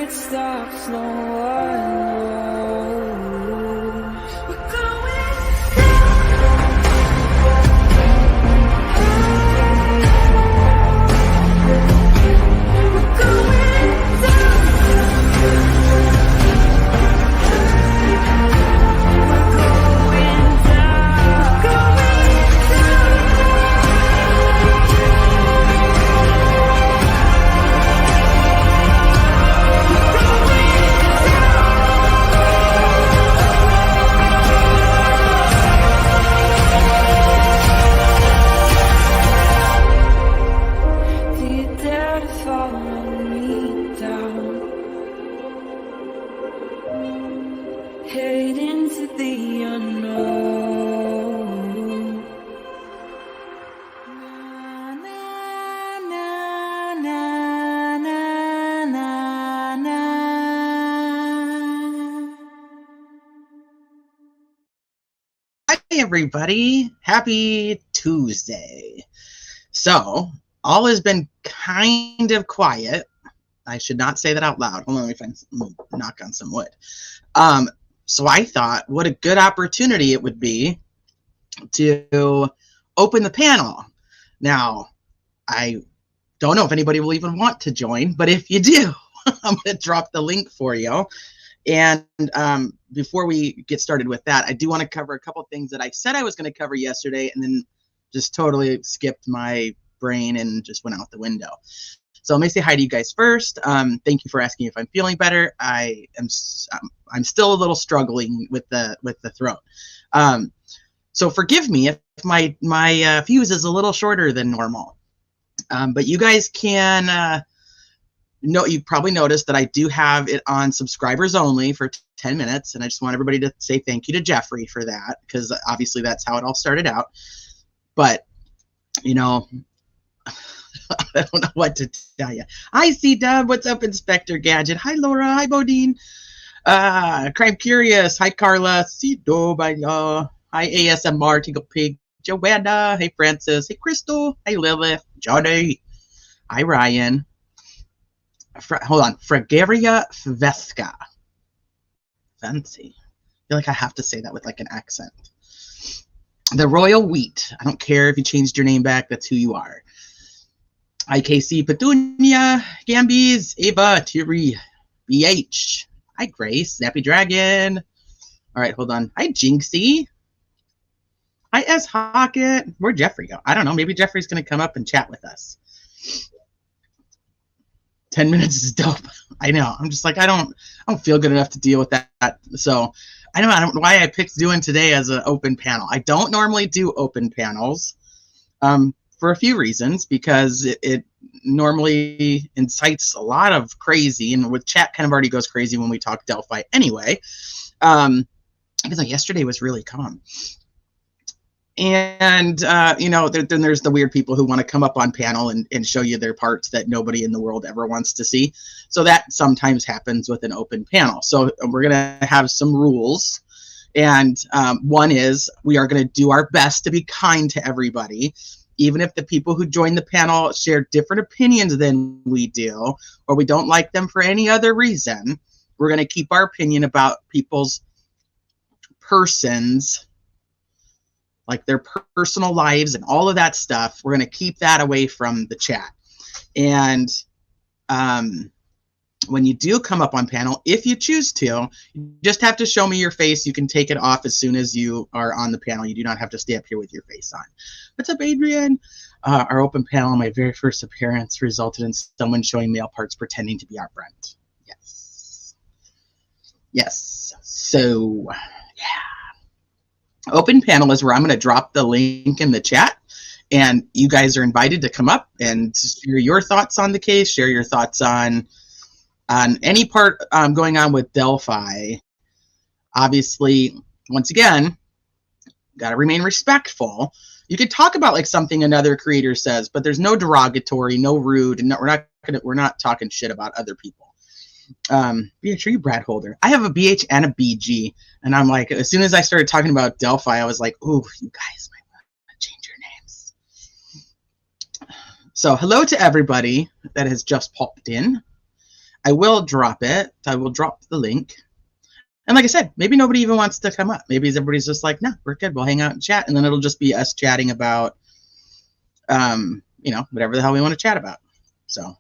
it stops, no one knows. We're going everybody, happy Tuesday. So all has been kind of quiet. I should not say that out loud. Hold on, let me knock on some wood. So I thought what a good opportunity it would be to open the panel. Now, I don't know if anybody will even want to join, but if you do, I'm going to drop the link for you. And before we get started with that, I do want to cover a couple things that I said I was going to cover yesterday and then just totally skipped my brain and just went out the window. So let me say hi to you guys first. Thank you for asking if I'm feeling better. I'm still a little struggling with the throat. So forgive me if my fuse is a little shorter than normal. But you guys can you probably noticed that I do have it on subscribers only for 10 minutes, and I just want everybody to say thank you to Jeffrey for that, because obviously that's how it all started out. But, you know, I don't know what to tell you. Hi, C-Dub. What's up, Inspector Gadget? Hi, Laura. Hi, Bodine. Crime Curious. Hi, Carla. C-Dub. Hi, ASMR. Tingle Pig. Joanna. Hey, Francis. Hey, Crystal. Hey, Lilith. Johnny. Hi, Ryan. Hold on, Fragaria Vesca. Fancy. I feel like I have to say that with like an accent. The Royal Wheat. I don't care if you changed your name back. That's who you are. IKC Petunia, Gambies, Ava, Thierry, BH. Hi, Grace. Snappy Dragon. All right, hold on. Hi, Jinxie. Hi, S. Hockett. Where'd Jeffrey go? I don't know. Maybe Jeffrey's going to come up and chat with us. 10 minutes is dope. I know. I'm just like, I don't feel good enough to deal with that. So I don't know why I picked doing today as an open panel. I don't normally do open panels for a few reasons, because it normally incites a lot of crazy, and with chat kind of already goes crazy when we talk Delphi anyway. Because like yesterday was really calm. And, you know, then there's the weird people who want to come up on panel and show you their parts that nobody in the world ever wants to see. So that sometimes happens with an open panel. So we're going to have some rules. And one is we are going to do our best to be kind to everybody. Even if the people who join the panel share different opinions than we do, or we don't like them for any other reason, we're going to keep our opinion about people's persons, like their personal lives and all of that stuff. We're going to keep that away from the chat. And when you do come up on panel, if you choose to, you just have to show me your face. You can take it off as soon as you are on the panel. You do not have to stay up here with your face on. What's up, Adrienne? Our open panel, my very first appearance, resulted in someone showing male parts pretending to be our friend. Yes. Yes. So, yeah. Open panel is where I'm going to drop the link in the chat, and you guys are invited to come up and share your thoughts on the case, share your thoughts on any part going on with Delphi. Obviously, once again, got to remain respectful. You could talk about like something another creator says, but there's no derogatory, no rude, and we're not talking shit about other people. BH, are you Brad Holder? I have a BH and a BG, and I'm like, as soon as I started talking about Delphi, I was like, ooh, you guys might want to change your names. So hello to everybody that has just popped in. I will drop it. I will drop the link. And like I said, maybe nobody even wants to come up. Maybe everybody's just like, no, we're good. We'll hang out and chat. And then it'll just be us chatting about, whatever the hell we want to chat about. So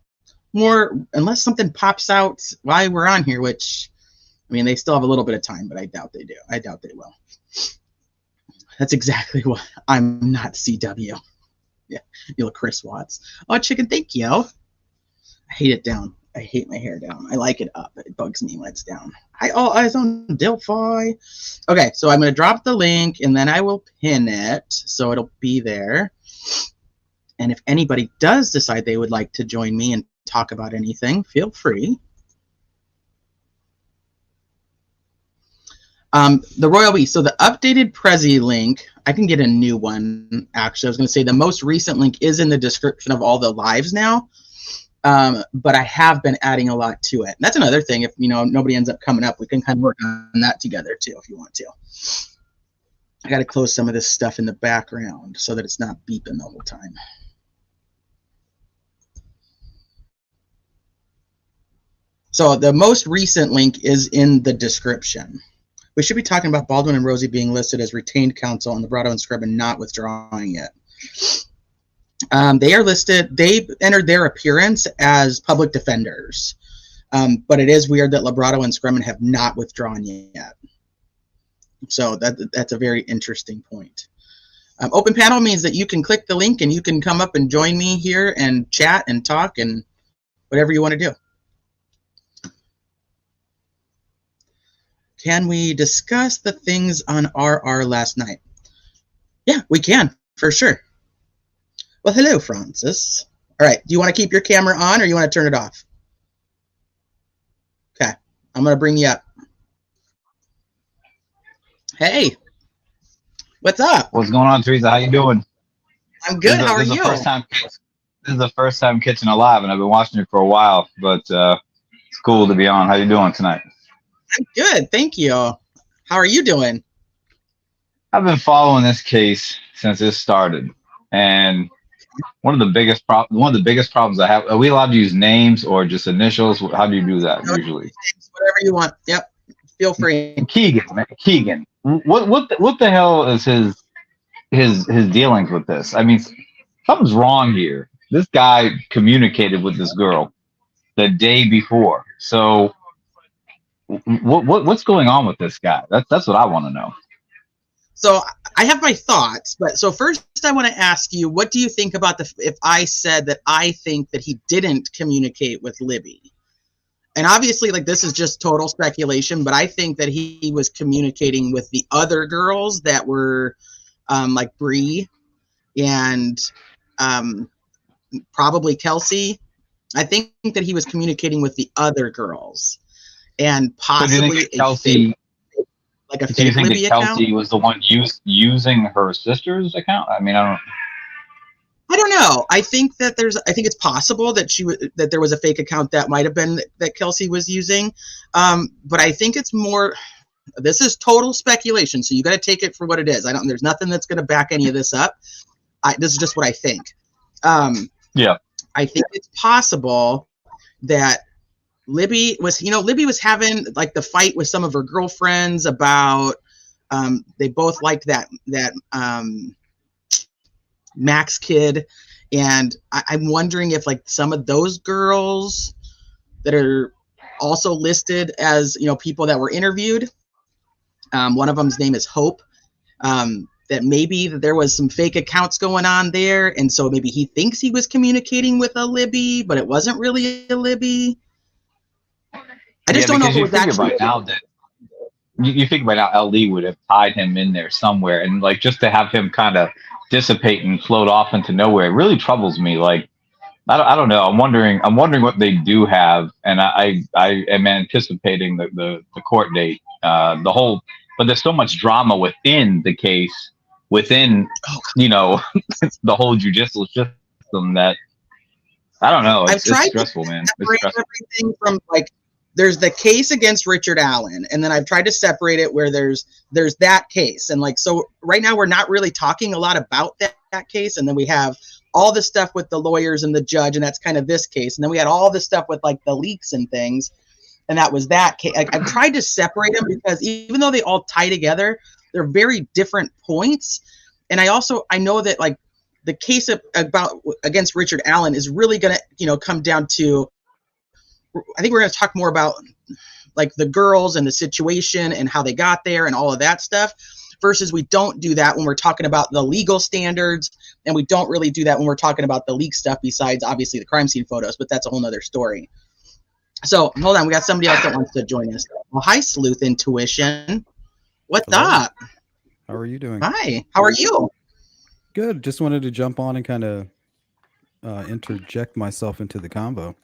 unless something pops out while we're on here, which, I mean, they still have a little bit of time, but I doubt they do. I doubt they will. That's exactly what I'm not CW. Yeah, you look Chris Watts. Oh, chicken, thank you. I hate it down. I hate my hair down. I like it up. It bugs me when it's down. Eyes on Delphi. Okay, so I'm going to drop the link, and then I will pin it, so it'll be there. And if anybody does decide they would like to join me and talk about anything, feel free. The Royal We. So the updated Prezi link, I can get a new one, actually. I was going to say the most recent link is in the description of all the lives now. But I have been adding a lot to it. And that's another thing. If, nobody ends up coming up, we can kind of work on that together, too, if you want to. I got to close some of this stuff in the background so that it's not beeping the whole time. So the most recent link is in the description. We should be talking about Baldwin and Rosie being listed as retained counsel on the Librado and Scrub and not withdrawing it. They are listed. They entered their appearance as public defenders. But it is weird that Librado and Scrumman have not withdrawn yet. So that's a very interesting point. Open panel means that you can click the link and you can come up and join me here and chat and talk and whatever you want to do. Can we discuss the things on RR last night? Yeah, we can, for sure. Well, hello, Francis. All right, do you want to keep your camera on or you want to turn it off? Okay, I'm going to bring you up. Hey, what's up? What's going on, Teresa? How you doing? I'm good. How are you? This is the first time Kitchen Alive, and I've been watching it for a while, but it's cool to be on. How you doing tonight? I'm good, thank you. How are you doing? I've been following this case since it started, and one of the biggest problems I have. Are we allowed to use names or just initials? How do you do that usually? Whatever you want. Yep, feel free. Keegan, man. Keegan. What the hell is his dealings with this? I mean, something's wrong here. This guy communicated with this girl the day before, so. What's going on with this guy? That's what I want to know. So I have my thoughts, but so first I want to ask you, what do you think about if I said that I think that he didn't communicate with Libby? And obviously, like, this is just total speculation, but I think that he was communicating with the other girls that were like Bree and probably Kelsey. I think that he was communicating with the other girls. And possibly Kelsey, like a do you fake think Libby that Kelsey account? was the one using her sister's account? I mean, I don't know. I think it's possible that that there was a fake account that might have been that Kelsey was using. But I think it's more. This is total speculation, so you got to take it for what it is. There's nothing that's going to back any of this up. This is just what I think. Yeah. I think it's possible that Libby was having like the fight with some of her girlfriends about they both liked that Max kid, and I'm wondering if like some of those girls that are also listed as people that were interviewed, one of them's name is Hope, that maybe there was some fake accounts going on there, and so maybe he thinks he was communicating with a Libby, but it wasn't really a Libby. I just don't know if it was actually. You think by now LD would have tied him in there somewhere, and like just to have him kind of dissipate and float off into nowhere, it really troubles me. Like I don't know. I'm wondering what they do have, and I am anticipating the court date, but there's so much drama within the case, within the whole judicial system that I don't know. It's stressful, man. It's stressful. Everything from like. There's the case against Richard Allen, and then I've tried to separate it where there's that case. And like, so right now we're not really talking a lot about that case. And then we have all this stuff with the lawyers and the judge, and that's kind of this case. And then we had all this stuff with like the leaks and things, and that was that case. I've tried to separate them because even though they all tie together, they're very different points. And I know that like the case against Richard Allen is really going to, come down to, I think we're going to talk more about like the girls and the situation and how they got there and all of that stuff, versus we don't do that when we're talking about the legal standards, and we don't really do that when we're talking about the leak stuff, besides obviously the crime scene photos, but that's a whole nother story. So hold on, we got somebody else that wants to join us. Well, hi, Sleuth Intuition. What's up? How are you doing? Hi, how are you? Good. Just wanted to jump on and kind of interject myself into the convo.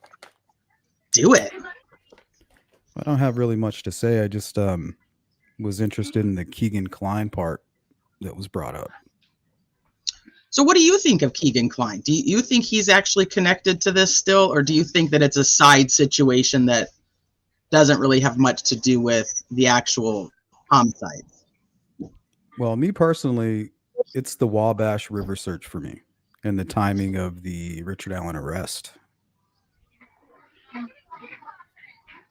Do it. I don't have really much to say. I just was interested in the Keegan Kline part that was brought up. So what do you think of Keegan Kline? Do you think he's actually connected to this still, or do you think that it's a side situation that doesn't really have much to do with the actual homicide? Well, me personally, it's the Wabash River search for me and the timing of the Richard Allen arrest.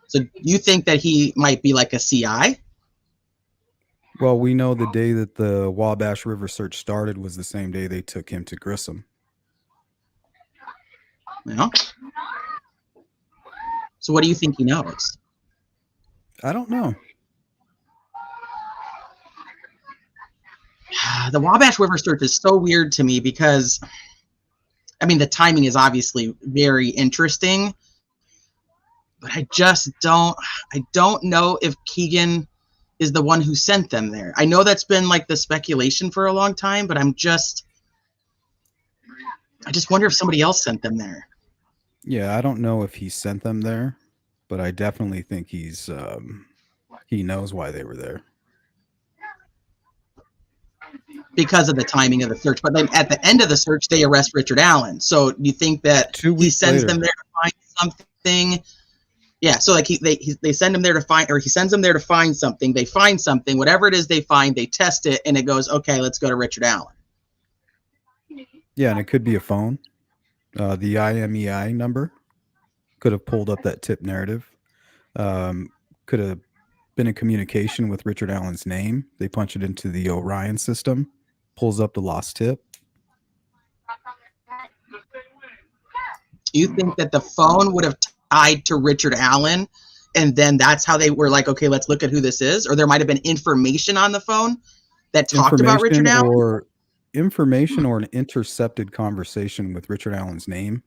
So you think that he might be like a CI? Well, we know the day that the Wabash River search started was the same day they took him to Grissom. Yeah. So what do you think he knows? I don't know. The Wabash River search is so weird to me because, I mean, the timing is obviously very interesting, but I don't know if Keegan is the one who sent them there. I know that's been like the speculation for a long time, but I just wonder if somebody else sent them there. Yeah, I don't know if he sent them there, but I definitely think he knows why they were there. Because of the timing of the search. But then at the end of the search, they arrest Richard Allen. So you think that he sends them there to find something? Yeah, so like they send him there to find, or he sends them there to find something. They find something, whatever it is they find, they test it, and it goes, okay, let's go to Richard Allen. Yeah, and it could be a phone. The IMEI number could have pulled up that tip narrative. Could have been in communication with Richard Allen's name. They punch it into the Orion system, pulls up the lost tip. You think that the phone would have tied to Richard Allen, and then that's how they were like, okay, let's look at who this is? Or there might have been information on the phone that talked about Richard Allen? Or information or an intercepted conversation with Richard Allen's name.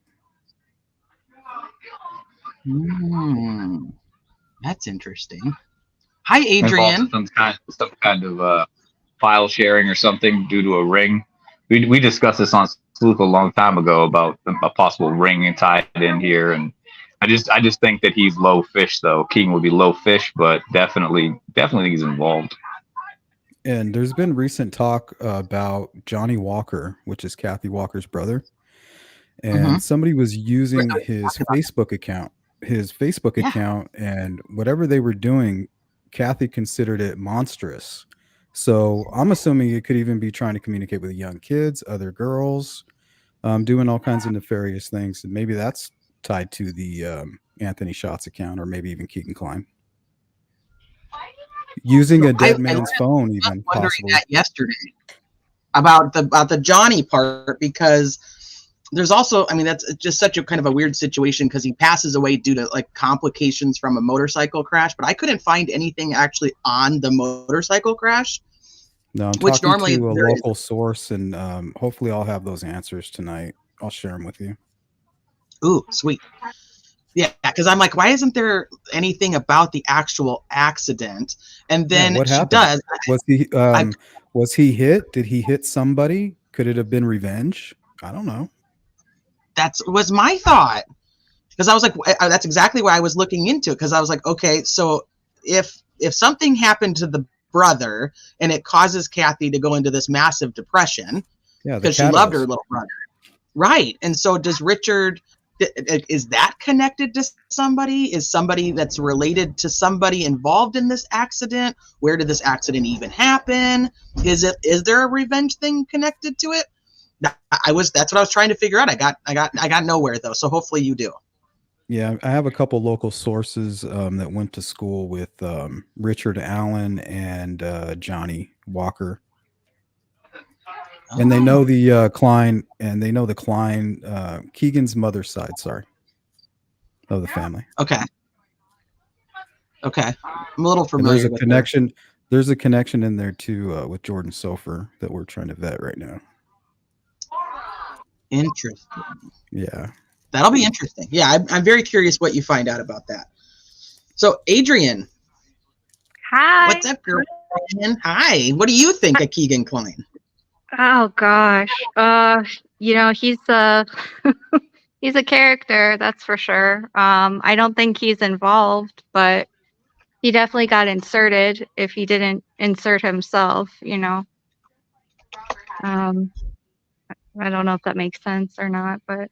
That's interesting. Hi, Adrienne. Some kind of file sharing or something due to a ring. We discussed this on Sleuth a long time ago about a possible ring tied in here, and I just think that he's low fish, though. Keegan would be low fish, but definitely he's involved. And there's been recent talk about Johnny Walker, which is Kathy Walker's brother, and somebody was using his Facebook account. And whatever they were doing, Kathy considered it monstrous. So I'm assuming it could even be trying to communicate with young kids, other girls, doing all kinds of nefarious things. And maybe that's tied to the Anthony Schatz account, or maybe even Keegan Kline. Using a dead man's phone, even wondering possibly. that yesterday about the Johnny part, because there's also, I mean, that's just such a kind of a weird situation because he passes away due to like complications from a motorcycle crash, but I couldn't find anything actually on the motorcycle crash. No, I'm talking to a local source, and hopefully I'll have those answers tonight. I'll share them with you. Ooh, sweet. Yeah, because I'm like, why isn't there anything about the actual accident? And then what happened? does. Was he hit? Did he hit somebody? Could it have been revenge? I don't know. That was my thought, because I was like, that's exactly why I was looking into it, because I was like, okay, so if something happened to the brother and it causes Kathy to go into this massive depression, because she loved her little brother, right? And so does Richard? Is that connected to somebody? Is somebody that's related to somebody involved in this accident? Where did this accident even happen? Is there a revenge thing connected to it? That's what I was trying to figure out. I got nowhere though. So hopefully you do. Yeah, I have a couple local sources that went to school with Richard Allen and Johnny Walker, and they know the Klein, and they know the Klein, Keegan's mother's side. Sorry, of the family. Okay. I'm a little And familiar. there's a with connection. There's a connection in there too with Jordan Sofer that we're trying to vet right now. Interesting. Yeah. That'll be interesting. Yeah, I'm very curious what you find out about that. So, Adrienne. Hi. What's up, girl? Hi. What do you think of Keegan Klein? Oh gosh. He's a he's a character, that's for sure. I don't think he's involved, but he definitely got inserted if he didn't insert himself, I don't know if that makes sense or not, but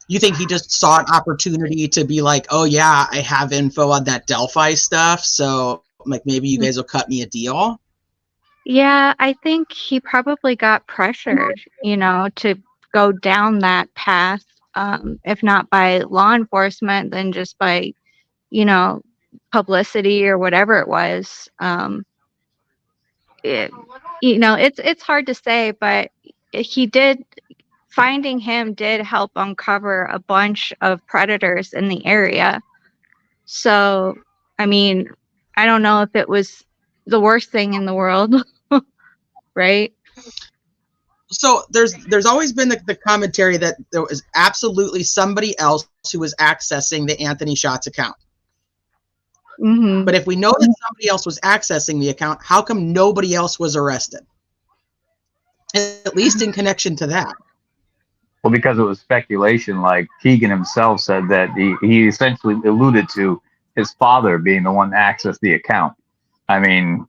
You think he just saw an opportunity to be like, oh yeah, I have info on that Delphi stuff, so like maybe you guys will cut me a deal? yeah, I think he probably got pressured, to go down that path, if not by law enforcement, then just by, publicity or whatever it was. It's hard to say, but finding him did help uncover a bunch of predators in the area. So, I mean, I don't know if it was the worst thing in the world, right? So there's always been the commentary that there was absolutely somebody else who was accessing the Anthony Shots account. Mm-hmm. But if we know that somebody else was accessing the account, how come nobody else was arrested? At least in connection to that. Well, because it was speculation. Like Keegan himself said that he essentially alluded to his father being the one that accessed the account. I mean,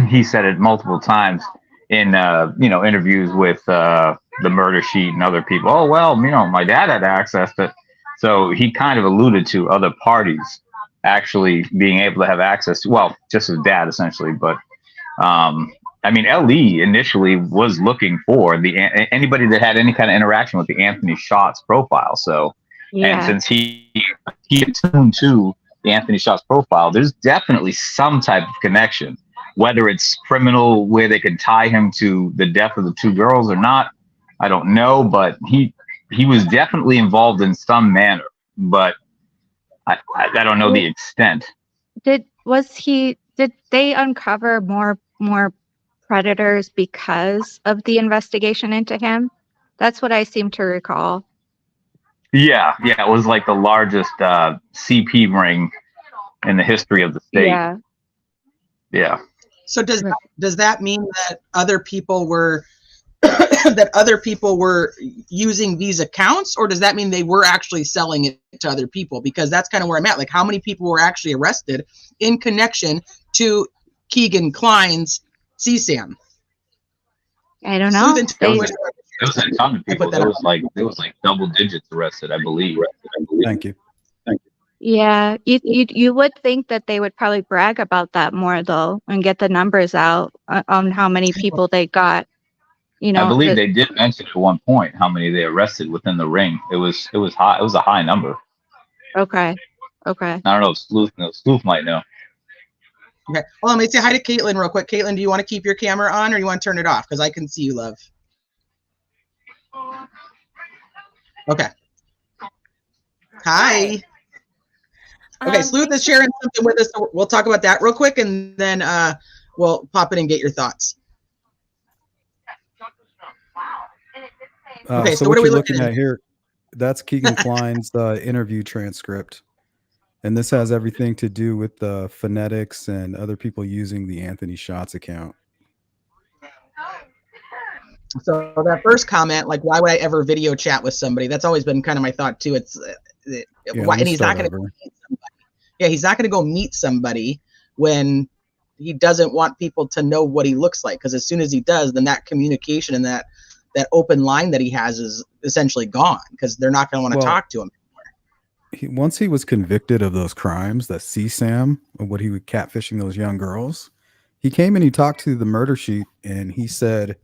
he said it multiple times in interviews with the Murder Sheet and other people. Oh well, my dad had accessed it, so he kind of alluded to other parties actually being able to have access to, well, just his dad essentially. But I mean, LE initially was looking for anybody that had any kind of interaction with the Anthony Shots profile. So, and since he attuned to the Anthony Shots profile, there's definitely some type of connection, whether it's criminal where they could tie him to the death of the two girls or not. I don't know, but he was definitely involved in some manner, but I don't know the extent. Did they uncover more predators because of the investigation into him? That's what I seem to recall. Yeah, it was like the largest CP ring in the history of the state. Yeah. So does that mean that other people were using these accounts, or does that mean they were actually selling it to other people? Because that's kind of where I'm at. Like, how many people were actually arrested in connection to Keegan Klein's CSAM? I don't know. It was a ton of people. There was like double digits arrested, I believe. Thank you. Yeah, you would think that they would probably brag about that more though, and get the numbers out on how many people they got. I believe they did mention at one point how many they arrested within the ring. It was high. It was a high number. Okay. I don't know if Sleuth might know. Okay. Well, let me say hi to Kaitlyn real quick. Kaitlyn, do you want to keep your camera on, or you want to turn it off? Because I can see you, love. Okay. Hi. Okay, Sleuth is sharing something with us. So we'll talk about that real quick, and then we'll pop in and get your thoughts. Okay, so what are we looking looking at here? That's Keegan Klein's interview transcript, and this has everything to do with the phonetics and other people using the Anthony Shots account. So that first comment, like, why would I ever video chat with somebody? That's always been kind of my thought too. It's why, and he's not going to meet somebody. Yeah, he's not going to go meet somebody when he doesn't want people to know what he looks like. Because as soon as he does, then that communication and that open line that he has is essentially gone, because they're not going to want to talk to him anymore. Once he was convicted of those crimes, that CSAM, of what he was catfishing those young girls, he came and he talked to the Murder Sheet, and he said,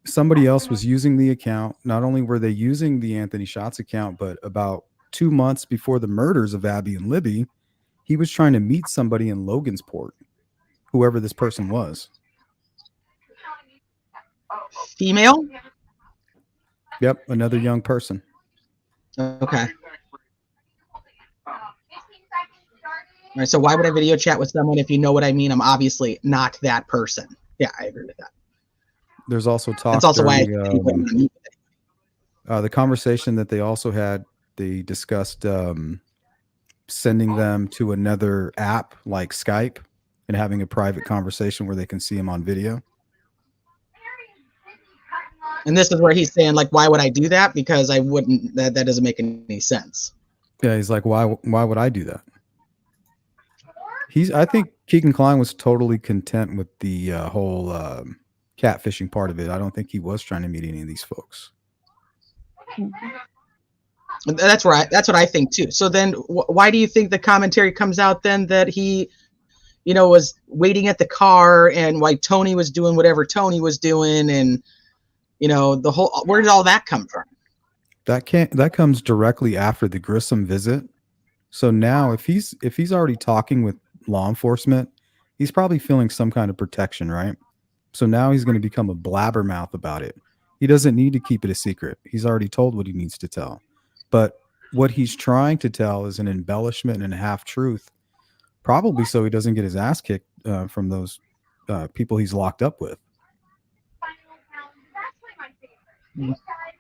Somebody else was using the account. Not only were they using the Anthony Shots account, but about 2 months before the murders of Abby and Libby, he was trying to meet somebody in Logansport, whoever this person was. Female? Yep, another young person. Okay. All right, so why would I video chat with someone if you know what I mean? I'm obviously not that person. Yeah, I agree with that. There's also talk. That's also why during, the conversation that they also had. They discussed sending them to another app like Skype and having a private conversation where they can see him on video. And this is where he's saying, like, why would I do that? Because I wouldn't. That doesn't make any sense. Yeah, he's like, why would I do that? I think Keegan Kline was totally content with the whole catfishing part of it. I don't think he was trying to meet any of these folks. That's right. That's what I think too. So then, why do you think the commentary comes out then that he, was waiting at the car, and why Tony was doing whatever Tony was doing, and the whole, where did all that come from? That comes directly after the Grissom visit. So now, if he's already talking with law enforcement, he's probably feeling some kind of protection, right? So now he's going to become a blabbermouth about it. He doesn't need to keep it a secret. He's already told what he needs to tell. But what he's trying to tell is an embellishment and a half truth, probably so he doesn't get his ass kicked from those people he's locked up with.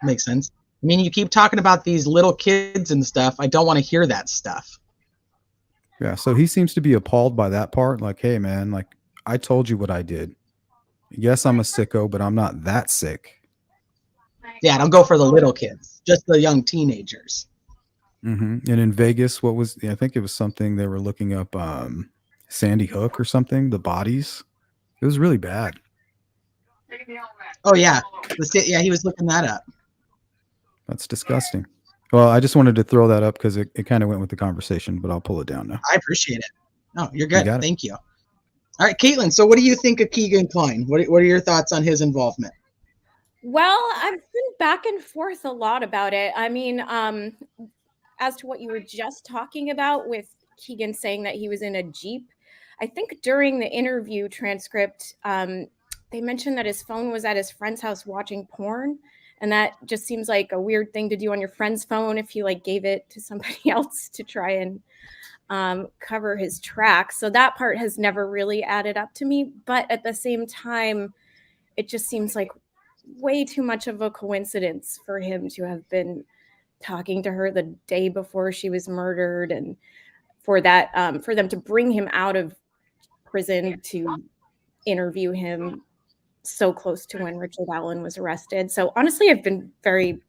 Makes sense. I mean, you keep talking about these little kids and stuff. I don't want to hear that stuff. Yeah, so he seems to be appalled by that part. Like, hey, man, like, I told you what I did. Yes, I'm a sicko, but I'm not that sick. Yeah, don't go for the little kids, just the young teenagers. Mm-hmm. And in Vegas, I think it was something they were looking up, Sandy Hook or something, the bodies. It was really bad. Oh, yeah. Yeah, he was looking that up. That's disgusting. Well, I just wanted to throw that up because it kind of went with the conversation, but I'll pull it down now. I appreciate it. No, you're good. You Thank you. All right, Kaitlyn, so what do you think of Keegan Kline? What are your thoughts on his involvement? Well, I've been back and forth a lot about it. I mean, as to what you were just talking about with Keegan saying that he was in a Jeep, I think during the interview transcript, they mentioned that his phone was at his friend's house watching porn. And that just seems like a weird thing to do on your friend's phone if you like gave it to somebody else to try and cover his tracks. So that part has never really added up to me. But at the same time, it just seems like way too much of a coincidence for him to have been talking to her the day before she was murdered, and for that for them to bring him out of prison to interview him so close to when Richard Allen was arrested. So honestly, I've been very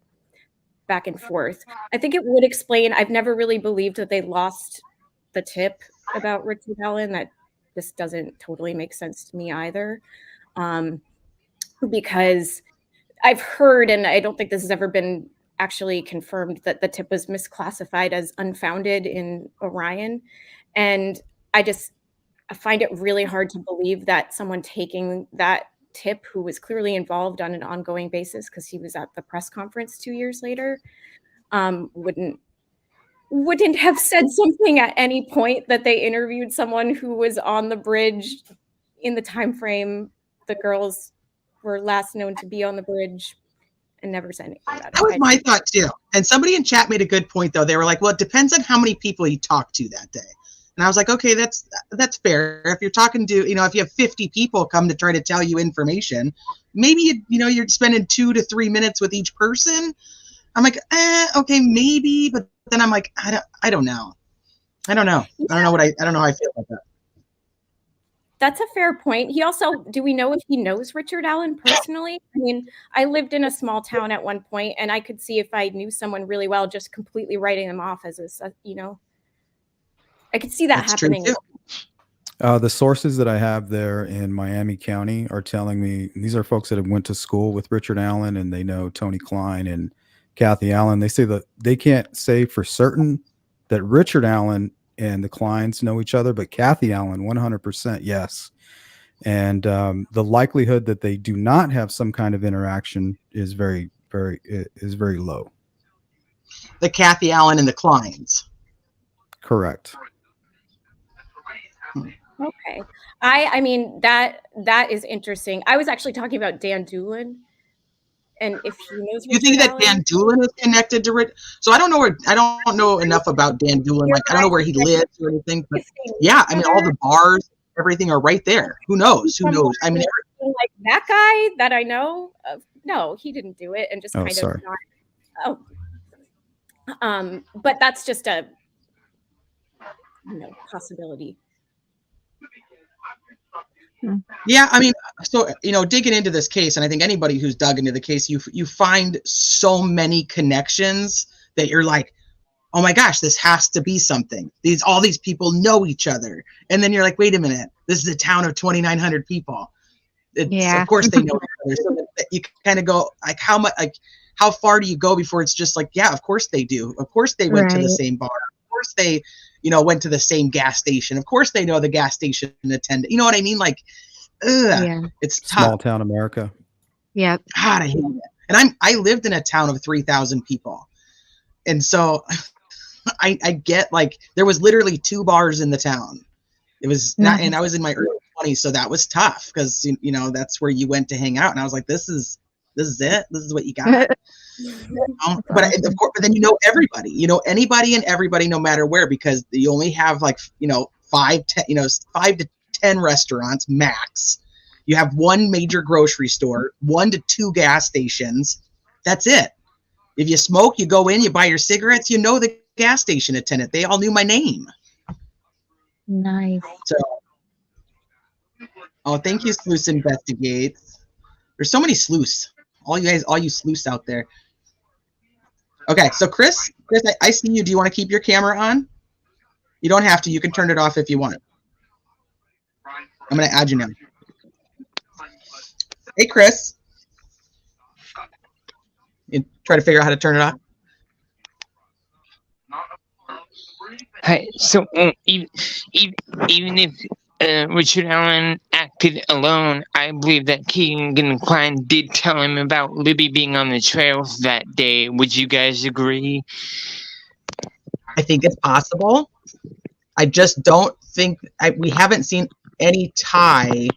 back and forth. I think it would explain, I've never really believed that they lost the tip about Richard Allen. That this doesn't totally make sense to me either. Because I've heard, and I don't think this has ever been actually confirmed, that the tip was misclassified as unfounded in Orion. And I find it really hard to believe that someone taking that tip, who was clearly involved on an ongoing basis because he was at the press conference 2 years later, wouldn't have said something at any point that they interviewed someone who was on the bridge in the time frame the girls were last known to be on the bridge, and never said anything about it. That was my thought too. And somebody in chat made a good point though. They were like, well, it depends on how many people he talked to that day. And I was like, okay, that's fair. If you're talking to, if you have 50 people come to try to tell you information, maybe, you're spending 2 to 3 minutes with each person. I'm like, okay, maybe. But then I'm like, I don't know. I don't know. I don't know how I feel about that. That's a fair point. He also, do we know if he knows Richard Allen personally? I mean, I lived in a small town at one point, and I could see if I knew someone really well, just completely writing them off as I could see that happening. The sources that I have there in Miami County are telling me, these are folks that have went to school with Richard Allen, and they know Tony Kline and Kathy Allen. They say that they can't say for certain that Richard Allen and the Klines know each other, but Kathy Allen, 100%, yes. And the likelihood that they do not have some kind of interaction is very low. The Kathy Allen and the Kleins. Correct. Okay. I mean that is interesting. I was actually talking about Dan Doolin, and if he knows. You think that Dan Doolin is connected to Rich? So I don't know enough about Dan Doolin. Like I don't know where he lives or anything. But yeah, I mean all the bars, everything are right there. Who knows? Who knows? I mean, like that guy that I know of, no, he didn't do it, and just kind of not. Oh, but that's just a possibility. Yeah, I mean, so digging into this case, and I think anybody who's dug into the case, you find so many connections that you're like, oh my gosh, this has to be something. All these people know each other, and then you're like, wait a minute, this is a town of 2,900 people. Of course they know each other. So that you kind of go like, how far do you go before it's just like, yeah, of course they do. Of course they went to the same bar. Of course they went to the same gas station. Of course they know the gas station attendant. You know what I mean? Like, it's tough. Small town America. Yeah. God, I hate it. And I lived in a town of 3,000 people. And so I get like, there was literally 2 bars in the town. It was not, and I was in my early 20s. So that was tough because, that's where you went to hang out. And I was like, this is it. This is what you got. But of course, but then everybody, anybody and everybody, no matter where, because you only have like 5 to 10 restaurants max. You have 1 major grocery store, 1 to 2 gas stations. That's it. If you smoke, you go in, you buy your cigarettes. The gas station attendant. They all knew my name. Nice. So, thank you, Sleuth Investigates. There's so many sleuths. All you sleuths out there. Okay, so Chris, I see you. Do you want to keep your camera on? You don't have to. You can turn it off if you want. I'm going to add you now. Hey, Chris. You try to figure out how to turn it off? Hi. So even if Richard Allen acted alone, I believe that Keegan and Kline did tell him about Libby being on the trails that day. Would you guys agree? I think it's possible. I just don't think we haven't seen any tie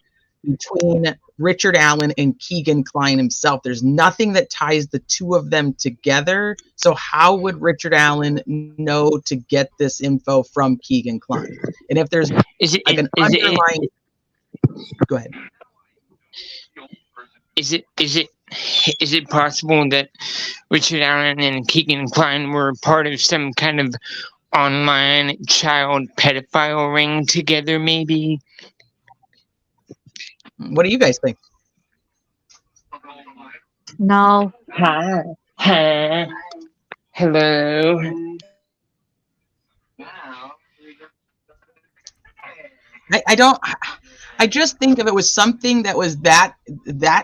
between Richard Allen and Keegan Kline himself. There's nothing that ties the two of them together. So how would Richard Allen know to get this info from Keegan Kline? And if there's underlying, go ahead. Is it possible that Richard Allen and Keegan Kline were part of some kind of online child pedophile ring together, maybe? What do you guys think? No. Hi. Hello. I just think if it was something that was that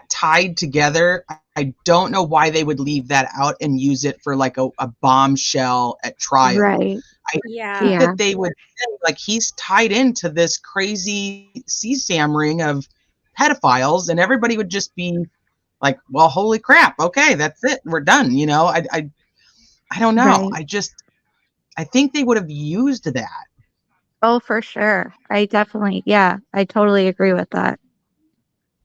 tied together, I don't know why they would leave that out and use it for like a bombshell at trial. Right. I think that they would say, like, he's tied into this crazy CSAM ring of pedophiles, and everybody would just be like, well, holy crap, okay, that's it, we're done. I don't know. Right. I think they would have used that. Oh, for sure. I totally agree with that.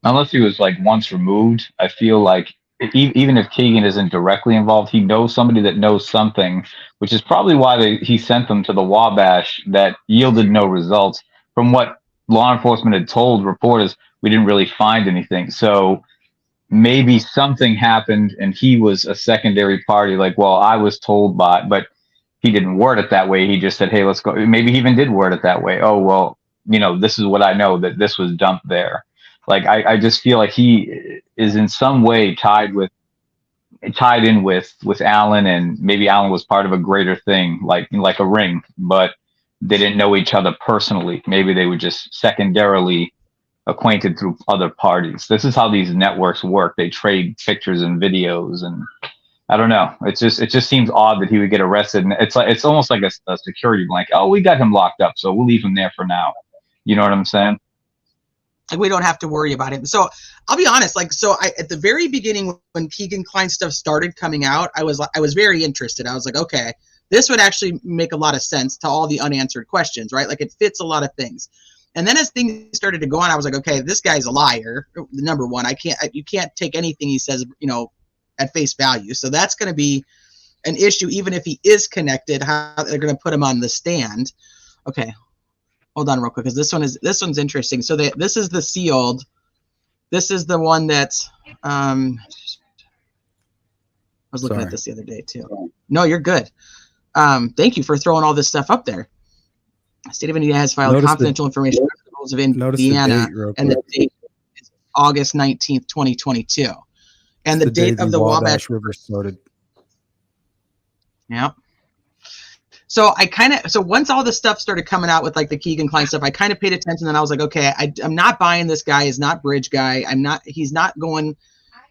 Unless he was like once removed, I feel like even if Keegan isn't directly involved, he knows somebody that knows something, which is probably why he sent them to the Wabash that yielded no results. From what law enforcement had told reporters, we didn't really find anything. So maybe something happened and he was a secondary party, like, well, I was told by, but he didn't word it that way. He just said, hey, let's go. Maybe he even did word it that way. Oh, well, this is what I know, that this was dumped there. Like, I just feel like he is in some way tied in with Allen, and maybe Allen was part of a greater thing, like a ring, but they didn't know each other personally. Maybe they were just secondarily acquainted through other parties. This is how these networks work. They trade pictures and videos, and I don't know. It just seems odd that he would get arrested, and it's almost like a security blanket. Oh, we got him locked up, so we'll leave him there for now. You know what I'm saying? Like, we don't have to worry about him. So I'll be honest, like, so at the very beginning when Keegan Kline stuff started coming out, I was very interested. I was like, okay, this would actually make a lot of sense to all the unanswered questions, right? Like, it fits a lot of things. And then as things started to go on, I was like, okay, this guy's a liar. Number one, you can't take anything he says, at face value. So that's going to be an issue, even if he is connected, how they're going to put him on the stand. Okay. Hold on real quick, because this one's interesting. So this is the sealed. This is the one that's I was looking at this the other day too. No, you're good. Thank you for throwing all this stuff up there. State of Indiana has filed confidential information under the rules of Indiana, and the date is August 19th, 2022. And the date of the Wabash River started. Yep. So so once all this stuff started coming out with like the Keegan Kline stuff, I kind of paid attention, and I was like, okay, I'm not buying this guy. Is not bridge guy. He's not going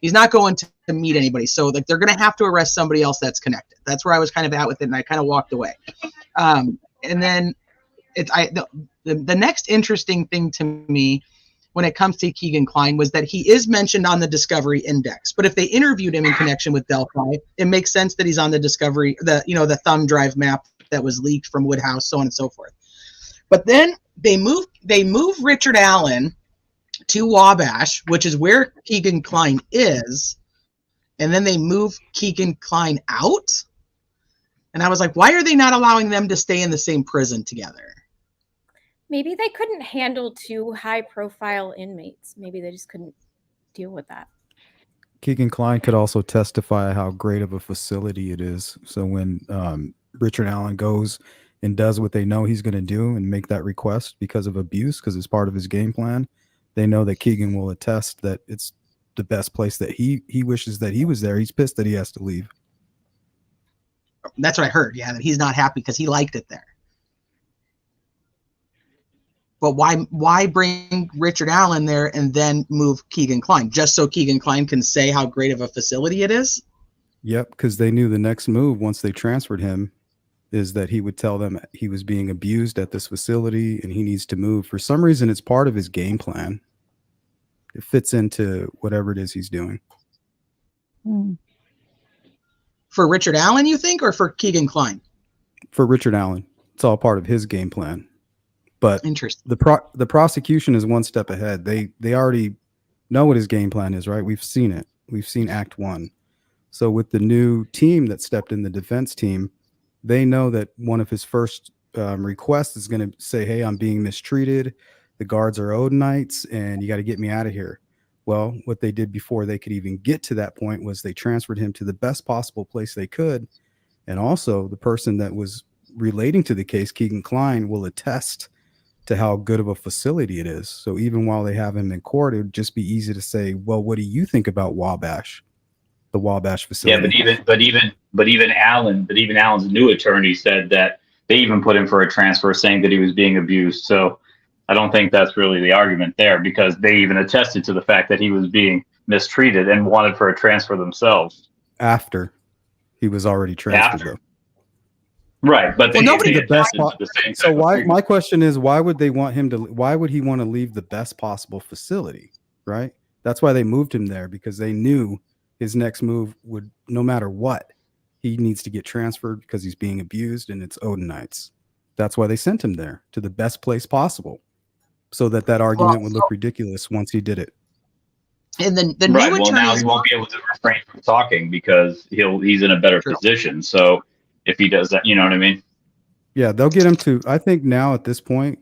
to meet anybody. So like they're going to have to arrest somebody else that's connected. That's where I was kind of at with it, and I kind of walked away. And then the next interesting thing to me when it comes to Keegan Kline was that he is mentioned on the Discovery Index. But if they interviewed him in connection with Delphi, it makes sense that he's on the Discovery, the thumb drive map that was leaked from Woodhouse, so on and so forth. But then they move Richard Allen to Wabash, which is where Keegan Kline is, and then they move Keegan Kline out. And I was like, why are they not allowing them to stay in the same prison together? Maybe they couldn't handle two high-profile inmates. Maybe they just couldn't deal with that. Keegan Kline could also testify how great of a facility it is. So when Richard Allen goes and does what they know he's going to do and make that request because of abuse, because it's part of his game plan, they know that Keegan will attest that it's the best place, that he wishes that he was there. He's pissed that he has to leave. That's what I heard. Yeah, that he's not happy because he liked it there. But why bring Richard Allen there and then move Keegan Kline? Just so Keegan Kline can say how great of a facility it is? Yep, because they knew the next move once they transferred him is that he would tell them he was being abused at this facility and he needs to move. For some reason, it's part of his game plan. It fits into whatever it is he's doing. For Richard Allen, you think, or for Keegan Kline? For Richard Allen. It's all part of his game plan. But interesting. The prosecution is one step ahead. They already know what his game plan is, right? We've seen it. We've seen Act 1. So with the new team that stepped in, the defense team, they know that one of his first requests is going to say, hey, I'm being mistreated. The guards are Odinites, and you got to get me out of here. Well, what they did before they could even get to that point was they transferred him to the best possible place they could. And also the person that was relating to the case, Keegan Kline, will attest to how good of a facility it is. So even while they have him in court, it would just be easy to say, well, what do you think about Wabash, the Wabash facility? Yeah, but even Allen's new attorney said that they even put him for a transfer, saying that he was being abused. So I don't think that's really the argument there, because they even attested to the fact that he was being mistreated and wanted for a transfer themselves. After he was already transferred. Right, but nobody the best. So why? My question is, why would they want him to? Why would he want to leave the best possible facility? Right. That's why they moved him there, because they knew his next move would, no matter what, he needs to get transferred because he's being abused and it's Odinites. That's why they sent him there, to the best place possible, so that argument would look ridiculous once he did it. And then right. Well, now he won't be able to refrain from talking because he's in a better position. So if he does that, you know what I mean? Yeah, they'll get him to, I think now at this point,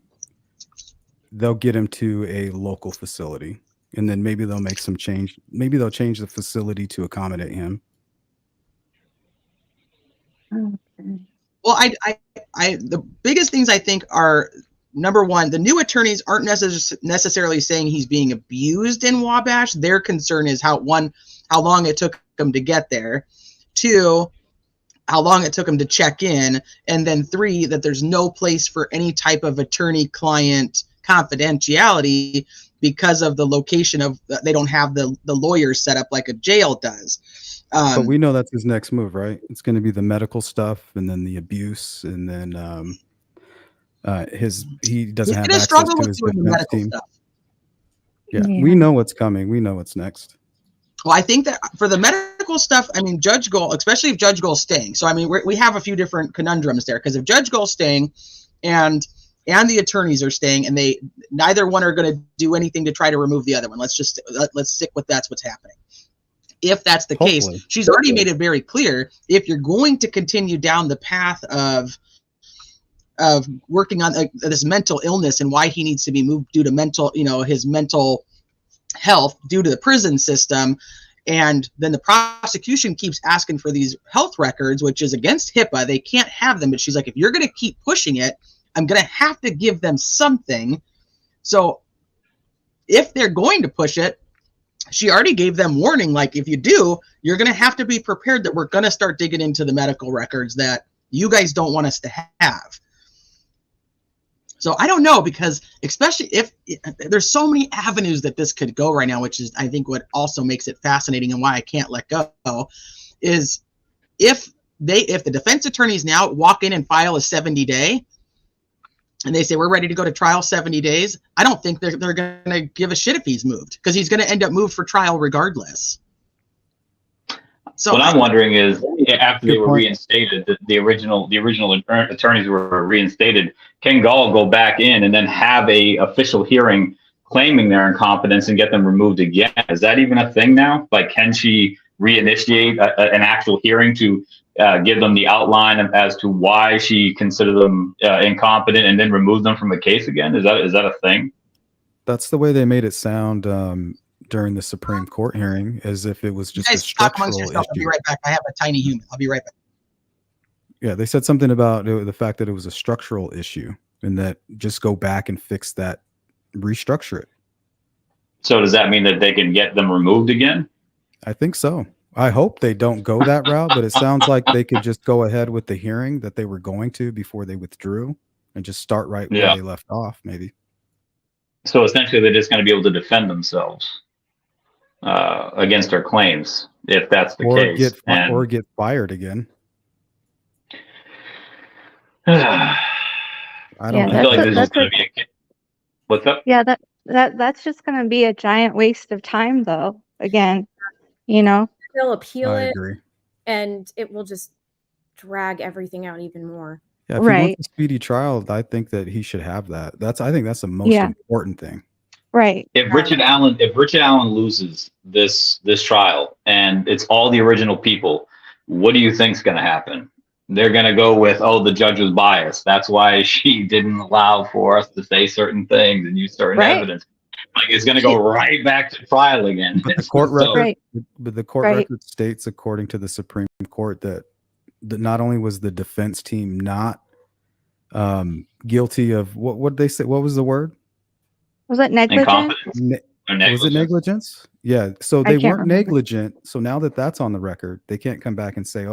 they'll get him to a local facility, and then maybe they'll make some change. Maybe they'll change the facility to accommodate him. Okay. Well, the biggest things I think are, number one, the new attorneys aren't necessarily saying he's being abused in Wabash. Their concern is how long it took him to get there. 2, how long it took him to check in. And then 3, that there's no place for any type of attorney-client confidentiality because of the location of, they don't have the lawyers set up like a jail does. But we know that's his next move, right? It's going to be the medical stuff, and then the abuse, and then he doesn't have access to his defense team. Stuff. 'Cause, I mean, he doesn't have access to his defense team. He doesn't have access to his defense team. He's gonna struggle with doing the medical stuff. He's gonna struggle with doing the medical stuff. He's gonna struggle with doing the medical stuff. Yeah, Yeah. we know what's coming. We know what's next. Well, I think that for the medical stuff, I mean, Judge Gold, especially if Judge Gold's staying. So, I mean, we have a few different conundrums there, because if Judge Gold's staying and the attorneys are staying, and neither one are going to do anything to try to remove the other one. Let's stick with that's what's happening. If that's the case, she's already made it very clear, if you're going to continue down the path of working on this mental illness and why he needs to be moved due to his mental health due to the prison system, and then the prosecution keeps asking for these health records, which is against HIPAA. They can't have them, but she's like, if you're going to keep pushing it, I'm going to have to give them something. So if they're going to push it, she already gave them warning, like, if you do, you're going to have to be prepared that we're going to start digging into the medical records that you guys don't want us to have. So I don't know, because especially if there's so many avenues that this could go right now, which is, I think, what also makes it fascinating and why I can't let go, is if the defense attorneys now walk in and file a 70-day and they say, we're ready to go to trial 70 days, I don't think they're going to give a shit if he's moved, because he's going to end up moved for trial regardless. So what I'm wondering is, after they were reinstated, the original attorneys were reinstated, can Gall go back in and then have a official hearing claiming their incompetence and get them removed again? Is that even a thing now? Like, can she reinitiate an actual hearing to give them the outline as to why she considered them incompetent and then remove them from the case again? Is that a thing? That's the way they made it sound during the Supreme Court hearing, as if it was just a structural issue. I'll be right back. I have a tiny human. I'll be right back. Yeah, they said something about the fact that it was a structural issue, and that just go back and fix that, restructure it. So does that mean that they can get them removed again? I think so. I hope they don't go that route, but it sounds like they could just go ahead with the hearing that they were going to before they withdrew and just start right where they left off, maybe. So essentially, they're just going to be able to defend themselves against her claims, if that's the case. Or get fired again. I don't know. I feel like this is going to be what's up? Yeah, that's just going to be a giant waste of time, though. Again, they'll appeal I it, agree. and it will just drag everything out even more. Yeah, if he wants a speedy trial, I think that he should have that. I think that's the most important thing. Right. If Richard Allen loses this trial and it's all the original people, what do you think's going to happen? They're going to go with, the judge was biased. That's why she didn't allow for us to say certain things and use certain evidence. Like, it's going to go right back to trial again. But the court record states, according to the Supreme Court, that not only was the defense team not guilty of what did they say? What was the word? Was it negligence? Was it negligence? Yeah. So they weren't negligent. So now that that's on the record, they can't come back and say,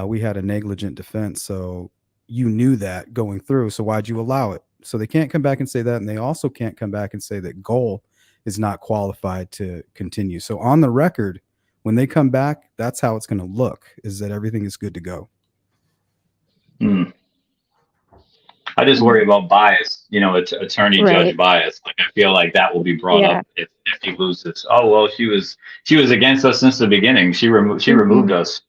we had a negligent defense. So you knew that going through. So why'd you allow it? So they can't come back and say that. And they also can't come back and say that Goal is not qualified to continue. So on the record, when they come back, that's how it's going to look, is that everything is good to go. I just worry about bias, attorney judge bias. Like, I feel like that will be brought up if he loses. Oh, well, she was against us since the beginning. She removed us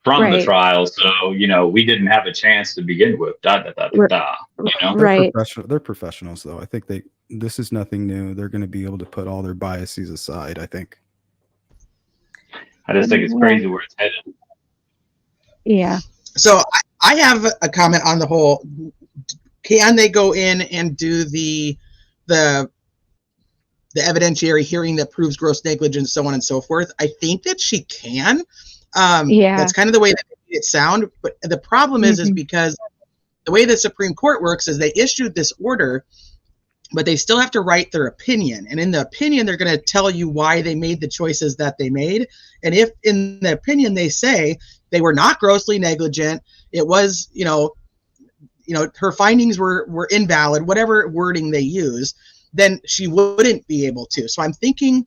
from the trial, so we didn't have a chance to begin with. Right. They're professionals, though. I think this is nothing new. They're going to be able to put all their biases aside, I think. I just think it's crazy where it's headed. Yeah. So I have a comment on the whole. Can they go in and do the evidentiary hearing that proves gross negligence, so on and so forth? I think that she can. That's kind of the way that it sound. But the problem is because the way the Supreme Court works is they issued this order, but they still have to write their opinion. And in the opinion, they're going to tell you why they made the choices that they made. And if in the opinion they say they were not grossly negligent, it was, her findings were invalid, whatever wording they use, then she wouldn't be able to. So I'm thinking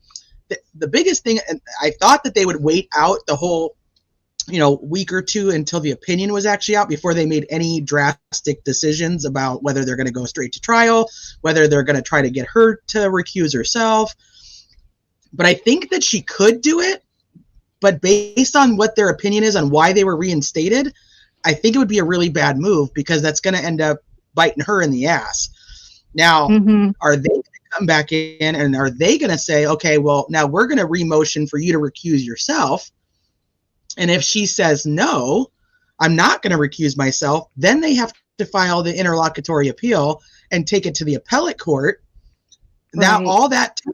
that the biggest thing, and I thought that they would wait out the whole week or two until the opinion was actually out before they made any drastic decisions about whether they're going to go straight to trial, whether they're going to try to get her to recuse herself. But I think that she could do it. But based on what their opinion is on why they were reinstated, I think it would be a really bad move because that's going to end up biting her in the ass. Now, are they going to come back in and are they going to say, okay, well, now we're going to re-motion for you to recuse yourself? And if she says, no, I'm not going to recuse myself, then they have to file the interlocutory appeal and take it to the appellate court. Now, all that time,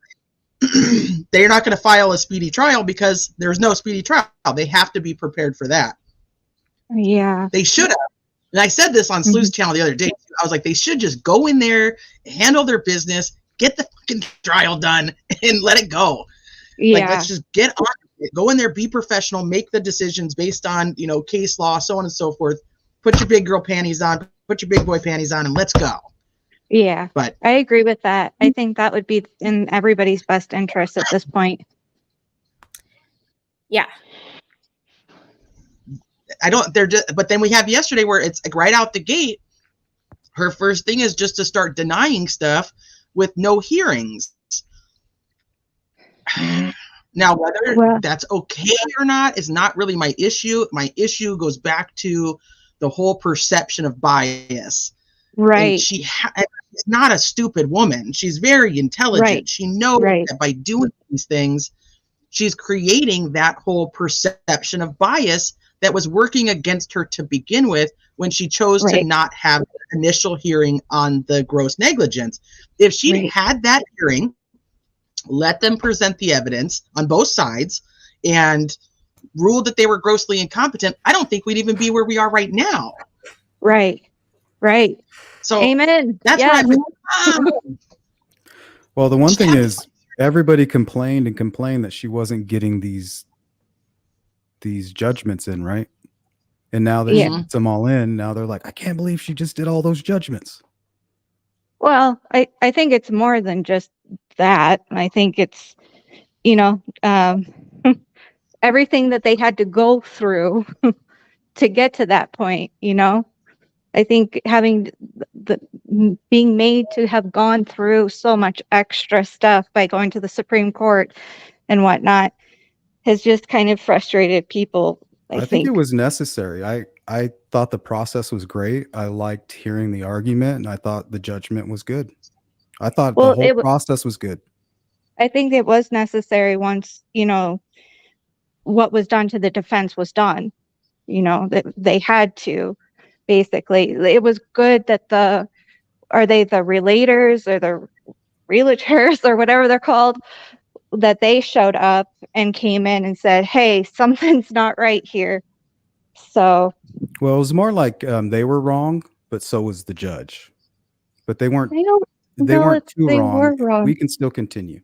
they're not going to file a speedy trial because there's no speedy trial. They have to be prepared for that. Yeah. They should have. And I said this on Sleuth's channel the other day. I was like, they should just go in there, handle their business, get the fucking trial done, and let it go. Yeah. Like, let's just get on it. Go in there, be professional, make the decisions based on, case law, so on and so forth. Put your big girl panties on, put your big boy panties on, and let's go. Yeah. But I agree with that. I think that would be in everybody's best interest at this point. Yeah. But then we have yesterday where it's like right out the gate, her first thing is just to start denying stuff with no hearings. Now, whether that's okay or not is not really my issue. My issue goes back to the whole perception of bias. Right. And she's not a stupid woman. She's very intelligent. Right. She knows that by doing these things, she's creating that whole perception of bias that was working against her to begin with when she chose to not have an initial hearing on the gross negligence. If she had that hearing, let them present the evidence on both sides and ruled that they were grossly incompetent, I don't think we'd even be where we are right now. Right. So amen. That's what Well, the one thing is everybody complained that she wasn't getting these judgments in, right? And now that she gets them all in, now they're like, I can't believe she just did all those judgments. Well, I think it's more than just that. I think it's, everything that they had to go through to get to that point, I think having being made to have gone through so much extra stuff by going to the Supreme Court and whatnot has just kind of frustrated people. I think it was necessary. I thought the process was great. I liked hearing the argument, and I thought the judgment was good. I thought the whole process was good. I think it was necessary once, what was done to the defense was done. That they had to, basically. It was good that are they the relators or the realtors or whatever they're called, that they showed up and came in and said, hey, something's not right here. So, well, it was more like they were wrong, but so was the judge. But they weren't. They weren't too wrong. We can still continue.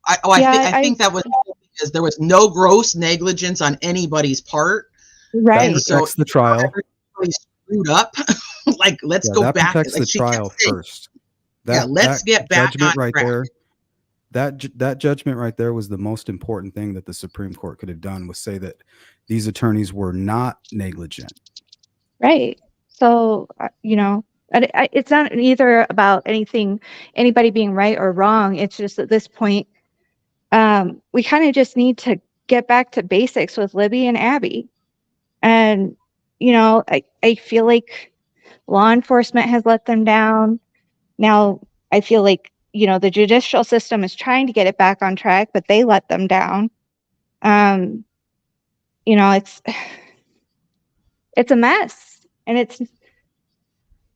I think that was because there was no gross negligence on anybody's part. Right. That protects the trial. Everybody screwed up. Like, let's go that back. Protects the trial first. Let's get back on right track. there. That judgment right there was the most important thing that the Supreme Court could have done, was say that these attorneys were not negligent. Right. So, it's not either about anybody being right or wrong. It's just at this point, we kind of just need to get back to basics with Libby and Abby. And, I feel like law enforcement has let them down. Now, I feel like, the judicial system is trying to get it back on track, but they let them down. It's a mess, and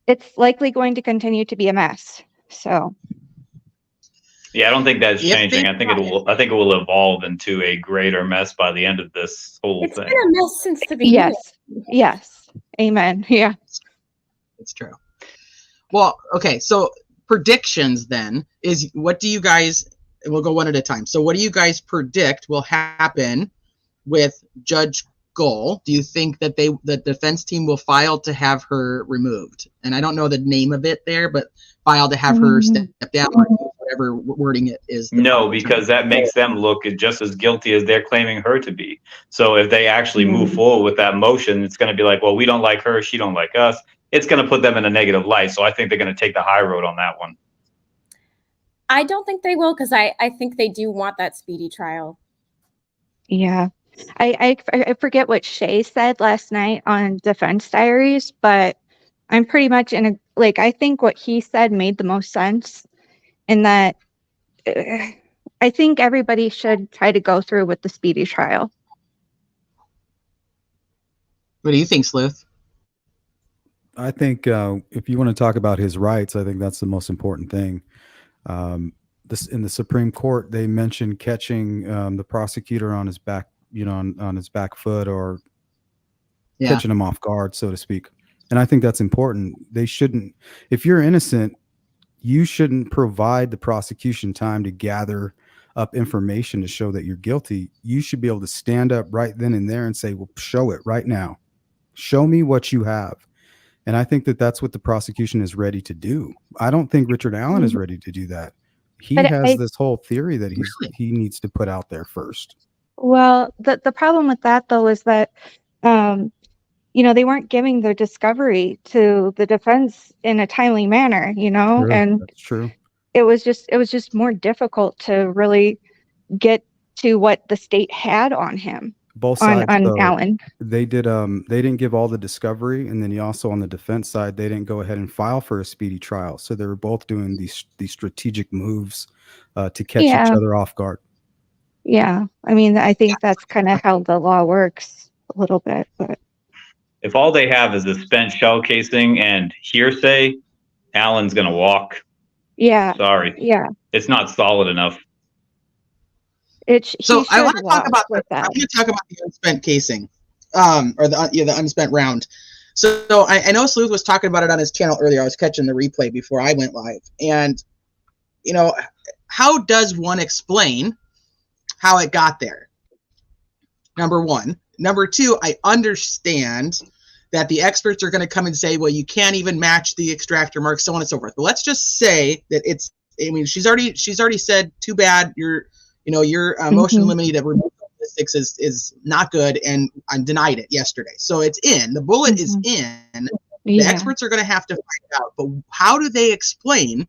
it's likely going to continue to be a mess. So, yeah, I don't think that's changing. I think it will evolve into a greater mess by the end of this whole thing. It's been a mess since the beginning. Yes. Amen. Yeah. It's true. Well, okay, so predictions then is, what do you guys, and we'll go one at a time. So what do you guys predict will happen with Judge Gull? Do you think that the defense team will file to have her removed? And I don't know the name of it there, but file to have her step down, whatever wording it is. No, because that makes them look just as guilty as they're claiming her to be. So if they actually move forward with that motion, it's going to be like, well, we don't like her, she don't like us. It's going to put them in a negative light. So I think they're going to take the high road on that one. I don't think they will, because I think they do want that speedy trial. Yeah. I forget what Shay said last night on Defense Diaries, but I'm pretty much I think what he said made the most sense, in that I think everybody should try to go through with the speedy trial. What do you think, Sleuth? I think if you want to talk about his rights, I think that's the most important thing. This in the Supreme Court, they mentioned catching the prosecutor on his back, on his back foot, or catching him off guard, so to speak. And I think that's important. They shouldn't, if you're innocent, you shouldn't provide the prosecution time to gather up information to show that you're guilty. You should be able to stand up right then and there and say, well, show it right now. Show me what you have. And I think that that's what the prosecution is ready to do. I don't think Richard Allen is ready to do that. He has this whole theory that he needs to put out there first. Well, the problem with that, though, is that, they weren't giving their discovery to the defense in a timely manner, True. and That's true. It was just more difficult to really get to what the state had on him. Both sides, on Allen. They didn't give all the discovery, and then he also, on the defense side, they didn't go ahead and file for a speedy trial. So they were both doing these strategic moves to catch each other off guard. Yeah, I mean, I think that's kind of how the law works a little bit. But if all they have is a spent shell casing and hearsay, Allen's going to walk. Yeah. Sorry. Yeah. It's not solid enough. So I want to talk about that. I want to talk about the unspent casing, or the unspent round. So I know Sleuth was talking about it on his channel earlier. I was catching the replay before I went live, and how does one explain how it got there? Number one. Number two, I understand that the experts are going to come and say, well, you can't even match the extractor mark, so on and so forth. But let's just say that she's already said, too bad, your motion limiting to remove ballistics is not good, and I denied it yesterday. So it's in. The bullet is in. The experts are going to have to find out. But how do they explain,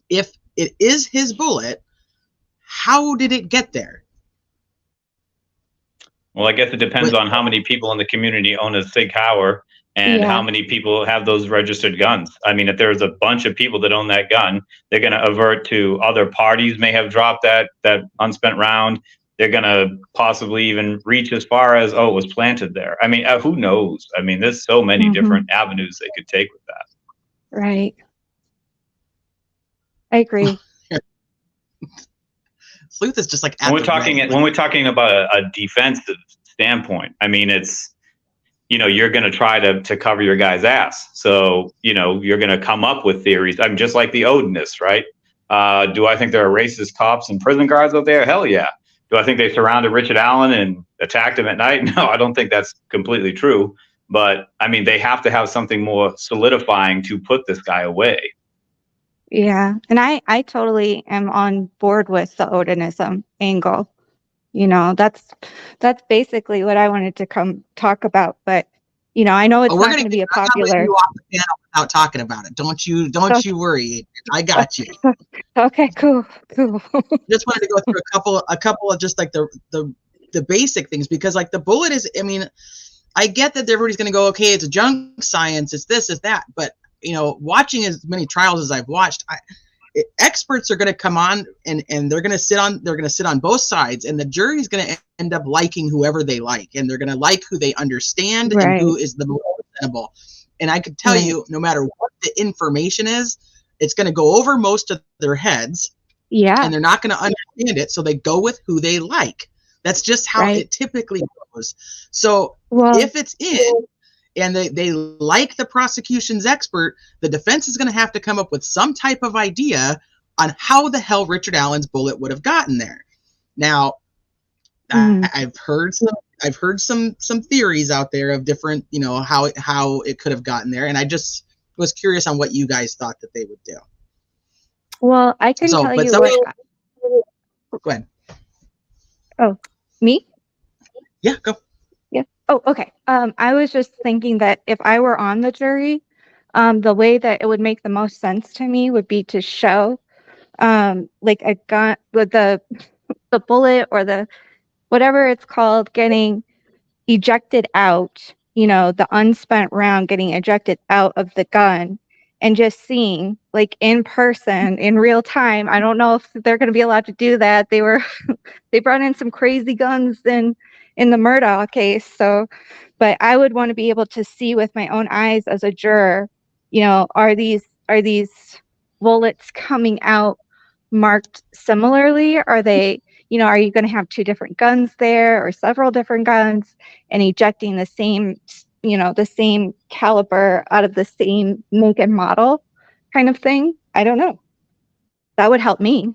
if it is his bullet, how did it get there? Well, I guess it depends on how many people in the community own a Sig Sauer and how many people have those registered guns. I mean, if there's a bunch of people that own that gun, they're going to avert to other parties may have dropped that unspent round. They're going to possibly even reach as far as, it was planted there. I mean, who knows? I mean, there's so many different avenues they could take with that. Right. I agree. Sleuth is just like when we're talking about a defensive standpoint. I mean, it's you're going to try to cover your guy's ass, so you're going to come up with theories. I mean, just like the Odinists, right? Do I think there are racist cops and prison guards out there? Hell yeah. Do I think they surrounded Richard Allen and attacked him at night? No, I don't think that's completely true. But I mean, they have to have something more solidifying to put this guy away. Yeah, and I totally am on board with the Odinism angle. That's basically what I wanted to come talk about. But I know it's not going to be a popular. You off the panel without talking about it. Don't you worry. I got you. Okay, cool. Just wanted to go through a couple of just like the basic things, because like the bullet is. I mean, I get that everybody's going to go, okay, it's a junk science, it's this, it's that, but. Watching as many trials as I've watched, experts are going to come on and they're going to sit on both sides, and the jury's going to end up liking whoever they like, and they're going to like who they understand and who is the most presentable. And I could tell you, no matter what the information is, it's going to go over most of their heads. Yeah. And they're not going to understand it, so they go with who they like. That's just how it typically goes. So if it's in and they like the prosecution's expert, the defense is going to have to come up with some type of idea on how the hell Richard Allen's bullet would have gotten there. Now, I've heard some theories out there of different, how it could have gotten there, and I just was curious on what you guys thought that they would do. Well, I can So, tell but you somebody, what. go ahead. Oh, me? Yeah, go. Yeah. Oh, okay. I was just thinking that if I were on the jury, the way that it would make the most sense to me would be to show, like a gun with the bullet or the whatever it's called getting ejected out, the unspent round getting ejected out of the gun, and just seeing like in person in real time. I don't know if they're going to be allowed to do that. They brought in some crazy guns in the Murdaugh case. So, but I would want to be able to see with my own eyes as a juror, are these bullets coming out marked similarly? Are they, are you going to have two different guns there or several different guns and ejecting the same, the same caliber out of the same make and model kind of thing? I don't know. That would help me.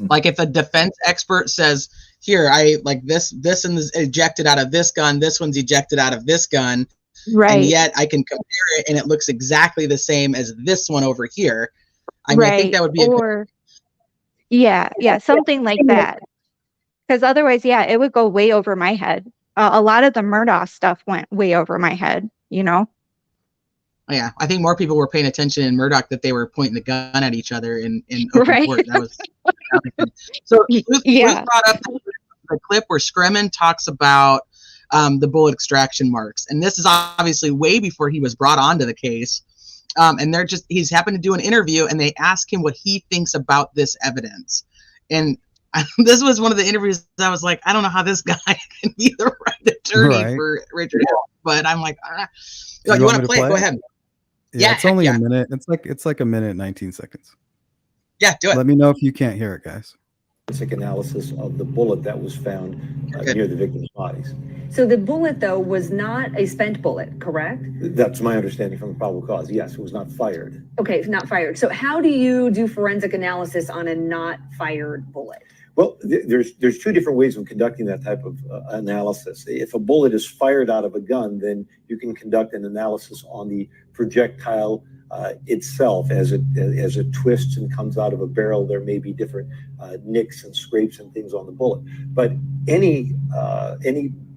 Like if a defense expert says, here, I like this and is ejected out of this gun, this one's ejected out of this gun, Right. and yet I can compare it and it looks exactly the same as this one over here. I mean, I think that would be yeah, something like that. Because otherwise, yeah, it would go way over my head. A lot of the Murdaugh stuff went way over my head, Yeah, I think more people were paying attention in Murdaugh that they were pointing the gun at each other in open Right. court. That was so. Yeah. Ruth brought up the clip where Scremin talks about the bullet extraction marks, and this is obviously way before he was brought onto the case. And he's happened to do an interview, and they ask him what he thinks about this evidence, and this was one of the interviews I was like, I don't know how this guy can be the right attorney for Richard Hill, but I'm like, you want to play it? Go ahead. Yeah, it's only a minute. It's like a minute and 19 seconds. Yeah, do it. Let me know if you can't hear it, guys. Forensic analysis of the bullet that was found near the victim's bodies. So the bullet, though, was not a spent bullet, correct? That's my understanding from the probable cause. Yes, it was not fired. Okay, it's not fired. So how do you do forensic analysis on a not fired bullet? Well, there's two different ways of conducting that type of analysis. If a bullet is fired out of a gun, then you can conduct an analysis on the projectile itself as it twists and comes out of a barrel. There may be different nicks and scrapes and things on the bullet, but any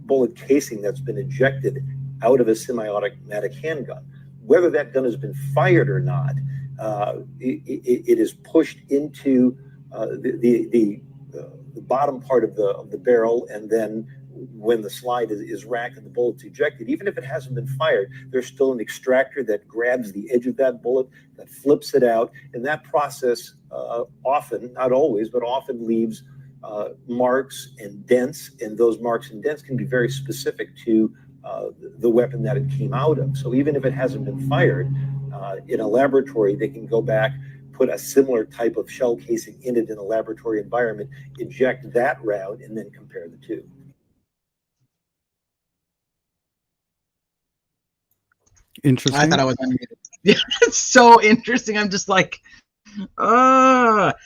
bullet casing that's been ejected out of a semi-automatic handgun, whether that gun has been fired or not, it is pushed into the bottom part of the barrel, and then when the slide is racked and the bullet's ejected, even if it hasn't been fired, there's still an extractor that grabs the edge of that bullet, that flips it out, and that process often, not always, but often leaves marks and dents, and those marks and dents can be very specific to the weapon that it came out of. So even if it hasn't been fired, in a laboratory, they can go back, put a similar type of shell casing in it in a laboratory environment, eject that round, and then compare the two. Interesting. I thought I was unmuted. Yeah, it's so interesting. I'm just like, but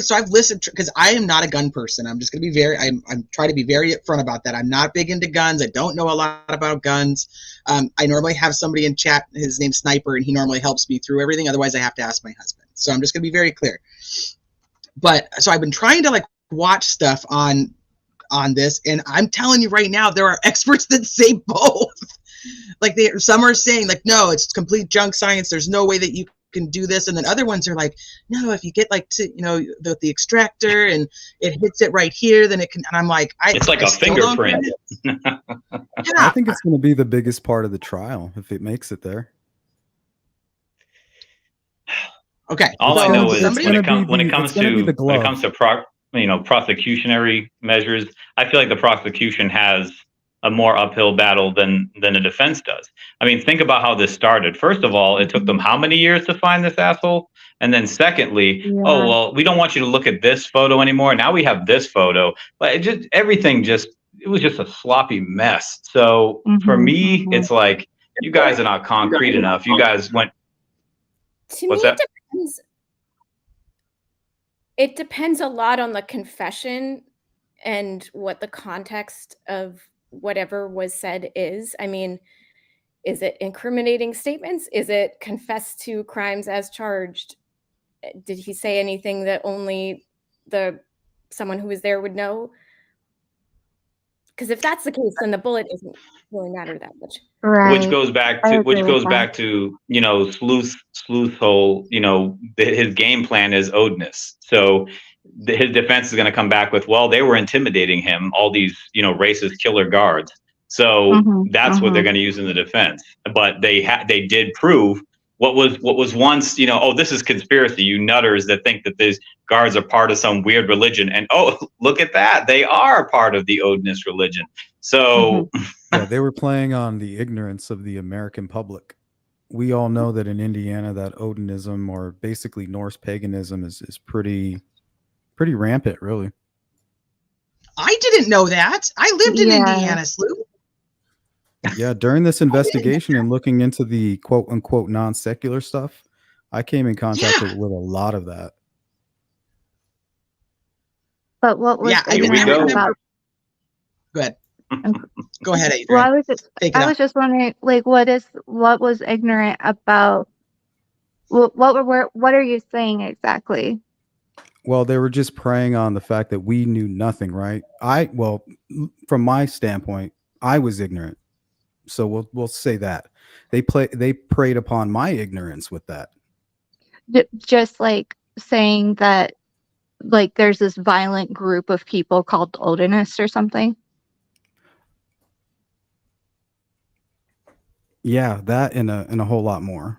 so I've listened because I am not a gun person. I'm just gonna be I'm trying to be very upfront about that. I'm not big into guns. I don't know a lot about guns. I normally have somebody in chat. His name's Sniper, and he normally helps me through everything. Otherwise, I have to ask my husband. So I'm just gonna be very clear. But so I've been trying to like watch stuff on this, and I'm telling you right now, there are experts that say both. Like some are saying like, no, it's complete junk science. There's no way that you can do this, and then other ones are like, no, if you get like the extractor and it hits it right here, then it can. And I'm like, it's like a fingerprint. I think it's going to be the biggest part of the trial if it makes it there. Okay. All I know is when it comes to prosecutionary measures, I feel like the prosecution has a more uphill battle than a defense does. I mean, think about how this started. First of all, it took them how many years to find this asshole? And then secondly, oh, well, we don't want you to look at this photo anymore. Now we have this photo. But it was just a sloppy mess. So for me, it's like, you guys are not concrete enough. You guys went. To me, it depends a lot on the confession and what the context of whatever was said is. I mean, Is it incriminating statements? Is it confess to crimes as charged? Did he say anything that only someone who was there would know? Because if that's the case, then the bullet doesn't really matter that much. Right. Which goes back I to agree with that. Sleuth whole, his game plan is odious. So his defense is going to come back with, well, they were intimidating him, all these, racist killer guards. So that's what they're going to use in the defense. But they did prove what was once, this is conspiracy, you nutters that think that these guards are part of some weird religion. And look at that. They are part of the odious religion. So yeah, they were playing on the ignorance of the American public. We all know that in Indiana, that Odinism, or basically Norse paganism, is pretty rampant, really. I didn't know that. I lived in Indiana, Sleuth. Yeah, during this investigation and looking into the quote unquote non-secular stuff, I came in contact with a lot of that. But what was ignorant about? Go ahead. Go ahead, Adrienne. Well, I was just wondering, like, what was ignorant about? What are you saying exactly? Well, they were just preying on the fact that we knew nothing, right? From my standpoint, I was ignorant. So we'll say that they preyed upon my ignorance with that. Just like saying that, like, there's this violent group of people called Odinists or something. Yeah, that and a whole lot more.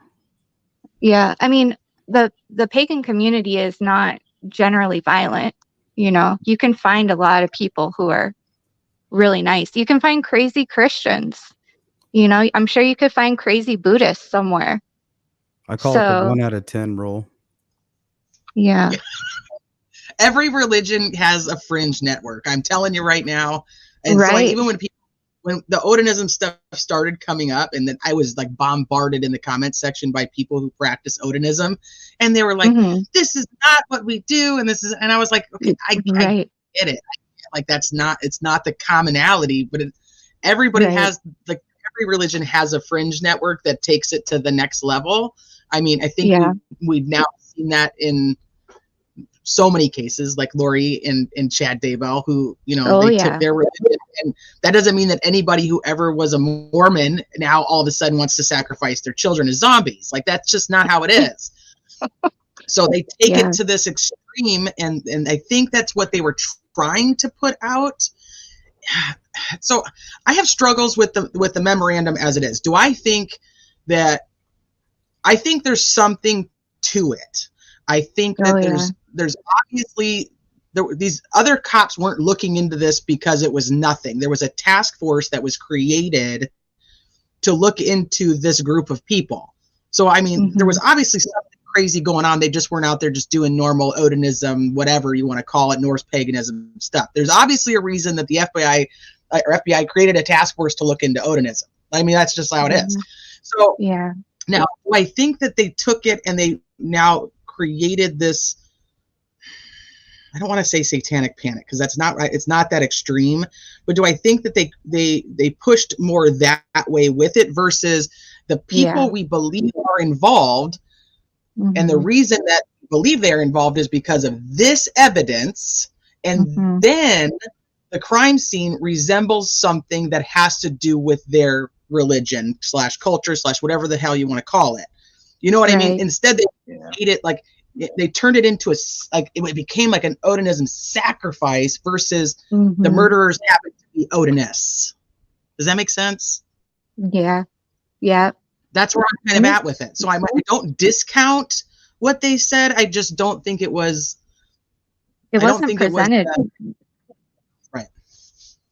Yeah, I mean, the pagan community is not generally violent. You can find a lot of people who are really nice. You can find crazy Christians. I'm sure you could find crazy Buddhists somewhere. I call it the 1 out of 10 rule. Yeah. Every religion has a fringe network. I'm telling you right now. And so, like, even when the Odinism stuff started coming up, and then I was like bombarded in the comments section by people who practice Odinism, and they were like, "This is not what we do," and I was like, "Okay, I get it. Like, it's not the commonality, but everybody has, like, every religion has a fringe network that takes it to the next level. I mean, I think we've now seen that in so many cases, like Lori and Chad Daybell, who, they took their religion, and that doesn't mean that anybody who ever was a Mormon now all of a sudden wants to sacrifice their children as zombies. Like, that's just not how it is. So they take it to this extreme, and I think that's what they were trying to put out. So I have struggles with the memorandum as it is. Do I think I think there's something to it. I think that there's obviously these other cops weren't looking into this because it was nothing. There was a task force that was created to look into this group of people. So, I mean, there was obviously something crazy going on. They just weren't out there just doing normal Odinism, whatever you want to call it, Norse paganism stuff. There's obviously a reason that the FBI created a task force to look into Odinism. I mean, that's just how it is. So now, do I think that they took it and they now created this, I don't want to say satanic panic, because that's not right. It's not that extreme. But do I think that they pushed more that way with it versus the people we believe are involved? And the reason that we believe they're involved is because of this evidence. And then the crime scene resembles something that has to do with their religion / culture / whatever the hell you want to call it. You know what I mean? Instead, they made it like, they turned it into it became like an Odinism sacrifice versus the murderers happen to be Odinists. Does that make sense? Yeah. That's where I'm kind of at with it. So I don't discount what they said. I just don't think it was. It wasn't presented. Right.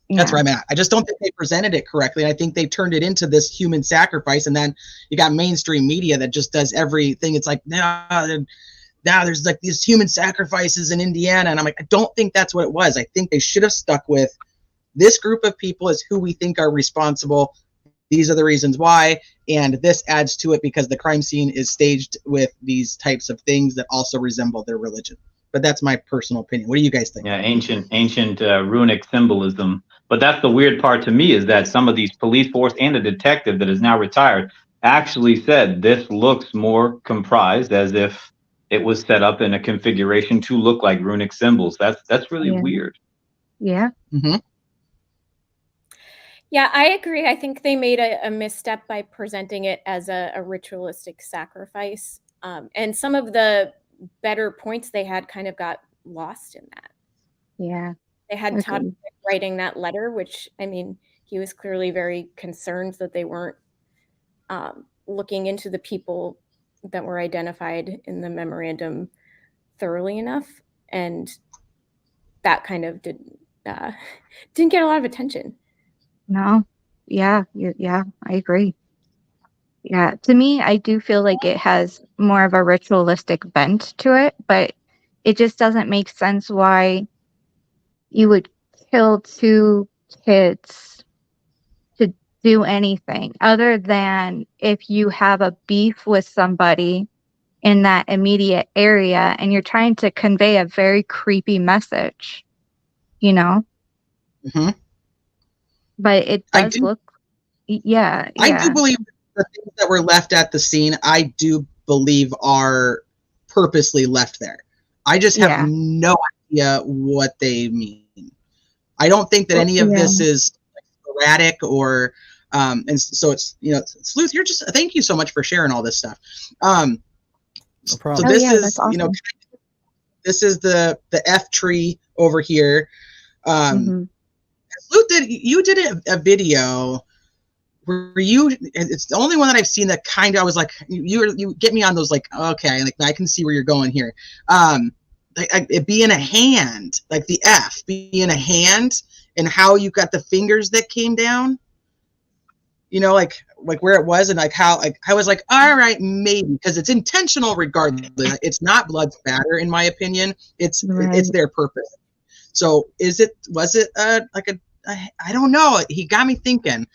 That's where I'm at. I just don't think they presented it correctly. I think they turned it into this human sacrifice, and then you got mainstream media that just does everything. It's like, now there's like these human sacrifices in Indiana, and I'm like, I don't think that's what it was. I think they should have stuck with this group of people is who we think are responsible. These are the reasons why, and this adds to it because the crime scene is staged with these types of things that also resemble their religion. But that's my personal opinion. What do you guys think? Yeah, ancient runic symbolism. But that's the weird part to me, is that some of these police force and a detective that is now retired actually said this looks more comprised as if it was set up in a configuration to look like runic symbols. That's really weird. Yeah. Mm-hmm. Yeah, I agree. I think they made a misstep by presenting it as a ritualistic sacrifice. And some of the better points they had kind of got lost in that. Yeah. They had Todd writing that letter, which, I mean, he was clearly very concerned that they weren't looking into the people that were identified in the memorandum thoroughly enough. And that kind of didn't get a lot of attention. No. Yeah. Yeah. I agree. Yeah. To me, I do feel like it has more of a ritualistic bent to it, but it just doesn't make sense why you would kill 2 kids to do anything other than if you have a beef with somebody in that immediate area and you're trying to convey a very creepy message, you know? Mm-hmm. But it does look, yeah. I do believe the things that were left at the scene, I do believe are purposely left there. I just have no idea what they mean. I don't think that any of this is sporadic or, and so it's, you know, Sleuth, you're just, thank you so much for sharing all this stuff. No problem. So this is, awesome. You know, this is the F tree over here. Sleuth, you did a video where it's the only one that I've seen that kind of, I was like, you get me on those, like, okay, like I can see where you're going here. It being a hand, like the F being a hand, and how you got the fingers that came down, you know, like where it was, and like how, like I was like, all right, maybe, because it's intentional regardless. It's not blood spatter, in my opinion. It's their purpose. So was it like I don't know. He got me thinking.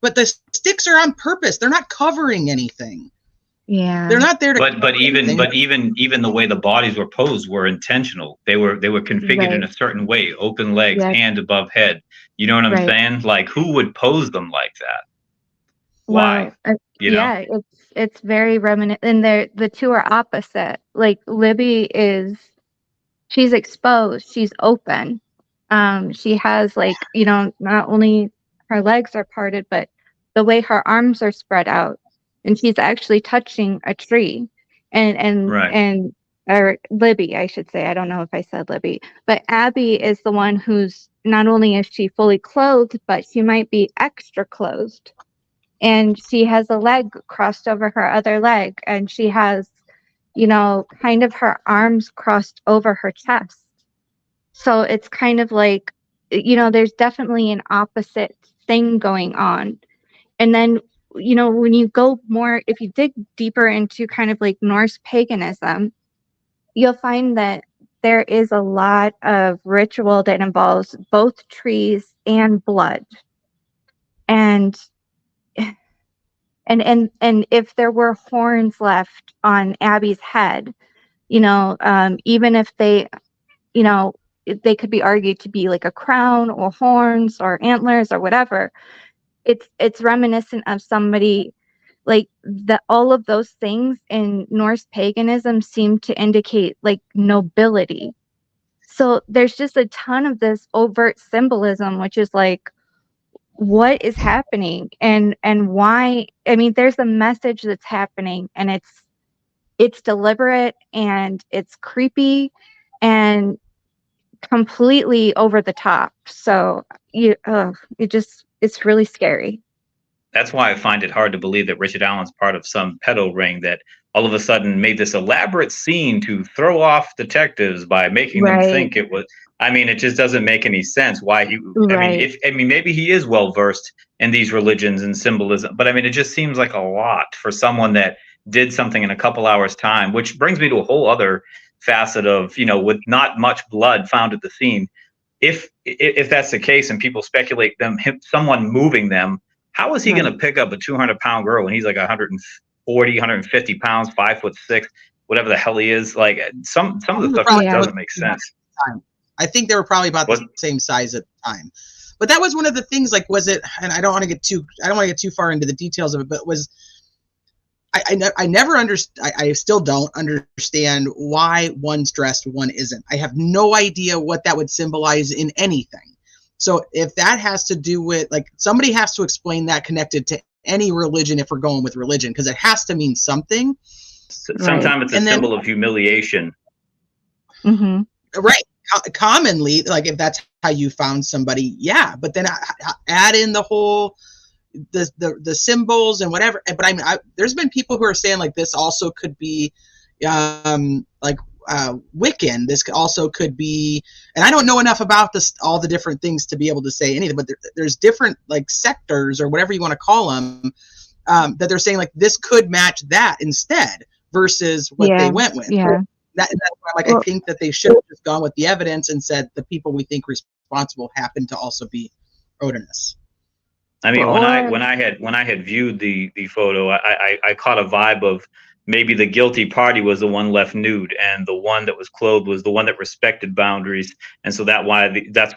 But the sticks are on purpose. They're not covering anything. Yeah. They're not there to but even the way the bodies were posed were intentional. They were configured in a certain way, open legs, hand above head. You know what I'm saying? Like, who would pose them like that? Why? You know? It's very reminiscent, and the 2 are opposite. Like Libby she's exposed, she's open. She has, like, you know, not only her legs are parted, but the way her arms are spread out, and she's actually touching a tree. Or Libby, I should say. I don't know if I said Libby, but Abby is the one who's, not only is she fully clothed, but she might be extra clothed, and she has a leg crossed over her other leg, and she has, you know, kind of her arms crossed over her chest. So it's kind of like, you know, there's definitely an opposite thing going on. And then, you know, when you go more, if you dig deeper into kind of like Norse paganism, you'll find that there is a lot of ritual that involves both trees and blood. And if there were horns left on Abby's head, you know, even if they, you know, they could be argued to be like a crown or horns or antlers or whatever. It's reminiscent of somebody, like all of those things in Norse paganism seem to indicate like nobility. So there's just a ton of this overt symbolism, which is like, what is happening and why? I mean, there's a message that's happening, and it's deliberate, and it's creepy and completely over the top. So it's really scary. That's why I find it hard to believe that Richard Allen's part of some pedo ring that all of a sudden made this elaborate scene to throw off detectives by making them think it was. I mean, it just doesn't make any sense why he. I mean, maybe he is well versed in these religions and symbolism, but I mean, it just seems like a lot for someone that did something in a couple hours' time. Which brings me to a whole other facet of, you know, with not much blood found at the scene. If that's the case, and people speculate someone moving them, how is he going to pick up a 200-pound girl when he's like 140, 150 pounds, 5'6", whatever the hell he is? Like some of the stuff just doesn't make sense. I think they were probably about the same size at the time. But that was one of the things, like, was it, and I don't want to get too far into the details of it, but was, I never understood, I still don't understand why one's dressed, one isn't. I have no idea what that would symbolize in anything. So if that has to do with, like, somebody has to explain that connected to any religion, if we're going with religion, because it has to mean something. Sometimes it's a symbol of humiliation. Mm-hmm. Right. Commonly, like, if that's how you found somebody, yeah. But then add in the whole, the symbols and whatever. But I mean, there's been people who are saying, like, this also could be, like, Wiccan. This also could be, and I don't know enough about this, all the different things to be able to say anything. But there's different, like, sectors or whatever you want to call them, that they're saying, like, this could match that instead versus what they went with. Yeah. That's why, like, I think that they should have just gone with the evidence and said the people we think responsible happen to also be Odinist. I mean, when I had viewed the photo, I caught a vibe of maybe the guilty party was the one left nude, and the one that was clothed was the one that respected boundaries, and so that's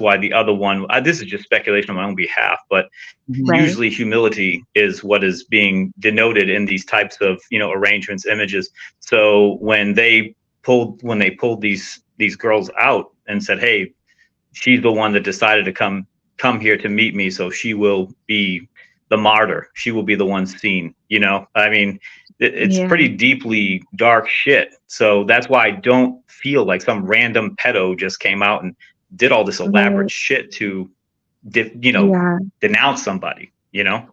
why the other one. This is just speculation on my own behalf, but usually humility is what is being denoted in these types of arrangements, images. So when they pulled these girls out and said, "Hey, she's the one that decided to come here to meet me, so she will be the martyr. She will be the one seen." I mean, it's pretty deeply dark shit. So that's why I don't feel like some random pedo just came out and did all this elaborate shit to, denounce somebody.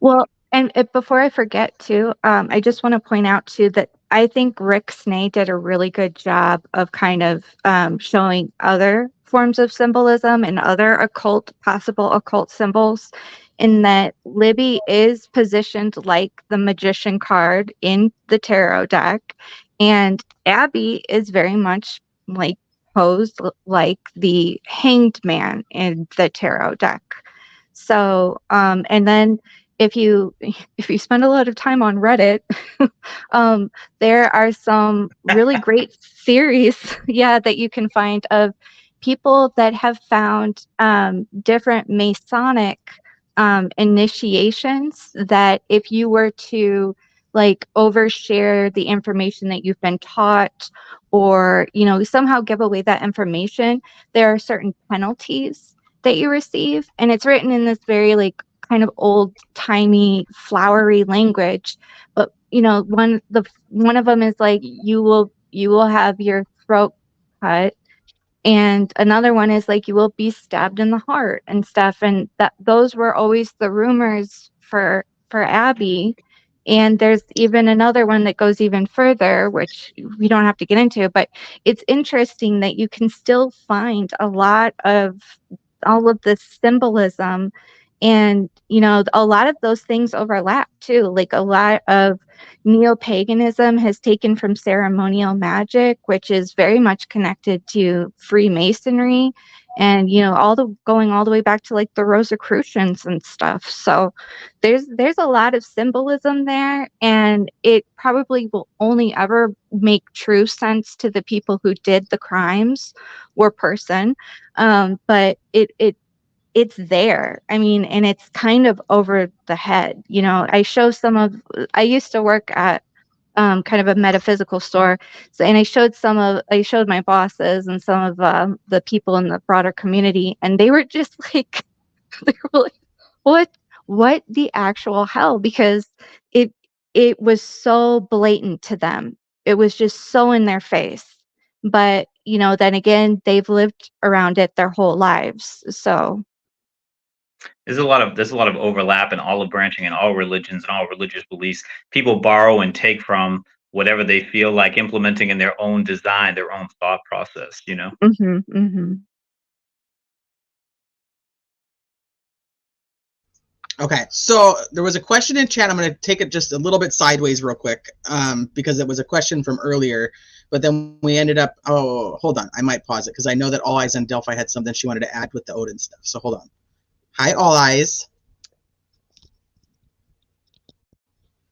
Well, and before I forget too, I just want to point out too that I think Rick Snay did a really good job of kind of showing other forms of symbolism and other possible occult symbols, in that Libby is positioned like the magician card in the tarot deck, and Abby is very much like posed like the hanged man in the tarot deck. So, and then if you spend a lot of time on Reddit, there are some really great theories, that you can find of people that have found different Masonic initiations, that if you were to, like, overshare the information that you've been taught, or somehow give away that information, there are certain penalties that you receive, and it's written in this very, like, kind of old timey flowery language. But one of them is like, you will have your throat cut, and another one is like, you will be stabbed in the heart and stuff. And those were always the rumors for Abby. And there's even another one that goes even further, which we don't have to get into, but it's interesting that you can still find a lot of all of this symbolism, and a lot of those things overlap too. Like, a lot of neo-paganism has taken from ceremonial magic, which is very much connected to Freemasonry, and going all the way back to, like, the Rosicrucians and stuff. So there's a lot of symbolism there, and it probably will only ever make true sense to the people who did the crimes or person. But it's there. I mean, and it's kind of over the head. I used to work at kind of a metaphysical store. So, and I showed my bosses and some of the people in the broader community, and they were just like, they were like, what the actual hell? Because it was so blatant to them. It was just so in their face. But, then again, they've lived around it their whole lives. So There's a lot of overlap in all of branching in all religions and all religious beliefs. People borrow and take from whatever they feel like implementing in their own design, their own thought process. Okay, so there was a question in chat. I'm going to take it just a little bit sideways real quick, because it was a question from earlier, but then we ended up, oh, hold on. I might pause it because I know that All Eyes on Delphi had something she wanted to add with the Odin stuff. So hold on. Hi, All Eyes.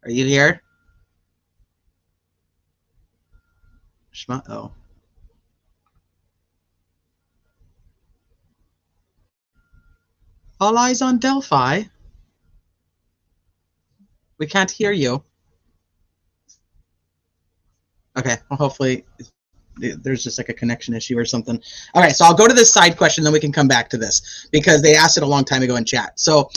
Are you here? Oh. All eyes on Delphi. We can't hear you. Okay, well, hopefully there's just like a connection issue or something. All right, so I'll go to this side question, then we can come back to this because they asked it a long time ago in chat. So,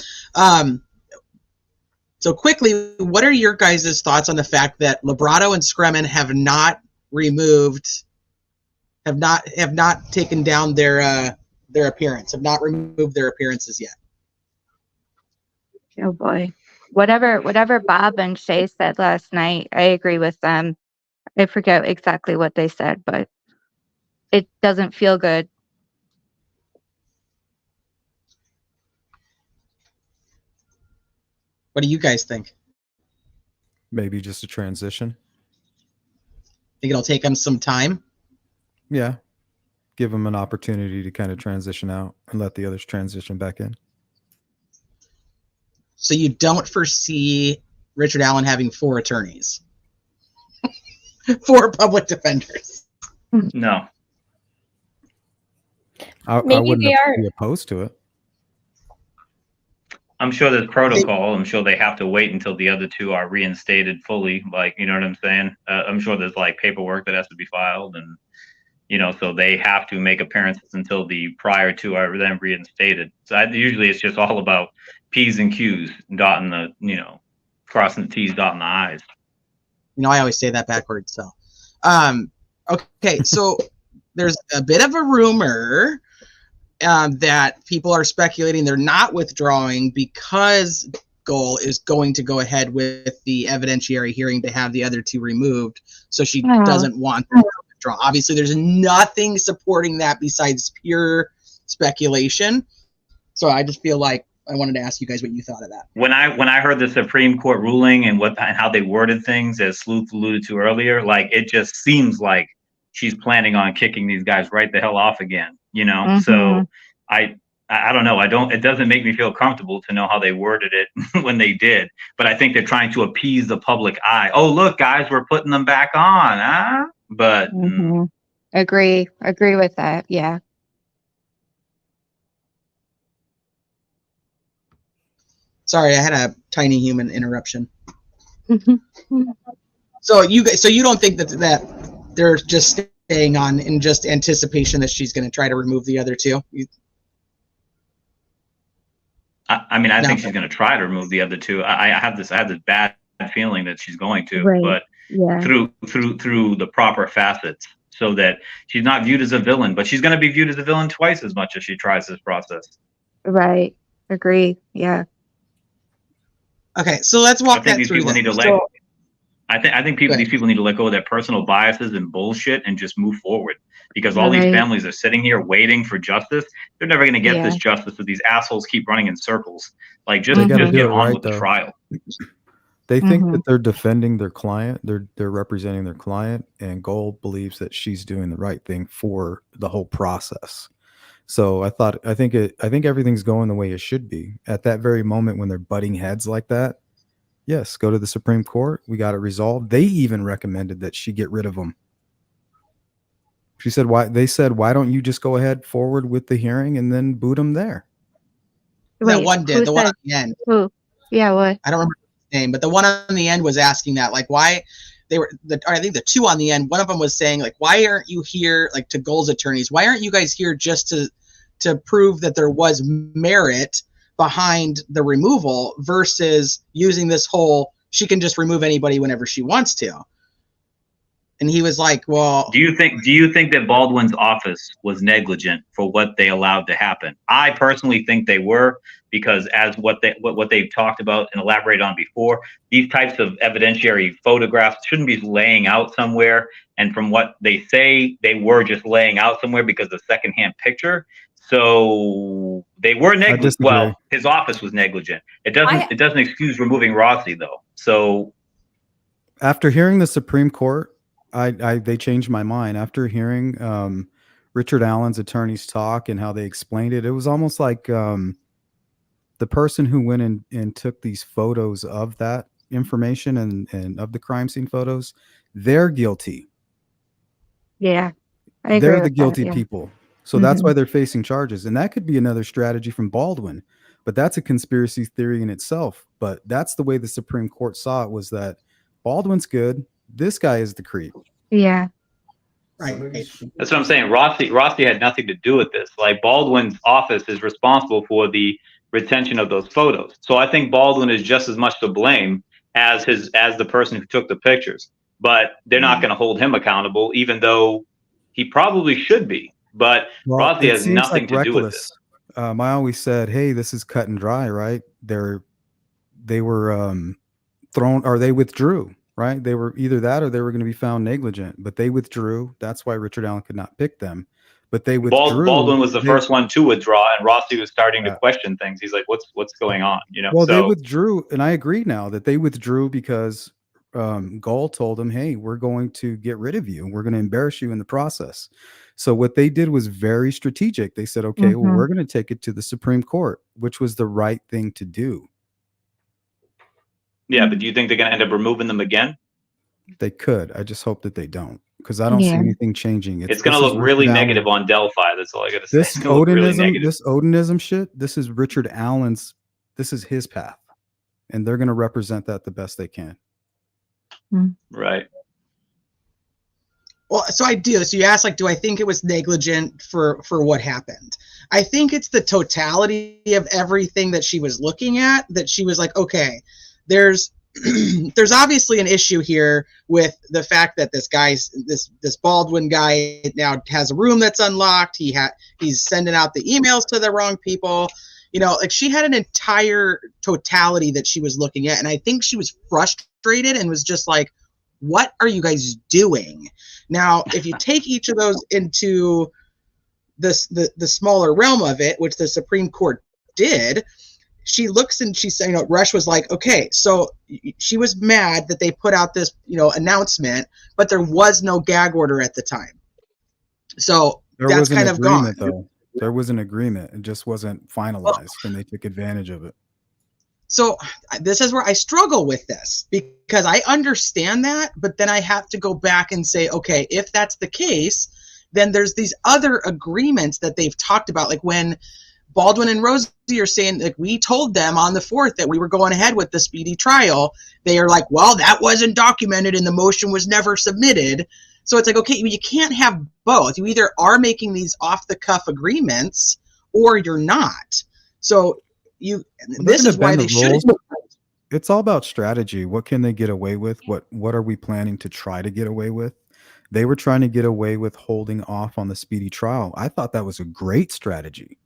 so quickly, what are your guys' thoughts on the fact that Liberato and Scremin have not removed, have not taken down their appearance, have not removed their appearances yet? Oh boy. Whatever Bob and Shay said last night, I agree with them. I forget exactly what they said, but it doesn't feel good. What do you guys think? Maybe just a transition. Think it'll take them some time? Yeah. Give them an opportunity to kind of transition out and let the others transition back in. So you don't foresee Richard Allen having 4 attorneys? 4 public defenders? No. I Maybe wouldn't they are. be opposed to it. I'm sure there's protocol. I'm sure they have to wait until the other 2 are reinstated fully. Like, you know what I'm saying? I'm sure there's like paperwork that has to be filed, and so they have to make appearances until the prior 2 are then reinstated. So usually it's just all about P's and Q's, dotting the, crossing the T's, dotting the I's. I always say that backwards. So, okay. So there's a bit of a rumor that people are speculating they're not withdrawing because Goal is going to go ahead with the evidentiary hearing to have the other 2 removed. So she doesn't want to withdraw. Obviously, there's nothing supporting that besides pure speculation. So I just feel like I wanted to ask you guys what you thought of that. When I heard the Supreme Court ruling and how they worded things, as Sleuth alluded to earlier, like it just seems like she's planning on kicking these guys right the hell off again. So I don't know. It doesn't make me feel comfortable to know how they worded it when they did, but I think they're trying to appease the public eye. Oh, look, guys, we're putting them back on, huh? But Agree with that. Yeah. Sorry, I had a tiny human interruption. So you don't think that they're just staying on in just anticipation that she's going to try to remove the other 2? I think she's going to try to remove the other 2. I have this bad feeling that she's going to, Right. but Yeah. through the proper facets, so that she's not viewed as a villain, but she's going to be viewed as a villain twice as much as she tries this process. Right. Agree. Yeah. Okay, so let's walk I think that these through. people need to So, I think these people need to let go of their personal biases and bullshit and just move forward, because all these Right. families are sitting here waiting for justice. They're never going to get Yeah. this justice if these assholes keep running in circles. Like, just They gotta do get it on right, with the though. trial. They think Mhm. that they're defending their client. They're representing their client, and Gold believes that she's doing the right thing for the whole process. So I think everything's going the way it should be. At that very moment when they're butting heads like that, yes, go to the Supreme Court. We got it resolved. They even recommended that she get rid of them. They said, why don't you just go ahead forward with the hearing and then boot them there? that Wait, one did, who the one said- on the end. Who? Yeah. What? I don't remember his name, but the one on the end was asking that, like, why I think the 2 on the end, one of them was saying, like, why aren't you here, like, to Gold's attorneys, why aren't you guys here just to prove that there was merit behind the removal versus using this whole, she can just remove anybody whenever she wants to? And he was like, well, Do you think that Baldwin's office was negligent for what they allowed to happen? I personally think they were, because as what they've talked about and elaborated on before, these types of evidentiary photographs shouldn't be laying out somewhere. And from what they say, they were just laying out somewhere because of secondhand picture. So they were negligent. disagree. Well, his office was negligent. It doesn't excuse removing Rossi though. So After hearing the Supreme Court, they changed my mind. After hearing Richard Allen's attorneys talk and how they explained it, it was almost like the person who went and took these photos of that information and of the crime scene photos, they're guilty. Yeah. I agree They're the with guilty that, yeah. people. So that's why they're facing charges. And that could be another strategy from Baldwin. But that's a conspiracy theory in itself. But that's the way the Supreme Court saw it, was that Baldwin's good. This guy is the creep. Yeah. Right. That's what I'm saying. Rossi had nothing to do with this. Like, Baldwin's office is responsible for the retention of those photos. So I think Baldwin is just as much to blame as the person who took the pictures. But they're not going to hold him accountable, even though he probably should be. But Rossi has nothing to do with this. I always said, hey, this is cut and dry, right? They were thrown, or they withdrew, right? They were either that or they were going to be found negligent, but they withdrew. That's why Richard Allen could not pick them. But they withdrew. Baldwin was the first one to withdraw, and Rossi was starting to question things. He's like, "What's going on?" You know. Well, they withdrew, and I agree now that they withdrew because Gull told them, "Hey, we're going to get rid of you. We're going to embarrass you in the process." So what they did was very strategic. They said, "Okay, well, we're going to take it to the Supreme Court," which was the right thing to do. Yeah, but do you think they're going to end up removing them again? They could. I just hope that they don't, because I don't see anything changing. It's going to look really negative on Delphi. That's all I got to say. This Odinism shit, this is Richard Allen's, this is his path. And they're going to represent that the best they can. Right. Well, so I do. So you asked, like, do I think it was negligent for what happened? I think it's the totality of everything that she was looking at, that she was like, okay, there's obviously an issue here with the fact that this Baldwin guy now has a room that's unlocked. He's sending out the emails to the wrong people. You know, like, she had an entire totality that she was looking at, and I think she was frustrated and was just like, what are you guys doing? Now, if you take each of those into the smaller realm of it, which the Supreme Court did, she looks and she's saying, Rush was like, okay, so she was mad that they put out this, announcement, but there was no gag order at the time. So that's kind of gone. Though. There was an agreement. It just wasn't finalized, and they took advantage of it. So this is where I struggle with this, because I understand that, but then I have to go back and say, okay, if that's the case, then there's these other agreements that they've talked about, like when Baldwin and Rosie are saying, like, we told them on the 4th that we were going ahead with the speedy trial. They are like, well, that wasn't documented and the motion was never submitted. So it's like, okay, you can't have both. You either are making these off-the-cuff agreements or you're not. So this is why they should. It's all about strategy. What can they get away with? What are we planning to try to get away with? They were trying to get away with holding off on the speedy trial. I thought that was a great strategy,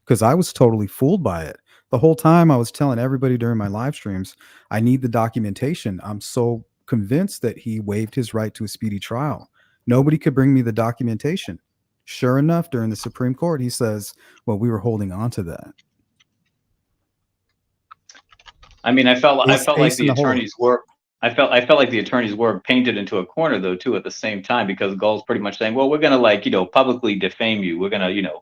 because I was totally fooled by it. The whole time I was telling everybody during my live streams, I need the documentation. I'm so convinced that he waived his right to a speedy trial. Nobody could bring me the documentation. Sure enough, during the Supreme Court, he says, well, we were holding on to that. I mean, I felt like the attorneys were. I felt like the attorneys were painted into a corner, though, too, at the same time, because Gull's pretty much saying, well, we're going to, publicly defame you. We're going to,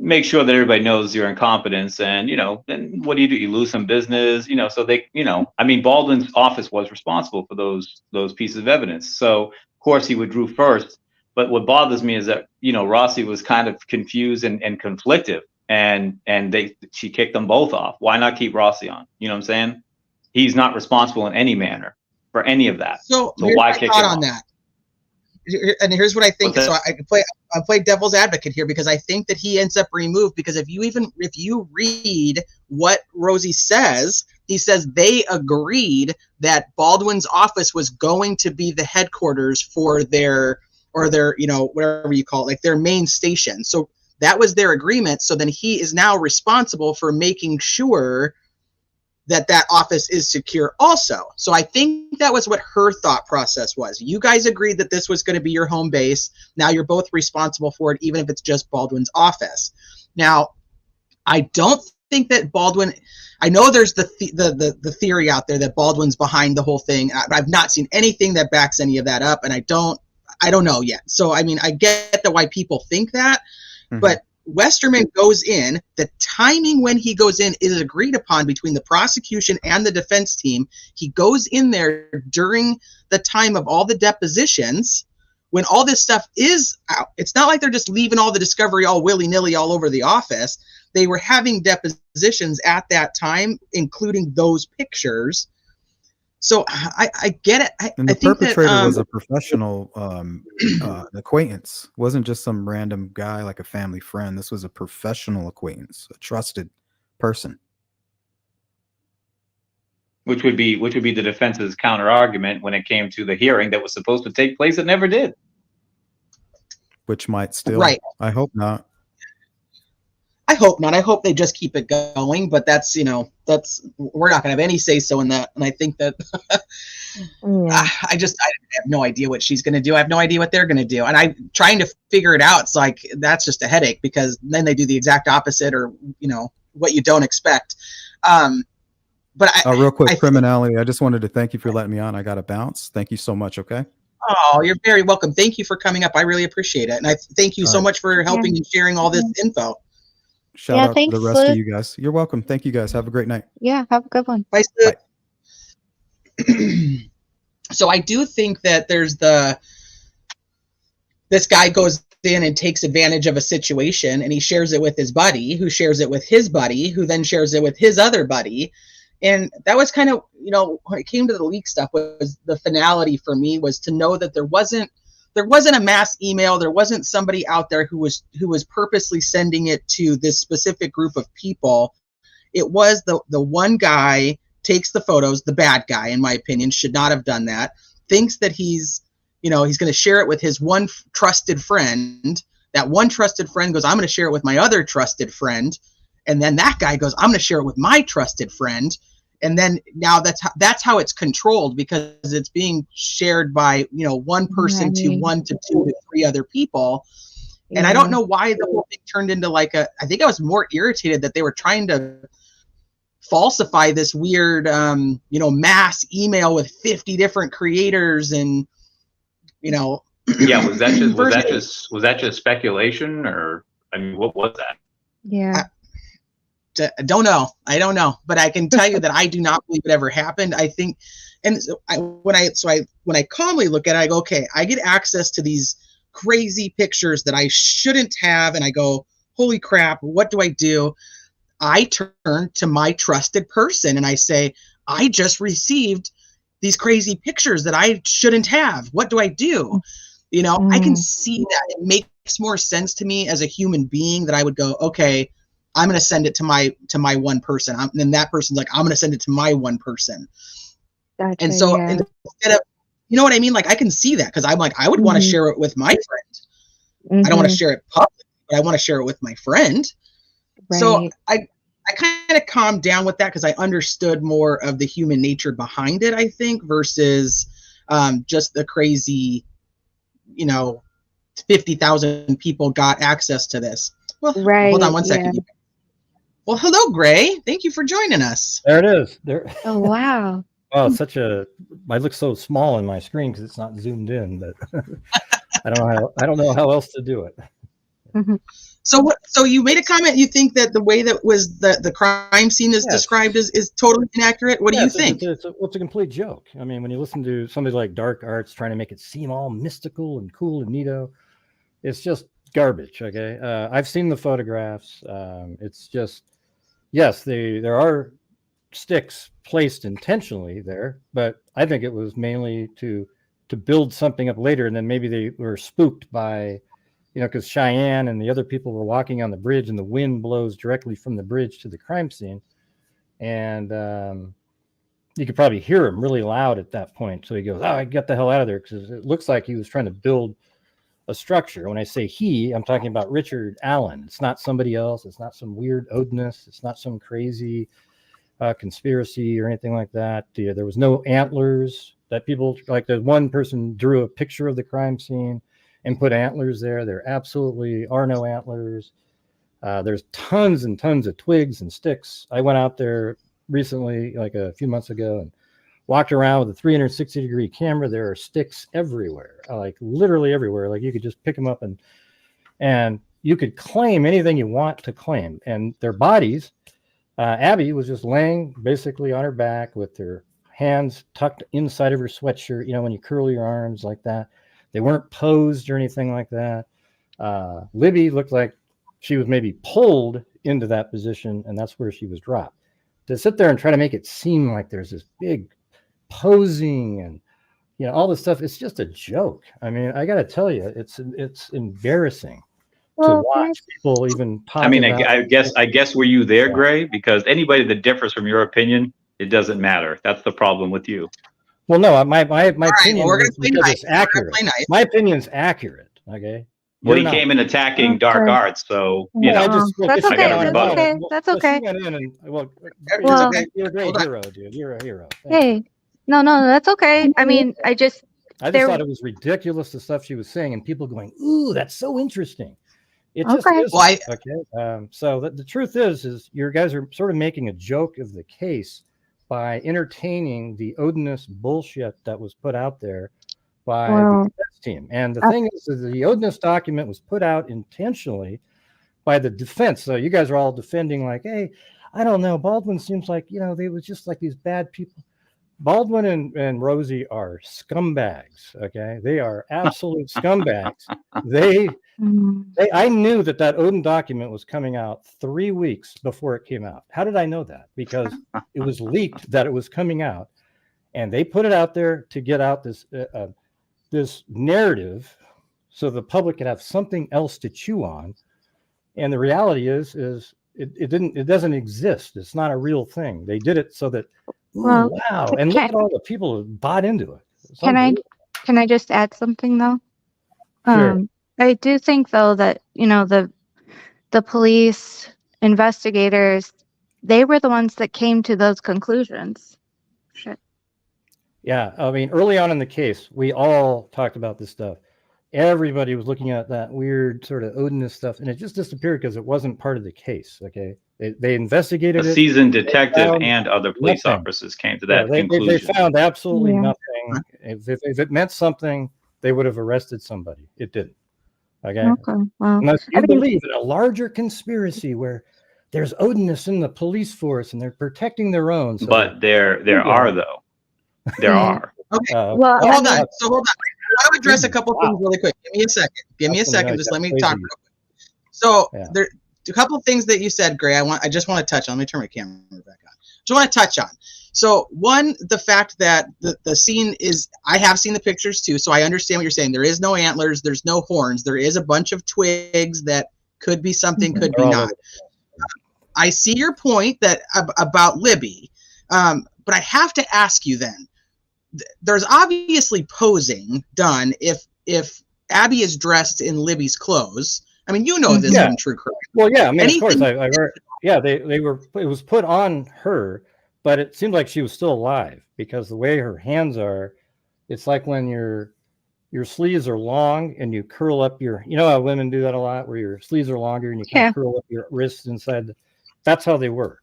make sure that everybody knows your incompetence. And, then what do? You lose some business, so they, I mean, Baldwin's office was responsible for those pieces of evidence. So, of course, he withdrew first. But what bothers me is that, Rossi was kind of confused and conflicted. And she kicked them both off. Why not keep Rossi on? You know what I'm saying? He's not responsible in any manner for any of that. So why kick him on that? And here's what I think. So I play devil's advocate here, because I think that he ends up removed, because if you read what Rosie says, he says they agreed that Baldwin's office was going to be the headquarters for their whatever you call it, like their main station. So that was their agreement. So then he is now responsible for making sure that office is secure also. So I think that was what her thought process was. You guys agreed that this was going to be your home base. Now you're both responsible for it, even if it's just Baldwin's office. Now, I don't think that Baldwin, I know there's the theory out there that Baldwin's behind the whole thing. I've not seen anything that backs any of that up, and I don't know yet. So, I mean, I get why people think that, but Westerman goes in, the timing when he goes in is agreed upon between the prosecution and the defense team. He goes in there during the time of all the depositions when all this stuff is out. It's not like they're just leaving all the discovery all willy-nilly all over the office. they were having depositions at that time, including those pictures. So I get it. And the I think perpetrator that, was a professional acquaintance. Wasn't just some random guy like a family friend. This was a professional acquaintance, a trusted person. Which would be the defense's counter argument when it came to the hearing that was supposed to take place. It never did. Which might still. Right. I hope not. I hope not. I hope they just keep it going, but that's, we're not going to have any say so in that. And I think that I have no idea what she's going to do. I have no idea what they're going to do. And I'm trying to figure it out. It's like, that's just a headache, because then they do the exact opposite, or, what you don't expect. But real quick, criminality. I just wanted to thank you for letting me on. I got to bounce. Thank you so much. Okay. Oh, you're very welcome. Thank you for coming up. I really appreciate it. And I thank you so much for helping and sharing all this info. Shout out to the rest of you guys. You're welcome. Thank you guys. Have a great night. Yeah, have a good one. Bye, Sluth. So I do think that there's this guy goes in and takes advantage of a situation, and he shares it with his buddy, who shares it with his buddy, who then shares it with his other buddy. And that was kind of, when it came to the leak stuff, was the finality for me, was to know that there wasn't a mass email. There wasn't somebody out there who was purposely sending it to this specific group of people. It was the one guy takes the photos. The bad guy, in my opinion, should not have done that. Thinks that he's going to share it with his one trusted friend. That one trusted friend goes, I'm going to share it with my other trusted friend. And then that guy goes, I'm going to share it with my trusted friend. And then now that's how it's controlled, because it's being shared by, one person to 1 to 2 to 3 other people. And I don't know why the whole thing turned into I think I was more irritated that they were trying to falsify this weird, mass email with 50 different creators. And, yeah, was that just speculation, or, what was that? Yeah. I don't know, but I can tell you that I do not believe it ever happened. I think, and when I calmly look at it, I go, okay, I get access to these crazy pictures that I shouldn't have, and I go, holy crap, what do I do? I turn to my trusted person and I say, I just received these crazy pictures that I shouldn't have. What do I do? I can see that it makes more sense to me as a human being, that I would go, okay, I'm going to send it to my one person. And then that person's like, I'm going to send it to my one person. Gotcha, and so instead of, you know what I mean? Like, I can see that, because I'm like, I would want to share it with my friend. I don't want to share it publicly, but I want to share it with my friend. Right. So I kind of calmed down with that, because I understood more of the human nature behind it, I think, versus just the crazy, 50,000 people got access to this. Well, hold on one second. Yeah. Well, hello, Gray. Thank you for joining us. There it is. There. Oh, wow. Oh, I look so small on my screen because it's not zoomed in, but I don't know how else to do it. Mm-hmm. So you made a comment. You think that the way that was the crime scene is described is totally inaccurate? What do you think? It's a complete joke. I mean, when you listen to somebody like Dark Arts trying to make it seem all mystical and cool and neato, it's just garbage. Okay. I've seen the photographs. It's just, yes, there are sticks placed intentionally there, but I think it was mainly to build something up later. And then maybe they were spooked by, because Cheyenne and the other people were walking on the bridge, and the wind blows directly from the bridge to the crime scene. And you could probably hear him really loud at that point. So he goes, I got the hell out of there, because it looks like he was trying to build a structure. When I say he, I'm talking about Richard Allen. It's not somebody else. It's not some weird Odinist. It's not some crazy conspiracy or anything like that. There was no antlers that people, like the one person drew a picture of the crime scene and put antlers there. There absolutely are no antlers. There's tons and tons of twigs and sticks. I went out there recently, like a few months ago, and walked around with a 360-degree camera. There are sticks everywhere, like literally everywhere. Like you could just pick them up and you could claim anything you want to claim. And their bodies, Abby was just laying basically on her back with her hands tucked inside of her sweatshirt. When you curl your arms like that. They weren't posed or anything like that. Libby looked like she was maybe pulled into that position, and that's where she was dropped. To sit there and try to make it seem like there's this big posing and all this stuff, it's just a joke. I mean, I got to tell you, it's embarrassing to watch people even talk. I mean, about I guess were you there, Gray? Because anybody that differs from your opinion, it doesn't matter. That's the problem with you. Well, no, my opinion we're gonna is play because nice. it's accurate. We're gonna play nice. My opinion's accurate. Okay. Well, he You're not. came in attacking dark arts, so you I know. just, That's if you okay. got That's on okay. it, That's well, okay. she went in and, Well, you're a great hold on. hero, dude. You're a hero. Thank you. Hey, no, that's okay. I mean, I just thought it was ridiculous, the stuff she was saying, and people going, "Ooh, that's so interesting." It just Okay. isn't. Well, Okay. So the truth is your guys are sort of making a joke of the case by entertaining the Odinist bullshit that was put out there by the defense team. And the thing is that the Odinist document was put out intentionally by the defense. So you guys are all defending like, hey, I don't know. Baldwin seems like, they were just like these bad people. Baldwin and Rosie are scumbags. Okay. They are absolute scumbags. I knew that Odin document was coming out 3 weeks before it came out. How did I know that? Because it was leaked that it was coming out, and they put it out there to get out this narrative so the public could have something else to chew on. And the reality is it doesn't exist. It's not a real thing. They did it so that wow, and look at all the people who bought into it. Can I just add something though? Sure. I do think though that the police investigators, they were the ones that came to those conclusions. Shit. Yeah, I mean, early on in the case, we all talked about this stuff. Everybody was looking at that weird sort of Odinist stuff, and it just disappeared because it wasn't part of the case. Okay, they investigated A it. seasoned detective and other police officers came to that conclusion. They found absolutely nothing. If it meant something, they would have arrested somebody. It didn't. Okay. Well, Unless you believe in a larger conspircy where there's Odinists in the police force and they're protecting their own. So but there are though. There are. Okay. Hold on. So hold on. I want to address a couple things really quick. Give me a second. Just let me talk real quick. So there a couple things that you said, Gray. I just want to touch on. Let me turn my camera back on. Just want to touch on. So one, the fact that the scene is, I have seen the pictures too, so I understand what you're saying. There is no antlers, there's no horns, there is a bunch of twigs that could be something, could be not. I see your point that about Libby, but I have to ask you then. There's obviously posing done if Abby is dressed in Libby's clothes. I mean, this from true crime. Well, yeah, I mean, of course, I heard. Yeah, they were. It was put on her. But it seemed like she was still alive because the way her hands are, it's like when your sleeves are long and you curl up your, how women do that a lot, where your sleeves are longer and you kind of curl up your wrists inside. That's how they were.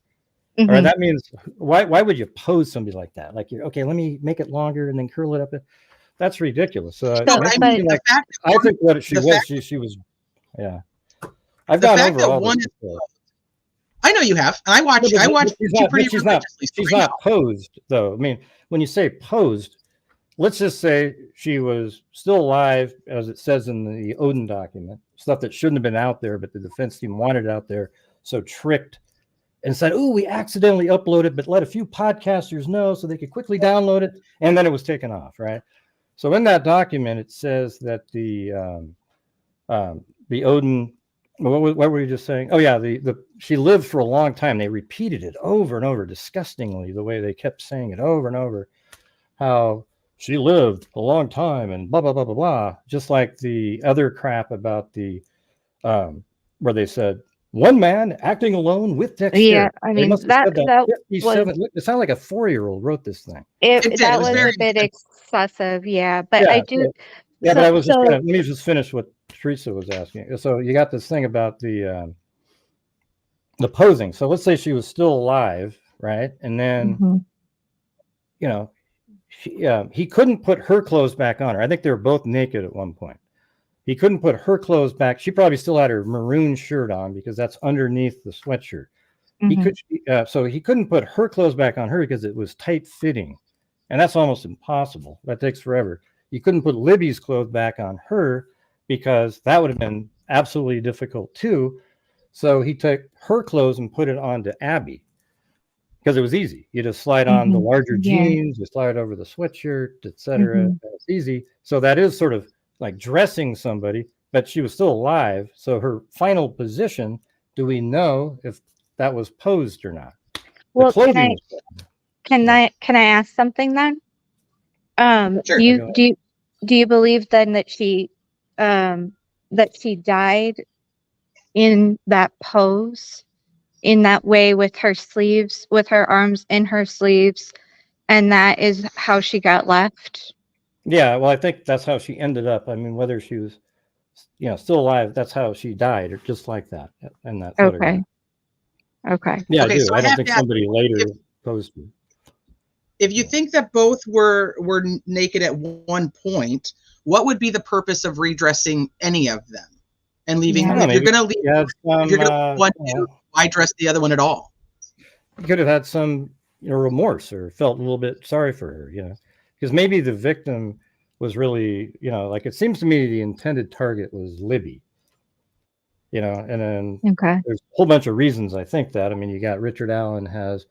Mm-hmm. All right, that means why would you pose somebody like that? Like let me make it longer and then curl it up. That's ridiculous. I think what she was. Yeah, I've gone over all this. I know you have. I watched. She's not posed though. I mean, when you say posed, let's just say she was still alive, as it says in the Odin document, stuff that shouldn't have been out there, but the defense team wanted it out there, so tricked and said, "Oh, we accidentally uploaded, but let a few podcasters know so they could quickly download it," and then it was taken off. Right. So in that document, it says that the Odin. What were you just saying? Oh yeah, she lived for a long time. They repeated it over and over, disgustingly, the way they kept saying it over and over, how she lived a long time and blah blah blah blah blah. Just like the other crap about the where they said one man acting alone with dexterity. Yeah, I mean that was. It sounded like a 4-year-old wrote this thing. That was a bit excessive, yeah. But I do. Yeah, but I was just let me just finish what Teresa was asking. So you got this thing about the posing. So let's say she was still alive, right? And then, he couldn't put her clothes back on her. I think they were both naked at one point. He couldn't put her clothes back. She probably still had her maroon shirt on because that's underneath the sweatshirt. So he couldn't put her clothes back on her because it was tight fitting, and that's almost impossible. That takes forever. You couldn't put Libby's clothes back on her because that would have been absolutely difficult too. So he took her clothes and put it onto Abby because it was easy. You just slide on the larger jeans, you slide over the sweatshirt, etc. It's easy. So that is sort of like dressing somebody, but she was still alive. So her final position, do we know if that was posed or not? Well, can I ask something then? Sure. Do you believe then that she died in that pose, in that way, with her sleeves, with her arms in her sleeves, and that is how she got left? Yeah, well, I think that's how she ended up. I mean, whether she was, still alive, that's how she died, or just like that in that photograph. Okay. Yeah, Okay, I do. so I I don't have think to ask, somebody later posed it. if you think that both were naked at one point, what would be the purpose of redressing any of them and leaving? Yeah. If you're gonna leave, if you're gonna leave one, why dress the other one at all? You could have had some remorse or felt a little bit sorry for her, because maybe the victim was really, like it seems to me the intended target was Libby, and then there's a whole bunch of reasons I think that. I mean, you got Richard Allen has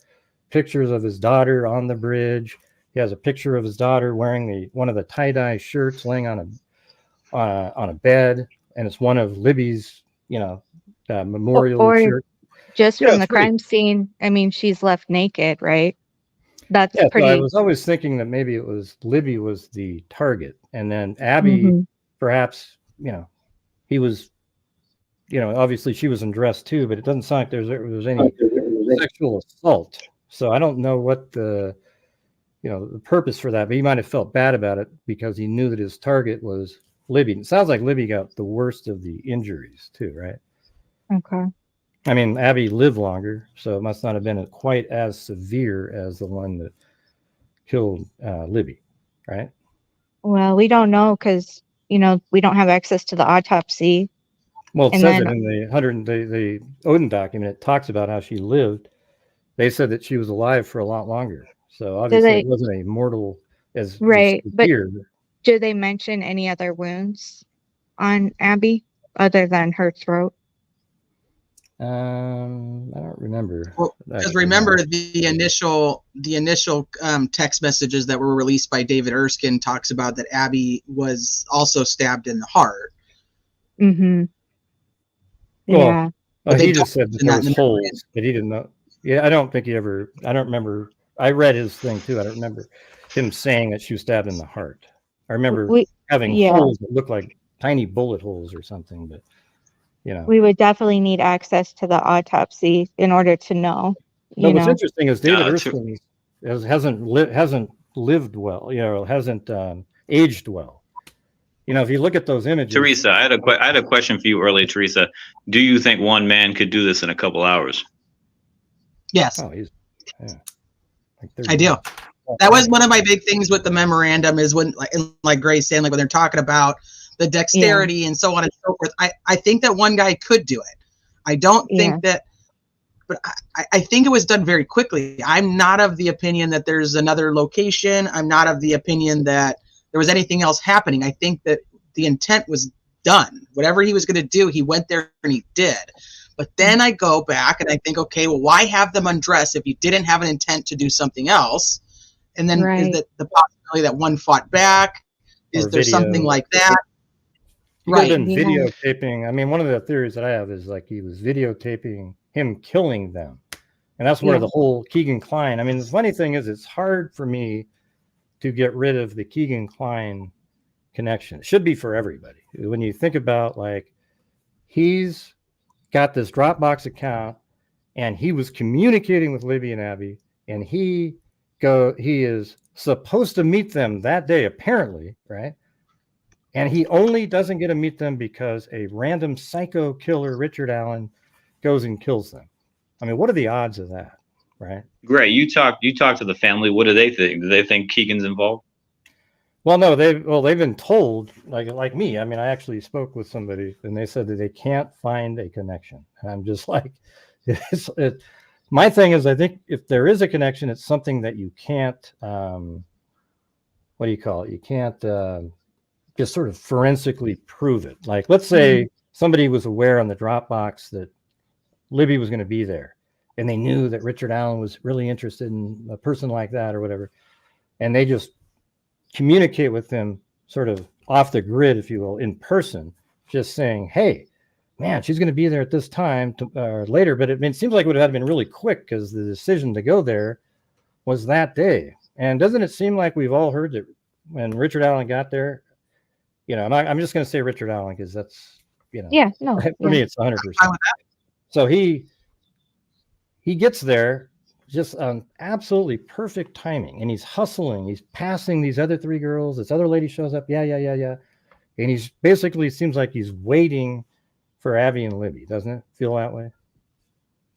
pictures of his daughter on the bridge. He has a picture of his daughter wearing one of the tie-dye shirts laying on a bed, and it's one of Libby's, memorial shirt. Just from the crime scene, I mean, she's left naked, right? That's pretty. So I was always thinking that maybe it was Libby was the target, and then Abby, perhaps, he was, obviously she was undressed too, but it doesn't sound like there was any sexual assault. So I don't know what the purpose for that, but he might have felt bad about it because he knew that his target was Libby. It sounds like Libby got the worst of the injuries too, right? Okay. I mean, Abby lived longer, so it must not have been quite as severe as the one that killed Libby, right? Well, we don't know because we don't have access to the autopsy. Well, it says it in the Odin document. It talks about how she lived. They said that she was alive for a lot longer, so obviously it wasn't a mortal as right. But severe. do they mention any other wounds on Abby other than her throat? I don't remember. Well, because remember the initial text messages that were released by David Erskine talks about that Abby was also stabbed in the heart. Yeah. Well, he just said that there was holes, but he didn't know. Yeah, I don't remember. I read his thing too. I don't remember him saying that she was stabbed in the heart. I remember having holes that looked like tiny bullet holes or something, but we would definitely need access to the autopsy in order to know. But what's interesting is David Erskine hasn't lived well, hasn't aged well. If you look at those images. Teresa, I had a question for you earlier, Teresa. Do you think one man could do this in a couple hours? Yes. Oh, I do. That was one of my big things with the memorandum is when, like Grace saying, like when they're talking about the dexterity and so on and so forth. I think that one guy could do it. I don't think that, but I think it was done very quickly. I'm not of the opinion that there's another location. I'm not of the opinion that there was anything else happening. I think that the intent was done. Whatever he was going to do, he went there and he did. But then I go back and I think, okay, well, why have them undress if you didn't have an intent to do something else? And then is that the possibility that one fought back? Is there something like that? He could have been videotaping. I mean, one of the theories that I have is like he was videotaping him killing them. And that's where the whole Keegan Kline. I mean, the funny thing is it's hard for me to get rid of the Keegan Kline connection. It should be for everybody. When you think about like he's got this Dropbox account and he was communicating with Libby and Abby, and he is supposed to meet them that day, apparently, right? And he only doesn't get to meet them because a random psycho killer, Richard Allen, goes and kills them. I mean, what are the odds of that, right? Great. You talk to the family. What do they think? Do they think Keegan's involved? Well, no, they've been told, like me. I mean, I actually spoke with somebody, and they said that they can't find a connection. And I'm just like, my thing is, I think if there is a connection, it's something that you can't. What do you call it? You can't just sort of forensically prove it. Like, let's say somebody was aware on the Dropbox that Libby was going to be there, and they knew that Richard Allen was really interested in a person like that or whatever, and they just communicate with them sort of off the grid, if you will, in person, just saying, hey, man, she's going to be there at this time later. But it seems like it would have been really quick because the decision to go there was that day. And doesn't it seem like we've all heard that when Richard Allen got there, I'm just going to say Richard Allen because that's, Yeah, no. for me, it's 100%. So he gets there just on absolutely perfect timing, and he's hustling. He's passing these other 3 girls. This other lady shows up. Yeah. And he's basically seems like he's waiting for Abby and Libby. Doesn't it feel that way?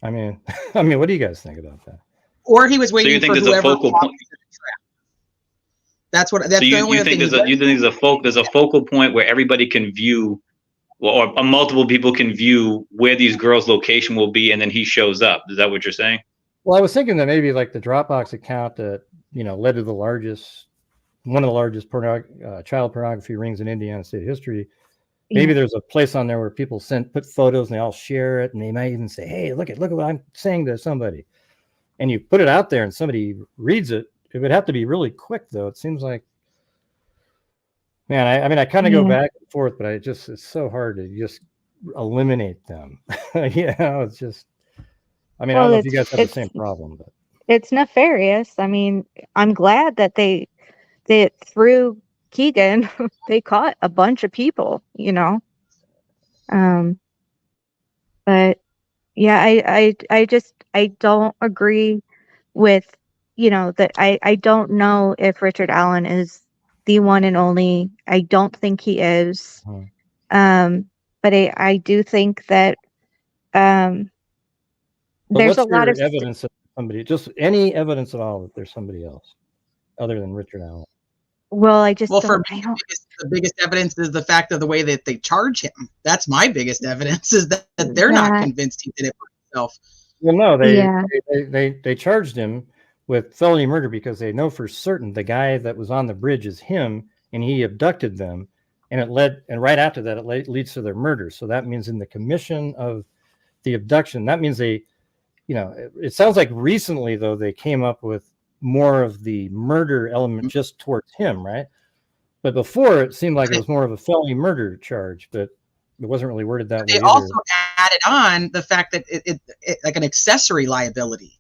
I mean, what do you guys think about that? Or he was waiting So you think for there's a whoever. focal point? That's what. That's So the only you other think thing. there's a focal point where everybody can view, or multiple people can view where these girls' location will be, and then he shows up. Is that what you're saying? Well, I was thinking that maybe like the Dropbox account that led to one of the largest child pornography rings in Indiana state history. Maybe there's a place on there where people put photos and they all share it, and they might even say, "Hey, look at what I'm saying to somebody," and you put it out there and somebody reads it. It would have to be really quick, though. It seems like, man, I kind of go back and forth, but it's so hard to just eliminate them. It's just. I mean, I don't know if you guys have the same problem, but it's nefarious. I mean, I'm glad that they through Keegan, they caught a bunch of people, But yeah, I don't agree with, that I don't know if Richard Allen is the one and only. I don't think he is. But I do think that there's a lot of evidence of somebody, just any evidence at all that there's somebody else other than Richard Allen. Well, for me, the biggest evidence is the fact of the way that they charge him. That's my biggest evidence, is that they're not convinced he did it for himself. Well, no, they charged him with felony murder because they know for certain the guy that was on the bridge is him, and he abducted them, and right after that it leads to their murder. So that means in the commission of the abduction, that means they, it sounds like recently though they came up with more of the murder element just towards him, right? But before it seemed like it was more of a felony murder charge, but it wasn't really worded that way. They also added on the fact that it like an accessory liability.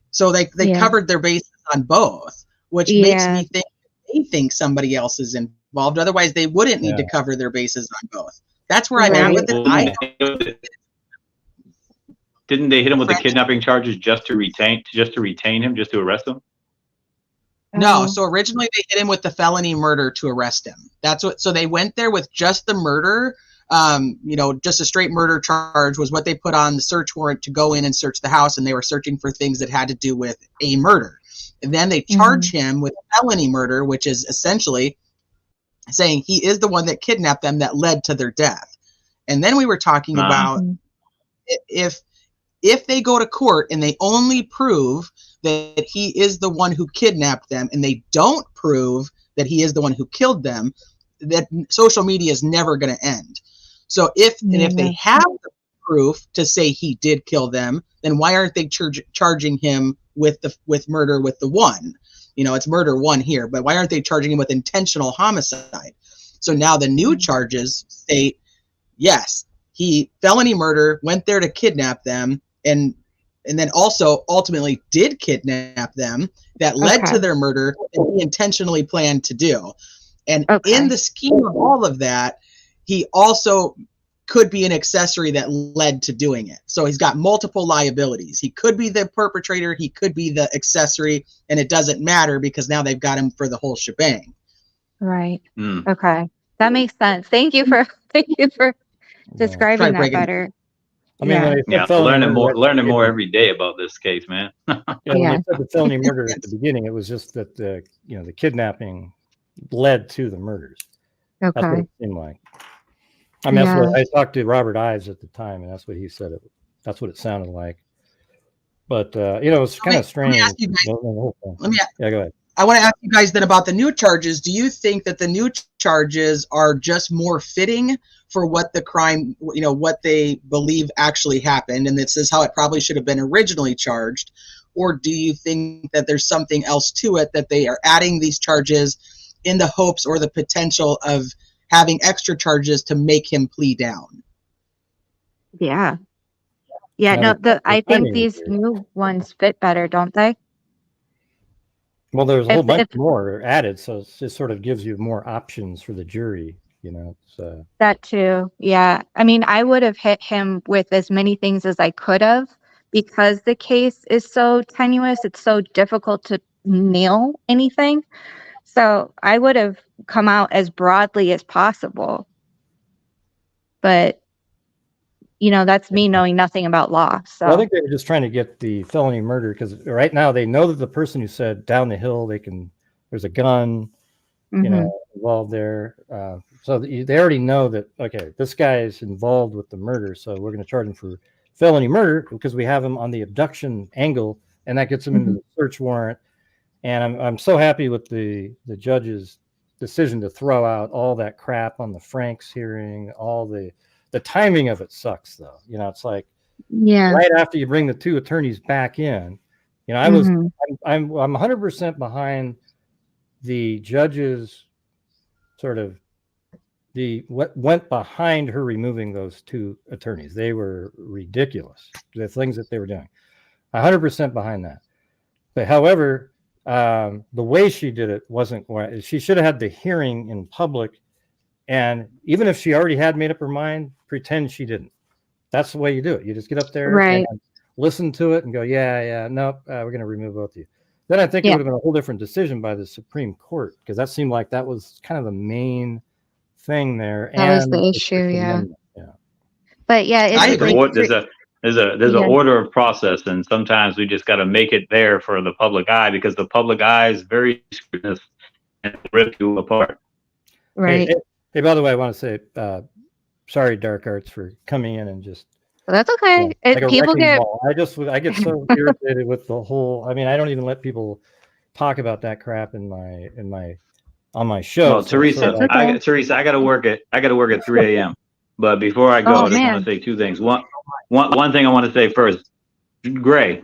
So they covered their bases on both, which makes me think they think somebody else is involved. Otherwise, they wouldn't need to cover their bases on both. That's where I'm at with it. Didn't they hit him with the kidnapping charges just to retain him, just to arrest him? No. So originally they hit him with the felony murder to arrest him. So they went there with just the murder. Just a straight murder charge was what they put on the search warrant to go in and search the house, and they were searching for things that had to do with a murder. And then they charge him with felony murder, which is essentially saying he is the one that kidnapped them that led to their death. And then we were talking about if they go to court and they only prove that he is the one who kidnapped them, and they don't prove that he is the one who killed them, that social media is never going to end. So if they have the proof to say he did kill them, then why aren't they charging him with murder with the one? It's murder one here, but why aren't they charging him with intentional homicide? So now the new charges state, yes, he felony murder, went there to kidnap them, and then also ultimately did kidnap them, that led to their murder, and he intentionally planned to do. And in the scheme of all of that, he also could be an accessory that led to doing it. So he's got multiple liabilities. He could be the perpetrator, he could be the accessory, and it doesn't matter because now they've got him for the whole shebang. Right. Okay. That makes sense. Thank you for describing that better. I mean, learning more every day about this case, man. When they said the felony murder at the beginning, it was just that the kidnapping led to the murders. Okay. That's what it seemed like. I mean, that's what I talked to Robert Ives at the time, and that's what he said. That's what it sounded like. But it was kind of strange. Let me go ahead. I want to ask you guys then about the new charges. Do you think that the new charges are just more fitting for what the crime, what they believe actually happened, and this is how it probably should have been originally charged? Or do you think that there's something else to it, that they are adding these charges in the hopes or the potential of having extra charges to make him plea down? Yeah. I think these new ones fit better, don't they? Well, there's a whole bunch If more added, so it sort of gives you more options for the jury. It's that too. Yeah. I mean, I would have hit him with as many things as I could have, because the case is so tenuous. It's so difficult to nail anything. So I would have come out as broadly as possible. But, that's me knowing nothing about law. So Well, I think they were just trying to get the felony murder, because right now they know that the person who said down the hill, there's a gun, involved there. So they already know that, okay, this guy is involved with the murder, so we're going to charge him for felony murder because we have him on the abduction angle, and that gets him into the search warrant. And I'm so happy with the judge's decision to throw out all that crap on the Franks hearing. All the timing of it sucks, though. It's like right after you bring the two attorneys back in. I'm 100% behind the judge's sort of what went behind her removing those two attorneys. They were ridiculous, the things that they were doing. 100% behind that. But however, the way she did it wasn't right. She should have had the hearing in public, and even if she already had made up her mind, pretend she didn't. That's the way you do it. You just get up there and listen to it and go, nope, we're going to remove both of you. Then I think it would have been a whole different decision by the Supreme Court, because that seemed like that was kind of the main thing there. That was the issue, yeah. But I agree. There's an order of process, and sometimes we just got to make it there for the public eye, because the public eye is very scrutinous and rip you apart. Right. Hey, by the way, I want to say sorry, Dark Arts, for coming in and just. Well, that's okay. People get. I get so irritated with the whole. I mean, I don't even let people talk about that crap on my show. Well, Teresa, I got to work at 3 a.m. But before I go, I just want to say two things. One thing I want to say first, Gray,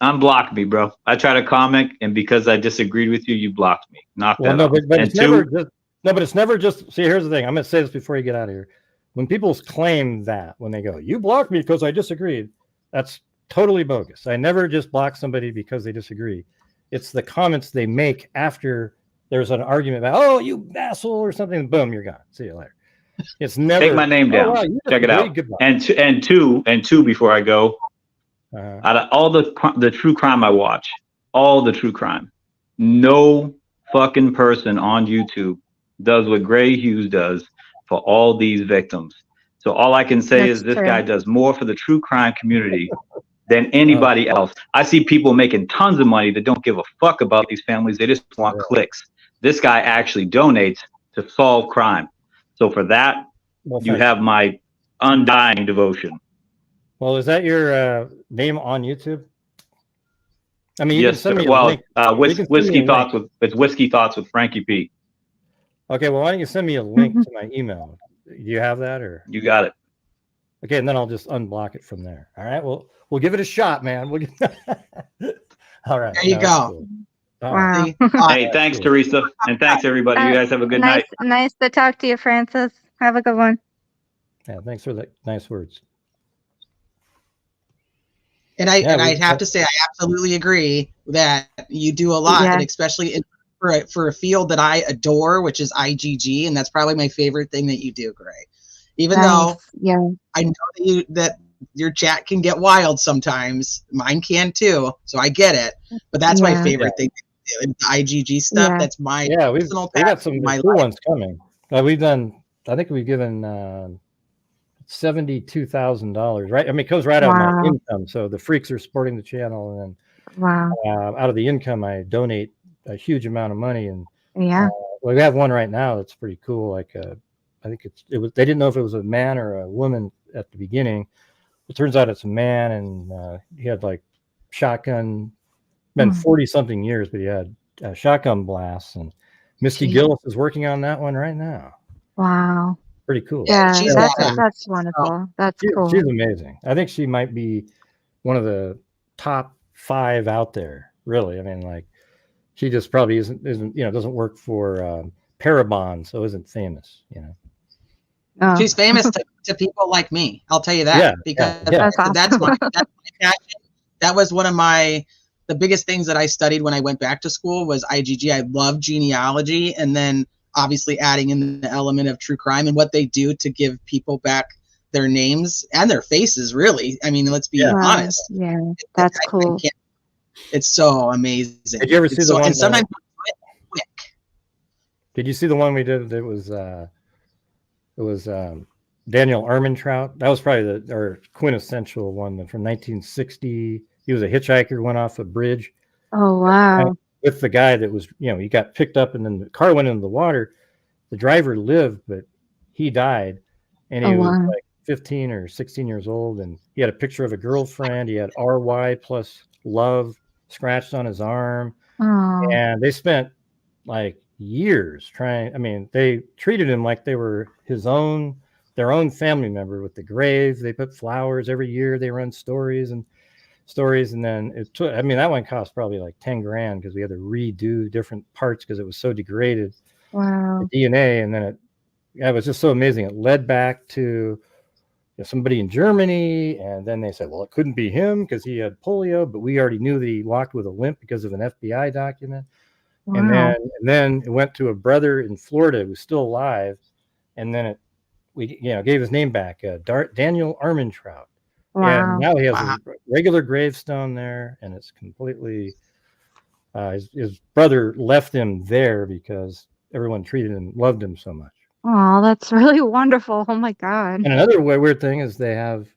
unblock me, bro. I try to comment, and because I disagreed with you, you blocked me. Knock that off. But it's never just. See, here's the thing. I'm going to say this before you get out of here. When people claim that, when they go, you blocked me because I disagreed, that's totally bogus. I never just block somebody because they disagree. It's the comments they make after there's an argument about, oh, you asshole or something. Boom, you're gone. See you later. It's never. Take my name down. Wow, check it out. And two before I go. Out of all the true crime I watch, all the true crime, no fucking person on YouTube does what Gray Hughes does for all these victims. So all I can say is this guy does more for the true crime community than anybody else. I see people making tons of money that don't give a fuck about these families. They just want clicks. This guy actually donates to solve crime. So for that, you have my undying devotion. Well, is that your name on YouTube? I mean, yes, sir. Well, Whiskey Thoughts with Frankie P. Okay, well, why don't you send me a link to my email? Do you have that, or you got it? Okay, and then I'll just unblock it from there. All right, well, we'll give it a shot, man. All right, there you go. Cool. Wow. Hey, thanks, Teresa, and thanks everybody. You guys have a good night. Nice to talk to you, Francis. Have a good one. Yeah, thanks for the nice words. And I'd have to say I absolutely agree that you do a lot, and especially for a field that I adore, which is IGG, and that's probably my favorite thing that you do, Gray. Even though I know that your chat can get wild sometimes, mine can too. So I get it, but that's my favorite thing to do. IGG stuff. That's my personal. We got some cool ones coming. We've done. I think we've given $72,000. Right. I mean, it goes right out of my income. So the freaks are supporting the channel, and then out of the income, I donate a huge amount of money. And we have one right now that's pretty cool. Like I think it was. They didn't know if it was a man or a woman at the beginning. It turns out it's a man, and he had like shotgun. Been 40-something years, but he had shotgun blasts. And Misty Gillis is working on that one right now. Wow. Pretty cool. Yeah, she's Yeah, badass. that's wonderful. That's cool. she's amazing. I think she might be one of the top 5 out there. Really, I mean, like, she just probably isn't doesn't work for Perreault, so isn't famous. Oh, She's famous to people like me. I'll tell you that. Yeah, because yeah. That's that's my awesome. passion. That was one of the biggest things that I studied when I went back to school was IGG. I love genealogy, and then obviously adding in the element of true crime and what they do to give people back their names and their faces. Really, I mean, let's be honest. Yeah, that's cool. It's so amazing. Did you ever see the one? And sometimes quick. Did you see the one we did? That was Daniel Armentrout. That was probably our quintessential one from 1960. He was a hitchhiker, went off a bridge. Oh, wow. With the guy that was, he got picked up and then the car went into the water. The driver lived, but he died. And he was like 15 or 16 years old. And he had a picture of a girlfriend. He had RY plus love scratched on his arm. Oh. And they spent like years they treated him like they were their own family member with the grave. They put flowers every year. They run stories. And then that one cost probably like 10 grand because we had to redo different parts because it was so degraded. Wow. The DNA. And then it was just so amazing. It led back to somebody in Germany, and then they said, well, it couldn't be him because he had polio, but we already knew that he walked with a limp because of an FBI document. Wow. And then it went to a brother in Florida who's still alive, and then we gave his name back, Daniel Armentrout. Wow. And now he has a regular gravestone there, and it's completely his brother left him there because everyone treated him, loved him so much. Oh, that's really wonderful. Oh my God. And another weird thing is they have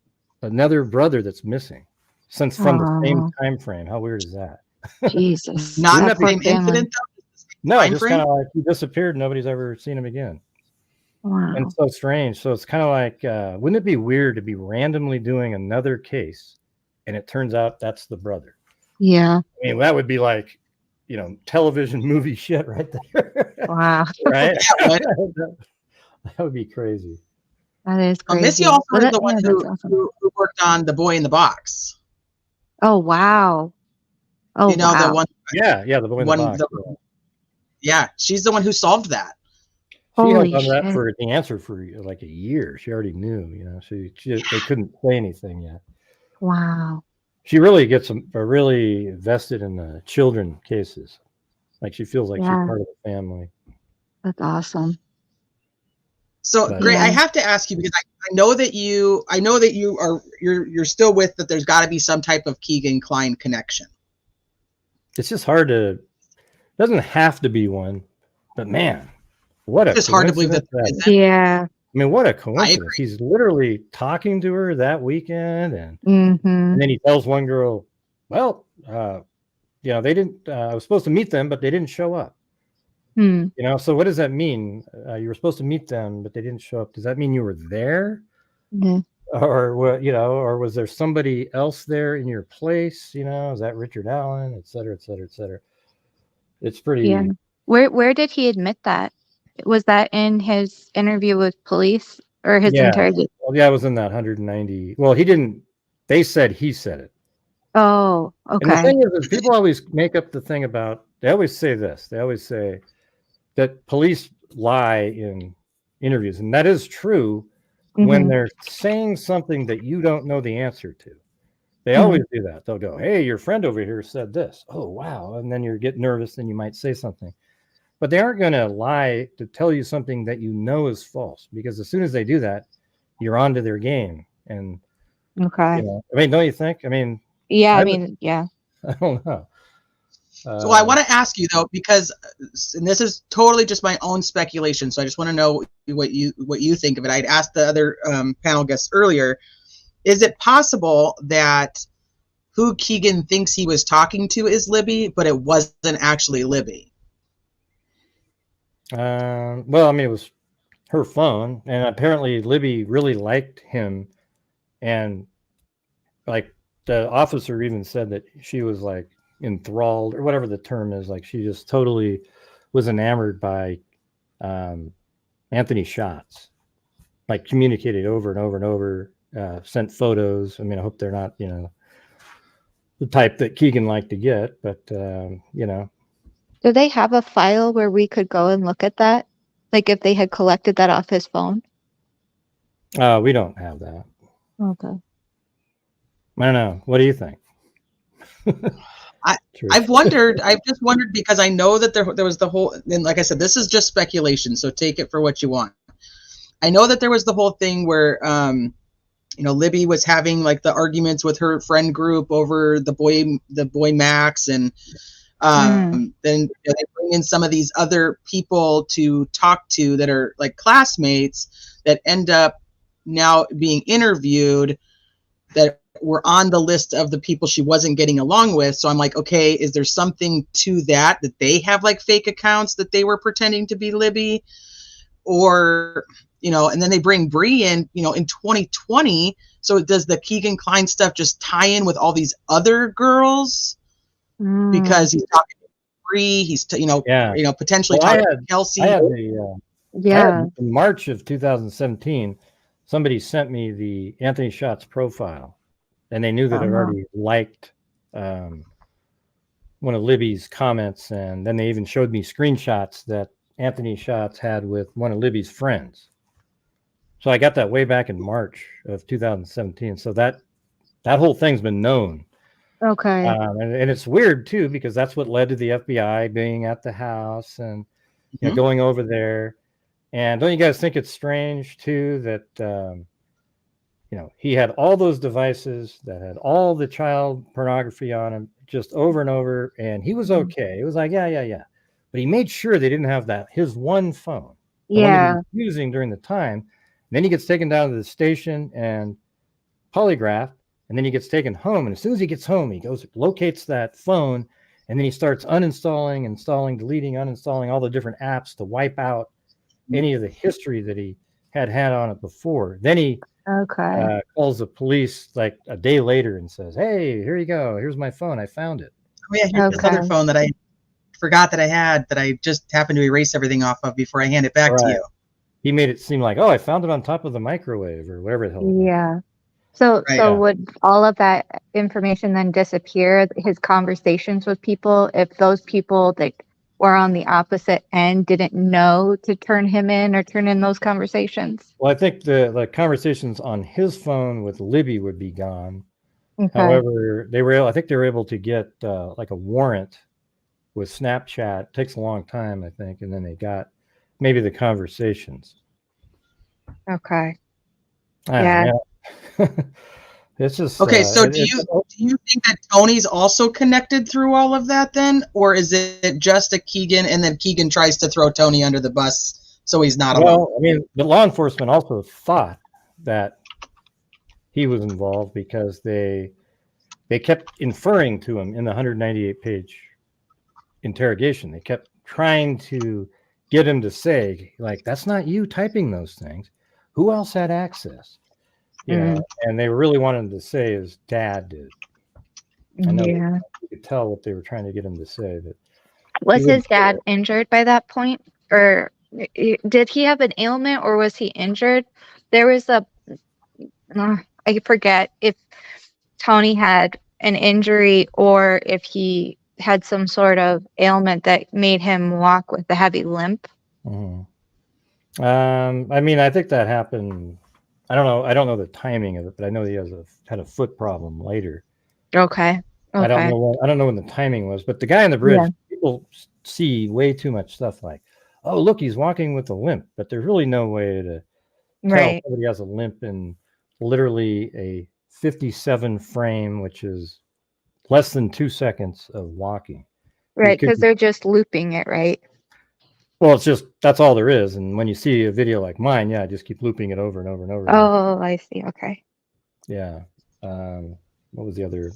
another brother that's missing from the same time frame. How weird is that? Jesus. Not the same incident though? No, just kind of like he disappeared. Nobody's ever seen him again. Wow. And it's so strange. So it's kind of like, wouldn't it be weird to be randomly doing another case and it turns out that's the brother? Yeah. I mean, that would be like, television movie shit right there. Wow. Right? That would be crazy. That is crazy. Missy also is the one who worked on The Boy in the Box. Oh, wow. Oh, wow. The one. Yeah, the Boy in the Box. Yeah, she's the one who solved that. She held on that for the answer for like a year. She already knew, they couldn't say anything yet. Wow. She really gets really vested in the children cases. Like she feels like she's part of the family. That's awesome. So great. I have to ask you because I know that you're still with that. There's got to be some type of Keegan Kline connection. It's just hard it doesn't have to be one, but man, it's hard to believe that. Yeah. I mean, what a coincidence. He's literally talking to her that weekend. And, and then he tells one girl, well, they didn't, I was supposed to meet them, but they didn't show up. So what does that mean? You were supposed to meet them, but they didn't show up. Does that mean you were there? Mm-hmm. Or what, or was there somebody else there in your place? Is that Richard Allen, et cetera, et cetera, et cetera. It's pretty. Yeah. Where did he admit that? Was that in his interview with police or his interrogation? Well, yeah, it was in that 190. Well, he didn't. They said he said it. Oh, okay. And the thing is people always make up the thing about. They always say this. They always say that police lie in interviews, and that is true when they're saying something that you don't know the answer to. They always do that. They'll go, "Hey, your friend over here said this." Oh, wow. And then you get nervous and you might say something. But they aren't going to lie to tell you something that you know is false, because as soon as they do that, you're onto their game. And okay. Don't you think? Yeah, I don't know. So I want to ask you though, because and this is totally just my own speculation. So I just want to know what you think of it. I'd asked the other panel guests earlier. Is it possible that who Keegan thinks he was talking to is Libby, but it wasn't actually Libby? It was her phone, and apparently Libby really liked him, and like the officer even said that she was like enthralled, or whatever the term is, like she just totally was enamored by Anthony Schatz. like communicated over and over and over, sent photos. I mean, I hope they're not, the type that Keegan liked to get, but Do they have a file where we could go and look at that? Like if they had collected that off his phone? we don't have that. Okay. I don't know. What do you think? I've just wondered because I know that there was the whole, and like I said, this is just speculation, so take it for what you want. I know that there was the whole thing where, Libby was having like the arguments with her friend group over the boy Max, and then they bring in some of these other people to talk to that are like classmates that end up now being interviewed that were on the list of the people she wasn't getting along with. So I'm like, okay, is there something to that they have like fake accounts that they were pretending to be Libby? Or, and then they bring Bree in, in 2020. So does the Keegan Kline stuff just tie in with all these other girls? Because he's talking to Bree, he's, potentially talking to Kelsey. In March of 2017, somebody sent me the Anthony Schatz profile, and they knew that I already liked one of Libby's comments, and then they even showed me screenshots that Anthony Schatz had with one of Libby's friends. So I got that way back in March of 2017. So that whole thing's been known. Okay. And it's weird too, because that's what led to the FBI being at the house and going over there. And don't you guys think it's strange too that he had all those devices that had all the child pornography on them just over and over, and he was okay. It was like, yeah. But he made sure they didn't have his one phone. The one that he was using during the time. And then he gets taken down to the station and polygraphed, and then he gets taken home. And as soon as he gets home, he goes, locates that phone, and then he starts uninstalling, installing, deleting, uninstalling all the different apps to wipe out any of the history that he had on it before. Then he calls the police like a day later and says, hey, here you go. Here's my phone. I found it. Oh, yeah, here's this other phone that I forgot that I had that I just happened to erase everything off of before I hand it back to you. He made it seem like, I found it on top of the microwave or whatever the hell. Yeah. So would all of that information then disappear, his conversations with people, if those people that were on the opposite end didn't know to turn him in or turn in those conversations? Well, I think the conversations on his phone with Libby would be gone. Okay. However, I think they were able to get like a warrant with Snapchat. It takes a long time, I think, and then they got maybe the conversations. Okay. Yeah. It's just okay. So do you think that Tony's also connected through all of that then, or is it just a Keegan and then Keegan tries to throw Tony under the bus so he's not alone? Well, I mean, the law enforcement also thought that he was involved because they kept inferring to him in the 198-page interrogation. They kept trying to get him to say, like, that's not you typing those things. Who else had access? And they really wanted him to say his dad did. I know you could tell what they were trying to get him to say. That was his dad injured by that point, or did he have an ailment, or was he injured? There was I forget if Tony had an injury or if he had some sort of ailment that made him walk with a heavy limp. I mean, I think that happened. I don't know the timing of it, but I know he had a foot problem later. Okay. I don't know when the timing was, but the guy on the bridge, people see way too much stuff like, oh, look, he's walking with a limp, but there's really no way to tell somebody has a limp in literally a 57 frame, which is less than 2 seconds of walking. Right, because they're just looping it, right? Well, it's just, that's all there is. And when you see a video like mine, I just keep looping it over and over and over. Oh, I see. Okay. Yeah. What was the other?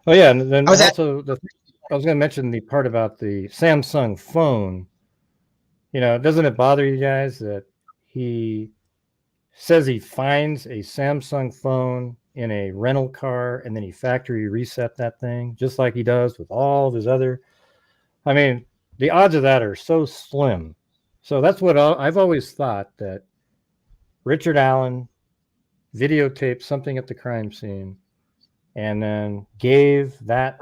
Oh, yeah. And then I was going to mention the part about the Samsung phone. Doesn't it bother you guys that he says he finds a Samsung phone in a rental car and then he factory reset that thing just like he does with all of his other? I mean, the odds of that are so slim. So that's what I've always thought, that Richard Allen videotaped something at the crime scene and then gave that,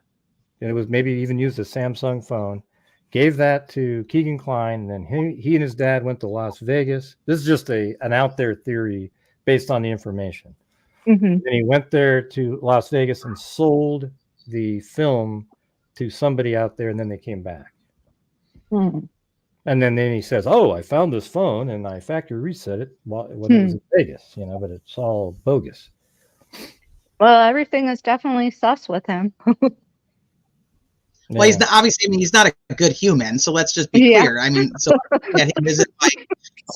and it was maybe even used a Samsung phone, gave that to Keegan Kline, and then he and his dad went to Las Vegas. This is just an out there theory based on the information. Mm-hmm. And he went there to Las Vegas and sold the film to somebody out there, and then they came back. Mm. And then he says, "Oh, I found this phone and I factory reset it when it was in Vegas, but it's all bogus." Well, everything is definitely sus with him. Well, he's not, obviously, I mean, he's not a good human. So let's just be clear. I mean, so at him isn't like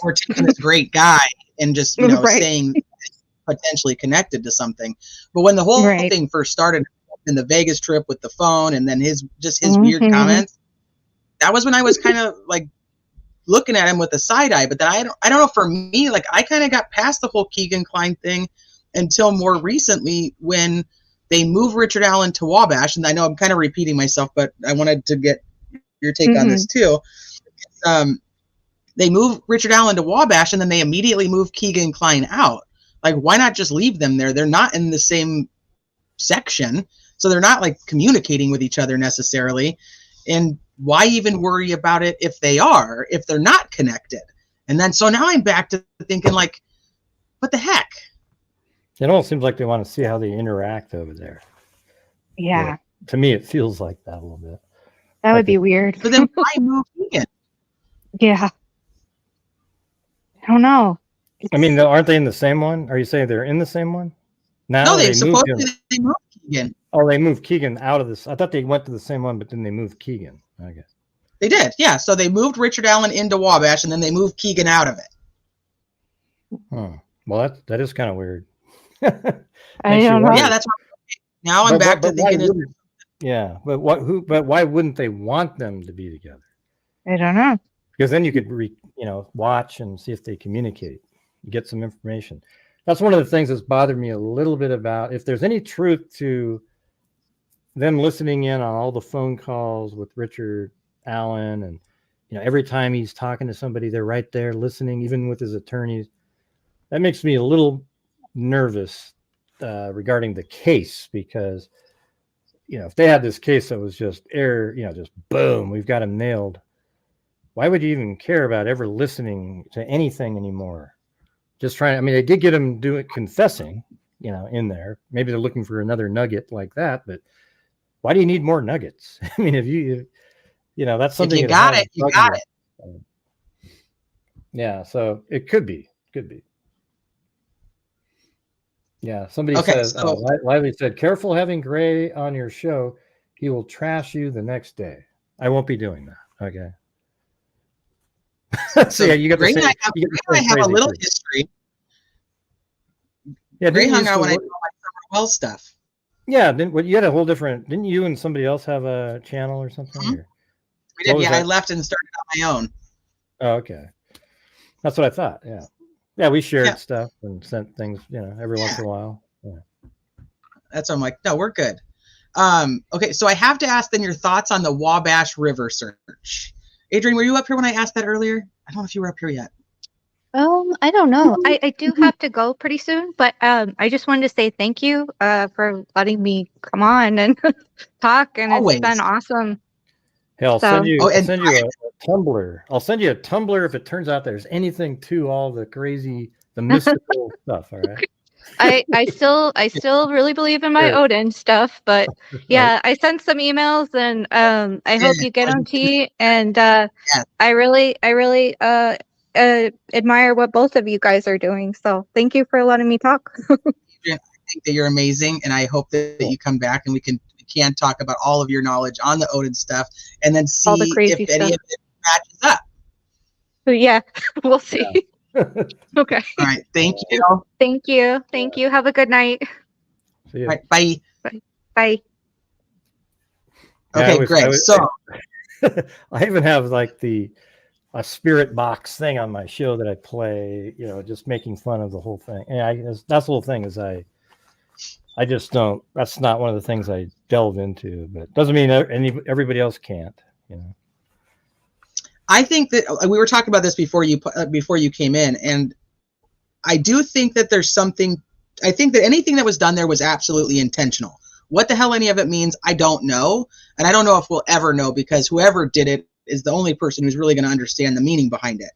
we're taking this great guy and just saying potentially connected to something. But when the whole thing first started in the Vegas trip with the phone, and then his weird comments, that was when I was kind of like looking at him with a side eye. But then I don't know, for me, like I kind of got past the whole Keegan Kline thing until more recently when they moved Richard Allen to Wabash. And I know I'm kind of repeating myself, but I wanted to get your take on this too. They moved Richard Allen to Wabash, and then they immediately moved Keegan Kline out. Like, why not just leave them there? They're not in the same section, so they're not like communicating with each other necessarily. And why even worry about it if they're not connected? And then so now I'm back to thinking, like, what the heck? It almost seems like they want to see how they interact over there. Yeah. To me, it feels like that a little bit. That would be weird. But then why move Keegan? Yeah. I don't know. I mean, aren't they in the same one? Are you saying they're in the same one? Now No, they supposedly they moved Keegan. Oh, they moved Keegan out of this. I thought they went to the same one, but then they moved Keegan, I guess. They did, yeah. So they moved Richard Allen into Wabash, and then they moved Keegan out of it. Oh, well, that is kind of weird. I don't know. Yeah, that's what now I'm back to thinking. Yeah, but why wouldn't they want them to be together? I don't know. Because then you could watch and see if they communicate. You get some information. That's one of the things that's bothered me a little bit about if there's any truth to them listening in on all the phone calls with Richard Allen, and every time he's talking to somebody, they're right there listening, even with his attorneys. That makes me a little nervous regarding the case, because if they had this case that was just just boom, we've got him nailed, why would you even care about ever listening to anything anymore? Just trying. I mean, they did get him confessing, in there. Maybe they're looking for another nugget like that, but why do you need more nuggets? I mean, if that's something. If you got it, you got it. Yeah, so it could be. Yeah, somebody says, Lively said, careful having Gray on your show. He will trash you the next day. I won't be doing that. Okay. So yeah, you got Gray and I have a little history. Yeah, Gray hung out when I did my Summer Wells stuff. Yeah, you had a whole different. Didn't you and somebody else have a channel or something? Mm-hmm. We did. Yeah, I left and started on my own. Oh, okay. That's what I thought. Yeah. Yeah, we shared stuff and sent things, every once in a while. Yeah. That's what I'm like, no, we're good. Okay, so I have to ask then your thoughts on the Wabash River search. Adrienne, were you up here when I asked that earlier? I don't know if you were up here yet. I don't know. I do have to go pretty soon, but I just wanted to say thank you for letting me come on and talk, and It's been awesome. Hey, I'll send you a Tumblr. I'll send you a Tumblr if it turns out there's anything to all the crazy, the mystical stuff. All right. I still really believe in my Odin stuff, but yeah, I sent some emails, and I hope you get on T. And I really admire what both of you guys are doing. So thank you for letting me talk. I think that you're amazing, and I hope that you come back and we can talk about all of your knowledge on the Odin stuff, and then see if any of it matches up. So yeah, we'll see. Yeah. Okay. All right. Thank you. Thank you. Have a good night. See you. All right, bye. Bye. Okay, great. So I even have like a spirit box thing on my show that I play, just making fun of the whole thing. And that's the whole thing is I just don't. That's not one of the things I delve into, but doesn't mean everybody else can't. I think that we were talking about this before you came in, and I do think that there's something. I think that anything that was done there was absolutely intentional. What the hell any of it means, I don't know. And I don't know if we'll ever know, because whoever did it is the only person who's really going to understand the meaning behind it.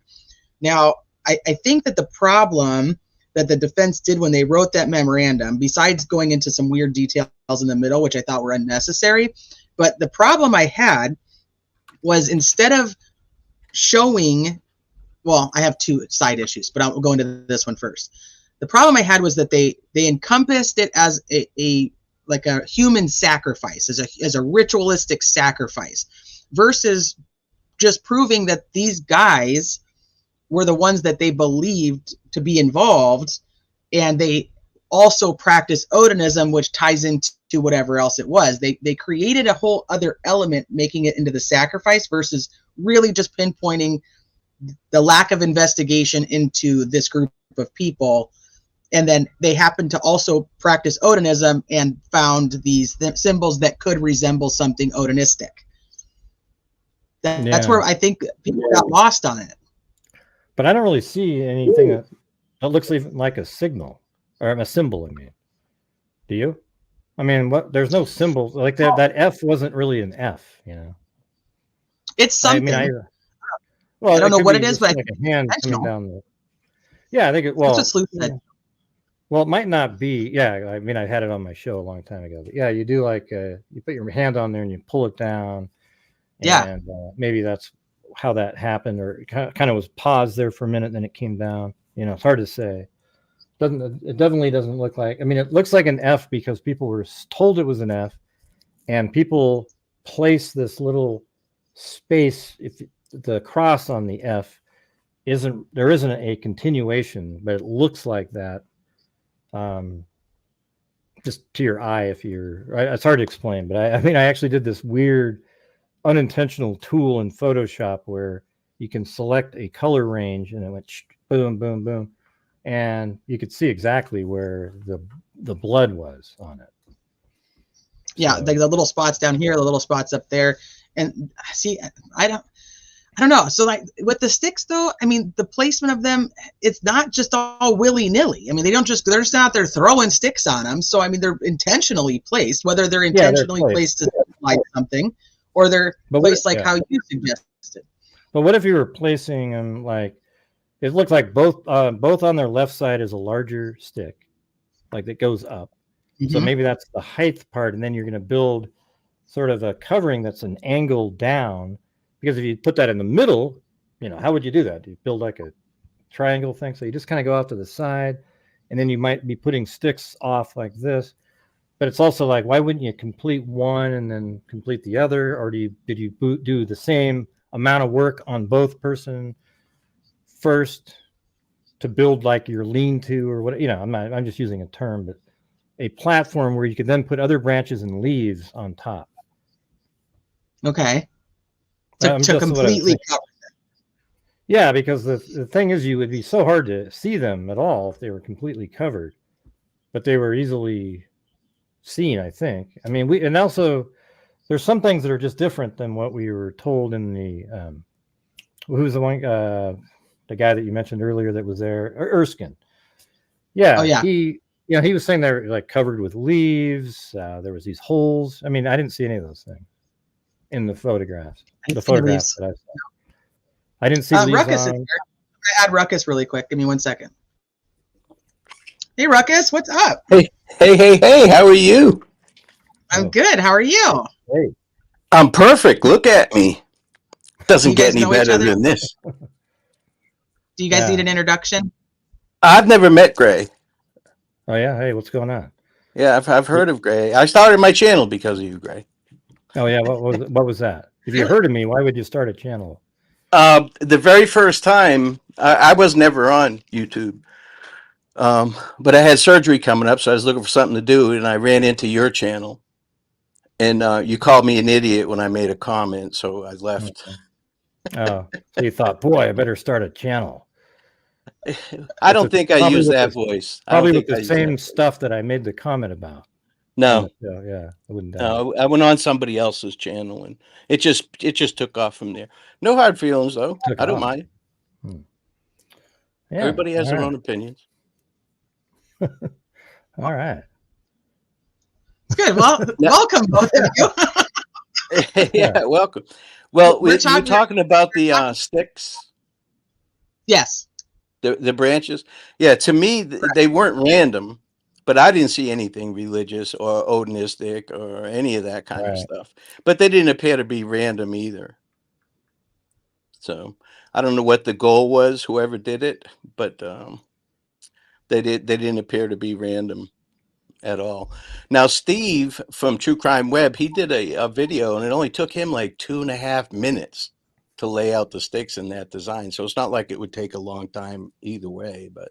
Now, I think that the problem that the defense did when they wrote that memorandum, besides going into some weird details in the middle, which I thought were unnecessary, but the problem I had was, instead of showing, well, I have two side issues, but I'll go into this one first. The problem I had was that they encompassed it as a like a human sacrifice, as a ritualistic sacrifice, versus just proving that these guys were the ones that they believed to be involved, and they also practice Odinism, which ties into whatever else it was. They created a whole other element, making it into the sacrifice, versus really just pinpointing the lack of investigation into this group of people. And then they happened to also practice Odinism and found these symbols that could resemble something Odinistic. That's where I think people got lost on it. But I don't really see anything that looks even like a signal or a symbol. I mean, do you? I mean, what? There's no symbol like that. That F wasn't really an F, you know. It's something. I don't know what it is, but like a hand coming down the. Yeah, I think it. Well, that's what Sleuth said. Well, it might not be. Yeah, I mean, I had it on my show a long time ago. But yeah, you do like you put your hand on there and you pull it down. And maybe that's how that happened, or it kind of was paused there for a minute, and then it came down. You know, it's hard to say. It definitely doesn't look like. I mean, it looks like an F because people were told it was an F, and people place this little space. If the cross on the F isn't a continuation, but it looks like that. Just to your eye, if you're right, it's hard to explain, but I mean, I actually did this weird unintentional tool in Photoshop where you can select a color range and it went boom, boom, boom, and you could see exactly where the blood was on it. Yeah, like the little spots down here, the little spots up there, and see, I don't know. So like with the sticks though, I mean, the placement of them, it's not just all willy-nilly. I mean, they're just out there throwing sticks on them. So I mean, they're intentionally placed, whether they're intentionally placed to like something, or they're placed like how you suggested. But what if you were placing them like, it looked like both on their left side is a larger stick, like that goes up. So maybe that's the height part, and then you're going to build sort of a covering that's an angle down. Because if you put that in the middle, you know, how would you do that? Do you build like a triangle thing? So you just kind of go off to the side, and then you might be putting sticks off like this. But it's also like, why wouldn't you complete one and then complete the other? Or did you do the same amount of work on both person first to build like your lean-to or what? You know, I'm just using a term, but a platform where you could then put other branches and leaves on top. Okay. To completely cover them. Yeah, because the thing is, you would be so hard to see them at all if they were completely covered, but they were easily seen, I think. I mean, and also there's some things that are just different than what we were told in the who's the one the guy that you mentioned earlier that was there, Erskine. Yeah. Oh, yeah. He was saying they're like covered with leaves. There was these holes. I mean, I didn't see any of those things in the photographs. The photographs that I saw. I didn't see leaves Ruckus on. is here. Add Ruckus really quick. Give me 1 second. Hey, Ruckus, what's up? Hey, how are you? I'm good. How are you? Hey. I'm perfect. Look at me. Doesn't get any better than this. Do you guys need an introduction? I've never met Gray. Oh, yeah? Hey, what's going on? Yeah, I've heard of Gray. I started my channel because of you, Gray. Oh, yeah? What was that? If you heard of me, why would you start a channel? The very first time, I was never on YouTube. But I had surgery coming up, so I was looking for something to do, and I ran into your channel. And you called me an idiot when I made a comment, so I left. Okay. Oh, so you thought, boy, I better start a channel. I don't think I use that voice. Probably with the same stuff that I made the comment about. No. Yeah, I wouldn't. No, I went on somebody else's channel, and it just took off from there. No hard feelings, though. I don't mind. Yeah, everybody has their own opinions. All right. Good. Well, welcome both of you. Yeah, welcome. Well, We're you're talking about the sticks, Yes. the branches. Yeah, to me, they weren't random, but I didn't see anything religious or odinistic or any of that kind of stuff. But they didn't appear to be random either. So I don't know what the goal was, whoever did it, but they didn't appear to be random at all. Now, Steve from True Crime Web, he did a video, and it only took him like 2.5 minutes to lay out the sticks in that design. So it's not like it would take a long time either way. But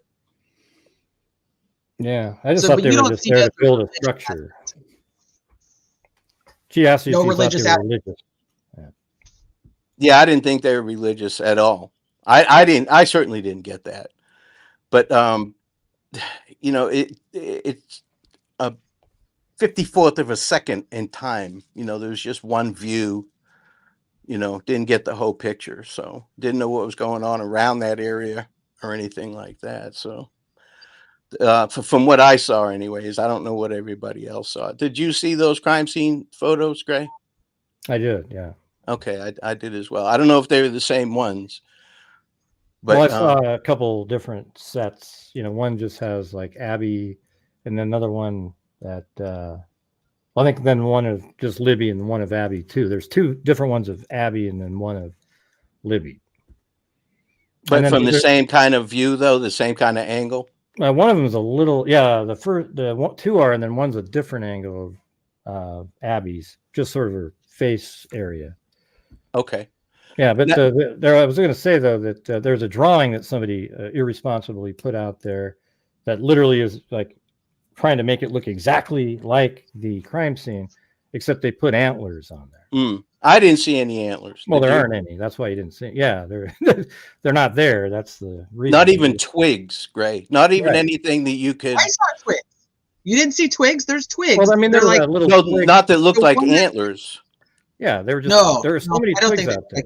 yeah, I just thought they were just there to build a structure. She asked you if you thought they were religious. Yeah, I didn't think they were religious at all. I certainly didn't get that. But you know, it's a 54th of a second in time. You know, there's just one view. You know, didn't get the whole picture, so didn't know what was going on around that area or anything like that. So from what I saw anyways, I don't know what everybody else saw. Did you see those crime scene photos, Gray? I did, yeah. Okay, I did as well. I don't know if they were the same ones. But well, I saw a couple different sets. You know, one just has like Abby, and then another one that I think then one of just Libby and one of Abby too. There's two different ones of Abby and then one of Libby. But from the same kind of view, though, the same kind of angle. One of them is a little, yeah. The two are, and then one's a different angle of Abby's, just sort of her face area. Okay. Yeah, but I was going to say though that there's a drawing that somebody irresponsibly put out there that literally is like trying to make it look exactly like the crime scene, except they put antlers on there. I didn't see any antlers. Well, there aren't any. That's why you didn't see it. Yeah, they're not there. That's the reason. Not even twigs, Gray. Not even anything that you could. I saw twigs. You didn't see twigs? There's twigs. Well, I mean, they're like little. No, not that look like antlers. Yeah, they were just. There were so many twigs out there.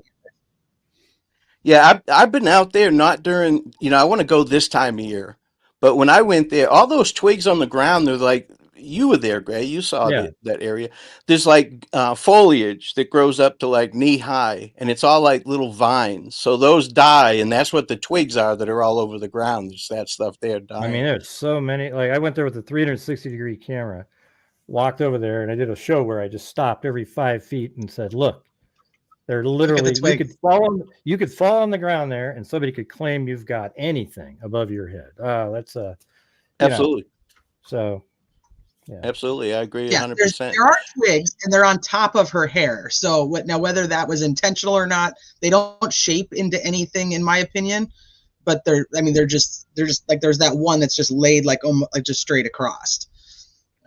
Yeah, I've been out there not during. You know, I want to go this time of year, but when I went there, all those twigs on the ground, they're like. You were there, Gray. You saw that area. There's like foliage that grows up to like knee high, and it's all like little vines. So those die, and that's what the twigs are that are all over the ground. There's that stuff there dying. I mean, there's so many. Like I went there with a 360-degree camera, walked over there, and I did a show where I just stopped every 5 feet and said, "Look, they're literally you could fall on the ground there, and somebody could claim you've got anything above your head." That's absolutely. So. Yeah. Absolutely, I agree 100%. There are twigs, and they're on top of her hair. So now, whether that was intentional or not, they don't shape into anything, in my opinion. But they're just like there's that one that's just laid like almost like just straight across.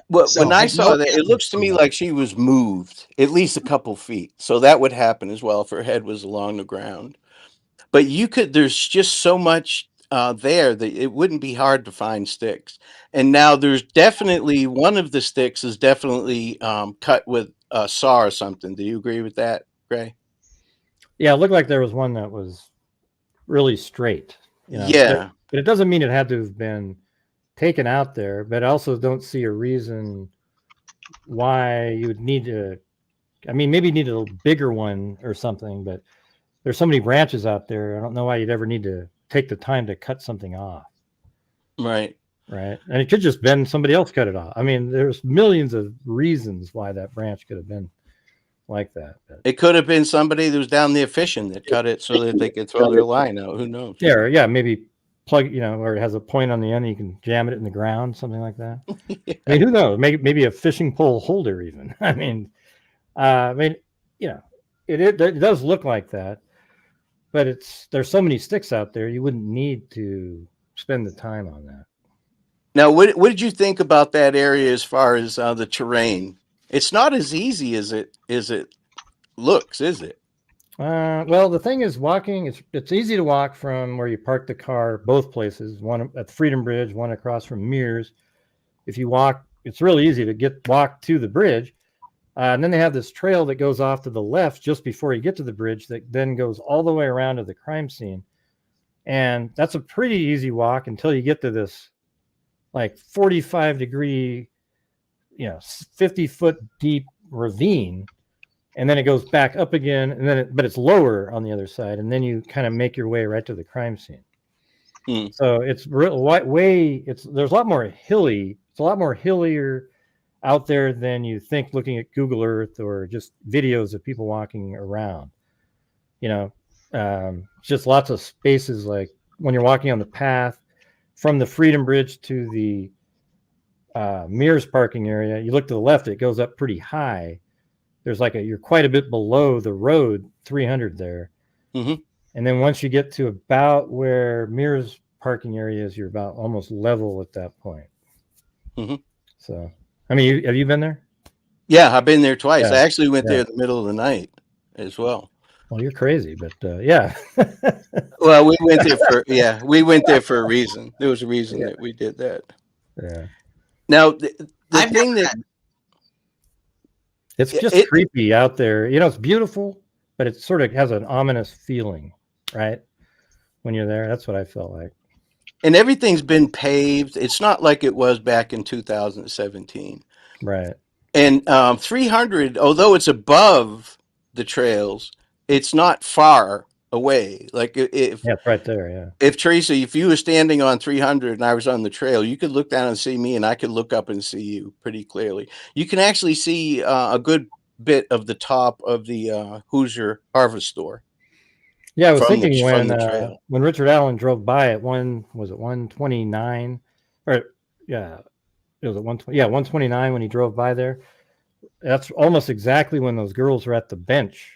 Well, so, when I saw that, it looks to me like she was moved at least a couple feet. So that would happen as well if her head was along the ground. But there's just so much there that it wouldn't be hard to find sticks. And now there's definitely one of the sticks is definitely cut with a saw or something. Do you agree with that, Gray? Yeah, it looked like there was one that was really straight. You know? Yeah. But it doesn't mean it had to have been taken out there. But I also don't see a reason why you would need to. I mean, maybe you need a bigger one or something, but there's so many branches out there. I don't know why you'd ever need to take the time to cut something off. Right. And it could just been somebody else cut it off. I mean, there's millions of reasons why that branch could have been like that. But it could have been somebody that was down there fishing that cut it so that they could throw their line out. Who knows? Yeah, maybe plug, or it has a point on the end, you can jam it in the ground, something like that. Yeah. I mean, who knows? Maybe a fishing pole holder even. I mean, it does look like that. But there's so many sticks out there, you wouldn't need to spend the time on that. Now, what did you think about that area as far as the terrain? It's not as easy as it looks, is it? Well, the thing is, walking it's easy to walk from where you park the car, both places, one at the Freedom Bridge, one across from Mears. If you walk, it's really easy to walk to the bridge. And then they have this trail that goes off to the left just before you get to the bridge that then goes all the way around to the crime scene. And that's a pretty easy walk until you get to this like 45-degree, 50-foot deep ravine, and then it goes back up again, and then but it's lower on the other side, and then you kind of make your way right to the crime scene. So it's there's a lot more hilly. It's a lot more hillier out there than you think looking at Google Earth or just videos of people walking around. Just lots of spaces, like when you're walking on the path from the Freedom Bridge to the Mears parking area, you look to the left, it goes up pretty high. There's you're quite a bit below the road 300 there. And then once you get to about where Mears parking area is, you're about almost level at that point. So, I mean, have you been there? Yeah, I've been there twice. Yeah. I actually went there in the middle of the night as well. Well, you're crazy, but yeah. Well, we went there for a reason. There was a reason that we did that. Yeah. Now, the thing that it's just creepy out there. It's beautiful, but it sort of has an ominous feeling, right? When you're there, that's what I felt like. And everything's been paved. It's not like it was back in 2017. Right. And 300, although it's above the trails, it's not far away. Like if it's right there. Yeah. If Teresa, if you were standing on 300 and I was on the trail, you could look down and see me, and I could look up and see you pretty clearly. You can actually see a good bit of the top of the Hoosier Harvest Store. Yeah, I was thinking when Richard Allen drove by at 129, or it was at 120. Yeah, 129 when he drove by there. That's almost exactly when those girls were at the bench.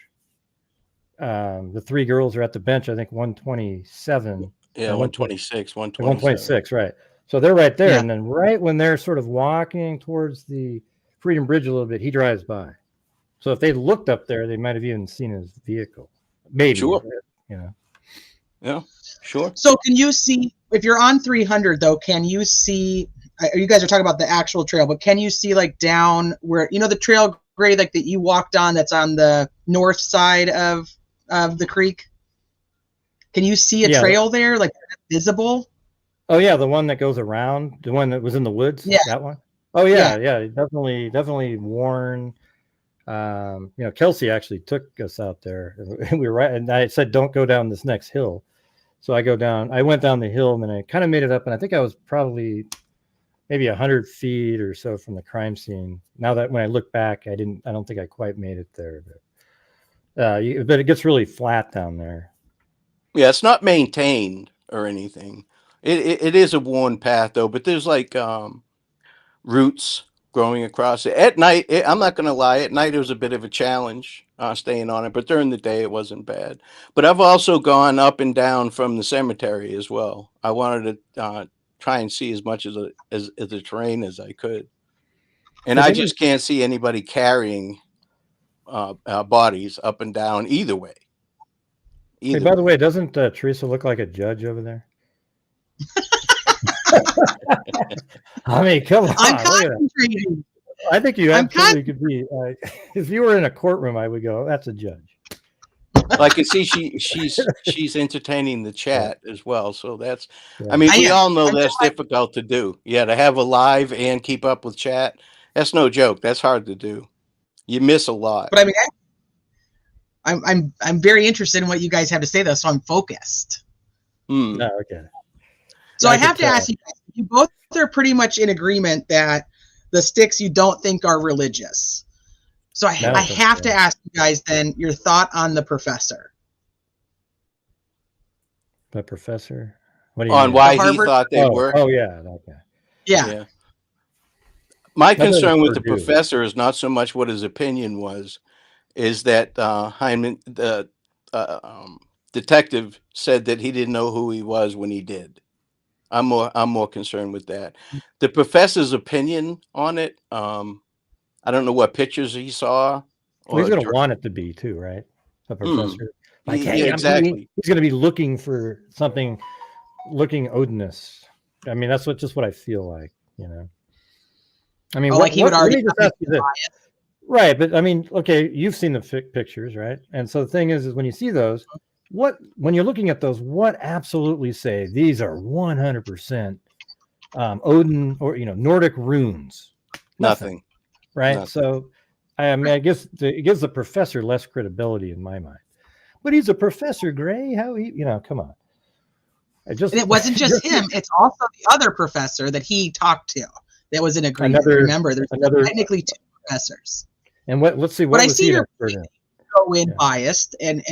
The three girls are at the bench. I think 127. Yeah, 126, 126, right? So they're right there, and then right when they're sort of walking towards the Freedom Bridge a little bit, he drives by. So if they looked up there, they might have even seen his vehicle. Maybe. Sure. Yeah, sure. So can you see, if you're on 300 though, can you see, you guys are talking about the actual trail, but can you see down where, the trail grade that you walked on that's on the north side of the creek? Can you see a trail there, visible? Oh yeah, the one that goes around, the one that was in the woods. Yeah, that one. Oh yeah, definitely worn. Kelsey actually took us out there. We were right, and I said, "Don't go down this next hill." So I went down the hill, and then I kind of made it up, and I think I was probably maybe 100 feet or so from the crime scene. Now that when I look back, I don't think I quite made it there, but it gets really flat down there. Yeah, it's not maintained or anything. It is a worn path though, but there's roots growing across it. At night, I'm not going to lie, at night it was a bit of a challenge staying on it, but during the day it wasn't bad. But I've also gone up and down from the cemetery as well. I wanted to try and see as much of the terrain as I could. And I just can't see anybody carrying bodies up and down either way. Hey, by the way, doesn't Teresa look like a judge over there? I mean, come on. I'm concentrating. I think you absolutely could be. If you were in a courtroom, I would go, "That's a judge." Well, I can see she's entertaining the chat as well. So that's. I mean, we all know that's difficult to do. Yeah, to have a live and keep up with chat, that's no joke. That's hard to do. You miss a lot. But I mean, I'm very interested in what you guys have to say though, so I'm focused. Oh, okay. So I have to ask you guys, you both are pretty much in agreement that the sticks you don't think are religious. So I have to ask you guys then your thought on the professor. The professor? What do you on mean? why he thought they were? Oh yeah, okay. Yeah. My concern with the professor is not so much what his opinion was, is that Hyman, the detective, said that he didn't know who he was when he did. I'm more concerned with that. The professor's opinion on it. I don't know what pictures he saw. Well, he's going to want it to be too, right? The professor. Exactly. He's going to be looking for something, looking odinous. I mean, that's just what I feel like, I mean, he would already right? But I mean, okay, you've seen the pictures, right? And so the thing is when you see those, when you're looking at those, what absolutely say these are 100% Odin, or Nordic runes. Nothing. Right. Nothing. So, I mean, I guess it gives the professor less credibility in my mind. But he's a professor, Gray. How come on. And it wasn't just him; it's also the other professor that he talked to that was in agreement. Remember, there's technically two professors. And let's see. But I was see he your an expert in? go in biased and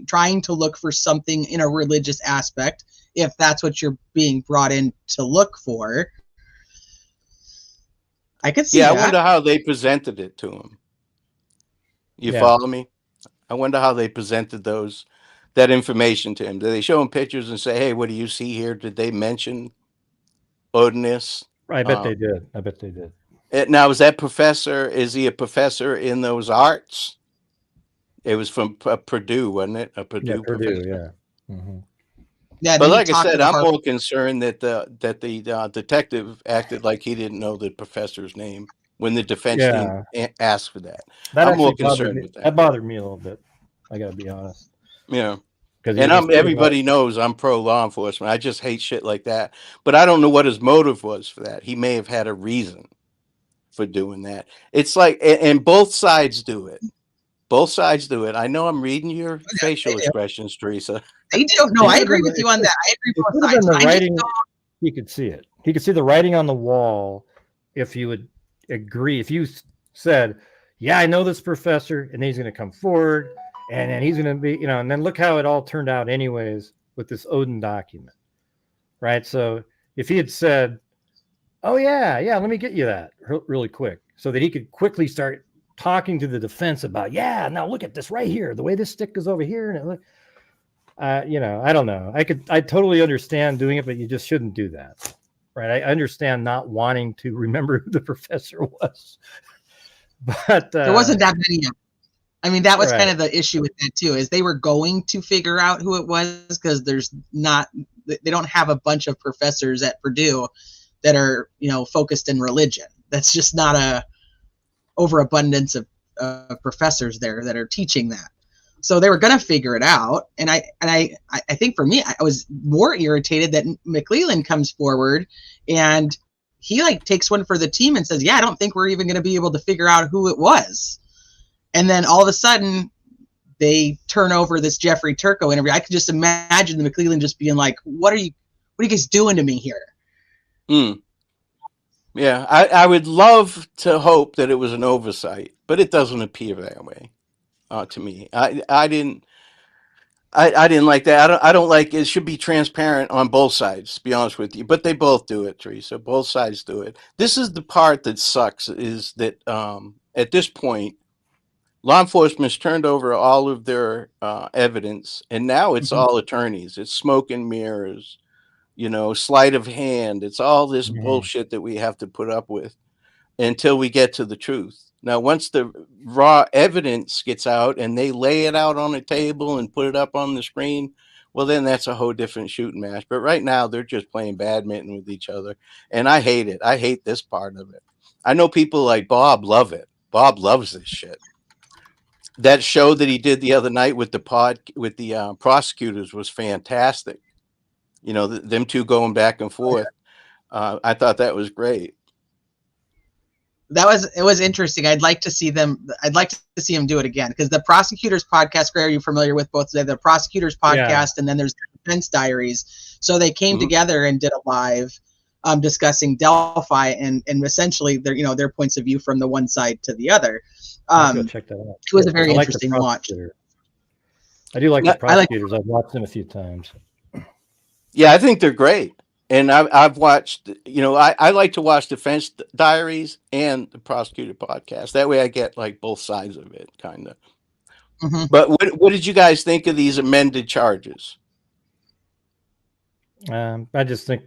trying to look for something in a religious aspect, if that's what you're being brought in to look for. I could see that. I wonder how they presented it to him. You follow me? I wonder how they presented that information to him. Did they show him pictures and say, "Hey, what do you see here?" Did they mention Odinus? I bet they did. I bet they did. Now, is he a professor in those arts? It was from Purdue, wasn't it? A Purdue professor. Yeah. Mm-hmm. Yeah, but like I said, I'm more concerned that the detective acted like he didn't know the professor's name when the defense team asked for that. I'm more concerned with that. That bothered me a little bit. I got to be honest. Yeah. And everybody knows I'm pro law enforcement. I just hate shit like that. But I don't know what his motive was for that. He may have had a reason for doing that. It's like, and both sides do it. Both sides do it. I know I'm reading your facial expressions, Teresa. They do. No, I agree with you on that. I agree both sides. The writing, he could see it. He could see the writing on the wall. If you would agree, if you said, "Yeah, I know this professor," and he's going to come forward, and then he's going to be, and then look how it all turned out, anyways, with this Odin document, right? So if he had said, "Oh yeah, let me get you that really quick," so that he could quickly start talking to the defense about, now look at this right here, the way this stick goes over here, and I don't know. I totally understand doing it, but you just shouldn't do that, right? I understand not wanting to remember who the professor was, but there wasn't that many. I mean, that was kind of the issue with that too, is they were going to figure out who it was, because they don't have a bunch of professors at Purdue that are focused in religion. That's just not a overabundance of professors there that are teaching that. So they were going to figure it out. And I think for me, I was more irritated that McClellan comes forward and he takes one for the team and says, "Yeah, I don't think we're even going to be able to figure out who it was." And then all of a sudden they turn over this Jeffrey Turco interview. I could just imagine the McClellan just being like, what are you guys doing to me here? Yeah, I would love to hope that it was an oversight, but it doesn't appear that way to me. I didn't like that. I don't like it. Should be transparent on both sides, to be honest with you. But they both do it, Teresa. Both sides do it. This is the part that sucks, is that at this point, law enforcement's turned over all of their evidence, and now it's all attorneys. It's smoke and mirrors. Sleight of hand. It's all this bullshit that we have to put up with until we get to the truth. Now, once the raw evidence gets out and they lay it out on a table and put it up on the screen, well, then that's a whole different shooting match. But right now, they're just playing badminton with each other. And I hate it. I hate this part of it. I know people like Bob love it. Bob loves this shit. That show that he did the other night with the prosecutors was fantastic. Them two going back and forth. I thought that was great. It was interesting. I'd like to see him do it again, because the Prosecutors Podcast, Gray, are you familiar with both? The Prosecutors Podcast, and then there's the Defense Diaries. So they came together and did a live discussing Delphi and essentially their points of view from the one side to the other. Go check that out. It was a very interesting watch. I do like the prosecutors. I've watched them a few times. Yeah, I think they're great. And I've watched, I like to watch Defense Diaries and the Prosecutor Podcast. That way I get both sides of it, kind of. But what did you guys think of these amended charges? I just think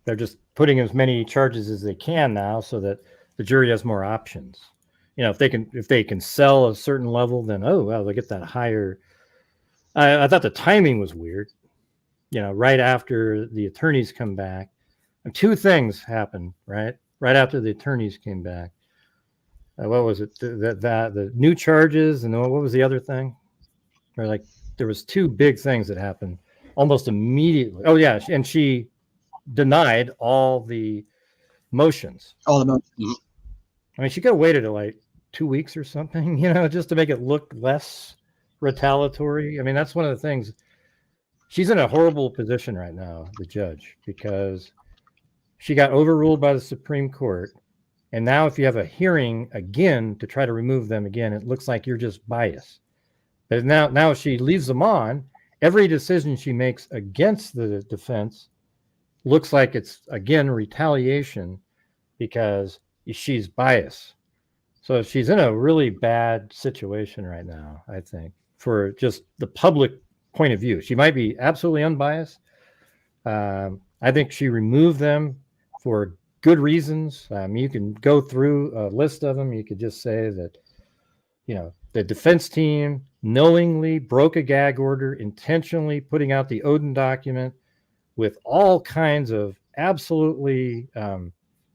they're just putting as many charges as they can now, so that the jury has more options. If they can sell a certain level, then they get that higher. I thought the timing was weird. Right after the attorneys come back, and two things happened. Right after the attorneys came back. What was it? The new charges, and what was the other thing? Or there was two big things that happened almost immediately. Oh yeah, and she denied all the motions. All the motions. I mean, she could have waited like 2 weeks or something, just to make it look less retaliatory. I mean, that's one of the things. She's in a horrible position right now, the judge, because she got overruled by the Supreme Court. And now if you have a hearing again to try to remove them again, it looks like you're just biased. But now if she leaves them on, every decision she makes against the defense looks like it's, again, retaliation because she's biased. So she's in a really bad situation right now, I think, for just the public point of view. She might be absolutely unbiased. I think she removed them for good reasons. You can go through a list of them. You could just say that, the defense team knowingly broke a gag order, intentionally putting out the Odin document with all kinds of absolutely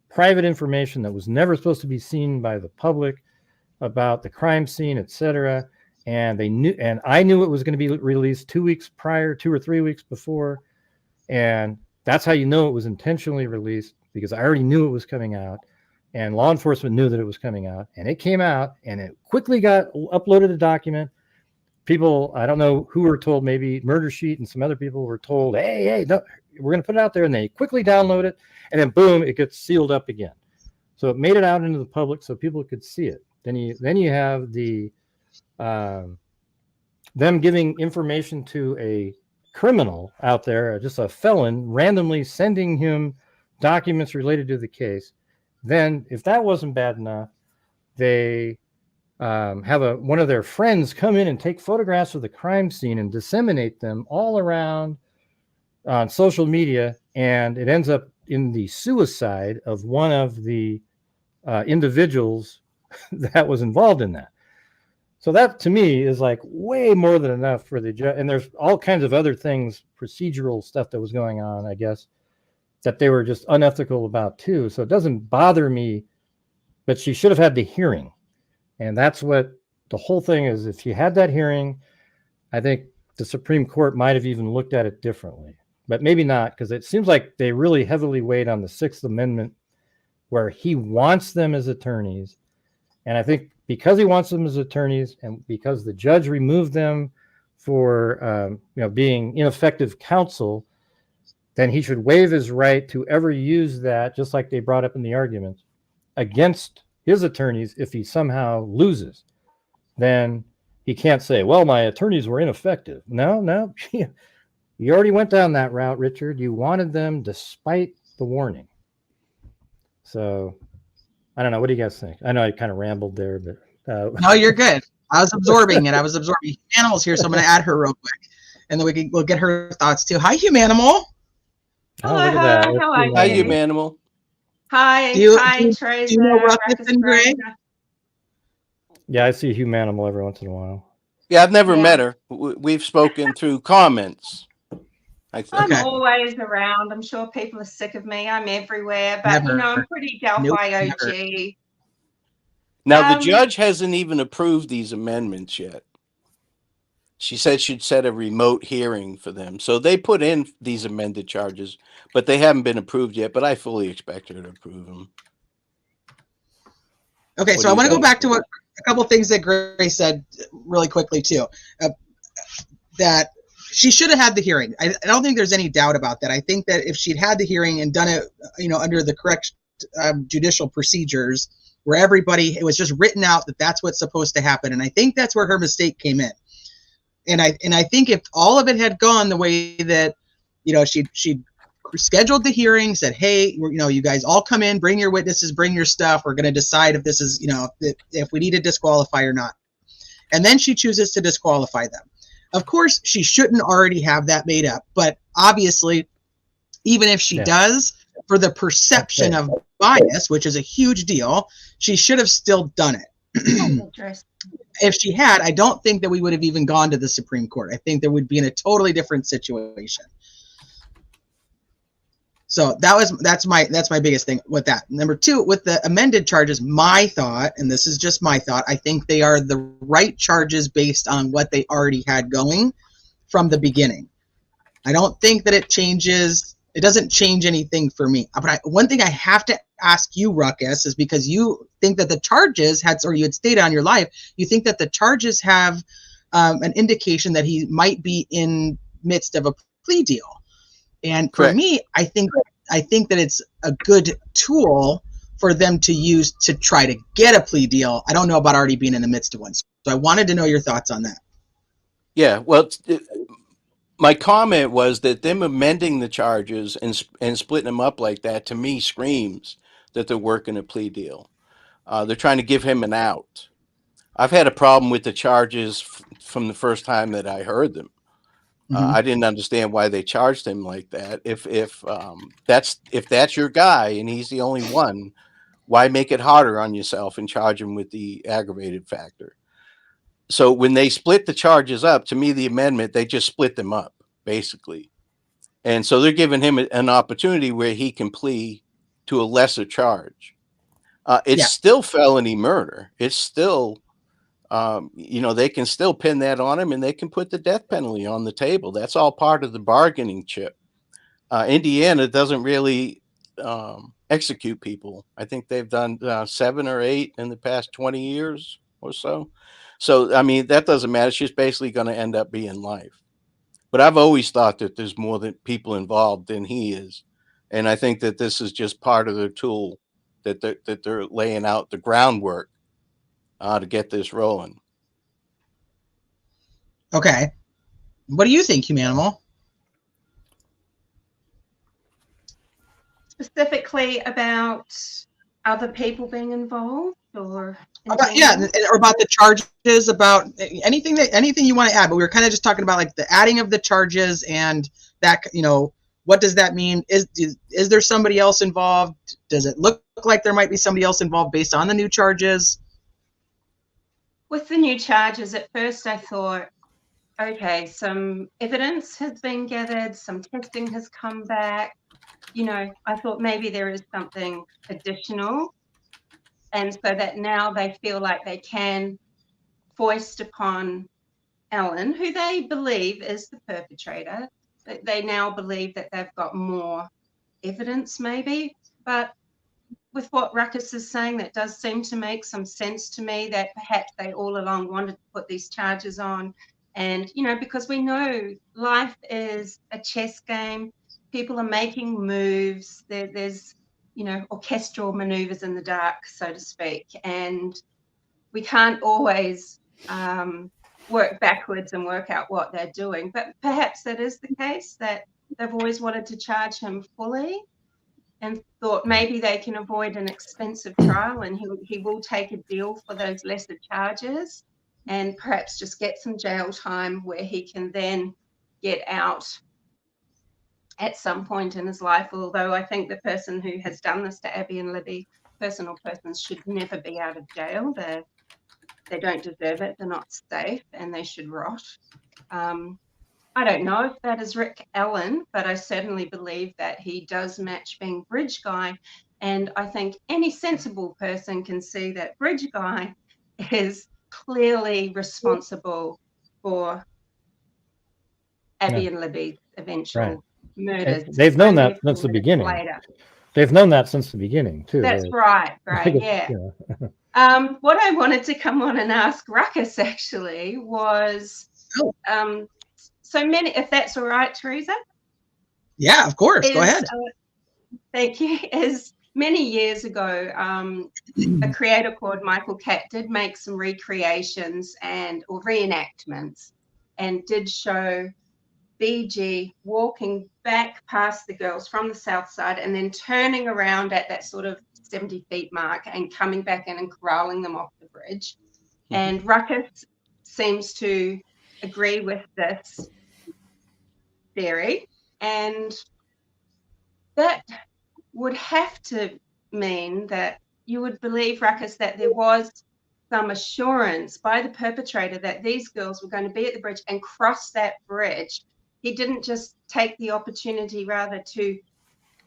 private information that was never supposed to be seen by the public about the crime scene, etc. And they knew, and I knew it was going to be released 2 weeks prior, 2 or 3 weeks before. And that's how you know it was intentionally released, because I already knew it was coming out, and law enforcement knew that it was coming out, and it came out, and it quickly got uploaded a document. People, I don't know who were told, maybe Murder Sheet and some other people were told, hey, no, we're going to put it out there, and they quickly download it, and then boom, it gets sealed up again. So it made it out into the public so people could see it. Then you have the them giving information to a criminal out there, just a felon, randomly sending him documents related to the case. Then, if that wasn't bad enough, they have one of their friends come in and take photographs of the crime scene and disseminate them all around on social media, and it ends up in the suicide of one of the individuals that was involved in that. So that, to me, is like way more than enough for the judge. And there's all kinds of other things, procedural stuff that was going on, I guess, that they were just unethical about too. So it doesn't bother me, but she should have had the hearing. And that's what the whole thing is. If she had that hearing, I think the Supreme Court might have even looked at it differently, but maybe not, because it seems like they really heavily weighed on the Sixth Amendment, where he wants them as attorneys. And I think because he wants them as attorneys, and because the judge removed them for being ineffective counsel, then he should waive his right to ever use that, just like they brought up in the argument, against his attorneys. If he somehow loses, then he can't say, well, my attorneys were ineffective. No, you already went down that route, Richard. You wanted them despite the warning. So I don't know. What do you guys think? I know I kind of rambled there, but no, you're good. I was absorbing it. Humanimal's here, so I'm going to add her real quick, and then we'll get her thoughts too. Hi, Humanimal. Oh, look at that. How are you? Hi, Humanimal. Hi, Trace. Do you know Ruckus and Greg? Yeah, I see Humanimal every once in a while. Yeah, I've never met her. We've spoken through comments. I'm always around. I'm sure people are sick of me. I'm everywhere, but I'm pretty Delphi OG. Now, the judge hasn't even approved these amendments yet. She said she'd set a remote hearing for them. So they put in these amended charges, but they haven't been approved yet, but I fully expect her to approve them. Okay, so I want to go back to a couple things that Grace said really quickly too. That she should have had the hearing. I don't think there's any doubt about that. I think that if she'd had the hearing and done it, under the correct judicial procedures, where it was just written out that that's what's supposed to happen. And I think that's where her mistake came in. And I think if all of it had gone the way that, she scheduled the hearing, said, hey, you guys all come in, bring your witnesses, bring your stuff. We're going to decide if this is, if we need to disqualify or not. And then she chooses to disqualify them. Of course, she shouldn't already have that made up. But obviously, even if she does, for the perception of bias, which is a huge deal, she should have still done it. If she had, I don't think that we would have even gone to the Supreme Court. I think that we'd be in a totally different situation. So that's my biggest thing with that. Number two, with the amended charges, my thought, and this is just my thought, I think they are the right charges based on what they already had going from the beginning. I don't think that it changes it doesn't change anything for me. But one thing I have to ask you, Ruckus, is because you think that the charges or you had stated on your live, you think that the charges have an indication that he might be in midst of a plea deal. And for Correct. me, I think that it's a good tool for them to use to try to get a plea deal. I don't know about already being in the midst of one. So I wanted to know your thoughts on that. Yeah, well, my comment was that them amending the charges and splitting them up like that, to me, screams that they're working a plea deal. They're trying to give him an out. I've had a problem with the charges from the first time that I heard them. I didn't understand why they charged him like that. If that's your guy and he's the only one, why make it harder on yourself and charge him with the aggravated factor? So when they split the charges up, to me, the amendment, they just split them up, basically. And so they're giving him an opportunity where he can plea to a lesser charge. It's still felony murder. It's still, they can still pin that on him and they can put the death penalty on the table. That's all part of the bargaining chip. Indiana doesn't really execute people. I think they've done 7 or 8 in the past 20 years or so. So, I mean, that doesn't matter. It's just basically going to end up being life. But I've always thought that there's more than people involved than he is. And I think that this is just part of the tool that they're laying out the groundwork to get this rolling. Okay. What do you think, Humanimal? Specifically about other people being involved, or or about the charges, about anything you want to add. But we were kind of just talking about like the adding of the charges and that, what does that mean? Is there somebody else involved? Does it look like there might be somebody else involved based on the new charges? With the new charges, at first I thought, okay, some evidence has been gathered, some testing has come back. I thought maybe there is something additional. And so that now they feel like they can foist upon Ellen, who they believe is the perpetrator. They now believe that they've got more evidence maybe. But with what Ruckus is saying, that does seem to make some sense to me, that perhaps they all along wanted to put these charges on. And, because we know life is a chess game. People are making moves. There's, orchestral maneuvers in the dark, so to speak. And we can't always work backwards and work out what they're doing. But perhaps that is the case, that they've always wanted to charge him fully and thought maybe they can avoid an expensive trial and he will take a deal for those lesser charges and perhaps just get some jail time where he can then get out at some point in his life. Although I think the person who has done this to Abby and Libby, personal persons, should never be out of jail. They don't deserve it. They're not safe and they should rot. I don't know if that is Rick Allen, but I certainly believe that he does match being Bridge Guy. And I think any sensible person can see that Bridge Guy is clearly responsible for Abby and Libby's eventual murders. They've known that since the beginning. They've known that since the beginning, too. That's right, yeah. What I wanted to come on and ask Ruckus actually was, so many, if that's all right, Teresa? Yeah, of course. Go ahead. Thank you. As many years ago, a creator called Michael Catt did make some recreations or reenactments and did show BG walking back past the girls from the south side and then turning around at that sort of 70 feet mark and coming back in and corralling them off the bridge. And Ruckus seems to agree with this theory, and that would have to mean that you would believe, Ruckus, that there was some assurance by the perpetrator that these girls were going to be at the bridge and cross that bridge. He didn't just take the opportunity rather to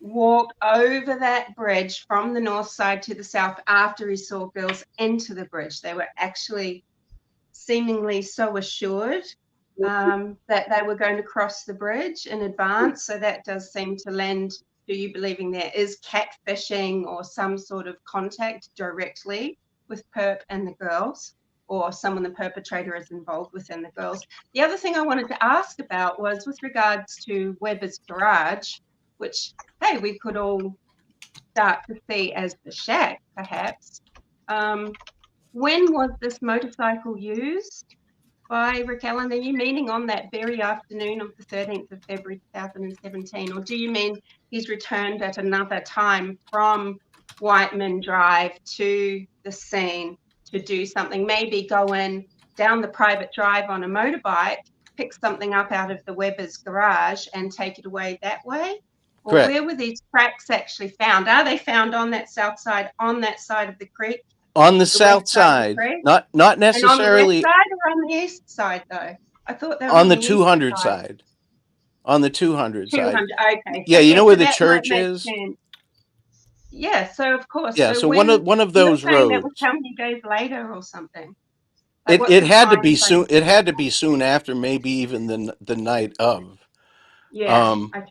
walk over that bridge from the north side to the south after he saw girls into the bridge. They were actually seemingly so assured that they were going to cross the bridge in advance. So that does seem to lend to you believing there is catfishing or some sort of contact directly with Perp and the girls, or someone the perpetrator is involved with and the girls. The other thing I wanted to ask about was with regards to Weber's garage, which, hey, we could all start to see as the shack, perhaps. When was this motorcycle used by Raquel? And are you meaning on that very afternoon of the 13th of February 2017? Or do you mean he's returned at another time from Whiteman Drive to the scene to do something, maybe go in down the private drive on a motorbike, pick something up out of the Weber's garage and take it away that way? Or Correct. where were these tracks actually found? Are they found on that south side, on that side of the creek? On the south side, not And on the necessarily west side or on the east side, though? I thought they were on the east 200 side. On the 200 side. 200, okay. Yeah, So, you know where the that might church make is? sense. Yeah, so of course. Yeah, so when- one of you're those saying that was roads. how many days later or something? Like, It what's it the had to time be frame? soon. It had to be soon after, maybe even the night of. Yeah, okay.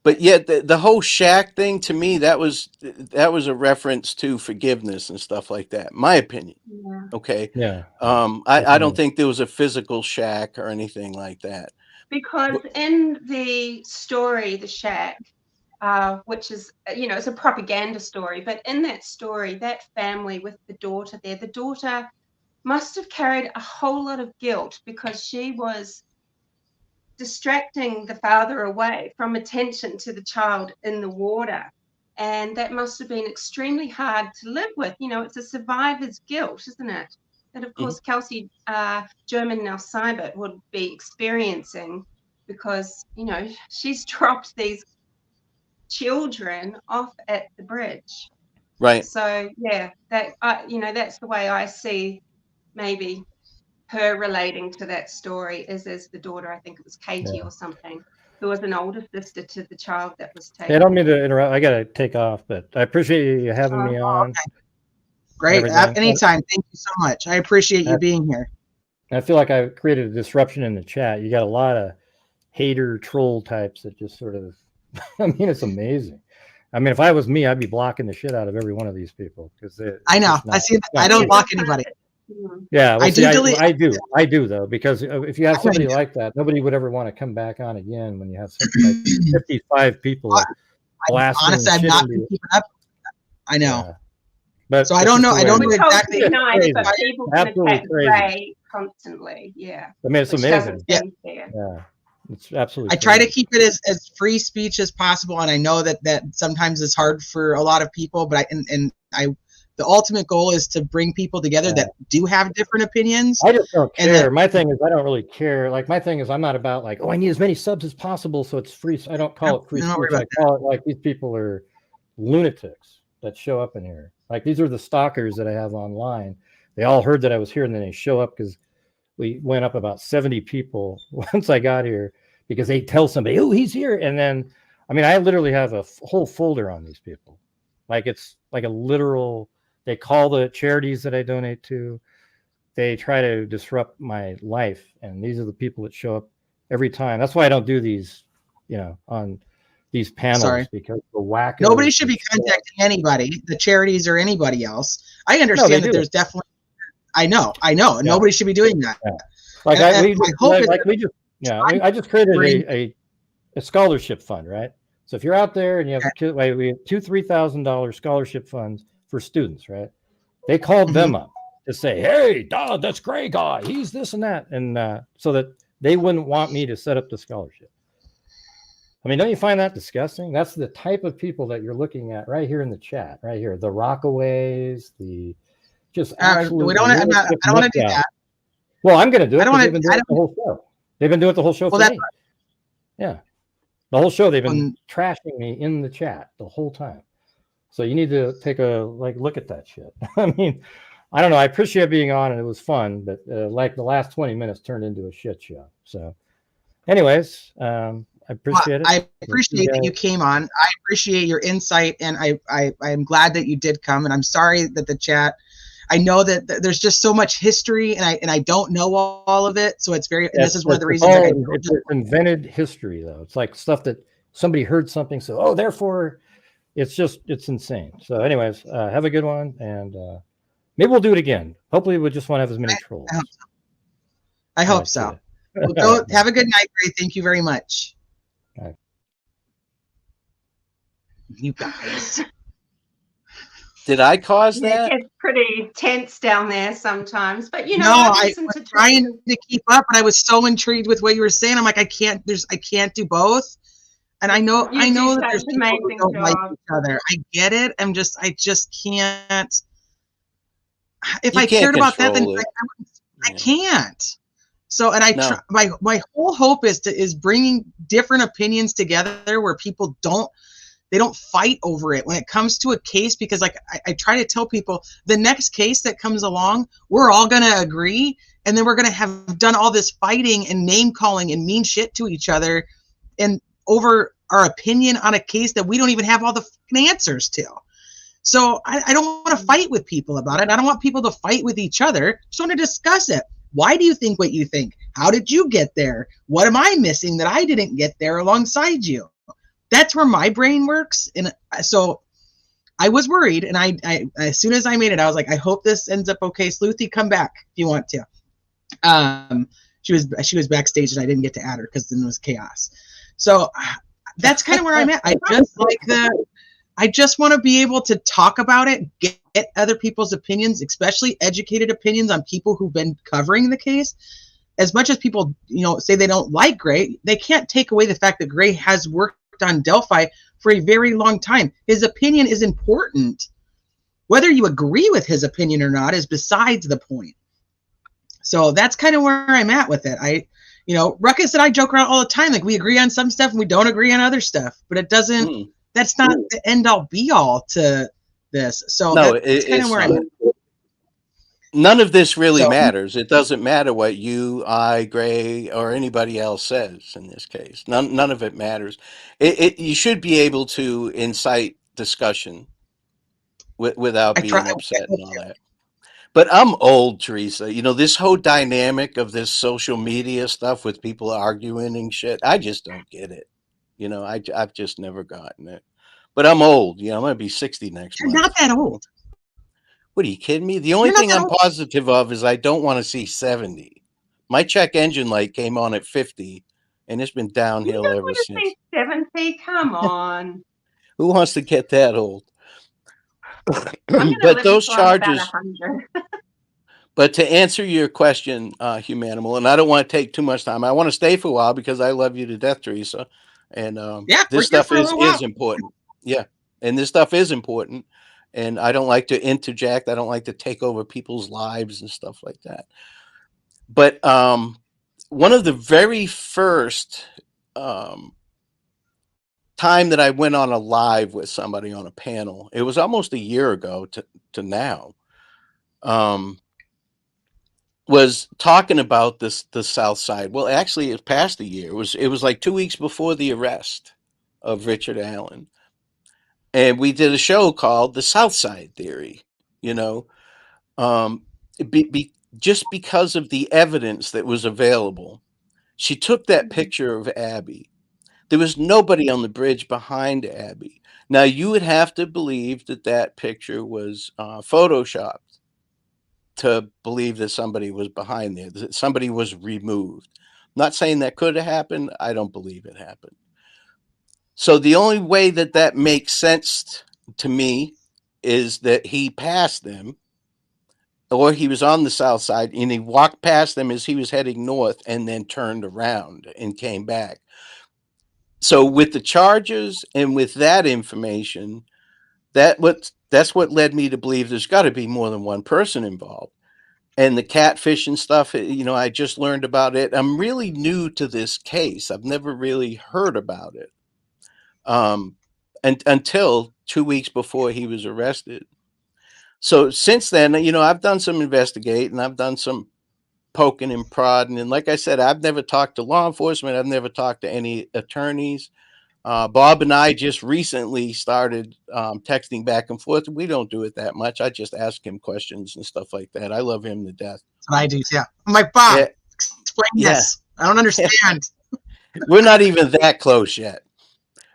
But yet the whole shack thing, to me, that was a reference to forgiveness and stuff like that. My opinion. Yeah. Okay. Yeah. I don't think there was a physical shack or anything like that. Because in the story, The Shack, which is, it's a propaganda story, but in that story, that family with the daughter there, the daughter must have carried a whole lot of guilt because she was distracting the father away from attention to the child in the water. And that must have been extremely hard to live with. It's a survivor's guilt, isn't it? That, of course, Kelsey German now Seibert would be experiencing because, she's dropped these children off at the bridge. Right. So, yeah, that's the way I see maybe her relating to that story is as the daughter, I think it was Katie or something, who was an older sister to the child that was taken. Hey, I don't mean to interrupt. I got to take off, but I appreciate you having me on. Okay. Great. Anytime. Thank you so much. I appreciate you being here. I feel like I created a disruption in the chat. You got a lot of hater troll types that just sort of, I mean, it's amazing. I mean, if I was me, I'd be blocking the shit out of every one of these people because I know. I see. I don't block anybody. Yeah, well, I see, do delete. I do though, because if you have somebody like that, nobody would ever want to come back on again when you have something like 55 people blasting. Honestly, I've shit not into been you. keeping up. I know. Yeah. But So I don't know. I don't know exactly. Nice, but people can Absolutely attack crazy. Ray constantly. Yeah. I mean, it's Which amazing. doesn't seem fair. Yeah, it's absolutely. I try to crazy. keep it as free speech as possible, and I know that sometimes it's hard for a lot of people. But the ultimate goal is to bring people together that do have different opinions. I just don't and care. that- My thing is, I don't really care. Like, my thing is, I'm not about like, oh, I need as many subs as possible, so it's free. I don't call it free don't worry speech. I about call it like these people are lunatics that show up in here. Like, these are the stalkers that I have online. They all heard that I was here, and then they show up because we went up about 70 people once I got here because they tell somebody, oh, he's here. And then, I mean, I literally have a whole folder on these people. Like, it's like a literal, they call the charities that I donate to. They try to disrupt my life. And these are the people that show up every time. That's why I don't do these, on these panels because the whack. Nobody should be contacting anybody, the charities or anybody else. I understand that there's definitely. I know. Yeah. Nobody should be doing that. Yeah. Like I just created a scholarship fund, right? So if you're out there and you have we have $2,000-$3,000 scholarship funds for students, right? They called them up to say, "Hey, Dad, that's great guy. He's this and that," and so that they wouldn't want me to set up the scholarship. I mean, don't you find that disgusting? That's the type of people that you're looking at right here in the chat, right here. The Rockaways, the just absolutely. I don't want to do that. Well, I'm going to do it. I don't want to. The whole show. They've been doing it the whole show. Well, yeah, the whole show. They've been trashing me in the chat the whole time. So you need to take a look at that shit. I mean, I don't know. I appreciate being on, and it was fun, but like the last 20 minutes turned into a shit show. So, anyways, I appreciate it. I appreciate that you came on. I appreciate your insight, and I'm glad that you did come. And I'm sorry that the chat. I know that there's just so much history, and I don't know all of it. So it's very. And this is one of the reasons. Like, It's invented history, though. It's like stuff that somebody heard something, so therefore, it's insane. So, anyways, have a good one, and maybe we'll do it again. Hopefully, we just won't have as many trolls. I hope so. Well, go, have a good night, Ray. Thank you very much. Right. You guys. Did I cause that? It gets pretty tense down there sometimes, but No, I was trying to keep up, but I was so intrigued with what you were saying. I'm like, I can't do both. And I know that there's people who don't like each other. I get it. I just can't. If I cared about that, then I can't. So, and my whole hope is bringing different opinions together where people don't fight over it when it comes to a case, because like I try to tell people, the next case that comes along, we're all going to agree, and then we're going to have done all this fighting and name calling and mean shit to each other and over our opinion on a case that we don't even have all the answers to. So I don't want to fight with people about it. I don't want people to fight with each other. I just want to discuss it. Why do you think what you think? How did you get there? What am I missing that I didn't get there alongside you? That's where my brain works. And so I was worried. And I as soon as I made it, I was like, I hope this ends up okay. Sluethie, come back if you want to. She was backstage and I didn't get to add her because then it was chaos. So that's kind of where I'm at. I just want to be able to talk about it, get other people's opinions, especially educated opinions on people who've been covering the case. As much as people, say they don't like Gray, they can't take away the fact that Gray has worked on Delphi for a very long time. His opinion is important. Whether you agree with his opinion or not is besides the point. So that's kind of where I'm at with it. Ruckus and I joke around all the time. Like, we agree on some stuff and we don't agree on other stuff, but it doesn't, that's not the end all be all to this. So that's kind of where I'm at. None of this really matters. It doesn't matter what you, I, Gray, or anybody else says in this case. None of it matters. You should be able to incite discussion without being upset and all that. But I'm old, Teresa. This whole dynamic of this social media stuff with people arguing and shit, I just don't get it. I've just never gotten it. But I'm old. I'm going to be 60 next month. You're not that old. What, are you kidding me? The only thing I'm positive of is I don't want to see 70. My check engine light came on at 50, and it's been downhill ever since. 70? Come on. Who wants to get that old? But those charges. But to answer your question, Humanimal, and I don't want to take too much time. I want to stay for a while because I love you to death, Teresa. And this stuff is important. Yeah, and this stuff is important. And I don't like to interject. I don't like to take over people's lives and stuff like that. But one of the very first time that I went on a live with somebody on a panel, it was almost a year ago to now, was talking about the South Side. Well, actually, it passed a year. It was like 2 weeks before the arrest of Richard Allen. And we did a show called The South Side Theory, just because of the evidence that was available. She took that picture of Abby. There was nobody on the bridge behind Abby. Now, you would have to believe that picture was photoshopped to believe that somebody was behind there, that somebody was removed. I'm not saying that could have happened. I don't believe it happened. So the only way that makes sense to me is that he passed them, or he was on the South Side and he walked past them as he was heading north and then turned around and came back. So with the charges and with that information, that's what led me to believe there's got to be more than one person involved. And the catfishing stuff, I just learned about it. I'm really new to this case. I've never really heard about it. And until 2 weeks before he was arrested. So since then, I've done some investigating, I've done some poking and prodding. And like I said, I've never talked to law enforcement. I've never talked to any attorneys. Bob and I just recently started texting back and forth. We don't do it that much. I just ask him questions and stuff like that. I love him to death. That's what I do. Yeah. I'm like, Bob, Yeah. explain Yeah. this. I don't understand. We're not even that close yet.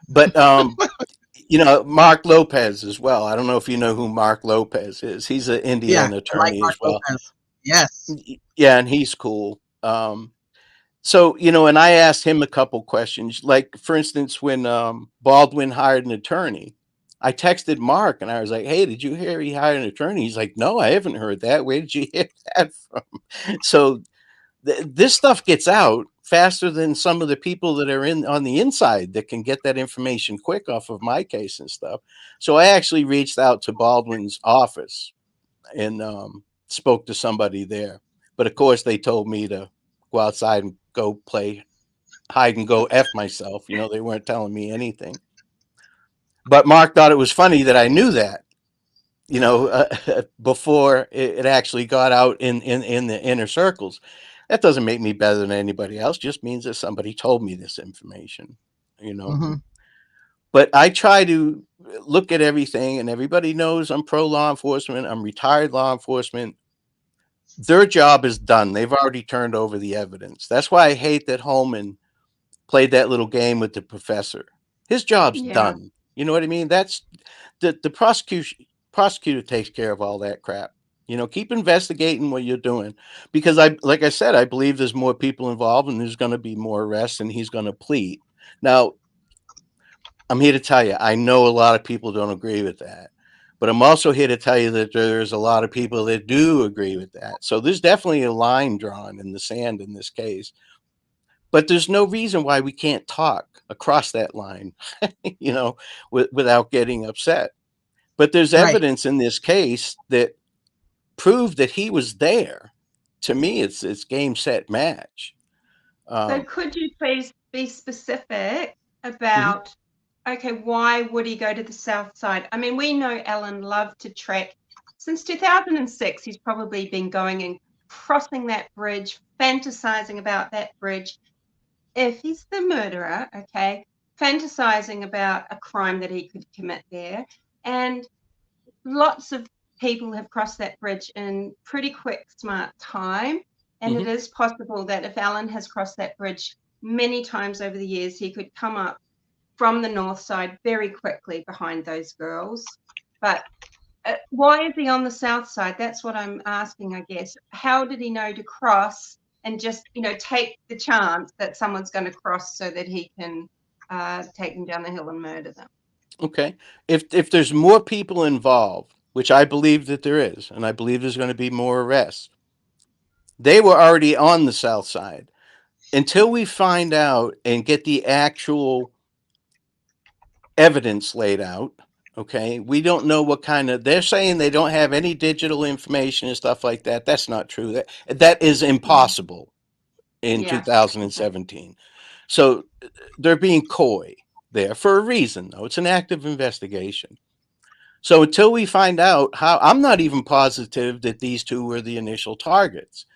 But, Mark Lopez as well. I don't know if you know who Mark Lopez is. He's an Indiana attorney Mark as well. Lopez. Yes. Yeah, and he's cool. So, and I asked him a couple questions. Like, for instance, when Baldwin hired an attorney, I texted Mark and I was like, hey, did you hear he hired an attorney? He's like, no, I haven't heard that. Where did you hear that from? So this stuff gets out faster than some of the people that are on the inside that can get that information quick off of my case and stuff. So I actually reached out to Baldwin's office and spoke to somebody there. But of course, they told me to go outside and go play hide and go F myself. They weren't telling me anything. But Mark thought it was funny that I knew that, before it actually got out in the inner circles. That doesn't make me better than anybody else. Just means that somebody told me this information, Mhm. But I try to look at everything, and everybody knows I'm pro law enforcement. I'm retired law enforcement. Their job is done. They've already turned over the evidence. That's why I hate that Holman played that little game with the professor. His job's done. You know what I mean? That's the prosecutor takes care of all that crap. Keep investigating what you're doing, because like I said, I believe there's more people involved and there's going to be more arrests and he's going to plead. Now, I'm here to tell you, I know a lot of people don't agree with that, but I'm also here to tell you that there's a lot of people that do agree with that. So there's definitely a line drawn in the sand in this case, but there's no reason why we can't talk across that line, without getting upset. But there's evidence in this case that proved that he was there. To me, it's game, set, match. So could you please be specific about, okay, why would he go to the south side? I mean, we know Alan loved to trek. Since 2006, he's probably been going and crossing that bridge, fantasizing about that bridge. If he's the murderer, okay, fantasizing about a crime that he could commit there. And lots of people have crossed that bridge in pretty quick, smart time. And it is possible that if Alan has crossed that bridge many times over the years, he could come up from the north side very quickly behind those girls. But why is he on the south side? That's what I'm asking, I guess. How did he know to cross and just, take the chance that someone's going to cross so that he can take them down the hill and murder them? Okay. If there's more people involved, which I believe that there is, and I believe there's going to be more arrests, they were already on the south side. Until we find out and get the actual evidence laid out, okay, we don't know what kind of, they're saying they don't have any digital information and stuff like that. That's not true. That is impossible in 2017. So they're being coy there for a reason, though. It's an active investigation. So until we find out how, I'm not even positive that these two were the initial targets.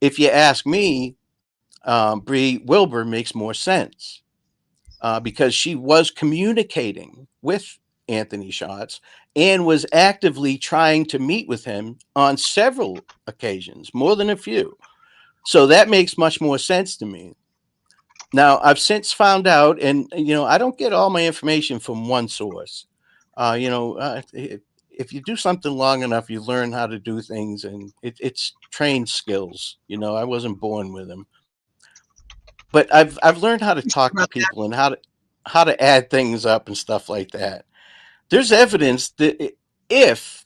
If you ask me, Bree Wilbur makes more sense because she was communicating with Anthony Schatz and was actively trying to meet with him on several occasions, more than a few. So that makes much more sense to me. Now, I've since found out, and, I don't get all my information from one source. If you do something long enough, you learn how to do things, and it's trained skills. I wasn't born with them. But I've learned how to talk to people and how to add things up and stuff like that. There's evidence that if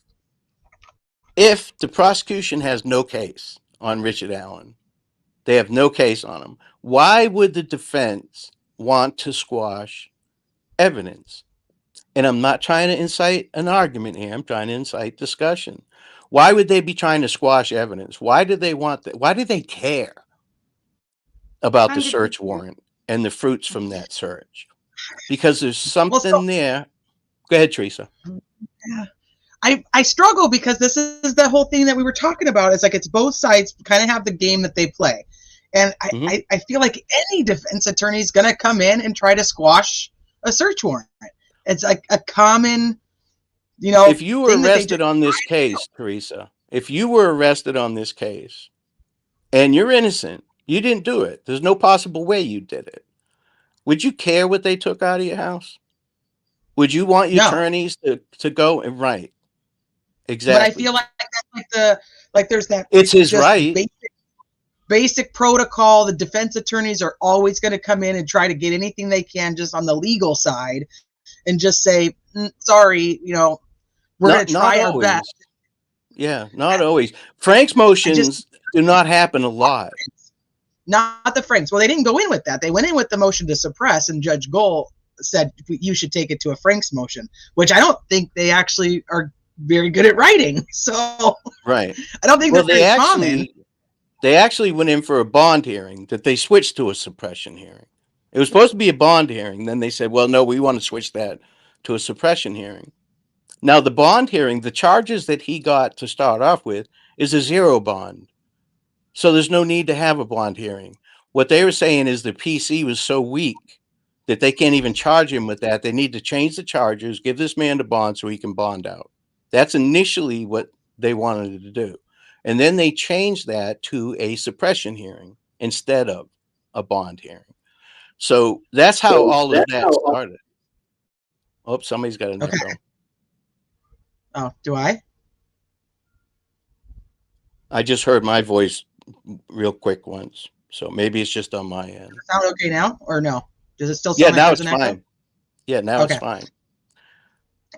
the prosecution has no case on Richard Allen, they have no case on him, why would the defense want to squash evidence? And I'm not trying to incite an argument here. I'm trying to incite discussion. Why would they be trying to squash evidence? Why do they want that? Why do they care about the search warrant and the fruits from that search? Because there's something there. Go ahead, Teresa. Yeah. I struggle because this is the whole thing that we were talking about. It's like it's both sides kind of have the game that they play. And I feel like any defense attorney is going to come in and try to squash a search warrant. It's like a common, you know, If you were thing that they arrested just- on this case, Teresa, if you were arrested on this case and you're innocent, you didn't do it. There's no possible way you did it. Would you care what they took out of your house? Would you want your No. attorneys to go and right? Exactly. But I feel like that's like there's that. It's his just right. Basic protocol. The defense attorneys are always going to come in and try to get anything they can just on the legal side, and just say, sorry, you know, we're going to try our best. Yeah, not always. Frank's motions do not happen a lot. Not the Franks. Well, they didn't go in with that. They went in with the motion to suppress, and Judge Gold said you should take it to a Franks motion, which I don't think they actually are very good at writing. So right, I don't think that's very common. They actually went in for a bond hearing that they switched to a suppression hearing. It was supposed to be a bond hearing. Then they said, well, no, we want to switch that to a suppression hearing. Now, the bond hearing, the charges that he got to start off with is a zero bond. So there's no need to have a bond hearing. What they were saying is the PC was so weak that they can't even charge him with that. They need to change the charges, give this man the bond so he can bond out. That's initially what they wanted to do. And then they changed that to a suppression hearing instead of a bond hearing. So that's how all of that started. Oh, somebody's got an echo. Oh, do I? I just heard my voice real quick once. So maybe it's just on my end. Sound okay now or no? Does it still sound yeah, like now there's it's an echo? fine. Yeah, now Okay. it's fine.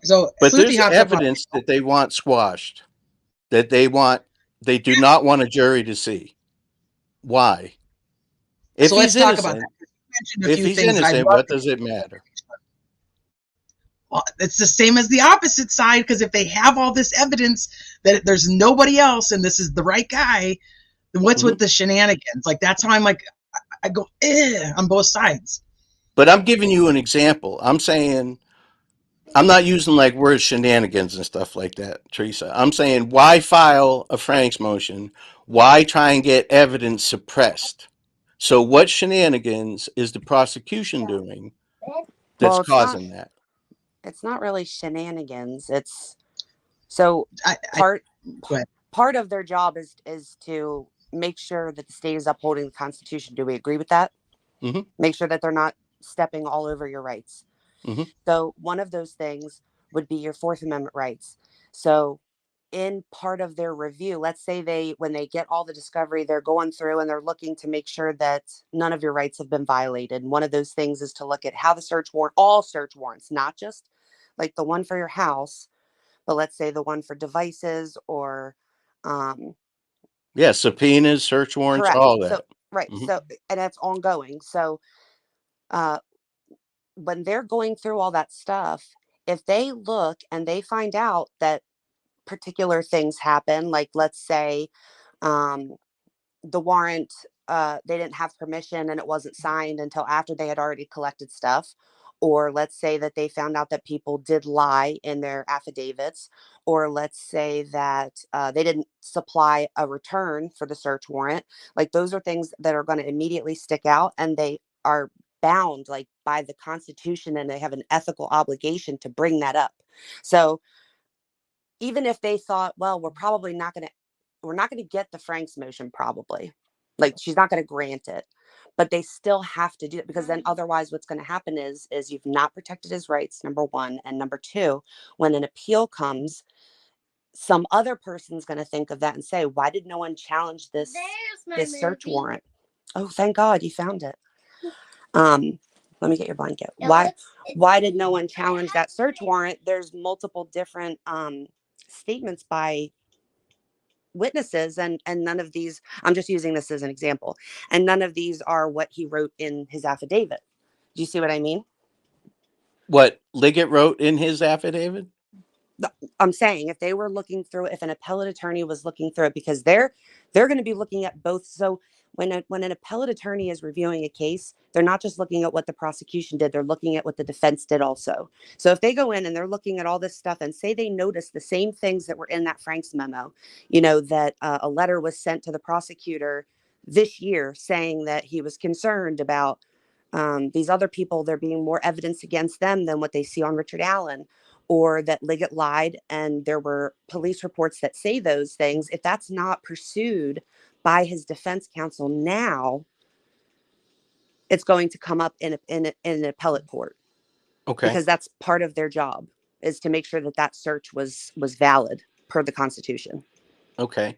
So, but Sluethie there's hops up on- evidence that they want squashed, that they do not want a jury to see. Why? If So let's he's talk about innocent, that. You mentioned a if few he's things that I innocent, love. what does it matter? Well, it's the same as the opposite side, because if they have all this evidence that there's nobody else and this is the right guy, then what's with the shenanigans? Like, that's how I'm like, I go on both sides. But I'm giving you an example. I'm saying, I'm not using like words shenanigans and stuff like that, Teresa. I'm saying, why file a Frank's motion? Why try and get evidence suppressed? So what shenanigans is the prosecution doing that's causing that? It's not really shenanigans. It's so part of their job is to make sure that the state is upholding the Constitution. Do we agree with that? Mm-hmm. Make sure that they're not stepping all over your rights. Mm-hmm. So one of those things would be your Fourth Amendment rights. So in part of their review, let's say when they get all the discovery, they're going through and they're looking to make sure that none of your rights have been violated. And one of those things is to look at how the search warrant, all search warrants, not just like the one for your house, but let's say the one for devices or subpoenas, search warrants, correct. all that. So right. Mm-hmm. So and that's ongoing. So when they're going through all that stuff, if they look and they find out that particular things happen, like let's say the warrant, they didn't have permission and it wasn't signed until after they had already collected stuff, or let's say that they found out that people did lie in their affidavits, or let's say that they didn't supply a return for the search warrant. Like those are things that are going to immediately stick out, and they are bound like by the Constitution, and they have an ethical obligation to bring that up. So even if they thought, well, we're not going to get the Frank's motion, probably, like she's not going to grant it, but they still have to do it, because then otherwise what's going to happen is you've not protected his rights, number one, and number two, when an appeal comes, some other person's going to think of that and say, why did no one challenge this search warrant? Oh, thank God you found it. Let me get your blanket. Why did no one challenge that search warrant? There's multiple different statements by witnesses, and none of these, I'm just using this as an example, and none of these are what he wrote in his affidavit. Do you see what I mean? What Liggett wrote in his affidavit? I'm saying if they were looking through it, if an appellate attorney was looking through it, because they're going to be looking at both. So when an appellate attorney is reviewing a case, they're not just looking at what the prosecution did, they're looking at what the defense did also. So if they go in and they're looking at all this stuff and say they notice the same things that were in that Frank's memo, that a letter was sent to the prosecutor this year saying that he was concerned about these other people, there being more evidence against them than what they see on Richard Allen, or that Liggett lied and there were police reports that say those things, if that's not pursued by his defense counsel now, it's going to come up in an appellate court. Okay. Because that's part of their job, is to make sure that that search was valid per the Constitution. Okay.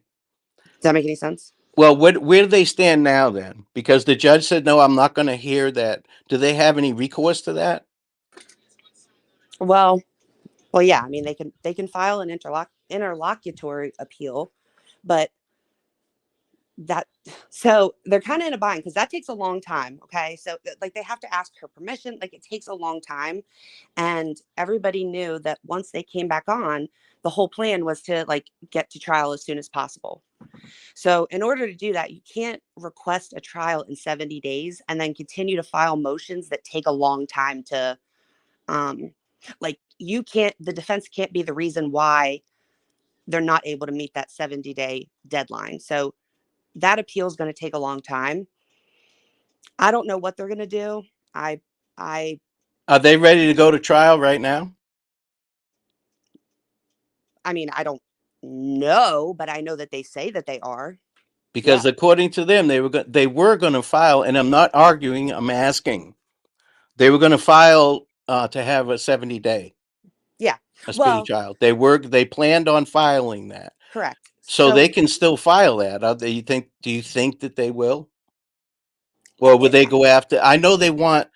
Does that make any sense? Well, where do they stand now then? Because the judge said, no, I'm not going to hear that. Do they have any recourse to that? Well, yeah. I mean, they can file an interlocutory appeal, but so they're kind of in a bind because that takes a long time. Okay, so like they have to ask her permission. Like it takes a long time, and everybody knew that once they came back on, the whole plan was to like get to trial as soon as possible. So in order to do that, you can't request a trial in 70 days and then continue to file motions that take a long time to, the defense can't be the reason why they're not able to meet that 70-day deadline. So that appeal is going to take a long time. I don't know what they're going to do. Are they ready to go to trial right now? I mean, I don't know, but I know that they say that they are. Because according to them, they were going to file, and I'm not arguing, I'm asking. They were going to file to have a 70-day. Yeah. A speedy trial. They planned on filing that. Correct. So they can still file that. Do you think that they will? Or would they go after? I know they want,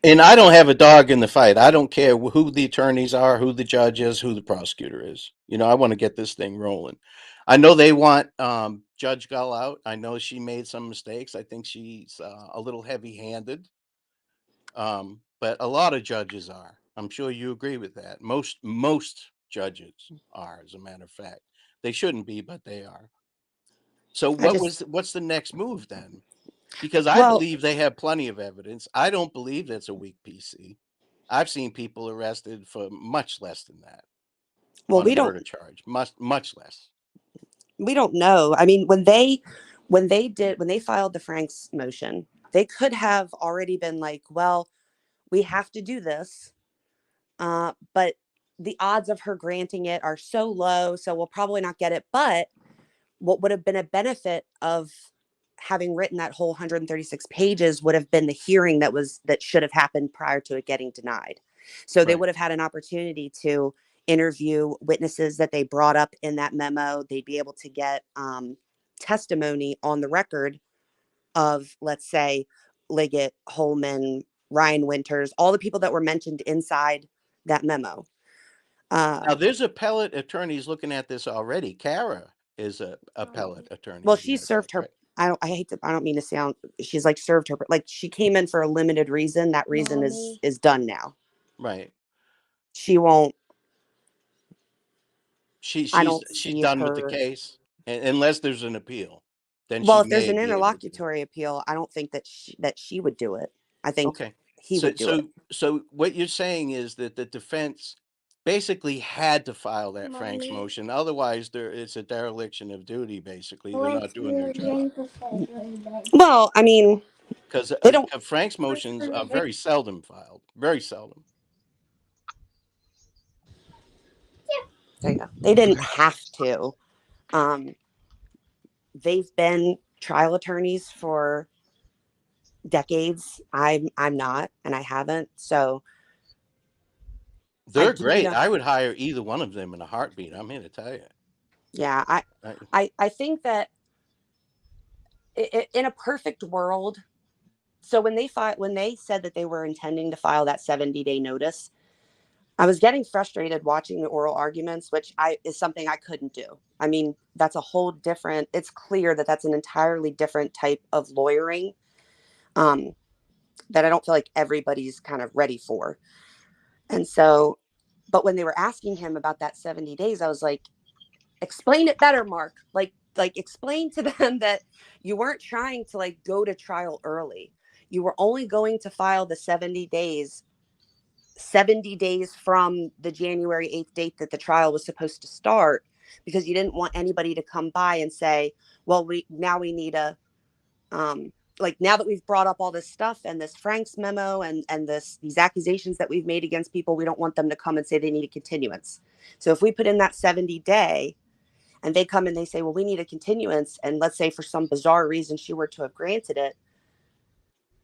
and I don't have a dog in the fight. I don't care who the attorneys are, who the judge is, who the prosecutor is. I want to get this thing rolling. I know they want Judge Gull out. I know she made some mistakes. I think she's a little heavy-handed. But a lot of judges are. I'm sure you agree with that. Most judges are, as a matter of fact. They shouldn't be, but they are. So what's the next move then? Because I believe they have plenty of evidence. I don't believe that's a weak PC. I've seen people arrested for much less than that. Well, on a murder charge, much less. We don't know. I mean, when they filed the Franks motion, they could have already been like, well, we have to do this. But the odds of her granting it are so low, so we'll probably not get it. But what would have been a benefit of having written that whole 136 pages would have been the hearing that should have happened prior to it getting denied. So they would have had an opportunity to interview witnesses that they brought up in that memo. They'd be able to get testimony on the record of, let's say, Liggett, Holman, Ryan Winters, all the people that were mentioned inside that memo. Now, there's appellate attorneys looking at this already. Kara is a appellate attorney. Well, she served her. I don't mean to sound. She's like served her, but like she came in for a limited reason. That reason is done now. Right. She won't. She's done with the case, unless there's an appeal. Then if there's an interlocutory appeal, I don't think that she would do it. I think he would do it. So what you're saying is that the defense basically had to file that Franks motion. Otherwise, it's a dereliction of duty. Basically, they're not doing their job. Well, I mean, because Franks motions are very seldom filed. Very seldom. There you go. They didn't have to. They've been trial attorneys for decades. I'm not, and I haven't. So they're great. I would hire either one of them in a heartbeat. I'm here to tell you. Yeah, I think that in a perfect world. So when they said that they were intending to file that 70-day notice, I was getting frustrated watching the oral arguments, which is something I couldn't do. I mean, that's a whole different. It's clear that that's an entirely different type of lawyering that I don't feel like everybody's kind of ready for. And so, but when they were asking him about that 70 days, I was like, explain it better, Mark. Like explain to them that you weren't trying to like go to trial early. You were only going to file the 70 days from the January 8th date that the trial was supposed to start, because you didn't want anybody to come by and say, well, we need a like now that we've brought up all this stuff and this Frank's memo and these accusations that we've made against people, we don't want them to come and say they need a continuance. So if we put in that 70-day and they come and they say, well, we need a continuance, and let's say for some bizarre reason she were to have granted it,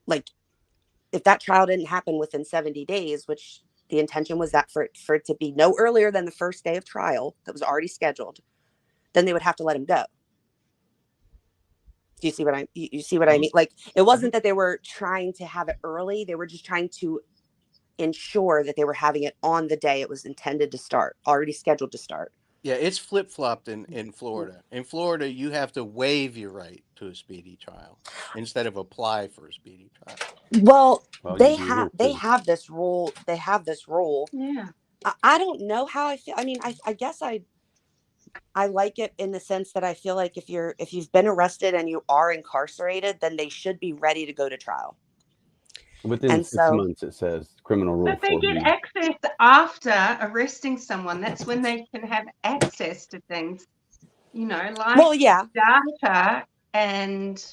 like if that trial didn't happen within 70 days, which the intention was that for it to be no earlier than the first day of trial that was already scheduled, then they would have to let him go. Do you see what you see what I mean? Like, it wasn't that they were trying to have it early. They were just trying to ensure that they were having it on the day it was intended to start, already scheduled to start. Yeah, it's flip-flopped in Florida. In Florida, you have to waive your right to a speedy trial instead of apply for a speedy trial. Well, Well, they you do have here, too. this rule. They have this rule. Yeah. I don't know how I feel. I mean, I guess I like it in the sense that I feel like if you've been arrested and you are incarcerated, then they should be ready to go to trial. Within And 6 so- months, it says criminal rule But they 4B. get access after arresting someone. That's when they can have access to things, you know, like Well, yeah. data and,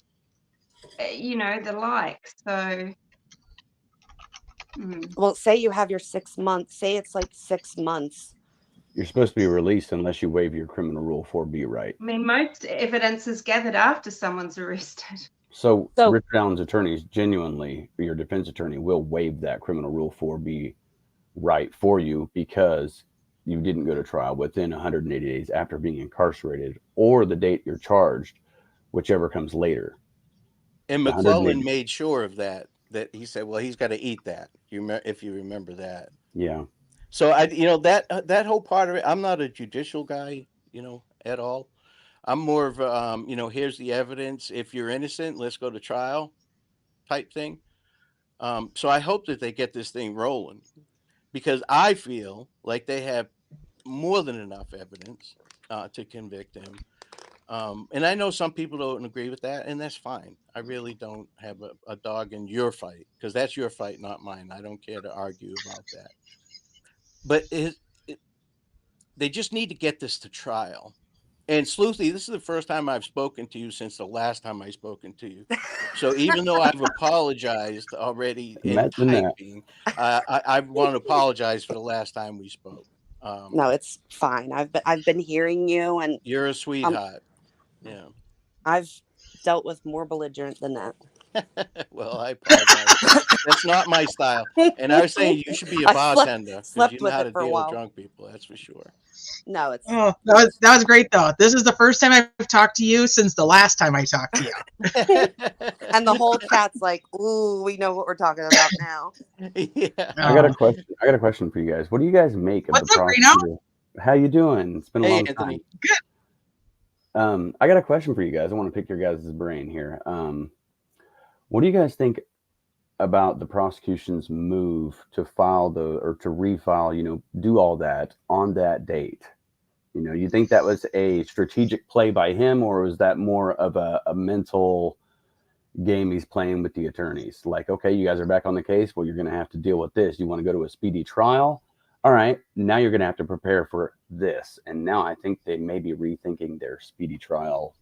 you know, the like. So, well, say you have your 6 months. Say it's like 6 months. You're supposed to be released unless you waive your criminal rule 4B right. I mean, most evidence is gathered after someone's arrested. So Richard Allen's attorneys genuinely, your defense attorney, will waive that criminal rule 4B right for you because you didn't go to trial within 180 days after being incarcerated or the date you're charged, whichever comes later. And The McClellan 180 made sure of that he said, well, he's got to eat that. If you remember that. Yeah. So that whole part of it, I'm not a judicial guy, at all. I'm more of here's the evidence. If you're innocent, let's go to trial type thing. So I hope that they get this thing rolling because I feel like they have more than enough evidence to convict him. And I know some people don't agree with that, and that's fine. I really don't have a dog in your fight because that's your fight, not mine. I don't care to argue about that. But they just need to get this to trial. And Sluethie, this is the first time I've spoken to you since the last time I've spoken to you. So even though I've apologized already in typing, I want to apologize for the last time we spoke. No, it's fine. I've been hearing you, and you're a sweetheart. Yeah, I've dealt with more belligerent than that. Well, I apologize. That's not my style. And I was saying you should be a bartender because you know how to deal with drunk people. That's for sure. No, it's that was great though. This is the first time I've talked to you since the last time I talked to you. And the whole chat's like, "Ooh, we know what we're talking about now." Yeah. I got a question for you guys. What do you guys make of What's the up, prosecutor? Greeno? How you doing? It's been a long Anthony. time. Good. I got a question for you guys. I want to pick your guys' brain here. What do you guys think about the prosecution's move to file or to refile, do all that on that date? You think that was a strategic play by him, or was that more of a mental game he's playing with the attorneys? Like, okay, you guys are back on the case. Well, you're going to have to deal with this. You want to go to a speedy trial? All right, now you're going to have to prepare for this. And now I think they may be rethinking their speedy trial.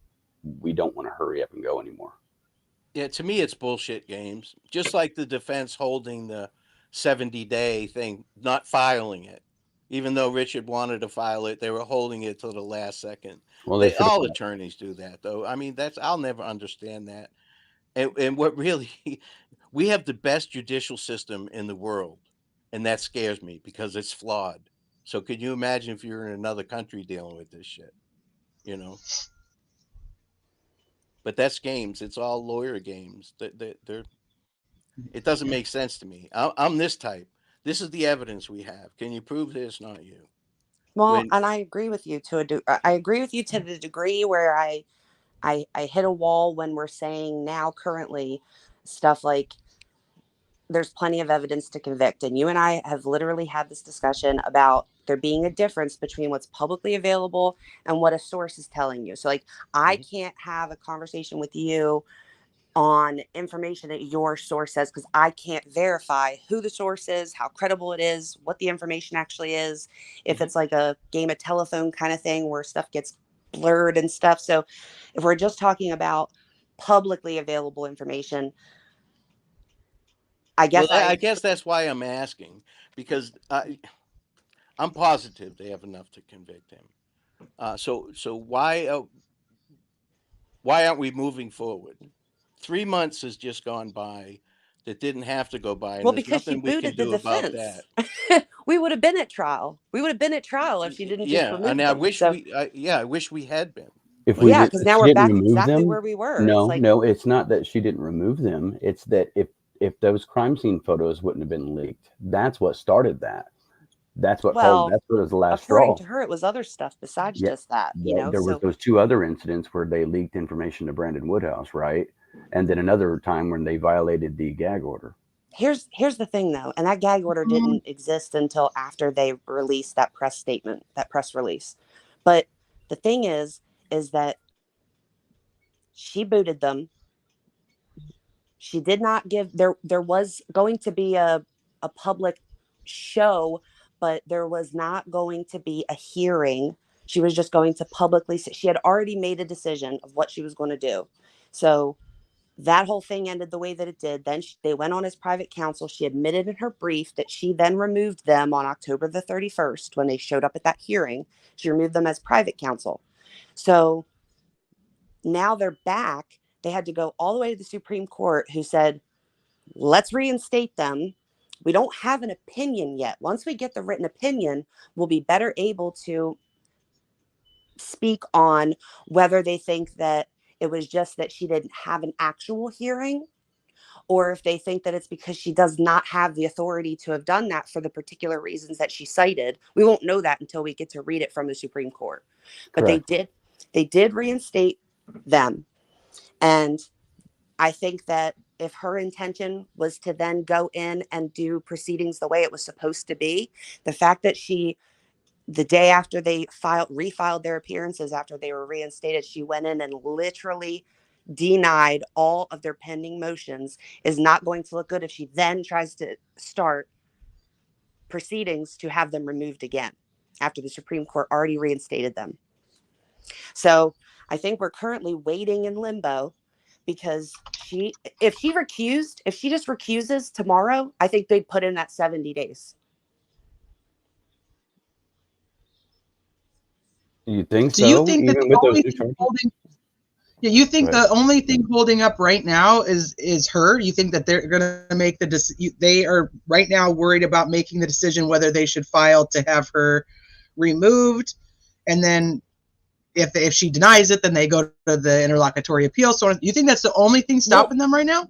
We don't want to hurry up and go anymore. Yeah, to me, it's bullshit games. Just like the defense holding the 70-day thing, not filing it. Even though Richard wanted to file it, they were holding it till the last second. Well, all attorneys do that, though. I mean, I'll never understand that. And what really, we have the best judicial system in the world, and that scares me because it's flawed. So could you imagine if you're in another country dealing with this shit, But that's games. It's all lawyer games. It doesn't make sense to me. I'm this type. This is the evidence we have. Can you prove this? Not you. Well, and I agree with you I agree with you to the degree where I hit a wall when we're saying now currently stuff like there's plenty of evidence to convict. And you and I have literally had this discussion about there being a difference between what's publicly available and what a source is telling you. So like, I can't have a conversation with you on information that your source says because I can't verify who the source is, how credible it is, what the information actually is, if it's like a game of telephone kind of thing where stuff gets blurred and stuff. So if we're just talking about publicly available information. I guess I guess that's why I'm asking, because I'm positive they have enough to convict him. So why aren't we moving forward? 3 months has just gone by that didn't have to go by, and well, there's because she nothing we can booted the do about defense. that. We would have been at trial. We would have been at trial if she didn't just Yeah, remove and I them. wish So, I wish we had been. If Like, we yeah, did, because if now she we're didn't back remove exactly them, where we were. no, It's like, no, it's not that she didn't remove them. It's that if those crime scene photos wouldn't have been leaked, that's what started that. That's what well, that's what was the last according straw. to her, it was other stuff besides Yeah, just that, you know. there was So those 2 other incidents where they leaked information to Brandon Woodhouse, right? And then another time when they violated the gag order. here's the thing, though, and that gag order didn't exist until after they released that press statement, that press release. But the thing is that she booted them. She did not give there was going to be a public show, but there was not going to be a hearing. She was just going to publicly say she had already made a decision of what she was going to do. So that whole thing ended the way that it did. Then they went on as private counsel. She admitted in her brief that she then removed them on October the 31st when they showed up at that hearing. She removed them as private counsel. So now they're back. They had to go all the way to the Supreme Court, who said, let's reinstate them. We don't have an opinion yet. Once we get the written opinion, we'll be better able to speak on whether they think that it was just that she didn't have an actual hearing, or if they think that it's because she does not have the authority to have done that for the particular reasons that she cited. We won't know that until we get to read it from the Supreme Court. But Correct. they did reinstate them. And I think that if her intention was to then go in and do proceedings the way it was supposed to be, the fact that the day after they refiled their appearances after they were reinstated, she went in and literally denied all of their pending motions is not going to look good if she then tries to start proceedings to have them removed again after the Supreme Court already reinstated them. So I think we're currently waiting in limbo, because if she just recuses tomorrow, I think they'd put in that 70 days. You think Do you so? think that Even the with those only new thing charges? holding? Yeah, you think Go ahead. the only thing holding up right now is her? You think that they're going to make they are right now worried about making the decision whether they should file to have her removed, and then if she denies it, then they go to the interlocutory appeal. So you think that's the only thing stopping them right now?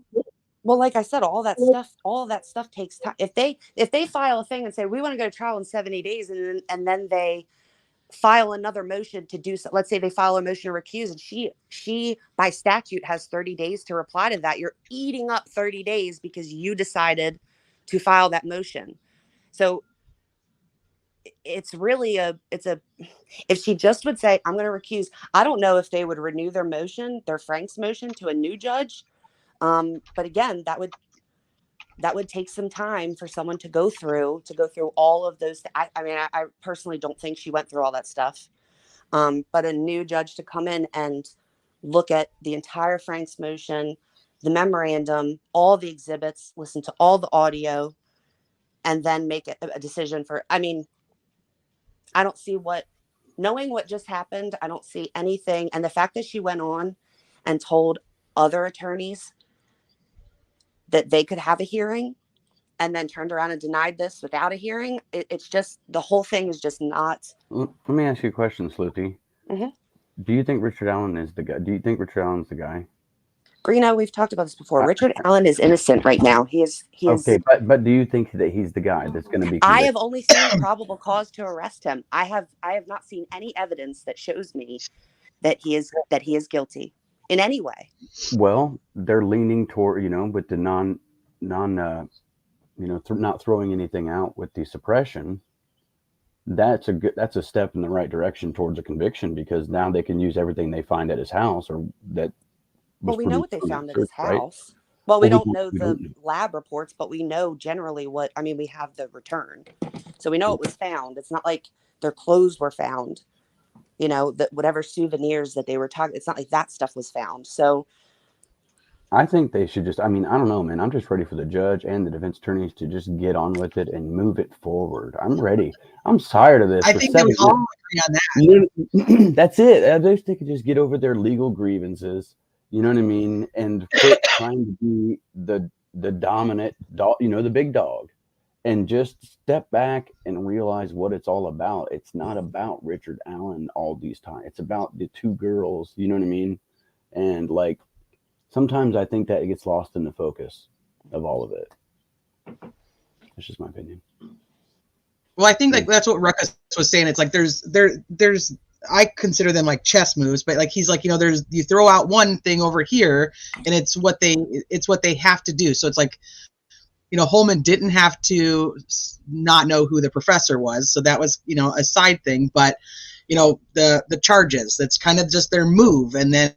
Well, like I said, all that stuff takes time. If they file a thing and say we want to go to trial in 70 days, and then they file another motion to do so, let's say they file a motion to recuse, and she by statute has 30 days to reply to that. You're eating up 30 days because you decided to file that motion. So it's really if she just would say, I'm going to recuse, I don't know if they would renew their Frank's motion to a new judge. But again, that would take some time for someone to go through all of those. I personally don't think she went through all that stuff. But a new judge to come in and look at the entire Frank's motion, the memorandum, all the exhibits, listen to all the audio, and then make a decision I don't see knowing what just happened, I don't see anything. And the fact that she went on and told other attorneys that they could have a hearing and then turned around and denied this without a hearing, it's just, the whole thing is just not. Let me ask you a question, Sluethie. Mm-hmm. Do you think Richard Allen is the guy? Do you think Richard Allen's the guy? Greeno, we've talked about this before. Richard Allen is innocent right now. He is. Okay, but do you think that he's the guy that's going to be convicted? I have only seen probable cause to arrest him. I have not seen any evidence that shows me that he is guilty in any way. Well, they're leaning toward, with the not throwing anything out with the suppression. That's a step in the right direction towards a conviction, because now they can use everything they find at his house, or that. Well, we know what they found at his house. Right? Well, we don't know the lab reports, but we know generally we have the return. So we know it was found. It's not like their clothes were found, that whatever souvenirs that they were talking, it's not like that stuff was found. So I think they should just, I mean, I don't know, man. I'm just ready for the judge and the defense attorneys to just get on with it and move it forward. I'm ready. I'm tired of this. I for think that we 7 all agree on that. You know, that's it. I wish they could just get over their legal grievances. You know what I mean? And quit trying to be the dominant dog, you know, the big dog, and just step back and realize what it's all about. It's not about Richard Allen all these times. It's about the two girls. You know what I mean? And like, sometimes I think that it gets lost in the focus of all of it. That's just my opinion. Well, I think like that's what Ruckus was saying. It's like there's I consider them like chess moves, but like he's like, you know, there's you throw out one thing over here and it's what they have to do. So it's like, you know, Holman didn't have to not know who the professor was, so that was, you know, a side thing. But you know, the charges, that's kind of just their move. And then,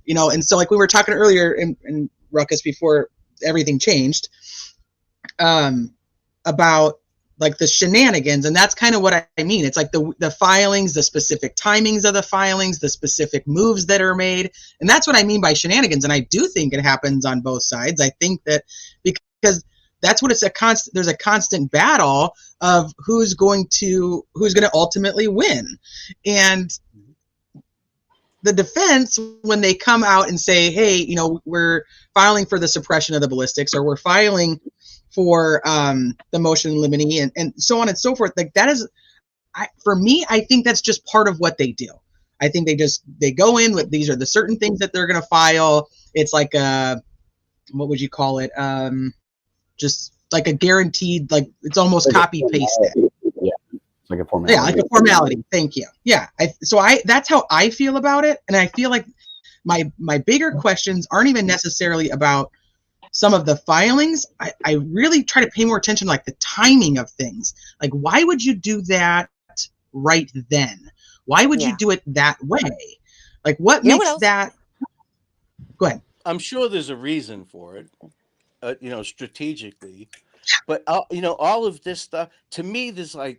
you know, and so like we were talking earlier in Ruckus before everything changed, about like the shenanigans, and that's kind of what I mean. It's like the filings, the specific timings of the filings, the specific moves that are made, and that's what I mean by shenanigans. And I do think it happens on both sides. I think that because that's what it's a constant. There's a constant battle of who's going to ultimately win, and the defense, when they come out and say, hey, you know, we're filing for the suppression of the ballistics, or we're filing for the motion in limine, and so on and so forth, like that is, for me, I think that's just part of what they do. I think they go in with, these are the certain things that they're going to file. It's like what would you call it? Just like a guaranteed, like it's almost copy pasted. Yeah, like a formality. Yeah, like a formality. Thank you. Yeah, that's how I feel about it, and I feel like my bigger questions aren't even necessarily about some of the filings. I really try to pay more attention to like the timing of things. Like, why would you do that right then? Why would you do it that way? Like, what makes that? Go ahead. I'm sure there's a reason for it, you know, strategically. But you know, all of this stuff, to me, there's a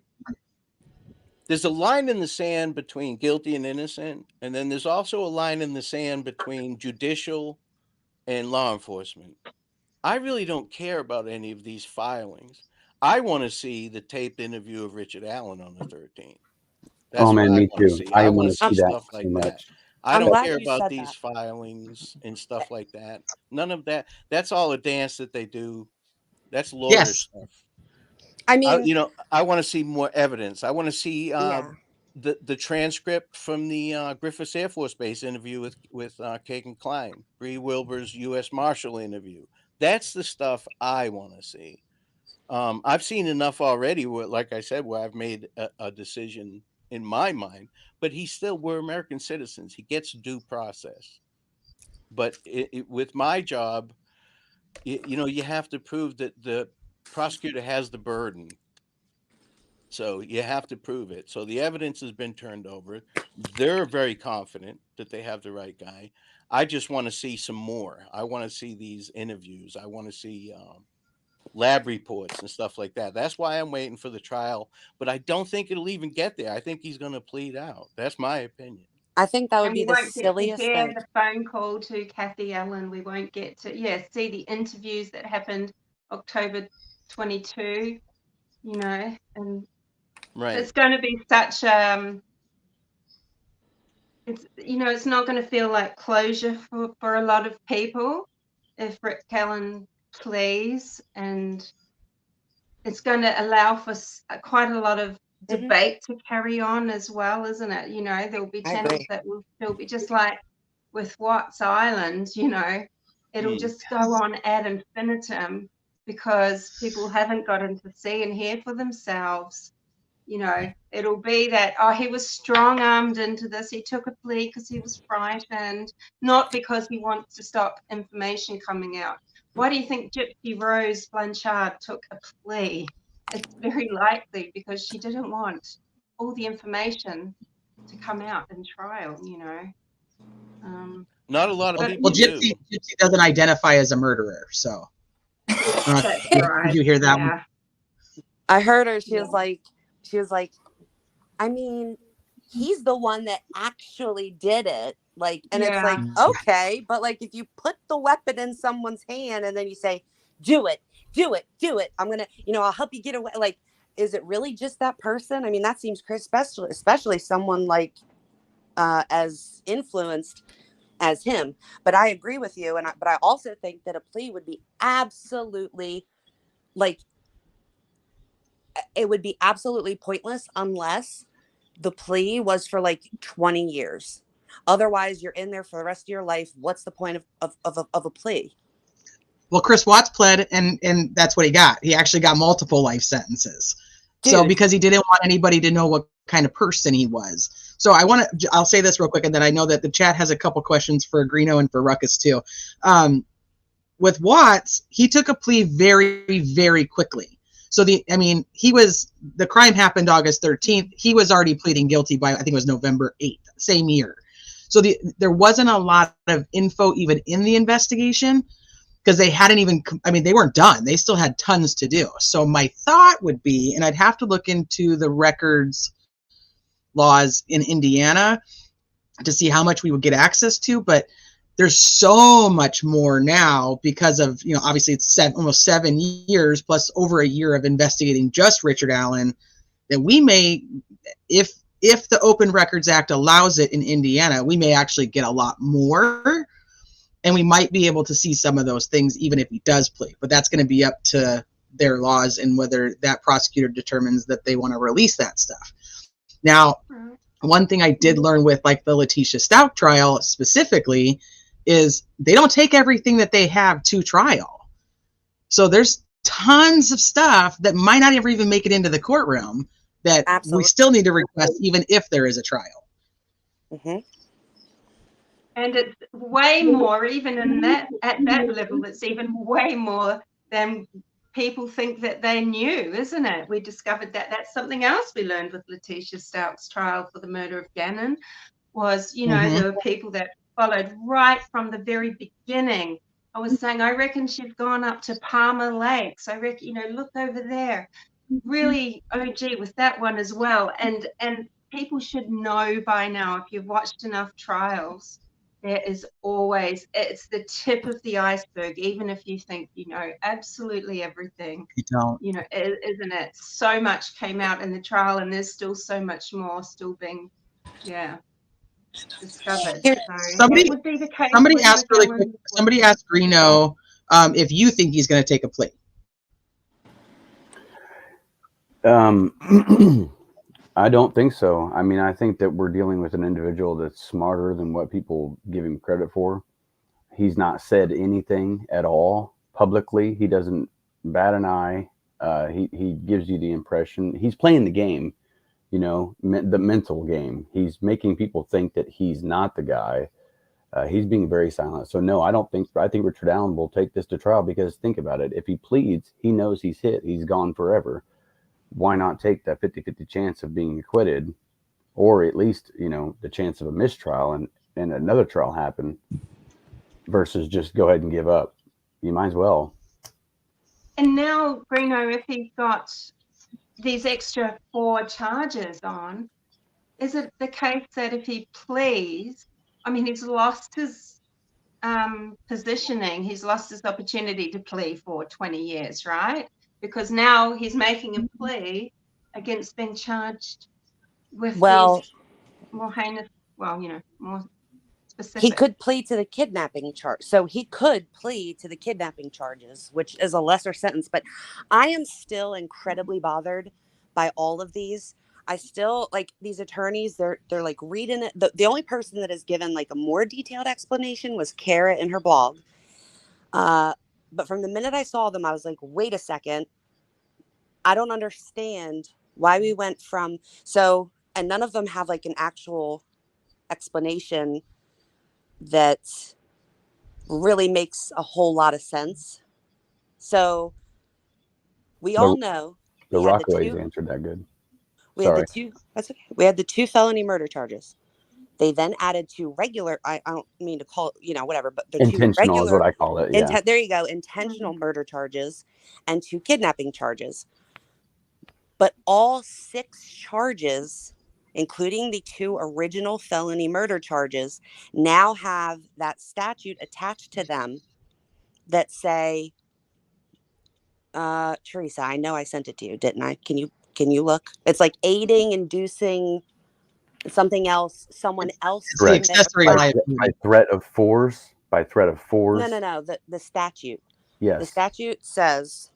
line in the sand between guilty and innocent, and then there's also a line in the sand between judicial and law enforcement. I really don't care about any of these filings. I want to see the taped interview of Richard Allen on the 13th. That's Man, what me I want to too. see. I I want want to to see see that stuff like so that. much. I I'm don't glad care you about said these that. filings and stuff like that. None of that. That's all a dance that they do. That's lawyer Yes. stuff. I mean, you know, I want to see more evidence. I want to see yeah. the transcript from the Griffiths Air Force Base interview with Kagan Klein, Bree Wilbur's U.S. Marshal interview. That's the stuff I want to see. I've seen enough already where, like I said, where I've made a decision in my mind, but we're American citizens. He gets due process. But with my job, you know, you have to prove that the prosecutor has the burden. So you have to prove it. So the evidence has been turned over. They're very confident that they have the right guy. I just want to see some more. I want to see these interviews. I want to see lab reports and stuff like that. That's why I'm waiting for the trial. But I don't think it'll even get there. I think he's going to plead out. That's my opinion. I think that would And be we the won't get to silliest hear thing. the phone call to Kathy Allen. We won't get to, see the interviews that happened October 22, you know, and Right. it's going to be such, it's not going to feel like closure for a lot of people if Rick Allen pleads, and it's going to allow for quite a lot of debate to carry on as well, isn't it? You know, there'll be channels that will still be just like with Watts Island, you know, it'll just go on ad infinitum because people haven't gotten to see and hear for themselves. You know, it'll be that, he was strong-armed into this. He took a plea because he was frightened, not because he wants to stop information coming out. Why do you think Gypsy Rose Blanchard took a plea? It's very likely because she didn't want all the information to come out in trial, you know. Not a lot of people Well, do. Gypsy doesn't identify as a murderer, so. That's right. Did you hear that one? I heard her. She was like, I mean, he's the one that actually did it. Like, and it's like, okay, but like if you put the weapon in someone's hand and then you say, do it, I'm gonna, I'll help you get away. Like, is it really just that person? I mean, that seems crazy, especially someone like as influenced as him. But I agree with you, but I also think that a plea would be absolutely, like, it would be absolutely pointless unless the plea was for like 20 years. Otherwise, you're in there for the rest of your life. What's the point of a plea? Well, Chris Watts pled, and that's what he got. He actually got multiple life sentences. Dude. So because he didn't want anybody to know what kind of person he was. So I'll say this real quick, and then I know that the chat has a couple questions for Greeno and for Ruckus too. With Watts, he took a plea very, very quickly. So the crime happened August 13th. He was already pleading guilty by, I think it was November 8th, same year. So there wasn't a lot of info even in the investigation because they hadn't even, they weren't done. They still had tons to do. So my thought would be, and I'd have to look into the records laws in Indiana to see how much we would get access to, but there's so much more now because of, obviously it's almost 7 years plus over a year of investigating just Richard Allen that we may, if the Open Records Act allows it in Indiana, we may actually get a lot more, and we might be able to see some of those things even if he does plea. But that's going to be up to their laws and whether that prosecutor determines that they want to release that stuff. Now, one thing I did learn with like the Letitia Stout trial specifically is they don't take everything that they have to trial. So there's tons of stuff that might not ever even make it into the courtroom that we still need to request even if there is a trial. Mm-hmm. And it's way more, even at that level, it's even way more than people think that they knew, isn't it? We discovered that that's something else we learned with Letitia Stout's trial for the murder of Gannon was, there were people that followed right from the very beginning. I was saying, I reckon she'd gone up to Palmer Lakes. I reckon, look over there. Really OG with that one as well. And people should know by now, if you've watched enough trials, there is always, it's the tip of the iceberg, even if you think you know absolutely everything. You don't. Isn't it? So much came out in the trial, and there's still so much more still being, discovered. So Somebody would be the case. asked really quick. Somebody asked Greeno if you think he's going to take a plea. I don't think so. I think that we're dealing with an individual that's smarter than what people give him credit for. He's not said anything at all publicly. He doesn't bat an eye. He gives you the impression he's playing the game, the mental game. He's making people think that he's not the guy. He's being very silent. So no, I think Richard Allen will take this to trial because think about it. If he pleads, he knows he's hit. He's gone forever. Why not take that 50-50 chance of being acquitted, or at least, the chance of a mistrial and another trial happen versus just go ahead and give up? You might as well. And now, Greeno, if he's got these extra 4 charges on, is it the case that if he pleads, he's lost his positioning, he's lost his opportunity to plea for 20 years, right? Because now he's making a plea against being charged with these more heinous, more specific. He could plead to the kidnapping charge. So he could plead to the kidnapping charges, which is a lesser sentence. But I am still incredibly bothered by all of these. I still these attorneys, they're like reading it. The only person that has given like a more detailed explanation was Kara in her blog. But from the minute I saw them, I was like, wait a second. I don't understand why we went from and none of them have like an actual explanation that really makes a whole lot of sense. So we all know the Rockaways answered that good. We had the 2 felony murder charges. They then added 2 regular, I don't mean to call it, whatever, but the 2 intentional regular, is what I call it. Yeah. there you go. Intentional murder charges and 2 kidnapping charges. But all 6 charges including the 2 original felony murder charges, now have that statute attached to them that say, Teresa, I know I sent it to you, didn't I? Can you look? It's like aiding, inducing something else, someone else It's to the Threat. commit a accessory crime. liability. By threat of force. By threat of force. No. The statute. The Yes. statute says,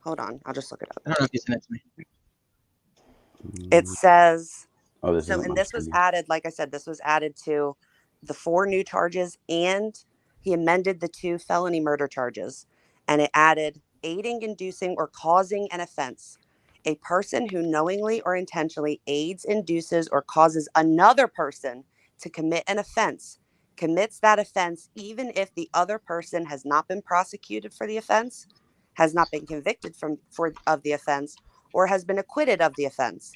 hold on, I'll just look it up. I don't know if you sent it to me. It says, Oh, this so, isn't and my this was screen. added, like I said, this was added to the 4 new charges, and he amended the 2 felony murder charges, and it added aiding, inducing, or causing an offense. A person who knowingly or intentionally aids, induces, or causes another person to commit an offense commits that offense even if the other person has not been prosecuted for the offense, has not been convicted of the offense, or has been acquitted of the offense.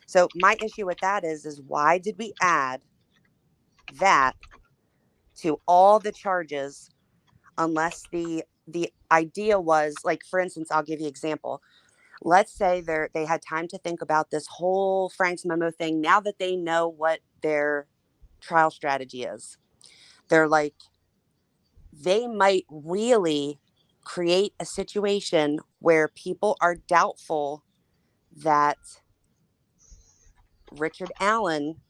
So my issue with that is why did we add that to all the charges unless the idea was, like, for instance, I'll give you an example. Let's say they had time to think about this whole Frank's memo thing. Now that they know what their trial strategy is, they're like, they might really create a situation where people are doubtful that Richard Allen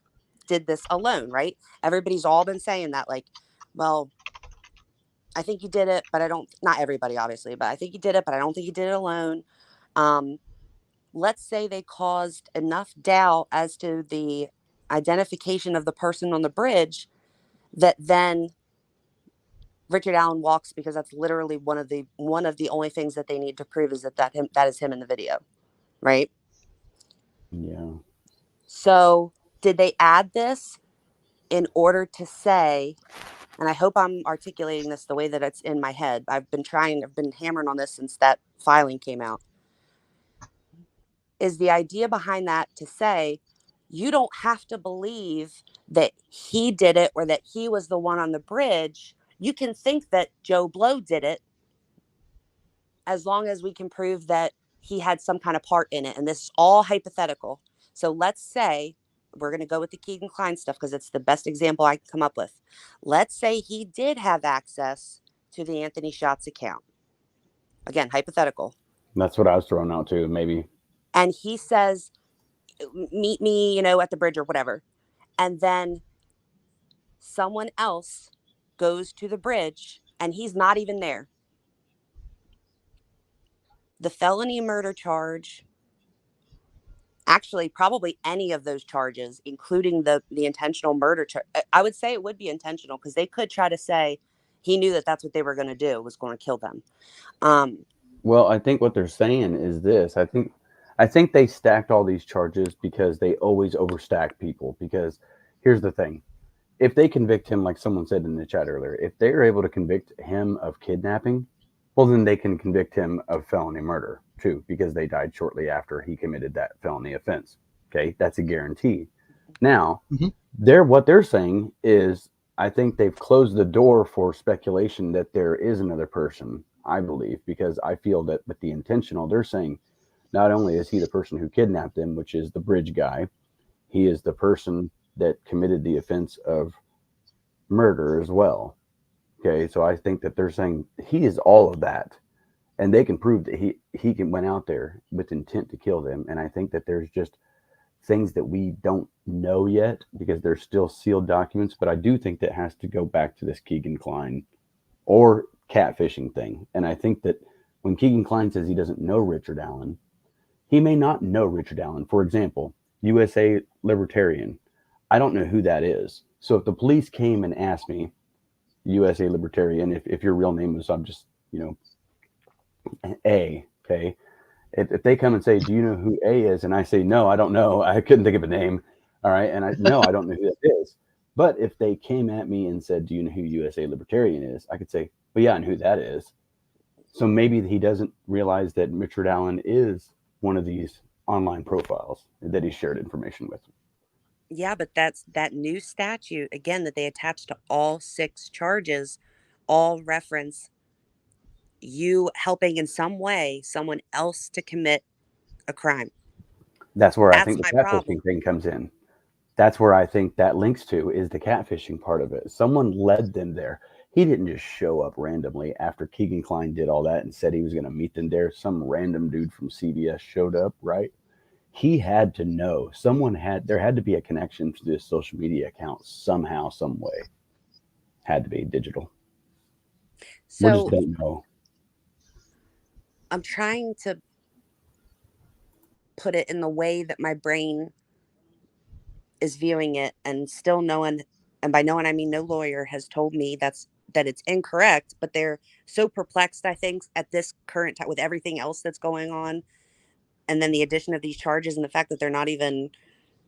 did this alone, right? Everybody's all been saying that, like, well, I think he did it, but I don't, not everybody, obviously, but I think he did it, but I don't think he did it alone. Let's say they caused enough doubt as to the identification of the person on the bridge that then Richard Allen walks, because that's literally one of the only things that they need to prove is that is him in the video, right? Yeah. So did they add this in order to say, and I hope I'm articulating this the way that it's in my head. I've been hammering on this since that filing came out. Is the idea behind that to say, you don't have to believe that he did it or that he was the one on the bridge. You can think that Joe Blow did it as long as we can prove that he had some kind of part in it. And this is all hypothetical. So let's say, we're going to go with the Keegan Klein stuff because it's the best example I can come up with. Let's say he did have access to the Anthony Schatz account. Again, hypothetical. That's what I was throwing out too, maybe. And he says, meet me, at the bridge or whatever. And then someone else goes to the bridge and he's not even there. The felony murder charge, actually probably any of those charges, including the intentional murder charge, I would say it would be intentional because they could try to say he knew that that's what they were going to do, was going to kill them. Well, I think what they're saying is this. I think they stacked all these charges because they always overstack people. Because here's the thing. If they convict him, like someone said in the chat earlier, if they are able to convict him of kidnapping, well, then they can convict him of felony murder too, because they died shortly after he committed that felony offense. Okay, that's a guarantee. Now, what they're saying is, I think they've closed the door for speculation that there is another person, I believe, because I feel that with the intentional, they're saying not only is he the person who kidnapped him, which is the bridge guy, he is the person that committed the offense of murder as well. Okay, so I think that they're saying he is all of that, and they can prove that he went out there with intent to kill them. And I think that there's just things that we don't know yet because they're still sealed documents. But I do think that has to go back to this Keegan Klein or catfishing thing. And I think that when Keegan Klein says he doesn't know Richard Allen, he may not know Richard Allen. For example, USA Libertarian. I don't know who that is. So if the police came and asked me, USA Libertarian, if your real name was, I'm just, A, okay? If they come and say, do you know who A is? And I say, no, I don't know. I couldn't think of a name. All right. And I don't know who that is. But if they came at me and said, do you know who USA Libertarian is? I could say, well, yeah, and who that is. So maybe he doesn't realize that Richard Allen is one of these online profiles that he shared information with. Yeah, but that's that new statute, again, that they attach to all 6 charges, all reference you helping in some way someone else to commit a crime. That's where I That's think the my catfishing problem. thing comes in. that's where I think that links to is the catfishing part of it. Someone led them there. He didn't just show up randomly after Keegan Kline did all that and said he was going to meet them there. Some random dude from CBS showed up, right? He had to know. There had to be a connection to this social media account somehow, some way. Had to be digital. We just So don't know. I'm trying to put it in the way that my brain is viewing it, and still no one, and by no one I mean no lawyer, has told me that it's incorrect, but they're so perplexed, I think, at this current time with everything else that's going on, and then the addition of these charges and the fact that they're not even,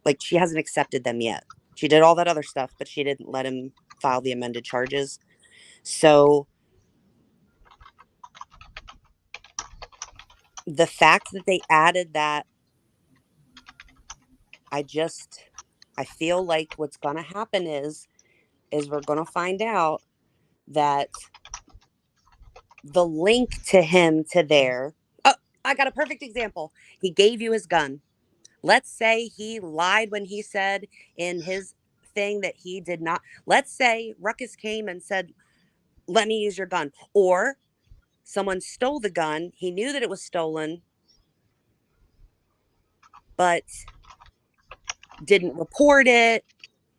like, she hasn't accepted them yet. She did all that other stuff, but she didn't let him file the amended charges. So the fact that they added that, I feel like what's going to happen is we're going to find out that the link to him to there. Oh, I got a perfect example. He gave you his gun. Let's say he lied when he said in his thing that he did not. Let's say Ruckus came and said, let me use your gun. Or someone stole the gun. He knew that it was stolen, but didn't report it.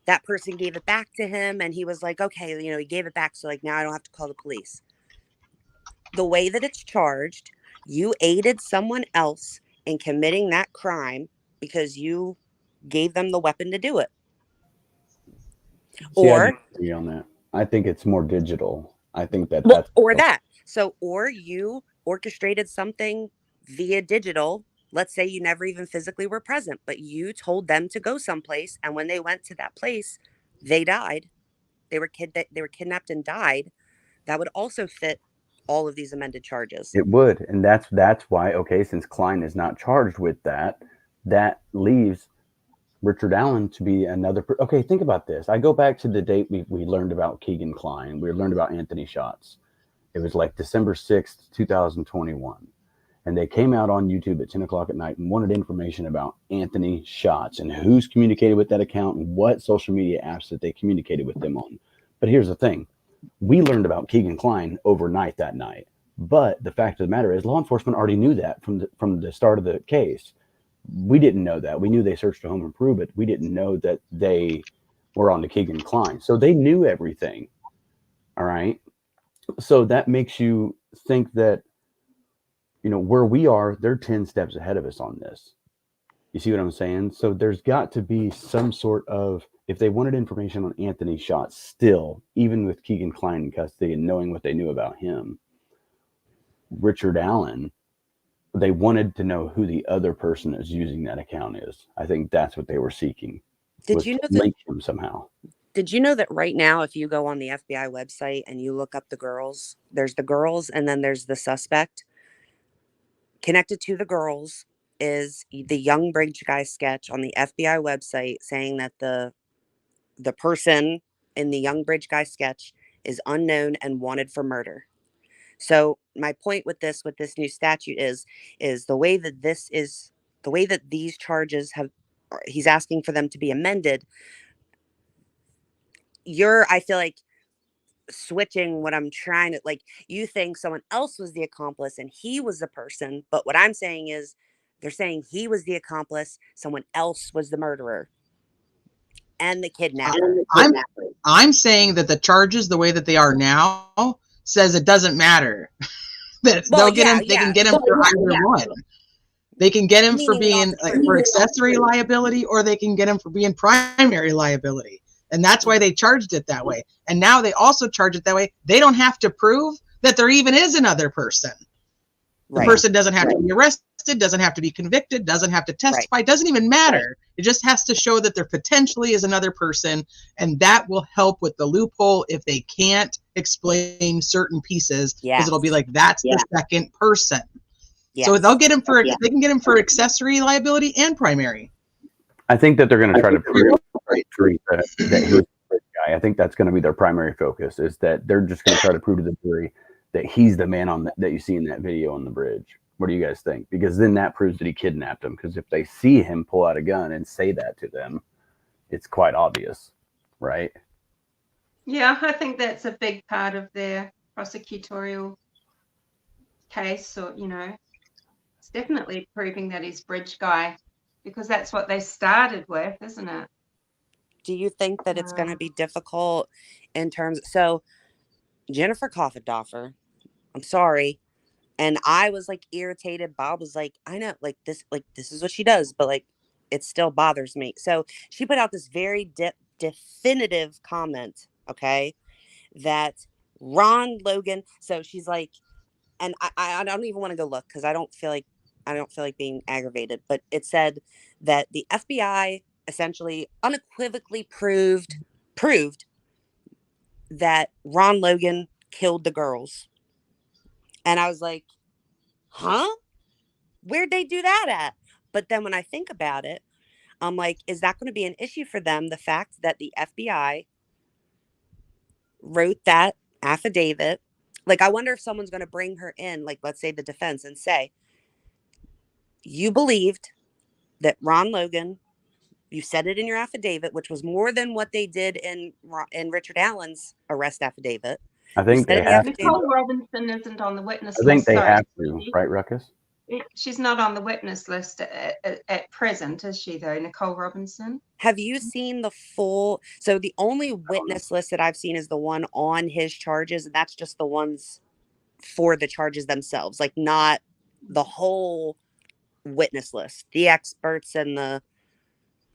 That person gave it back to him and he was like, okay, he gave it back. So like now I don't have to call the police. The way that it's charged, you aided someone else in committing that crime because you gave them the weapon to do it. See, I Or disagree on that. I think it's more digital. I think that well, that's or that. So, or you orchestrated something via digital. Let's say you never even physically were present, but you told them to go someplace, and when they went to that place, they died. They were kidnapped and died. That would also fit all of these amended charges. It would, and that's why. Okay, since Kline is not charged with that, that leaves Richard Allen to be another. Okay, think about this. I go back to the date we learned about Keegan Kline. We learned about Anthony Shots. It was like December 6th, 2021. And they came out on YouTube at 10 o'clock at night and wanted information about Anthony Shots and who's communicated with that account and what social media apps that they communicated with them on. But here's the thing. We learned about Keegan Kline overnight that night. But the fact of the matter is law enforcement already knew that from the start of the case. We didn't know that. We knew they searched a home and prove it. We didn't know that they were on to Keegan Kline. So they knew everything. All right. So that makes you think that, where we are, they're 10 steps ahead of us on this. You see what I'm saying? So there's got to be some sort of, if they wanted information on Anthony Shots still, even with Keegan Kline in custody and knowing what they knew about him, Richard Allen, they wanted to know who the other person that's using that account is. I think that's what they were seeking. Did you know that? Link him somehow. Did you know that right now, if you go on the FBI website and you look up the girls, there's the girls and then there's the suspect. Connected to the girls is the young bridge guy sketch on the FBI website saying that the person in the young bridge guy sketch is unknown and wanted for murder. So my point with this new statute is the way that these charges he's asking for them to be amended. I feel like switching what I'm trying to, like, you think someone else was the accomplice and he was the person, but what I'm saying is they're saying he was the accomplice, someone else was the murderer and the kidnapper. I'm saying that the charges, the way that they are now, says it doesn't matter. That Well, they can get him for either one. They can get him for being for accessory liability, or they can get him for being primary liability. And that's why they charged it that way. And now they also charge it that way. They don't have to prove that there even is another person. The person doesn't have to be arrested, doesn't have to be convicted, doesn't have to testify, doesn't even matter. It just has to show that there potentially is another person, and that will help with the loophole if they can't explain certain pieces, because it'll be like, that's the second person. So they'll get him for they can get him for accessory liability and primary. I think that they're going to try to prove that he was the bridge guy. I think that's going to be their primary focus, is that they're just going to try to prove to the jury that he's the man on that you see in that video on the bridge. What do you guys think? Because then that proves that he kidnapped him. Because if they see him pull out a gun and say that to them, it's quite obvious, right? Yeah, I think that's a big part of their prosecutorial case, or, you know, it's definitely proving that he's bridge guy, because that's what they started with, isn't it? Do you think that it's going to be difficult in terms? So Jennifer Coffendoffer, I'm sorry, and I was like irritated. Bob was like, I know, like this is what she does, but like it still bothers me. So she put out this very definitive comment, okay, that Ron Logan. So she's like, and I don't even want to go look because I don't feel like being aggravated, but it said that the FBI essentially unequivocally proved that Ron Logan killed the girls. And I was like, huh? Where'd they do that at? But then when I think about it, I'm like, is that going to be an issue for them? The fact that the FBI wrote that affidavit. Like, I wonder if someone's going to bring her in, like, let's say the defense, and say, you believed that Ron Logan, you said it in your affidavit, which was more than what they did in Richard Allen's arrest affidavit. I think they have to. Nicole Robinson isn't on the witness list. I think they sorry. have to, right, Ruckus? She's not on the witness list at present, is she, though, Nicole Robinson? Have you seen the full? So the only witness list that I've seen is the one on his charges, and that's just the ones for the charges themselves, like not the whole witness list, the experts and the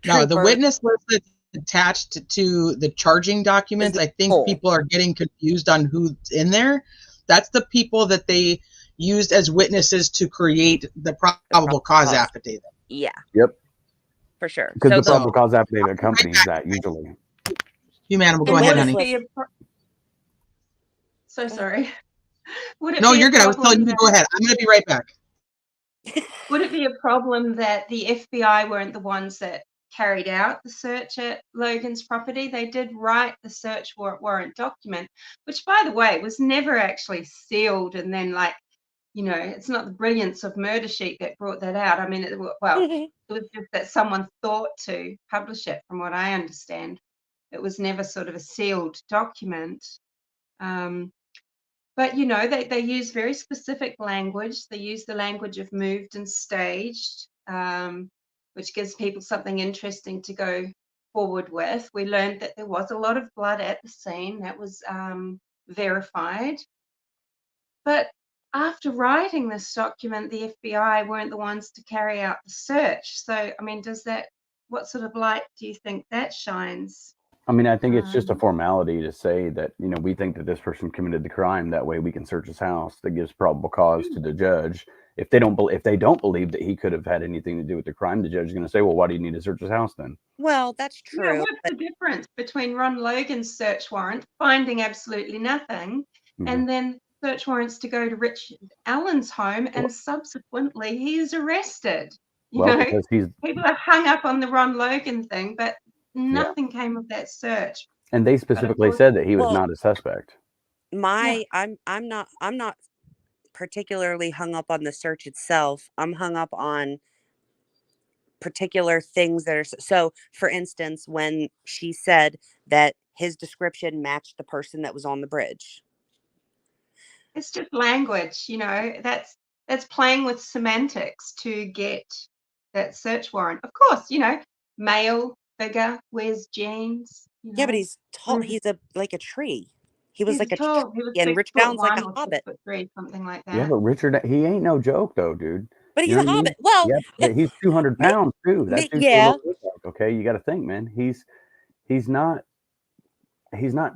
No, the trooper. witness list that's attached to the charging documents, I think people are getting confused on who's in there. That's the people that they used as witnesses to create the probable cause affidavit. Yeah. Yep. For sure. Because the probable cause affidavit accompanies that usually. Humanimal, go ahead, honey. So sorry. Would it No, be a you're good. I was telling you to problem go ahead. I'm going to be right back. Would it be a problem that the FBI weren't the ones that carried out the search at Logan's property? They did write the search warrant document, which, by the way, was never actually sealed. And then, like, you know, it's not the brilliance of Murder Sheet that brought that out. I mean, it was just that someone thought to publish it, from what I understand. It was never sort of a sealed document. But, you know, they use very specific language. They use the language of moved and staged, which gives people something interesting to go forward with. We learned that there was a lot of blood at the scene. That was verified. But after writing this document, the FBI weren't the ones to carry out the search. So, I mean, what sort of light do you think that shines? I mean, I think it's just a formality to say that, you know, we think that this person committed the crime. That way we can search his house. That gives probable cause to the judge. If they don't believe that he could have had anything to do with the crime, the judge is going to say, well, why do you need to search his house then? Well, that's true. Yeah, what's the difference between Ron Logan's search warrant, finding absolutely nothing, and then search warrants to go to Richard Allen's home, and subsequently he's arrested? You know, because people are hung up on the Ron Logan thing, but nothing came of that search. And they specifically said that he was not a suspect. I'm not particularly hung up on the search itself. I'm hung up on particular things that are so, for instance, when she said that his description matched the person that was on the bridge. It's just language, you know, that's playing with semantics to get that search warrant. Of course, you know, male figure, wears jeans. You know? Yeah, but he's tall. He's like a tree. He was like a tall. He was and Richard Allen's like a 6'1" or hobbit. 6'3", something like that. Yeah, but Richard, he ain't no joke though, dude. But he's You know a what I mean? hobbit. Well, yeah, he's 200 pounds too. That's yeah. Okay, you got to think, man. He's not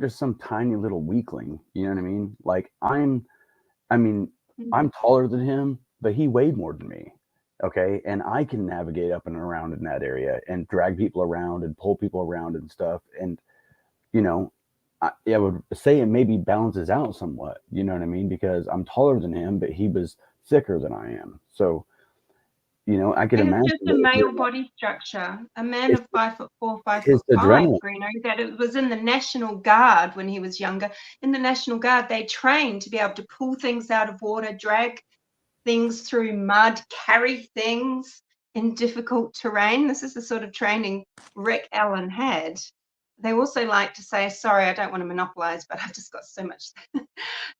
just some tiny little weakling. You know what I mean? Like I'm taller than him, but he weighed more than me. Okay, and I can navigate up and around in that area and drag people around and pull people around and stuff. And you know, I would say it maybe balances out somewhat. You know what I mean? Because I'm taller than him, but he was thicker than I am. So, you know, I can imagine. It's just a male body structure. A man of 5'4", 5'5", Greeno, that it was in the National Guard when he was younger. In the National Guard, they trained to be able to pull things out of water, drag things through mud, carry things. in difficult terrain. This is the sort of training Rick Allen had. They also like to say, sorry, I don't want to monopolize, but I've just got so much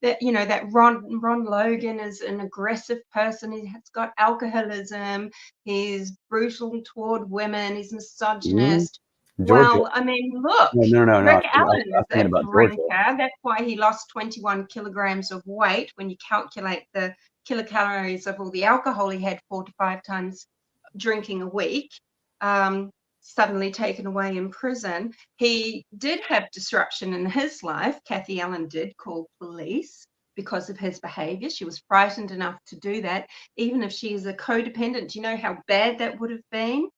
that, you know, that Ron Logan is an aggressive person. He's got alcoholism. He's brutal toward women. He's misogynist. Georgia. Well, I mean, look, No. Rick I Allen was is thinking a about drinker. Georgia. That's why he lost 21 kilograms of weight when you calculate the kilocalories of all the alcohol he had 4 to 5 times drinking a week. Suddenly taken away in prison. He did have disruption in his life. Kathy Allen did call police because of his behavior. She was frightened enough to do that, even if she is a codependent. Do you know how bad that would have been?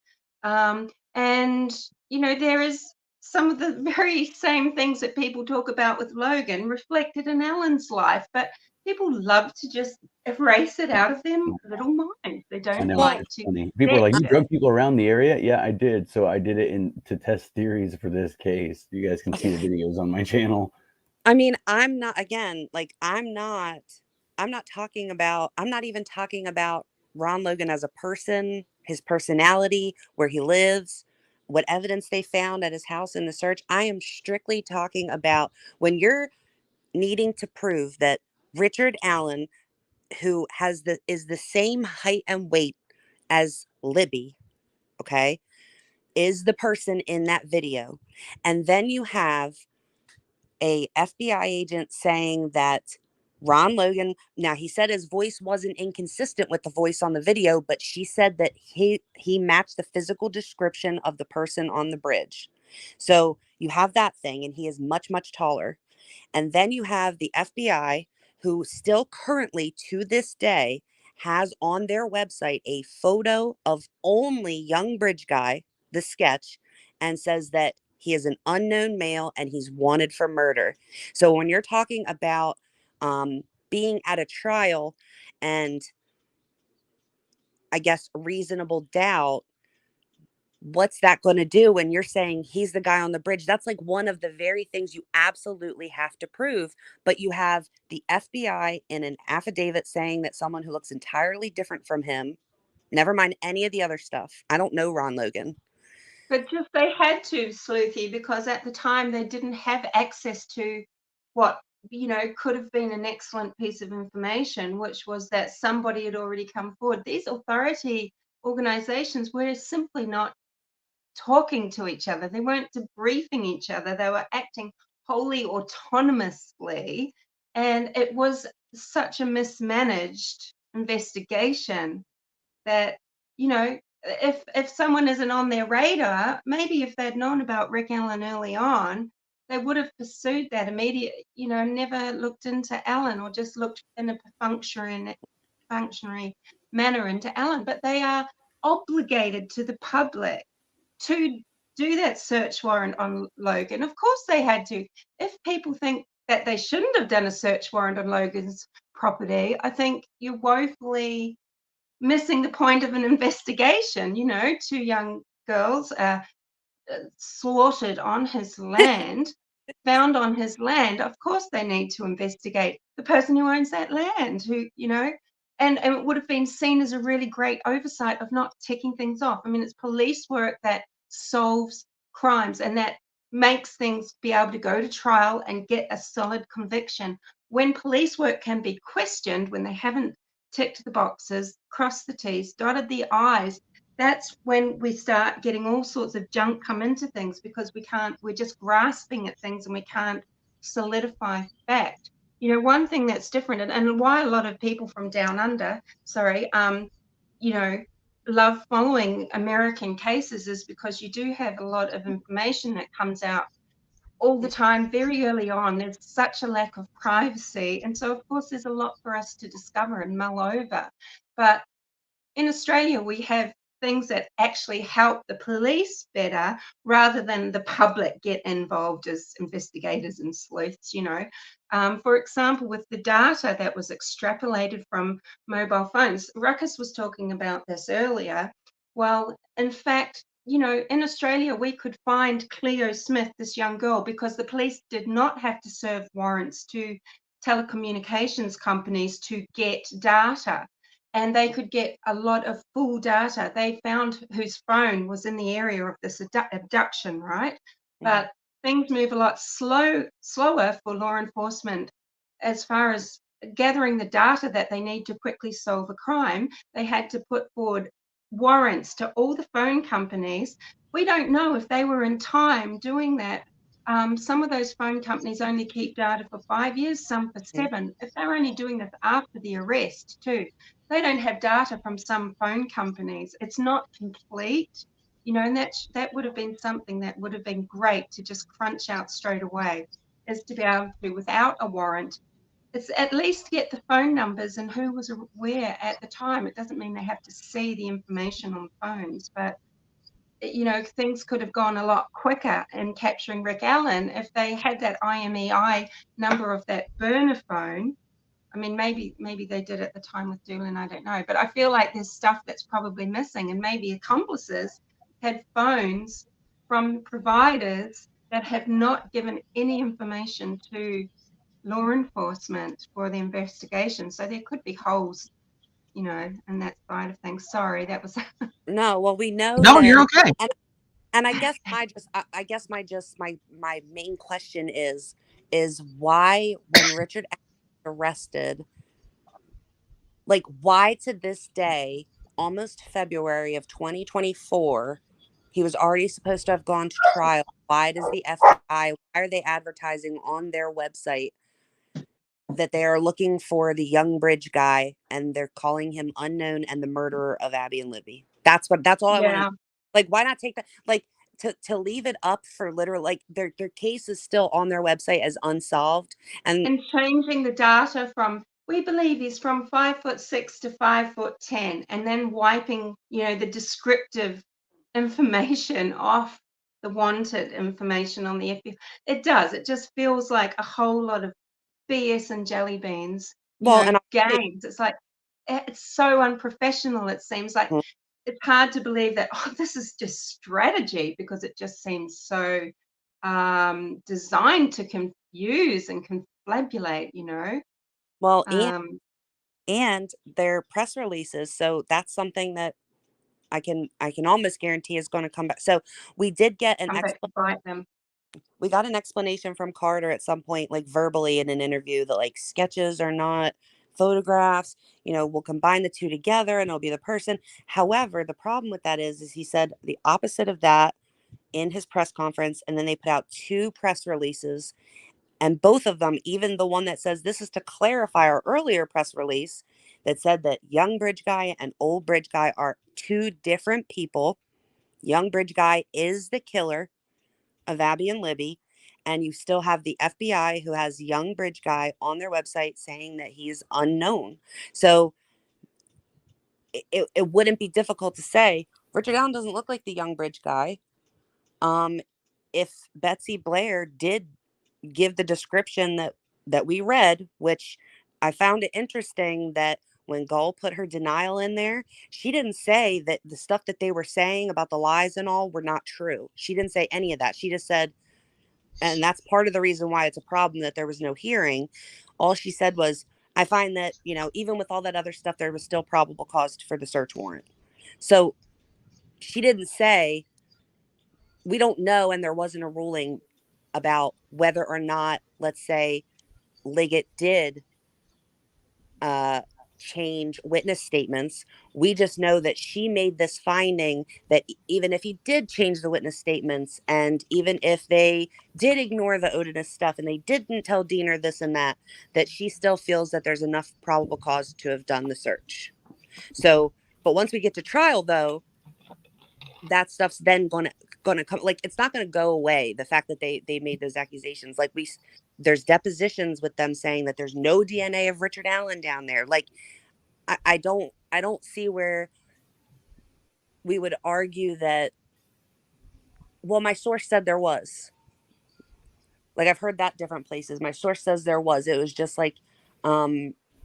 And, you know, there is some of the very same things that people talk about with Logan reflected in Allen's life, but people love to just erase it out of their little minds. They I don't know, like it's to funny. People are like, you accept it. drug people around the area? Yeah, I did. So I did it to test theories for this case. You guys can see the videos on my channel. I mean, I'm not even talking about Ron Logan as a person, his personality, where he lives, what evidence they found at his house in the search. I am strictly talking about when you're needing to prove that Richard Allen, who is the same height and weight as Libby, okay, is the person in that video. And then you have a FBI agent saying that Ron Logan, now he said his voice wasn't inconsistent with the voice on the video, but she said that he matched the physical description of the person on the bridge. So you have that thing, and he is much, much taller. And then you have the FBI, who still currently to this day has on their website a photo of only young bridge guy, the sketch, and says that he is an unknown male and he's wanted for murder. So when you're talking about being at a trial and I guess reasonable doubt, what's that going to do when you're saying he's the guy on the bridge? That's like one of the very things you absolutely have to prove. But you have the FBI in an affidavit saying that someone who looks entirely different from him, never mind any of the other stuff. I don't know Ron Logan. But just they had to, Sluethie, because at the time they didn't have access to what, you know, could have been an excellent piece of information, which was that somebody had already come forward. These authority organizations were simply not talking to each other. They weren't debriefing each other. They were acting wholly autonomously. And it was such a mismanaged investigation that, you know, if someone isn't on their radar, maybe if they'd known about Rick Allen early on, they would have pursued that immediate, you know, never looked into Allen or just looked in a functionary manner into Allen. But they are obligated to the public to do that search warrant on Logan. Of course they had to. If people think that they shouldn't have done a search warrant on Logan's property, I think you're woefully missing the point of an investigation. You know, 2 young girls are slaughtered on his land, found on his land. Of course they need to investigate the person who owns that land, who, you know, and it would have been seen as a really great oversight of not ticking things off. I mean, it's police work that solves crimes and that makes things be able to go to trial and get a solid conviction. When police work can be questioned, when they haven't ticked the boxes, crossed the T's, dotted the I's, that's when we start getting all sorts of junk come into things, because we're just grasping at things and we can't solidify fact. You know, one thing that's different, and why a lot of people from down under, you know, love following American cases is because you do have a lot of information that comes out all the time, very early on. There's such a lack of privacy. And so, of course, there's a lot for us to discover and mull over. But in Australia, we have things that actually help the police better rather than the public get involved as investigators and sleuths, you know. For example, with the data that was extrapolated from mobile phones, Ruckus was talking about this earlier. Well, in fact, you know, in Australia, we could find Cleo Smith, this young girl, because the police did not have to serve warrants to telecommunications companies to get data. and they could get a lot of full data. They found whose phone was in the area of this abduction, right? But things move a lot slower for law enforcement as far as gathering the data that they need to quickly solve a crime. They had to put forward warrants to all the phone companies. We don't know if they were in time doing that. Some of those phone companies only keep data for 5 years, some for 7. If they're only doing this after the arrest too, they don't have data from some phone companies. It's not complete, and that would have been something that would have been great to just crunch out straight away, is to be able to, without a warrant, it's at least get the phone numbers and who was where at the time. It doesn't mean they have to see the information on phones, but things could have gone a lot quicker in capturing Rick Allen if they had that IMEI number of that burner phone. I mean, maybe they did at the time with Doolin, I don't know. But I feel like there's stuff that's probably missing, and maybe accomplices had phones from providers that have not given any information to law enforcement for the investigation. So there could be holes, in that side of things. Sorry, that was. No, well, we know No, that, you're okay. and I guess my main question is why, when Richard Allen was arrested, like, why to this day, almost February of 2024, he was already supposed to have gone to trial. Why does the FBI, why are they advertising on their website that they are looking for the young bridge guy, and they're calling him unknown and the murderer of Abby and Libby? That's all I want to, like, why not take that, like, to leave it up for literal, like, their case is still on their website as unsolved, and changing the data from, we believe he's from 5'6" to 5'10", and then wiping, the descriptive information off the wanted information on the FBI. It just feels like a whole lot of BS and jelly beans. Games. It's like, it's so unprofessional. It seems like it's hard to believe that, this is just strategy, because it just seems so designed to confuse and confabulate, Well, and their press releases. So that's something that I can almost guarantee is going to come back. So we did get an explanation. We got an explanation from Carter at some point, like verbally in an interview, that like sketches are not photographs. We'll combine the two together and it'll be the person. However, the problem with that is he said the opposite of that in his press conference, and then they put out 2 press releases. And both of them, even the one that says this is to clarify our earlier press release that said that young bridge guy and old bridge guy are 2 different people. Young bridge guy is the killer of Abby and Libby. And you still have the FBI, who has young bridge guy on their website saying that he's unknown. So it wouldn't be difficult to say Richard Allen doesn't look like the young bridge guy. If Betsy Blair did give the description that we read, which I found it interesting that when Gull put her denial in there, she didn't say that the stuff that they were saying about the lies and all were not true. She didn't say any of that. She just said, and that's part of the reason why it's a problem that there was no hearing. All she said was, I find that, even with all that other stuff, there was still probable cause for the search warrant. So she didn't say, we don't know, and there wasn't a ruling about whether or not, let's say, Liggett did change witness statements. We just know that she made this finding that even if he did change the witness statements, and even if they did ignore the Odinist stuff and they didn't tell Diener this and that she still feels that there's enough probable cause to have done the search. So, but once we get to trial, though, that stuff's then going to come, like, it's not going to go away. The fact that they made those accusations, like, there's depositions with them saying that there's no DNA of Richard Allen down there. Like, I don't see where we would argue that, well, my source said there was. Like, I've heard that different places. My source says there was. It was just like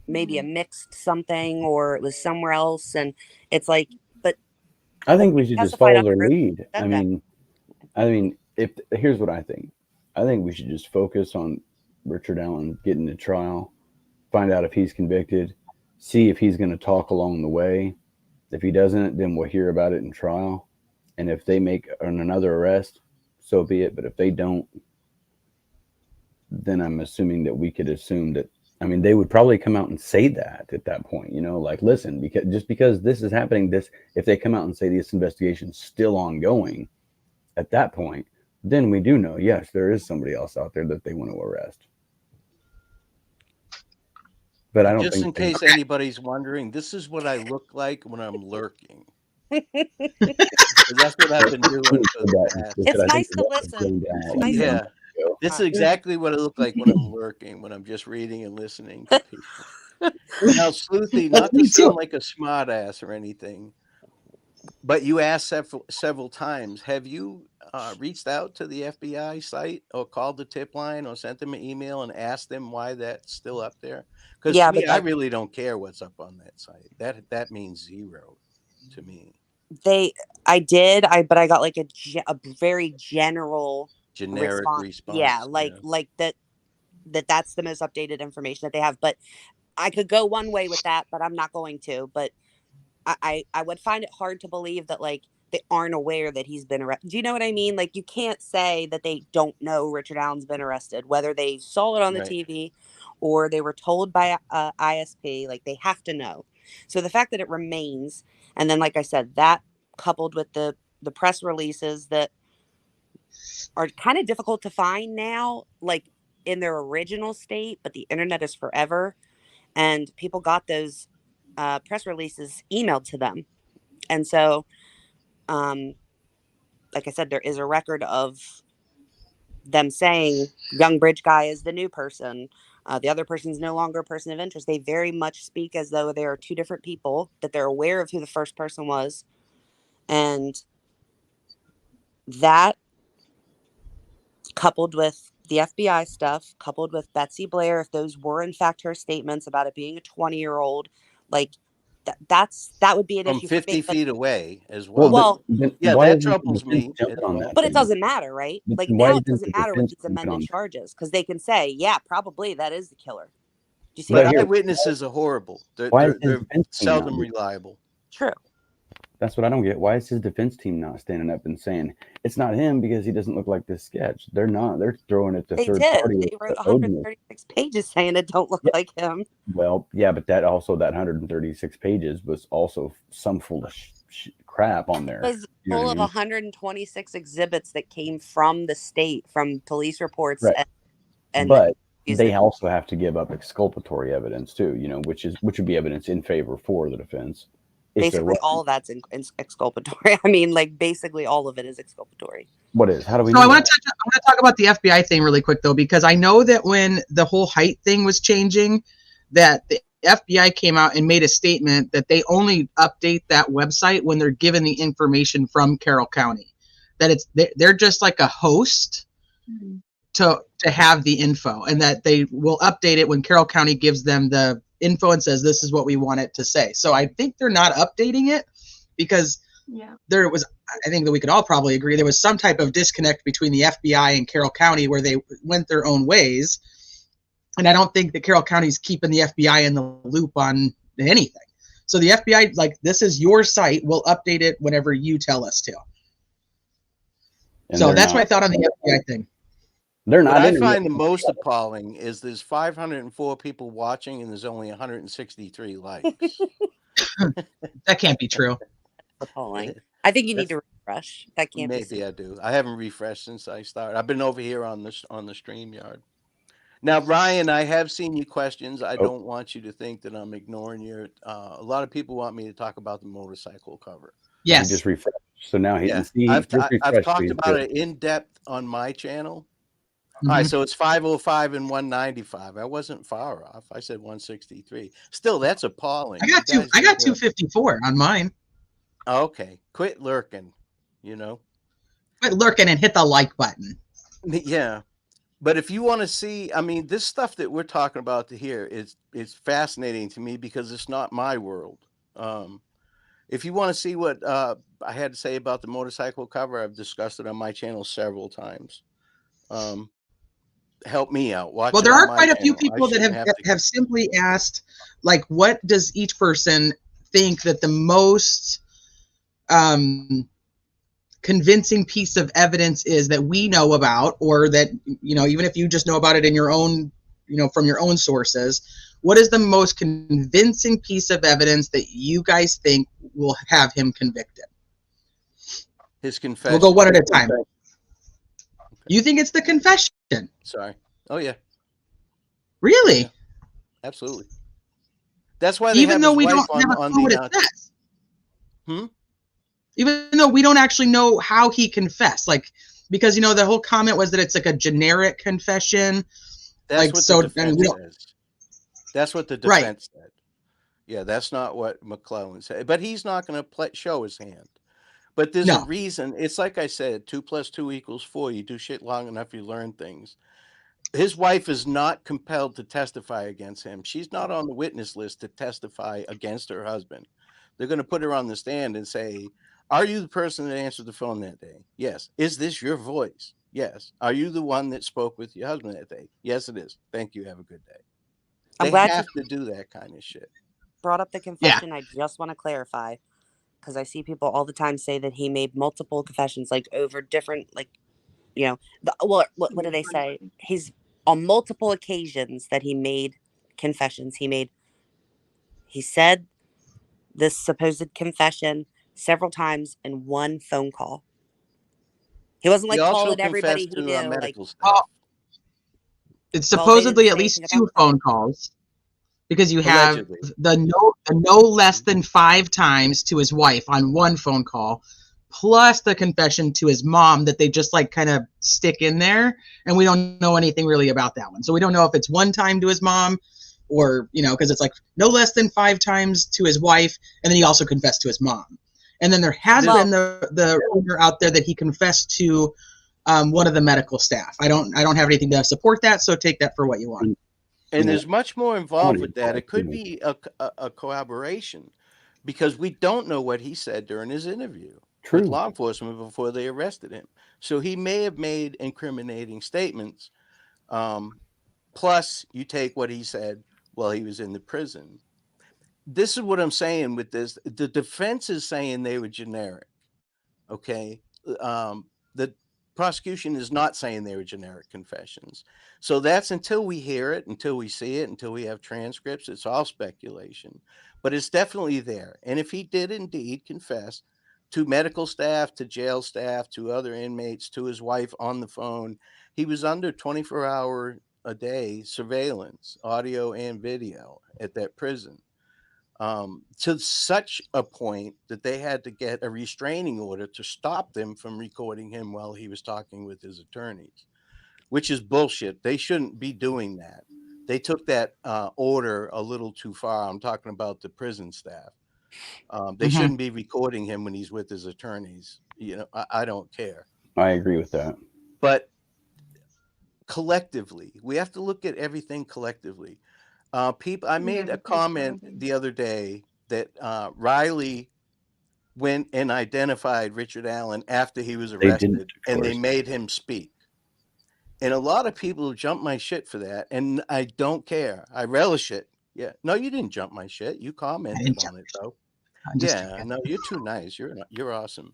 maybe a mixed something, or it was somewhere else. And it's like, but I think we should just follow their lead. I mean, here's what I think. I think we should just focus on Richard Allen getting to trial, find out if he's convicted, see if he's going to talk along the way. If he doesn't, then we'll hear about it in trial. And if they make another arrest, so be it. But if they don't, then I'm assuming that we could assume that, I mean, they would probably come out and say that at that point, you know, like, listen, because this is happening, if they come out and say this investigation's still ongoing at that point, then we do know, yes, there is somebody else out there that they want to arrest. But I don't Just think in case anybody's wondering, this is what I look like when I'm lurking. 'Cause that's what I've been doing for the past. It's nice to listen. It's nice to Yeah. This is exactly what I look like when I'm lurking, when I'm just reading and listening to people. Now, Sluethie, not to sound like a smart ass or anything, but you asked several times, have you reached out to the FBI site or called the tip line or sent them an email and asked them why that's still up there? Because Yeah, to me, but I really don't care what's up on that site. That means zero to me. I did, but I got like a very general Generic response. Yeah, like that's the most updated information that they have. But I could go one way with that, but I'm not going to. But I would find it hard to believe that like they aren't aware that he's been arrested. Do you know what I mean? Like you can't say that they don't know Richard Allen's been arrested, whether they saw it on the TV or they were told by ISP. Like they have to know. So the fact that it remains, and then like I said, that coupled with the press releases that are kind of difficult to find now, like in their original state, but the internet is forever, and people got those press releases emailed to them. And so, like I said, there is a record of them saying young bridge guy is the new person. The other person's no longer a person of interest. They very much speak as though they are two different people, that they're aware of who the first person was. And that, coupled with the FBI stuff, coupled with Betsy Blair, if those were in fact her statements about it being a 20-year-old, like that would be an From issue 50 feet away as well. Well, yeah, that troubles me. But it doesn't matter, right? Like now it doesn't matter with these amended charges because they can say, yeah, probably that is the killer. Do you see? But What eyewitnesses are horrible. They're seldom reliable. True. That's what I don't get. Why is his defense team not standing up and saying it's not him because he doesn't look like this sketch? They're not. They're throwing it to They third did. party. They wrote 136 pages saying it don't look like him. Well, yeah, but that 136 pages was also some full of crap on there. It was full of 126 exhibits that came from the state, from police reports. Right. And but they also have to give up exculpatory evidence too, you know, which would be evidence in favor for the defense. Basically, all of that's exculpatory. I mean, like basically all of it is exculpatory. What is? How do we? So I want to talk about the FBI thing really quick though, because I know that when the whole height thing was changing, that the FBI came out and made a statement that they only update that website when they're given the information from Carroll County. That they're just like a host to have the info, and that they will update it when Carroll County gives them the info and says this is what we want it to say. So I think they're not updating it because there was, I think that we could all probably agree, there was some type of disconnect between the FBI and Carroll County where they went their own ways. And I don't think that Carroll County's keeping the FBI in the loop on anything. So the FBI, like, this is your site. We'll update it whenever you tell us to. And so that's my thought on the FBI thing. They're not. What I find the most appalling is there's 504 people watching and there's only 163 likes. That can't be true. Appalling. I think you need to refresh. That can't be. Maybe I do. I haven't refreshed since I started. I've been over here on the StreamYard. Now, Ryan, I have seen your questions. I don't want you to think that I'm ignoring you. A lot of people want me to talk about the motorcycle cover. Yes. He just refreshed. So now he can see. I've talked about it in depth on my channel. All right, so it's 505 and 195. I wasn't far off. I said 163. Still, that's appalling. I got 254 on mine. Okay, quit lurking. You know, quit lurking and hit the like button. Yeah, but if you want to see, I mean, this stuff that we're talking about here is fascinating to me because it's not my world. If you want to see what I had to say about the motorcycle cover, I've discussed it on my channel several times. help me out. Watch Well, it there on are my quite a few channel. I people that shouldn't have to. have simply asked, like, what does each person think that the most convincing piece of evidence is that we know about, or that, you know, even if you just know about it in your own, you know, from your own sources, what is the most convincing piece of evidence that you guys think will have him convicted? His confession. We'll go one at a time. Okay. You think it's the confession? Sorry. Oh yeah. Really? Oh, yeah. Absolutely. That's why they even have though his we wife don't have a on clue what the. it says. Hmm. Even though we don't actually know how he confessed, like, because, you know, the whole comment was that it's like a generic confession. That's like, what so the defense says. That's what the defense said. Yeah, that's not what McClellan said. But he's not going to show his hand. But there's a reason. It's like I said, 2 + 2 = 4. You do shit long enough, you learn things. His wife is not compelled to testify against him. She's not on the witness list to testify against her husband. They're going to put her on the stand and say, are you the person that answered the phone that day? Yes. Is this your voice? Yes. Are you the one that spoke with your husband that day? Yes, it is. Thank you. Have a good day. They have to do that kind of shit. Brought up the confession. I just want to clarify, because I see people all the time say that he made multiple confessions, like over different, like, you know, what do they say? He's on multiple occasions that he made confessions. He said this supposed confession several times in one phone call. He wasn't like calling everybody he knew. Like, it's supposedly at least 2 phone calls, because you have the no less than 5 times to his wife on one phone call, plus the confession to his mom that they just like kind of stick in there, and we don't know anything really about that one. So we don't know if it's one time to his mom, or, you know, because it's like no less than 5 times to his wife, and then he also confessed to his mom. And then there has been the rumor out there that he confessed to one of the medical staff. I don't have anything to support that, so take that for what you want. And there's much more involved with that. It could be a collaboration, because we don't know what he said during his interview with law enforcement before they arrested him. So he may have made incriminating statements. Plus, you take what he said while he was in the prison. This is what I'm saying with this. The defense is saying they were generic. Okay. The prosecution is not saying they were generic confessions. So that's until we hear it, until we see it, until we have transcripts. It's all speculation, but it's definitely there. And if he did indeed confess to medical staff, to jail staff, to other inmates, to his wife on the phone, he was under 24-hour a day surveillance, audio and video, at that prison. To such a point that they had to get a restraining order to stop them from recording him while he was talking with his attorneys, which is bullshit. They shouldn't be doing that. They took that order a little too far. I'm talking about the prison staff. They shouldn't be recording him when he's with his attorneys. You know, I don't care. I agree with that. But collectively, we have to look at everything collectively. I made a comment the other day that Riley went and identified Richard Allen after he was arrested, and they made him speak. And a lot of people jump my shit for that, and I don't care. I relish it. Yeah, no, you didn't jump my shit. You commented on it, though. Yeah, no, you're too nice. You're awesome.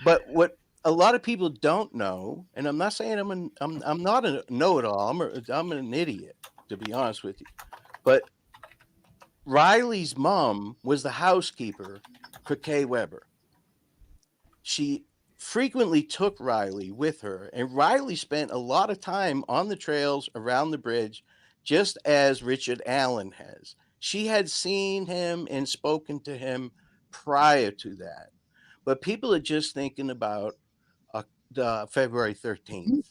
But what a lot of people don't know, and I'm not saying I'm not a know-it-all. I'm an idiot, to be honest with you. But Riley's mom was the housekeeper for Kay Weber. She frequently took Riley with her, and Riley spent a lot of time on the trails around the bridge, just as Richard Allen has. She had seen him and spoken to him prior to that. But people are just thinking about February 13th.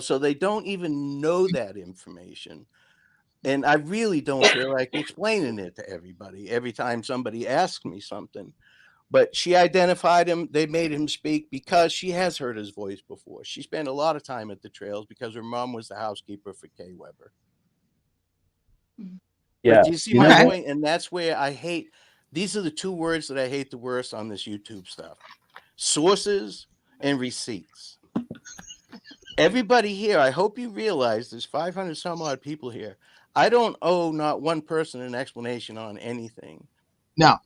So they don't even know that information. And I really don't feel like explaining it to everybody every time somebody asks me something. But she identified him. They made him speak because she has heard his voice before. She spent a lot of time at the trails because her mom was the housekeeper for Kay Weber. Yeah. But do you see my point? And that's where I hate. These are the 2 words that I hate the worst on this YouTube stuff: sources and receipts. Everybody here, I hope you realize there's 500 some odd people here. I don't owe not one person an explanation on anything. No,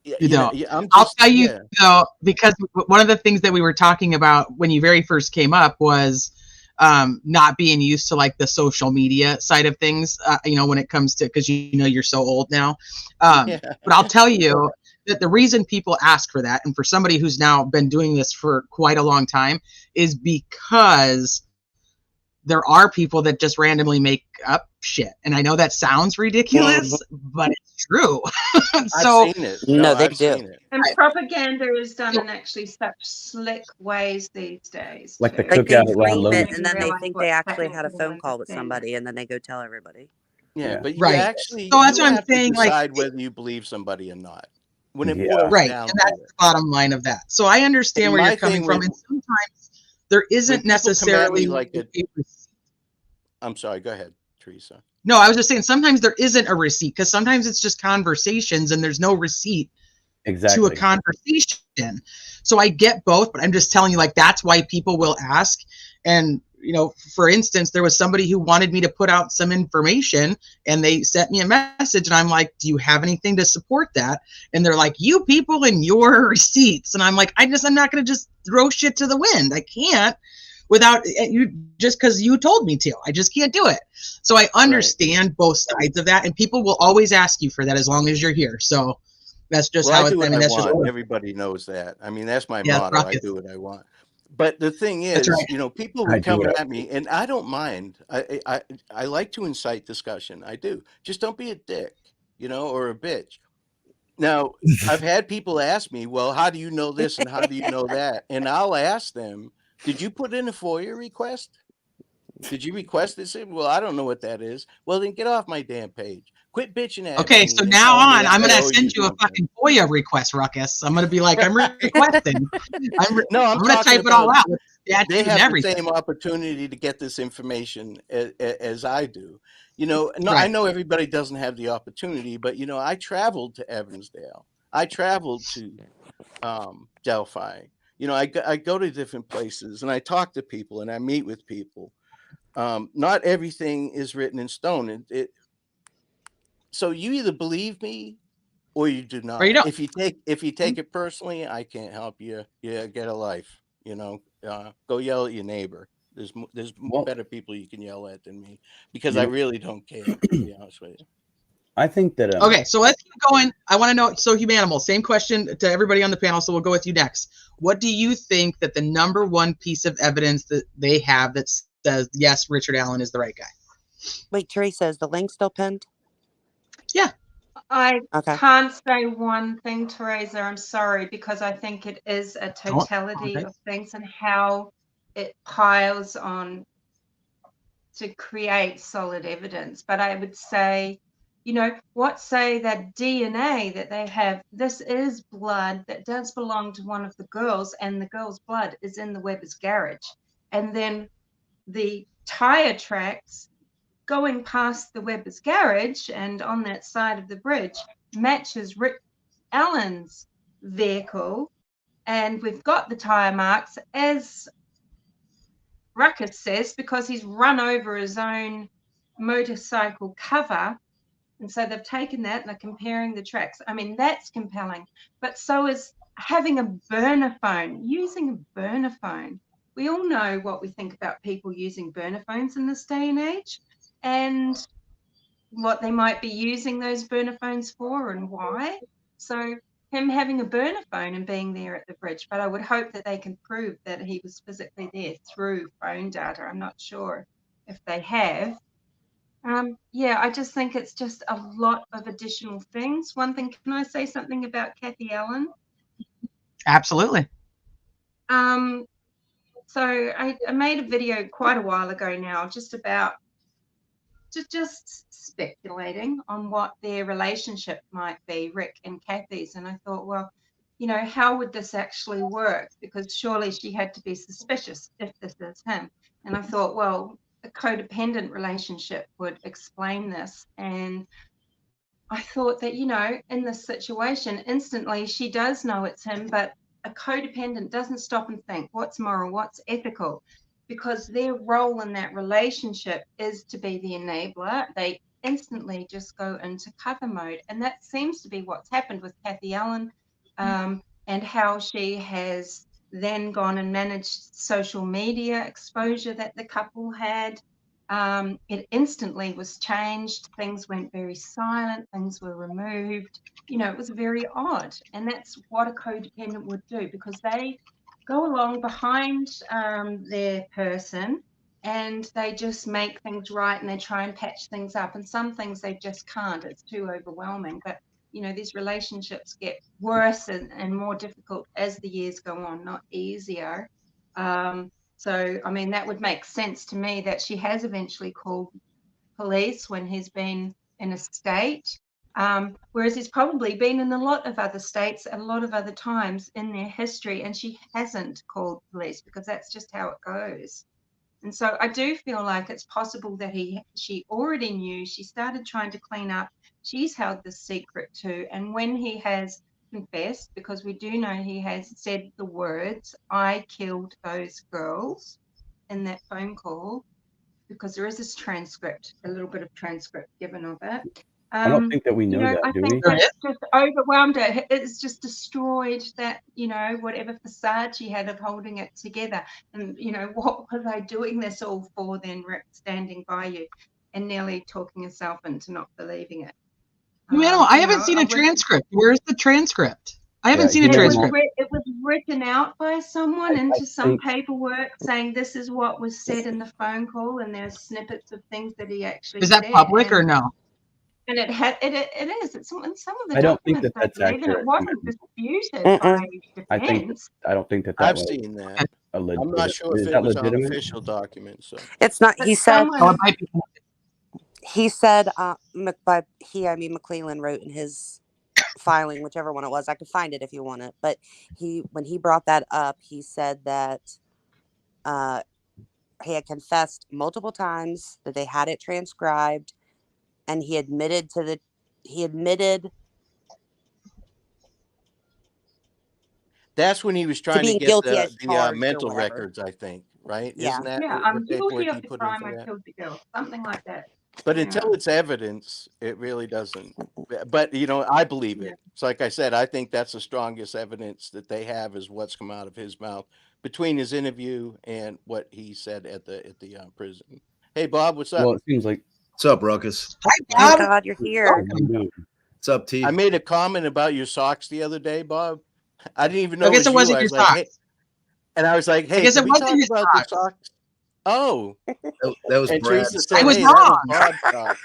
Yeah, you don't. I'm I'll just, tell you yeah. though, because one of the things that we were talking about when you very first came up was not being used to like the social media side of things, when it comes to, because you're so old now. Yeah. But I'll tell you that the reason people ask for that, and for somebody who's now been doing this for quite a long time, is because there are people that just randomly make up shit. And I know that sounds ridiculous, but it's true. So I've seen it. No, they I've do. seen it. And propaganda is done in actually such slick ways these days. Like the too. Like they cookout at Ron dream Logan. it, and then they Realize think what's they actually had a happening phone and call with understand somebody, and then they go tell everybody. Yeah, but you Right. actually So that's you what I'm have saying, to like, decide whether you believe somebody or not. When it Yeah. boils right, down and to that's it. the bottom line of that. So I understand And where my you're coming thing from, with- and sometimes there When isn't people come at me necessarily like a a, receipt. I'm sorry, go ahead, Teresa. No, I was just saying sometimes there isn't a receipt, because sometimes it's just conversations and there's no receipt to a Exactly. conversation. So I get both, but I'm just telling you, like, that's why people will ask. And for instance, there was somebody who wanted me to put out some information, and they sent me a message, and I'm like, do you have anything to support that? And they're like, you people and your receipts. And I'm like, I'm not going to just throw shit to the wind. I can't without you, just because you told me to. I just can't do it. So I understand both sides of that, and people will always ask you for that as long as you're here. So that's just Well, how I it's. do what I that's just want. Everybody knows that. I mean, that's my Yeah, motto. I Ruckus. do what I want. But the thing That's is, right. people I will do come what I at me, and I don't mind. I like to incite discussion. I do. Just don't be a dick, or a bitch. Now, I've had people ask me, well, how do you know this and how do you know that? And I'll ask them, did you put in a FOIA request? Did you request this? Well, I don't know what that is. Well, then get off my damn page. Quit bitching at Okay, me. so and now telling me on, I'm I gonna owe send you a something. fucking FOIA request, Ruckus. I'm gonna be like, I'm requesting. No, I'm gonna talking type it all about out with statute they and have the everything. same opportunity to get this information as I do. No, I Right. know everybody doesn't have the opportunity, but I traveled to Evansdale. I traveled to Delphi. I go to different places and I talk to people and I meet with people. Not everything is written in stone. So you either believe me or you do not. Or you don't. If you take it personally, I can't help you. Yeah, get a life. Go yell at your neighbor. There's Well- better people you can yell at than me, because You I know- really don't care, to be honest with you. I think that Okay, so let's keep going. I want to know. So, Humanimal, same question to everybody on the panel. So we'll go with you next. What do you think that the number one piece of evidence that they have that says yes, Richard Allen is the right guy? Wait, Teresa, is the link still pinned? Yeah. I Okay. can't say one thing, Teresa. I'm sorry, because I think it is a totality okay. of things and how it piles on to create solid evidence. But I would say, what say that DNA that they have, this is blood that does belong to one of the girls, and the girl's blood is in the Weber's garage. And then the tire tracks going past the Weber's garage and on that side of the bridge matches Rick Allen's vehicle. And we've got the tire marks, as Ruckus says, because he's run over his own motorcycle cover. And so they've taken that and they're comparing the tracks. I mean, that's compelling. But so is having a burner phone, using a burner phone. We all know what we think about people using burner phones in this day and age, and what they might be using those burner phones for and why. So him having a burner phone and being there at the bridge, but I would hope that they can prove that he was physically there through phone data. I'm not sure if they have. I just think it's just a lot of additional things. One thing, can I say something about Kathy Allen? Absolutely. So I made a video quite a while ago now, just about just speculating on what their relationship might be, Rick and Kathy's. And I thought, well, how would this actually work? Because surely she had to be suspicious if this is him. And I thought, well, a codependent relationship would explain this. And I thought that, in this situation, instantly she does know it's him, but a codependent doesn't stop and think what's moral, what's ethical. because their role in that relationship is to be the enabler. They instantly just go into cover mode. And that seems to be what's happened with Kathy Allen, and how she has then gone and managed social media exposure that the couple had. It instantly was changed. Things went very silent. Things were removed. You know, it was very odd. And that's what a codependent would do, because they go along behind their person and they just make things right and they try and patch things up. And some things they just can't. It's too overwhelming. But, you know, these relationships get worse and more difficult as the years go on, not easier. So, I mean, that would make sense to me that she has eventually called police when he's been in a state, whereas he's probably been in a lot of other states at a lot of other times in their history, and she hasn't called police because that's just how it goes. And so I do feel like it's possible that she already knew. She started trying to clean up. She's held this secret too. And when he has confessed, because we do know he has said the words, "I killed those girls," in that phone call, because there is this transcript, a little bit of transcript given of it. I don't think that we know that, I do think we? that's just overwhelmed her. It's just destroyed that, you know, whatever facade she had of holding it together. And, you know, what was I doing this all for then, Rick, standing by you and nearly talking herself into not believing it? I haven't seen a transcript. Where's the transcript? I haven't seen a It transcript. was written out by someone into some think- paperwork saying this is what was said in the phone call, and there's snippets of things that he actually Is that said. public or no? And it is. It's some of the I don't think documents, that that's I believe, and accurate. it wasn't disputed by I defense. don't think that I've was seen that. a I'm not sure is if it that was on legitimate? official documents. So. It's not. But He said. someone- He said. By he, I mean McClellan wrote in his filing, whichever one it was. I could find it if you want it. But when he brought that up, he said that he had confessed multiple times, that they had it transcribed, and he admitted That's when he was trying to being get guilty as the charged or mental whatever. records, I think, right? Yeah. Isn't that Yeah, I'm what guilty he of the put in crime. for I that? killed the girl. Something like that. But Yeah. until it's evidence, it really doesn't. But, you know, I believe it. It's like I said, I think that's the strongest evidence that they have is what's come out of his mouth between his interview and what he said at the prison. Hey, Bob, what's up? Well, it seems like. What's up, Ruckus? Thank God you're here. What's up, T? I made a comment about your socks the other day, Bob. I didn't even know I guess it you. wasn't I your was like, socks. hey, and I was like, hey, guess can it we wasn't talk your about the socks? Oh, That was and Brad's. Teresa said, I was hey, that wrong. Bob's sock.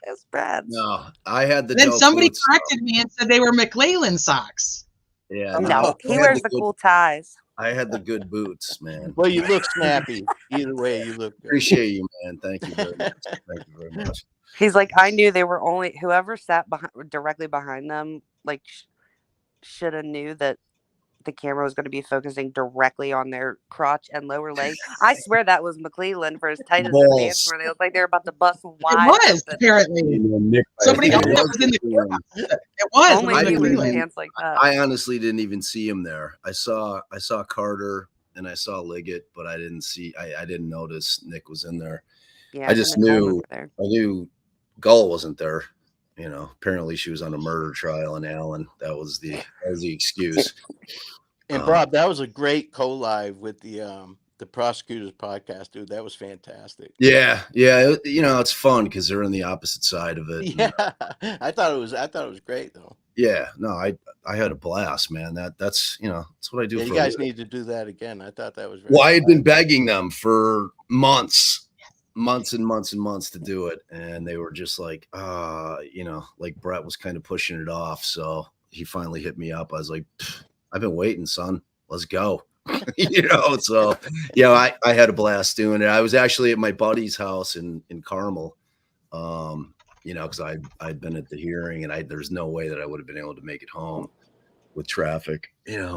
It's Brad's. No, I had the Then dope somebody boots. corrected me and said they were McClellan socks. Yeah, No, he I had wears the cool ties. I had the good boots, man. Well, you look snappy. Either way, you look good. Appreciate you, man. Thank you very much. Thank you very much. He's like, I knew they were only whoever sat directly behind them, like should have knew that the camera was going to be focusing directly on their crotch and lower leg. I swear that was McClellan for as tight as the pants were. They looked like they were about to bust wide. It was open. apparently. Somebody else that was in the camera. It was. Only it was he wears McClellan. pants like that. I honestly didn't even see him there. I saw Carter and I saw Liggett, but I didn't notice Nick was in there. Yeah, I just knew Gull wasn't there. You know, apparently she was on a murder trial in Allen. That was the excuse. And Bob, that was a great co-live with the prosecutors podcast, dude. That was fantastic. Yeah. You know, it's fun because they're on the opposite side of it. Yeah, I thought it was great though. Yeah, no, I had a blast, man. That's that's what I do. Yeah, for you a guys living. need to do that again. I thought that was. Well, I had been begging them for months and months to do it, and they were just like, like Brett was kind of pushing it off. So he finally hit me up. I was like, I've been waiting, son. Let's go. So I had a blast doing it. I was actually at my buddy's house in Carmel. Because I'd been at the hearing and there's no way that I would have been able to make it home with traffic,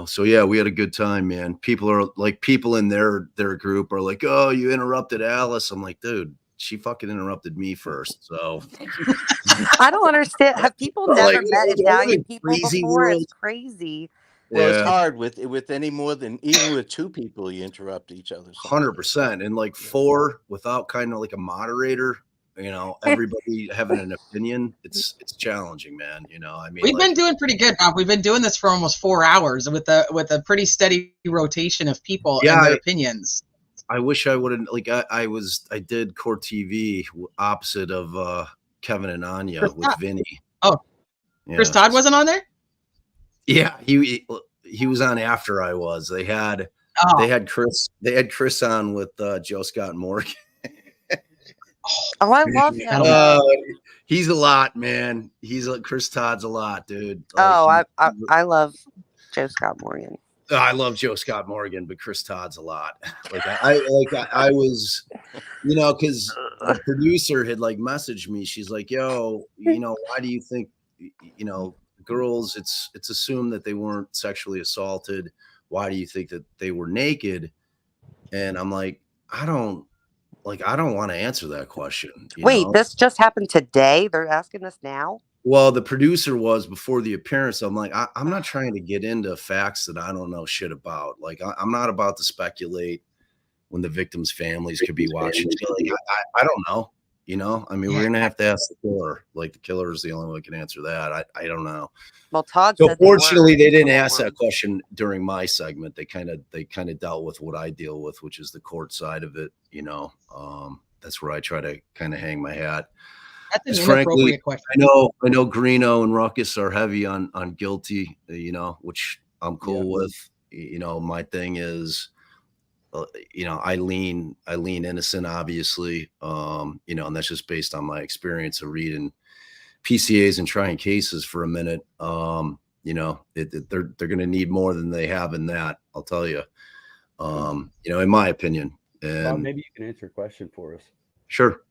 So yeah, we had a good time, man. People in their group are like, oh, you interrupted Alice. I'm like, dude, she fucking interrupted me first. So I don't understand. Have people never met Italian people crazy before? world. It's crazy. Well, it's Yeah. hard with any more than even with two people, you interrupt each other. 100%. And like 4 without kind of like a moderator, everybody having an opinion, it's challenging, man. I mean, We've been doing pretty good, Bob. We've been doing this for almost 4 hours with a pretty steady rotation of people and their opinions. I wish I would have I did Court TV opposite of Kevin and Anya with Vinny. Oh, Yeah. Chris Todd wasn't on there? Yeah, he was on after I was. They had Chris on with Joe Scott Morgan. Oh, I love him. He's a lot, man. Chris Todd's a lot, dude. I love Joe Scott Morgan. I love Joe Scott Morgan, but Chris Todd's a lot. I was, because the producer had messaged me. She's like, "Yo, why do you think, girls? It's assumed that they weren't sexually assaulted. Why do you think that they were naked?" And I'm like, I don't want to answer that question. Wait, this just happened today? They're asking this now? Well, the producer was before the appearance. I'm like, I'm not trying to get into facts that I don't know shit about. I'm not about to speculate when the victims' families could be watching. I don't know. I mean, we're gonna have to ask the killer. The killer is the only one who can answer that. I don't know. Well, Todd. So fortunately, they didn't ask that question during my segment. They kind of dealt with what I deal with, which is the court side of it. That's where I try to kind of hang my hat. That's an Frankly, inappropriate question. I know Greeno and Ruckus are heavy on guilty, which I'm cool with. My thing is, I lean innocent, obviously, and that's just based on my experience of reading PCAs and trying cases for a minute. They're going to need more than they have in that, I'll tell you, in my opinion. And Bob, maybe you can answer a question for us. Sure.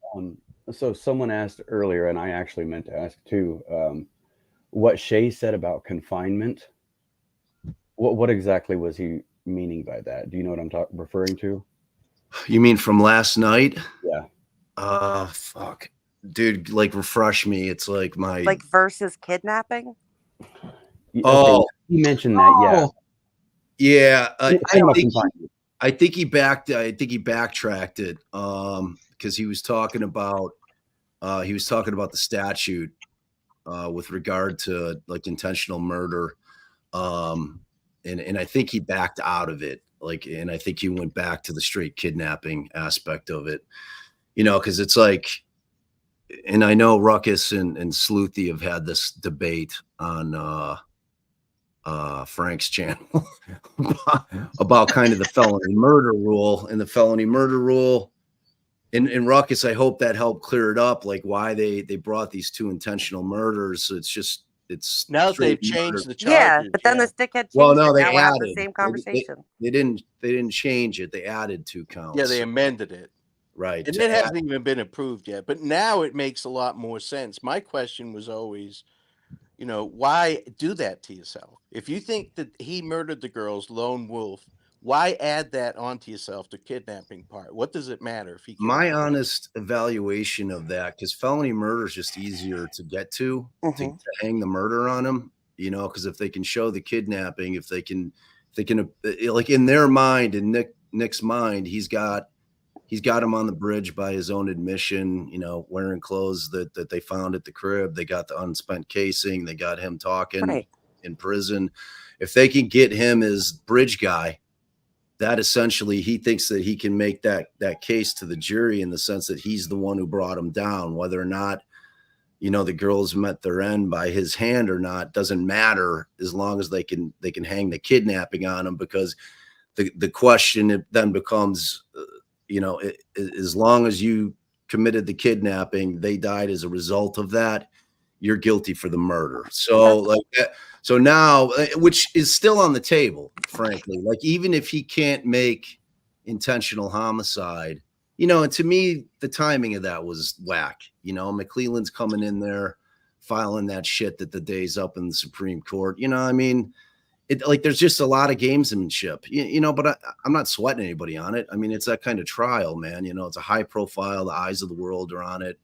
So someone asked earlier, and I actually meant to ask too, what Shay said about confinement. What exactly was he meaning by that? Do you know what I'm referring to? You mean from last night? Yeah. Fuck. Dude, refresh me. It's my versus kidnapping? Oh, he mentioned that, yeah. I think he backtracked it because he was talking about the statute with regard to intentional murder, and I think he backed out of it, and I think he went back to the straight kidnapping aspect of it, because it's and I know Ruckus and Sluethie have had this debate on Frank's channel about kind of the felony murder rule and the felony murder rule. In Ruckus, I hope that helped clear it up, why they brought these 2 intentional murders. So it's now they've changed the charges. Yeah, but then the stickhead changed. Well, no, they now added. we'll have the same conversation. They didn't change it. They added 2 counts. Yeah, they amended it. Right. And it hasn't even been approved yet. But now it makes a lot more sense. My question was always, why do that to yourself? If you think that he murdered the girls, lone wolf, why add that onto yourself, the kidnapping part? What does it matter if he? My honest evaluation of that, because felony murder is just easier to get to hang the murder on him, because if they can show the kidnapping, if they can, in their mind, in Nick's mind, he's got him on the bridge by his own admission, wearing clothes that they found at the crib. They got the unspent casing. They got him talking in prison. If they can get him as bridge guy, that essentially he thinks that he can make that case to the jury in the sense that he's the one who brought him down. Whether or not, the girls met their end by his hand or not doesn't matter, as long as they can hang the kidnapping on him, because the question then becomes, as long as you committed the kidnapping, they died as a result of that, you're guilty for the murder. So so now, which is still on the table, frankly, even if he can't make intentional homicide, and to me, the timing of that was whack. McClelland's coming in there, filing that shit that the day's up in the Supreme Court. I mean, there's just a lot of gamesmanship, but I'm not sweating anybody on it. I mean, it's that kind of trial, man. It's a high profile. The eyes of the world are on it.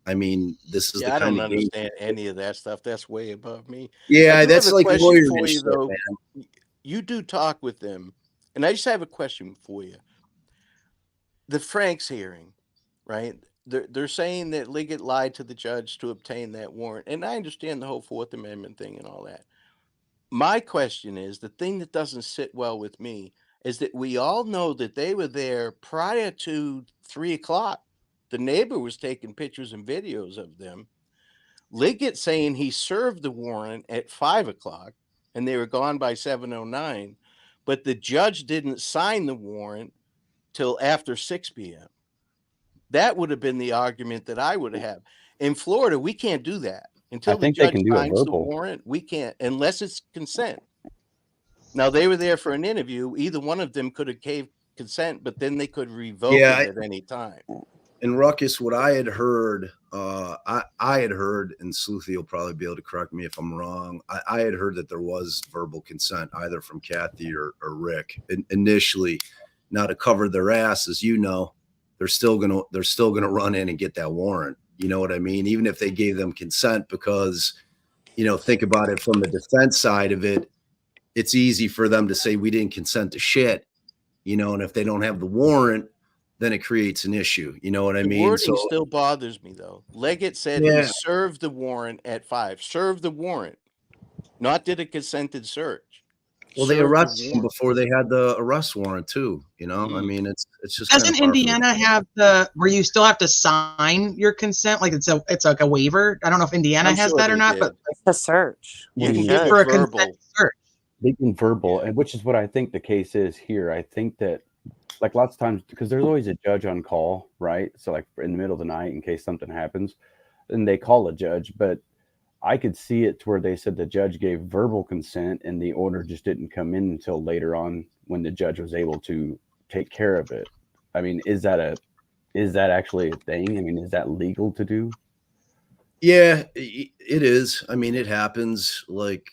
I mean, this is the kind I of don't understand any of that stuff. That's way above me. Yeah, that's lawyer shit, though. man. you do talk with them, and I just have a question for you. The Franks hearing, right? They're saying that Liggett lied to the judge to obtain that warrant, and I understand the whole Fourth Amendment thing and all that. My question is, the thing that doesn't sit well with me is that we all know that they were there prior to 3:00. The neighbor was taking pictures and videos of them. Liggett saying he served the warrant at 5:00 and they were gone by 7:09, but the judge didn't sign the warrant till after 6 p.m. That would have been the argument that I would have. In Florida, we can't do that. Until the think they judge can do a signs the verbal. warrant, we can't, unless it's consent. Now, they were there for an interview. Either one of them could have gave consent, but then they could revoke Yeah, it at any time. And Ruckus, what I had heard, I had heard, and Sluethie will probably be able to correct me if I'm wrong. I had heard that there was verbal consent either from Kathy or Rick initially. Now, to cover their ass, as you know, they're still gonna run in and get that warrant. You know what I mean? Even if they gave them consent, because, you know, think about it from the defense side of it. It's easy for them to say we didn't consent to shit, you know, and if they don't have the warrant, then it creates an issue. You know what I The mean? wording still bothers me, though. Leggett said he served the warrant at 5. Served the warrant, not did a consented search. Well, they Served the arrested him warrant. before they had the arrest warrant too. You know, I mean, it's just kind Doesn't of par for the Indiana have where you still have to sign your consent? Like it's like a waiver. I don't know if Indiana I'm has sure that or they not, did. but It's a search. Yeah, you you can should. for a verbal. consent search. They can verbal, and which is what I think the case is here. I think that, like, lots of times, because there's always a judge on call, right? So, like, in the middle of the night, in case something happens, and they call a judge. But I could see it to where they said the judge gave verbal consent, and the order just didn't come in until later on when the judge was able to take care of it. I mean, is that actually a thing? I mean, is that legal to do? Yeah, it is. I mean, it happens. Like,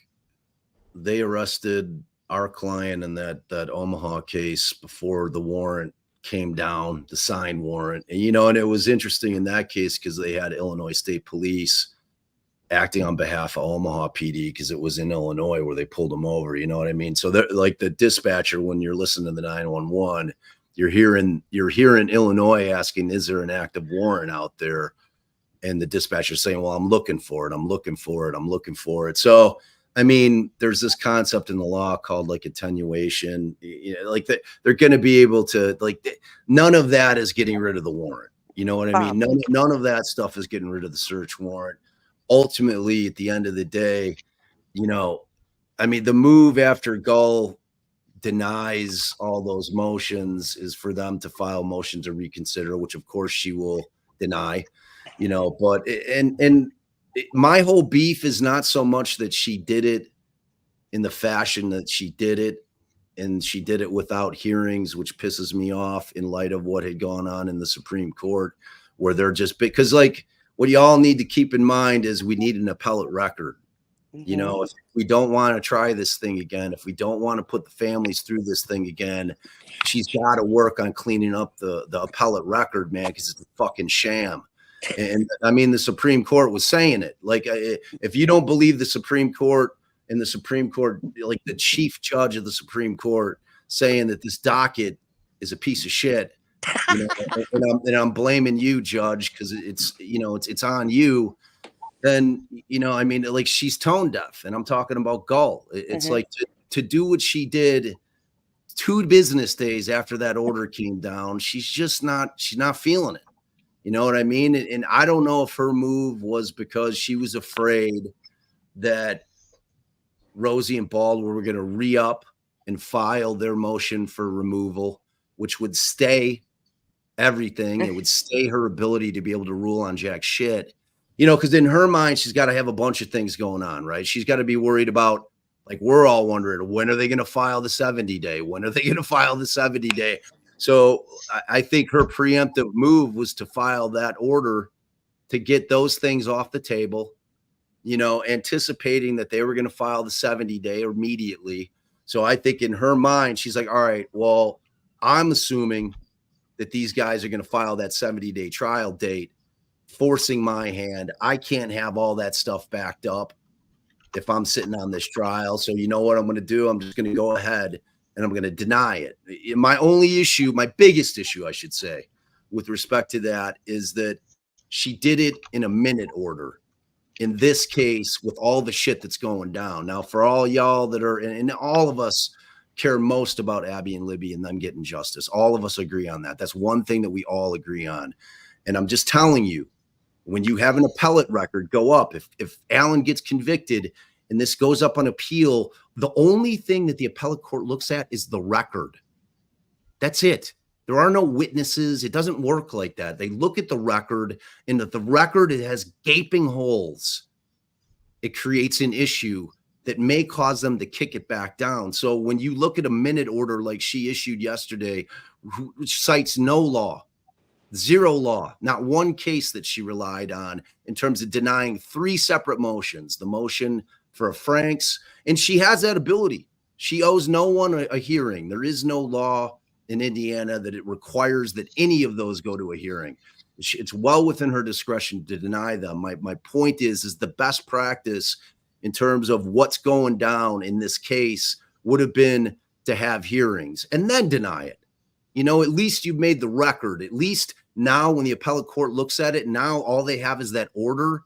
they arrested our client in that Omaha case before the warrant came down, the signed warrant. And, you know, and it was interesting in that case because they had Illinois State Police acting on behalf of Omaha PD because it was in Illinois where they pulled them over. You know what I mean? So they're like the dispatcher, when you're listening to the 911, you're hearing Illinois asking, is there an active warrant out there? And the dispatcher saying, well, I'm looking for it. I'm looking for it. I'm looking for it. So, I mean, there's this concept in the law called like attenuation. You know, like they're going to be able to, like, none of that is getting rid of the warrant. You know what I mean? None of that stuff is getting rid of the search warrant. Ultimately, at the end of the day, you know, I mean, the move after Gull denies all those motions is for them to file motion to reconsider, which of course she will deny, you know, but, and my whole beef is not so much that she did it in the fashion that she did it, and she did it without hearings, which pisses me off in light of what had gone on in the Supreme Court, where they're just, because, like, what you all need to keep in mind is we need an appellate record. You know, if we don't want to try this thing again, if we don't want to put the families through this thing again, she's got to work on cleaning up the appellate record, man, because it's a fucking sham. And I mean, the Supreme Court was saying it. Like, if you don't believe the Supreme Court, and the Supreme Court, like the chief judge of the Supreme Court, saying that this docket is a piece of shit, you know, and I'm blaming you, Judge, because it's, you know, it's on you. Then, you know, I mean, like, she's tone deaf, and I'm talking about Gull. It's like to do what she did 2 business days after that order came down. She's not feeling it. You know what I mean? And I don't know if her move was because she was afraid that Rosie and Baldwin were going to re-up and file their motion for removal, which would stay everything. It would stay her ability to be able to rule on jack shit. You know, because in her mind, she's got to have a bunch of things going on, right? She's got to be worried about, like, we're all wondering, when are they going to file the 70-day? When are they going to file the 70-day? So I think her preemptive move was to file that order to get those things off the table, you know, anticipating that they were going to file the 70-day immediately. So I think in her mind, she's like, all right, well, I'm assuming that these guys are going to file that 70-day trial date, forcing my hand. I can't have all that stuff backed up. if I'm sitting on this trial. So you know what I'm going to do? I'm just going to go ahead and I'm going to deny it. My only issue, my biggest issue, I should say, with respect to that is that she did it in a minute order. In this case, with all the shit that's going down. Now, for all y'all that are, and all of us care most about Abby and Libby and them getting justice. All of us agree on that. That's one thing that we all agree on. And I'm just telling you, when you have an appellate record go up, if Alan gets convicted and this goes up on appeal, the only thing that the appellate court looks at is the record. That's it. There are no witnesses. It doesn't work like that. They look at the record, and if the record, it has gaping holes, it creates an issue that may cause them to kick it back down. So when you look at a minute order like she issued yesterday, which cites no law, zero law, not one case that she relied on in terms of denying 3 separate motions, the motion for a Franks, and she has that ability. She owes no one a hearing. There is no law in Indiana that it requires that any of those go to a hearing. It's well within her discretion to deny them. My point is the best practice in terms of what's going down in this case would have been to have hearings and then deny it. You know, at least you've made the record. At least now when the appellate court looks at it, now all they have is that order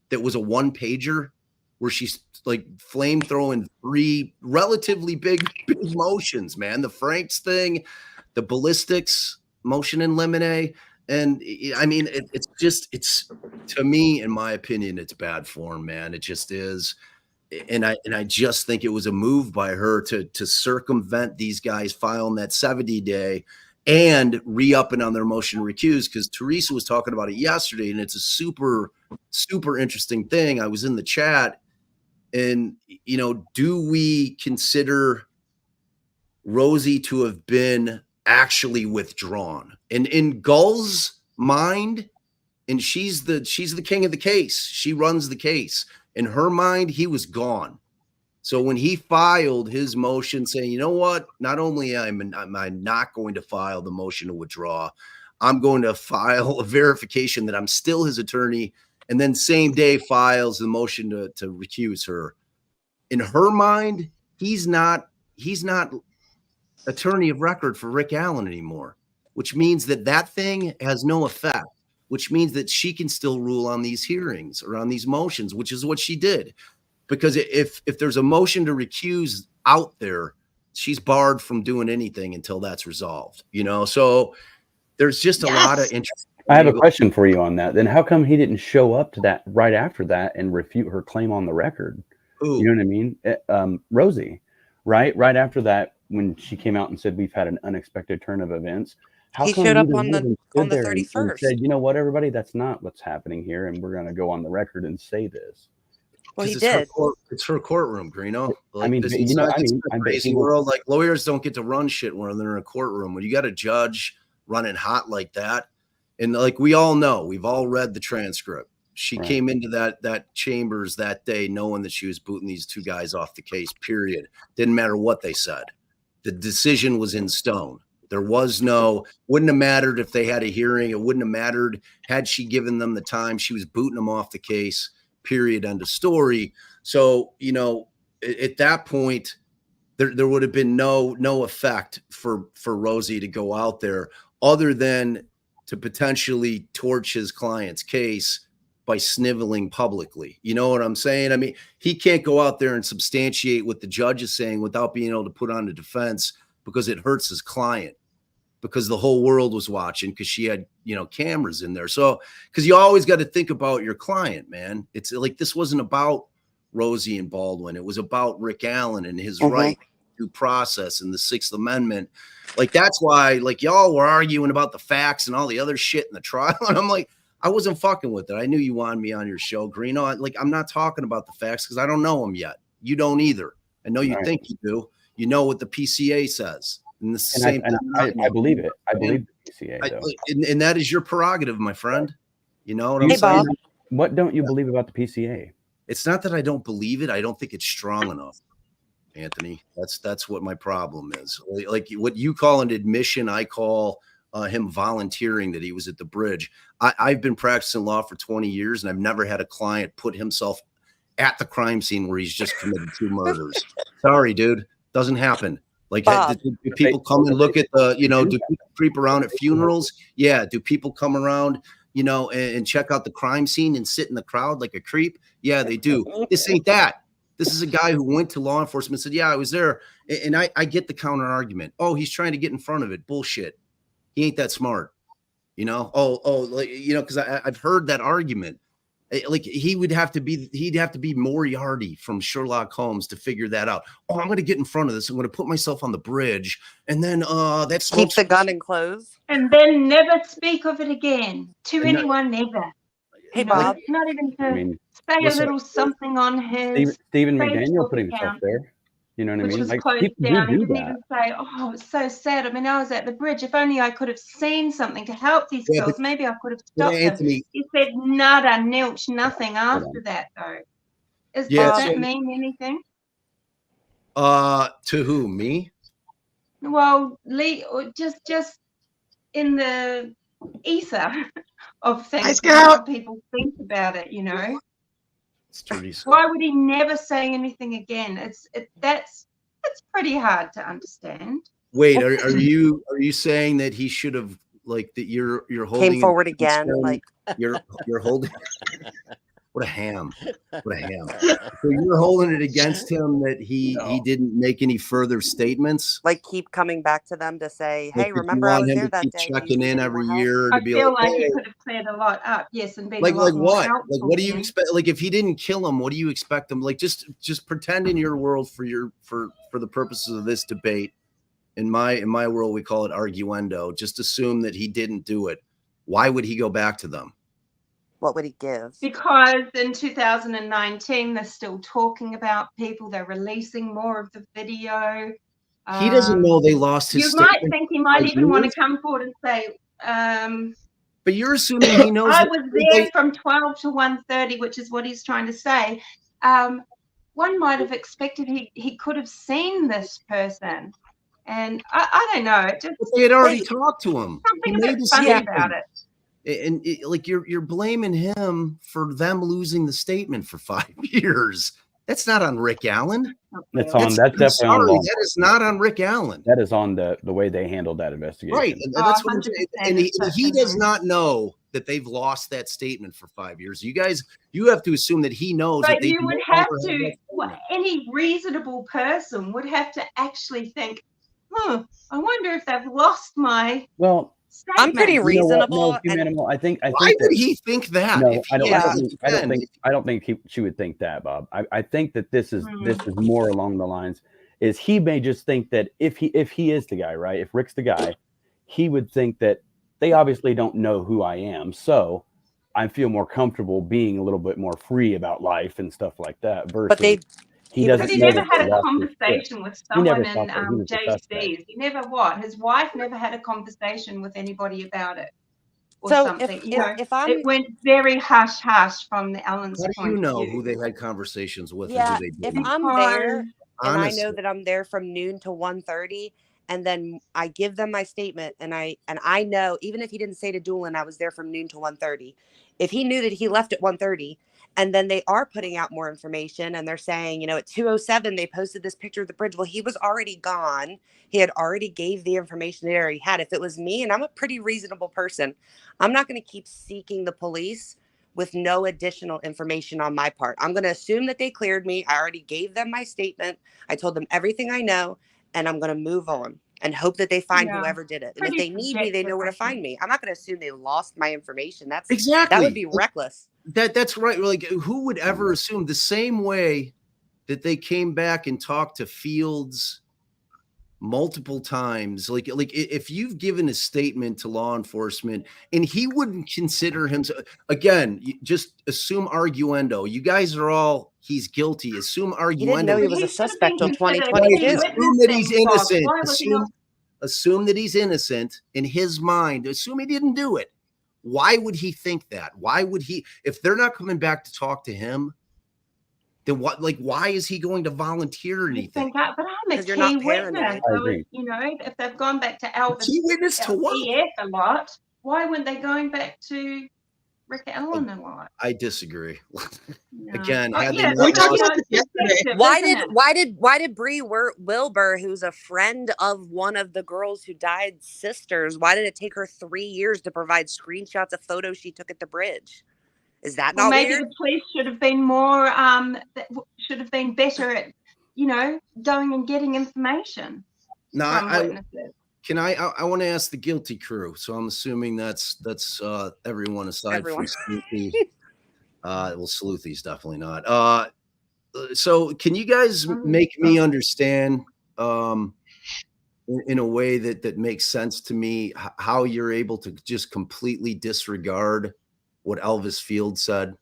that was a 1-pager where she's like flame throwing 3 relatively big motions, man. The Franks thing, the ballistics motion in limine. And I mean, it's to me, in my opinion, it's bad form, man. It just is. And I just think it was a move by her to circumvent these guys filing that 70-day and re-upping on their motion to recuse, because Teresa was talking about it yesterday, and it's a super, super interesting thing. I was in the chat, and, you know, do we consider Rosie to have been actually withdrawn? And in Gull's mind, and she's the king of the case. She runs the case. In her mind, he was gone. So when he filed his motion saying, you know what, not only am I not going to file the motion to withdraw, I'm going to file a verification that I'm still his attorney, and then same day files the motion to recuse her. In her mind, he's not attorney of record for Rick Allen anymore, which means that thing has no effect, which means that she can still rule on these hearings or on these motions, which is what she did. Because if there's a motion to recuse out there, she's barred from doing anything until that's resolved, you know? So there's just a lot of interest. I have a question for you on that. Then how come he didn't show up to that right after that and refute her claim on the record? Ooh. You know what I mean? Rosie, right after that, when she came out and said, we've had an unexpected turn of events. He showed up on the 31st. And said, you know what, everybody, that's not what's happening here. And we're going to go on the record and say this. Well, he did. did. It's her courtroom, Greeno. Like, I mean, it's you know, not, I it's mean, a crazy world. Like, lawyers don't get to run shit when they're in a courtroom. When you got a judge running hot like that, and like we all know, we've all read the transcript. She came into that chambers that day knowing that she was booting these 2 guys off the case, period. Didn't matter what they said. The decision was in stone. There was wouldn't have mattered if they had a hearing. It wouldn't have mattered had she given them the time. She was booting them off the case, period, end of story. So, you know, at that point, there would have been no effect for Rosie to go out there other than to potentially torch his client's case by sniveling publicly. You know what I'm saying? I mean, he can't go out there and substantiate what the judge is saying without being able to put on a defense, because it hurts his client, because the whole world was watching, because she had, you know, cameras in there. So, because you always got to think about your client, man. It's like, this wasn't about Rosie and Baldwin. It was about Rick Allen and his right to process and the 6th Amendment. Like, that's why, like, y'all were arguing about the facts and all the other shit in the trial. And I'm like, I wasn't fucking with it. I knew you wanted me on your show, Greeno. Like, I'm not talking about the facts because I don't know them yet. You don't either. I know you think you do. You know what the PCA says. And the same thing. I believe it. I believe the PCA, though. And that is your prerogative, my friend. You know what I'm saying? Bob. What don't you believe about the PCA? It's not that I don't believe it. I don't think it's strong enough, Anthony. That's what my problem is. Like what you call an admission, I call him volunteering that he was at the bridge. I've been practicing law for 20 years, and I've never had a client put himself at the crime scene where he's just committed 2 murders. Sorry, dude. Doesn't happen. Like, do people come and look at the, you know, do people creep around at funerals? Yeah. Do people come around, you know, and check out the crime scene and sit in the crowd like a creep? Yeah, they do. This ain't that. This is a guy who went to law enforcement and said, yeah, I was there. And I get the counter argument. Oh, he's trying to get in front of it. Bullshit. He ain't that smart. You know? Like, you know, because I've heard that argument. Like he'd have to be Moriarty from Sherlock Holmes to figure that out. Oh, I'm going to get in front of this. I'm going to put myself on the bridge, and then that's keep the gun enclosed, and then never speak of it again to anyone. Never. Hey, Bob. Not even to say a little something on his Stephen McDaniel Facebook put himself account, there. You know what I which mean? was Like closed people down. He do didn't that. even say, "Oh, it's so sad." I mean, I was at the bridge. If only I could have seen something to help these girls. Maybe I could have stopped them. He said nada, nilch, nothing after that, though. Does that mean anything? To who? Me? Well, just in the ether of things, what people think about it, you know. Why would he never say anything again? That's pretty hard to understand. Wait, are you saying that he should have, like, that you're holding came forward again, like you're holding what a ham. So you're holding it against him that he didn't make any further statements, like keep coming back to them to say, hey, like, remember I was there that keep day, checking in every year I to be feel like, he hey. could have cleared a lot up, yes, and been Like a lot more what? helpful. Like what do you expect? Like if he didn't kill him, what do you expect him? Like just pretend in your world for the purposes of this debate. In my world, we call it arguendo. Just assume that he didn't do it. Why would he go back to them? What would he give? Because in 2019, they're still talking about people. They're releasing more of the video. He doesn't know they lost his. You might think he might even want to come forward and say, but you're assuming he knows. I was there from 12 to 1:30, which is what he's trying to say. One might have expected he could have seen this person. And I don't know. They had already talked to him. Something a bit funny about it. And like you're blaming him for them losing the statement for 5 years. That's not on Rick Allen. That's definitely on law. That is not on Rick Allen. That is on the way they handled that investigation. Right. And that's what I'm saying. And he does not know that they've lost that statement for 5 years. You have to assume that he knows. But that they you would have to, any reasonable person would have to actually think, I wonder if they've lost my statement. I'm pretty reasonable. Humanimal, I think why would he think that? No, I don't think she would think that, Bob. I think that this is more along the lines is he may just think that if he is the guy, right? If Rick's the guy, he would think that they obviously don't know who I am, so I feel more comfortable being a little bit more free about life and stuff like that. Versus he never had a conversation with someone in JC's. He never his wife never had a conversation with anybody about it. Or so something. If it went very hush hush from the Allen's point. How do you know who they had conversations with? Yeah, and who they didn't? If I'm there and I know that I'm there from noon to 1:30, and then I give them my statement, and I know even if he didn't say to Doolin I was there from noon to 1:30, if he knew that he left at 1:30. And then they are putting out more information and they're saying, you know, at 2:07, they posted this picture of the bridge. Well, he was already gone. He had already gave the information that he had. If it was me, and I'm a pretty reasonable person, I'm not going to keep seeking the police with no additional information on my part. I'm going to assume that they cleared me. I already gave them my statement. I told them everything I know, and I'm going to move on and hope that they find whoever did it. And if they need me, they know where to find me. I'm not going to assume they lost my information. That would be reckless. That's right. Like, who would ever assume the same way that they came back and talked to Fields multiple times? Like if you've given a statement to law enforcement and he wouldn't consider him, again, just assume arguendo. You guys are all, he's guilty. Assume arguendo. He didn't know he was a suspect till 2022. Assume that he's innocent. Assume that he's innocent in his mind. Assume he didn't do it. Why would he think that? Why would he, if they're not coming back to talk to him, then what, like, why is he going to volunteer anything? But I'm a key witness. So, you know, if they've gone back to Elvis, key witness to what? a lot, why weren't they going back to Rick Allen a lot. I disagree. Yeah. Again, Oh, had they yeah, not it's, you lost- know, it's perspective, Why isn't did it? why did Bree Wilbur, who's a friend of one of the girls who died, sisters, why did it take her 3 years to provide screenshots of photos she took at the bridge? Is that Well, not maybe weird? the police should have been more, should have been better at, you know, going and getting information No, from I witnesses. can I want to ask the guilty crew. So I'm assuming that's everyone aside Everyone. from Sluethie. Well, Sluthie's definitely not. So can you guys make me understand in a way that makes sense to me how you're able to just completely disregard what Elvis Field said?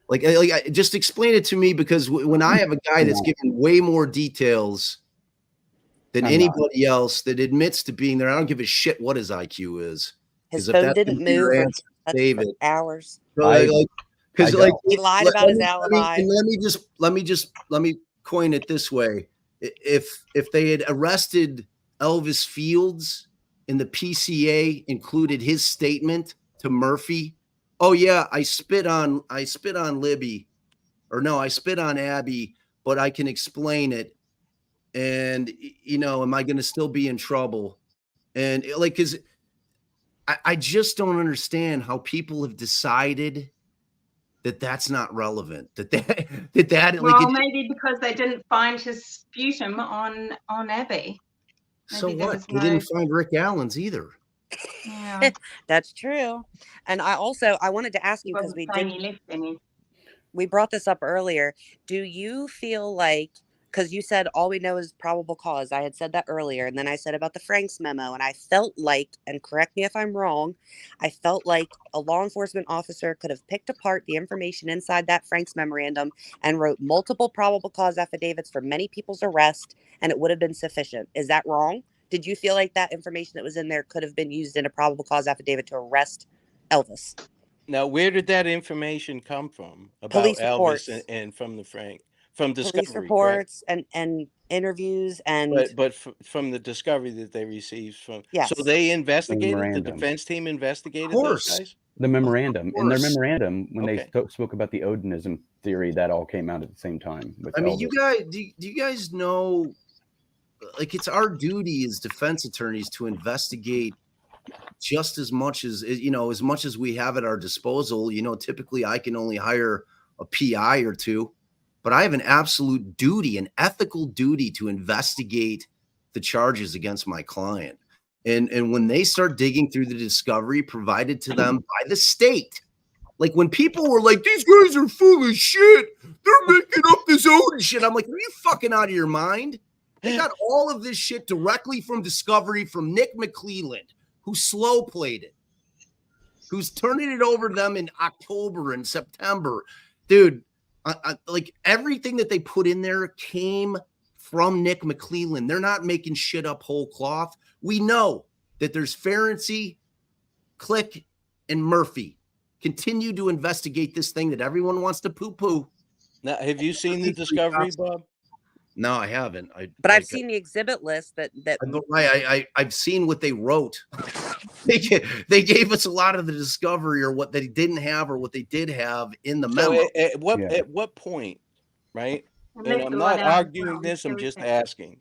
Like just explain it to me, because when I have a guy that's given way more details than anybody else that admits to being there, I don't give a shit what his IQ is. His 'Cause if phone that's didn't gonna be your move or answer, touch save for it. hours. So He lied about his alibi. Let me coin it this way. If they had arrested Elvis Fields and the PCA included his statement to Murphy, oh yeah, I spit on Libby, or no, I spit on Abby, but I can explain it. And you know, am I going to still be in trouble? And like, cause I just don't understand how people have decided that that's not relevant. Well, maybe because they didn't find his sputum on Abby. So Maybe there what? was They didn't find Rick Allen's either. Yeah. That's true. And I wanted to ask you, because Wasn't saying he left any. we brought this up earlier. Do you feel like, because you said all we know is probable cause, I had said that earlier, and then I said about the Franks memo, and I felt like, and correct me if I'm wrong, I felt like a law enforcement officer could have picked apart the information inside that Franks memorandum and wrote multiple probable cause affidavits for many people's arrest, and it would have been sufficient. Is that wrong? Did you feel like that information that was in there could have been used in a probable cause affidavit to arrest Elvis? Now, where did that information come from about Police Elvis reports. and from Discovery? Police reports and interviews and but from the discovery that they received from. Yes. So they investigated. The Memorandum. defense team investigated Of those course. guys. The memorandum. In their course. memorandum, when Okay. they spoke about the Odinism theory, that all came out at the same time. With I mean, Elvis. you guys, do you guys know, like, it's our duty as defense attorneys to investigate just as much as we have at our disposal. You know, typically I can only hire a PI or two, but I have an absolute duty, an ethical duty, to investigate the charges against my client. And when they start digging through the discovery provided to them by the state, like when people were like, these guys are full of shit, they're making up this own shit, I'm like, are you fucking out of your mind? They got all of this shit directly from Discovery, from Nick McClelland, who slow played it, who's turning it over to them in October and September. Dude, like everything that they put in there came from Nick McClelland. They're not making shit up whole cloth. We know that there's Ferenczi, Click, and Murphy. Continue to investigate this thing that everyone wants to poo-poo. Now, have you seen the discovery, Bob? No, I haven't. but I've seen the exhibit list that I've seen what they wrote. They gave us a lot of the discovery, or what they didn't have, or what they did have in the memo. So at what point, right? And I'm not arguing this, I'm just asking.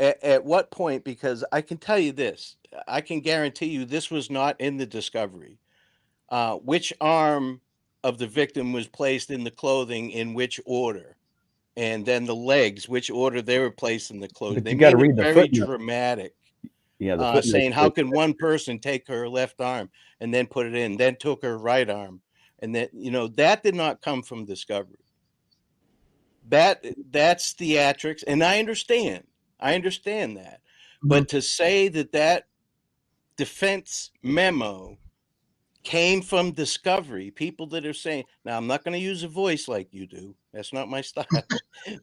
At what point, because I can tell you this, I can guarantee you this was not in the discovery. Which arm of the victim was placed in the clothing in which order? And then the legs, which order they were placed in the clothing. But They you gotta made it read the very footnote. dramatic. Yeah, the footnote Saying, how says- can one person take her left arm and then put it in, then took her right arm? And that, that did not come from Discovery. That's theatrics. And I understand that. But to say that defense memo came from Discovery, people that are saying, now I'm not going to use a voice like you do. That's not my style.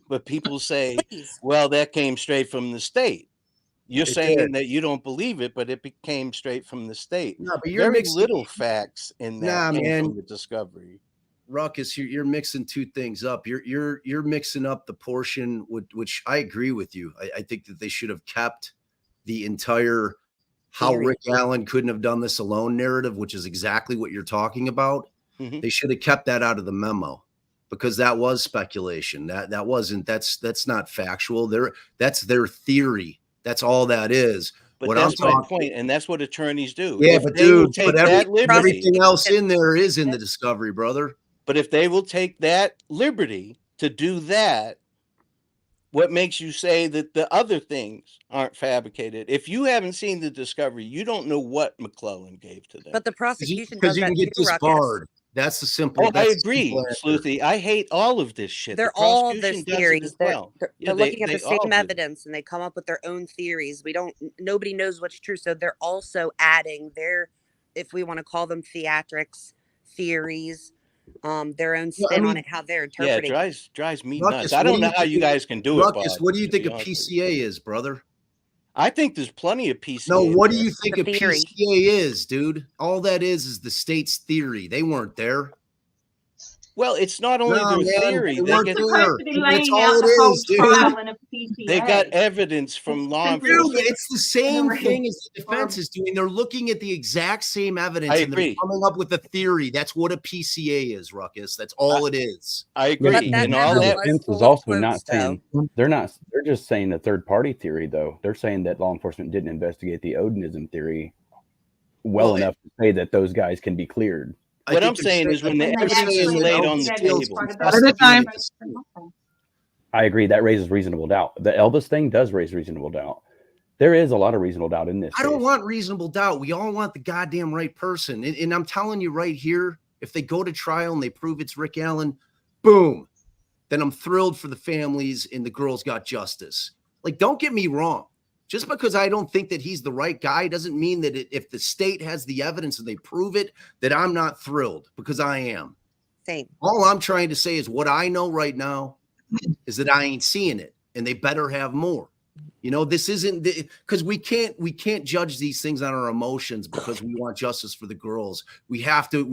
But people say, well, that came straight from the state. You're It saying did. that you don't believe it, but it came straight from the state. No, but you're Very mixing- little facts in that Nah, came man. from the Discovery. Ruckus, you're mixing two things up. You're mixing up the portion which I agree with you. I think that they should have kept the entire how Theory. Rick Allen couldn't have done this alone narrative, which is exactly what you're talking about. They should have kept that out of the memo, because that was speculation. That's not factual. That's their theory. That's all that is. But What that's I'm my talking, point, and that's what attorneys do. yeah, If but they will dude, take but that liberty, everything else in there is in the discovery, brother. but if they will take that liberty to do that, what makes you say that the other things aren't fabricated? If you haven't seen the discovery, you don't know what McClellan gave to them. But the prosecution Because does you that can get too, Ruckus. disbarred. That's the simple. Oh, I That's the agree, simple answer. Sleuthy. I hate all of this shit. They're The all prosecution those does it theories. as They're, well. they're, Yeah, they're looking at they the all same do. evidence and they come up with their own theories. Nobody knows what's true. So they're also adding their, if we want to call them theatrics, theories, their own Well, I spin on mean, it, how they're Yeah, it interpreting. drives me Ruckus, nuts. I what don't do know you how think you of- guys can do Ruckus, it, what do you to think be a honest with you. PCA is, brother? I think there's plenty of PCA. No, what do there. you think The a theory. PCA is, dude? All that is the state's theory. They weren't there. Well, it's not only No, their man, theory. they They weren't get there. To be That's laying all out it the whole is, dude. trial in a they got PCA. evidence from law Simply Dude, enforcement. it's the same Right. thing as the defense is doing. They're looking at the exact same evidence I and they're agree. coming up with a theory. That's what a PCA is, Ruckus. That's all it is. I Yeah, agree. But that And all memo the that was defense is full of also quotes, not saying though. they're just saying the third party theory though. They're saying that law enforcement didn't investigate the Odinism theory well enough to say that those guys can be cleared. what I'm saying is when the evidence is laid on the table. I agree that raises reasonable doubt. The Elvis thing does raise reasonable doubt. There is a lot of reasonable doubt in this I case. don't want reasonable doubt. We all want the goddamn right person. And I'm telling you right here, if they go to trial and they prove it's Rick Allen, boom, then I'm thrilled for the families and the girls got justice. Like, don't get me wrong. Just because I don't think that he's the right guy doesn't mean that if the state has the evidence and they prove it, that I'm not thrilled, because I am. Same. All I'm trying to say is what I know right now is that I ain't seeing it, and they better have more. You know, this isn't because we can't judge these things on our emotions because we want justice for the girls. We have to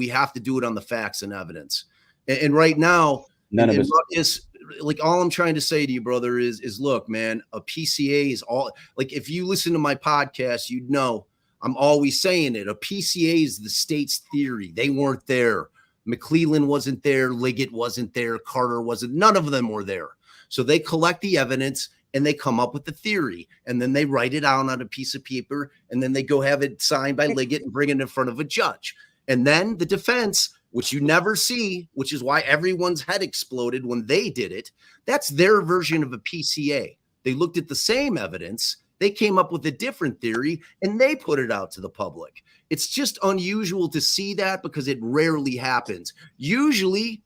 do it on the facts and evidence. And right now, None of us. Ruckus, like, all I'm trying to say to you, brother, is look, man, a PCA is all, like, if you listen to my podcast, you'd know I'm always saying it. A PCA is the state's theory. They weren't there. McClellan wasn't there. Liggett wasn't there. Carter wasn't. None of them were there. So they collect the evidence and they come up with the theory, and then they write it out on a piece of paper, and then they go have it signed by Liggett and bring it in front of a judge. And then the defense, which you never see, which is why everyone's head exploded when they did it, that's their version of a PCA. They looked at the same evidence, they came up with a different theory, and they put it out to the public. It's just unusual to see that because it rarely happens. Usually,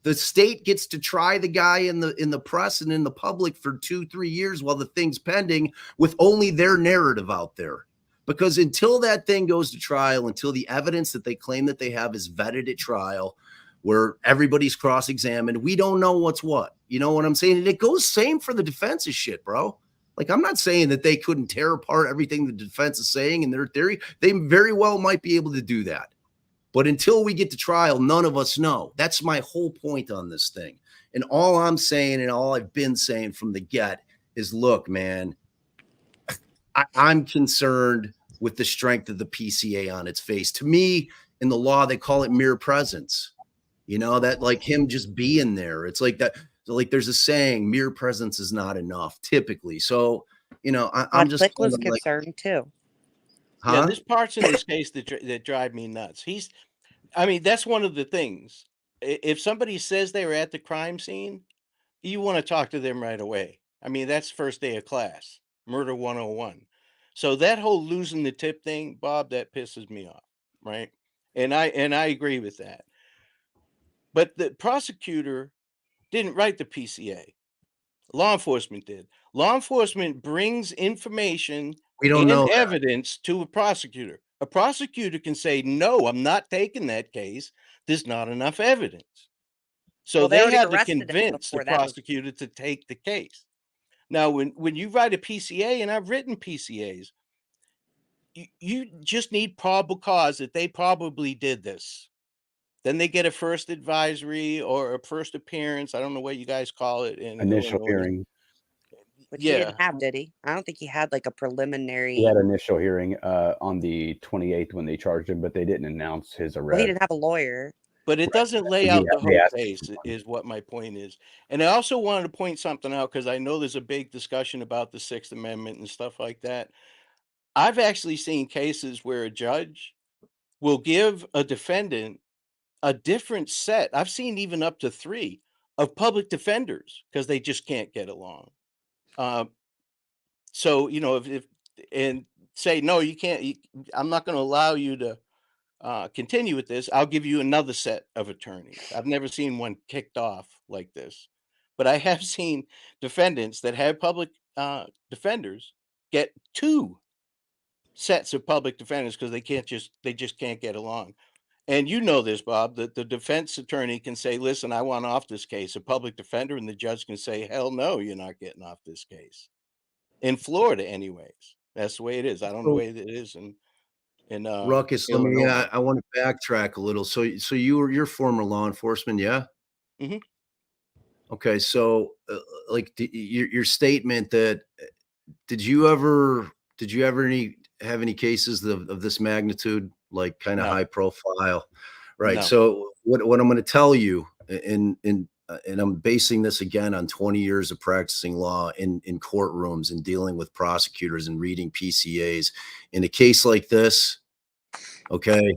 the state gets to try the guy in the press and in the public for 2-3 years while the thing's pending with only their narrative out there. Because until that thing goes to trial, until the evidence that they claim that they have is vetted at trial, where everybody's cross-examined, we don't know what's what. You know what I'm saying? And it goes same for the defense's shit, bro. Like, I'm not saying that they couldn't tear apart everything the defense is saying in their theory. They very well might be able to do that. But until we get to trial, none of us know. That's my whole point on this thing. And all I'm saying, and all I've been saying from the get, is look, man, I'm concerned with the strength of the PCA on its face. To me, in the law, they call it mere presence. You know, that, like, him just being there. It's like that. Like, there's a saying, mere presence is not enough, typically. So, you know, I'm just Conflict was kind of like, concerned too. huh? Yeah, there's parts in this case that drive me nuts. That's one of the things. If somebody says they were at the crime scene, you want to talk to them right away. I mean, that's first day of class, murder 101. So that whole losing the tip thing, Bob, that pisses me off, right? And I agree with that. But the prosecutor didn't write the PCA. Law enforcement did. Law enforcement brings information We don't and know that. evidence to a prosecutor. A prosecutor can say, no, I'm not taking that case. There's not enough evidence. So Well, they they already had to arrested him convince the before that was- prosecutor to take the case. Now, when you write a PCA, and I've written PCAs, you just need probable cause that they probably did this. Then they get a first advisory or a first appearance. I don't know what you guys call it. In Initial Illinois. hearing. Which he Yeah. didn't have, did he? I don't think he had like a preliminary. He had initial hearing on the 28th when they charged him, but they didn't announce his arrest. Well, he didn't have a lawyer. But it doesn't lay Yeah, out the they whole asked case, is what my point is. And I also wanted to point something out because I know there's a big discussion about the Sixth Amendment and stuff like that. I've actually seen cases where a judge will give a defendant a different set. I've seen even up to 3 of public defenders because they just can't get along. So, you know, if and say, no, you can't, I'm not going to allow you to continue with this. I'll give you another set of attorneys. I've never seen one kicked off like this, but I have seen defendants that have public defenders get 2 sets of public defenders because they just can't get along. And you know this, Bob, that the defense attorney can say, listen, I want off this case, a public defender, and the judge can say, hell no, you're not getting off this case. In Florida, anyways. That's the way it is. I don't know the way that it is in Ruckus, let me Illinois. I want to backtrack a little. So you're former law enforcement, yeah? Mm-hmm. Okay, so like your statement that did you ever have any cases of this magnitude, like kind of No. high profile? Right. No. So what I'm going to tell you, and I'm basing this again on 20 years of practicing law in courtrooms and dealing with prosecutors and reading PCAs. In a case like this, okay,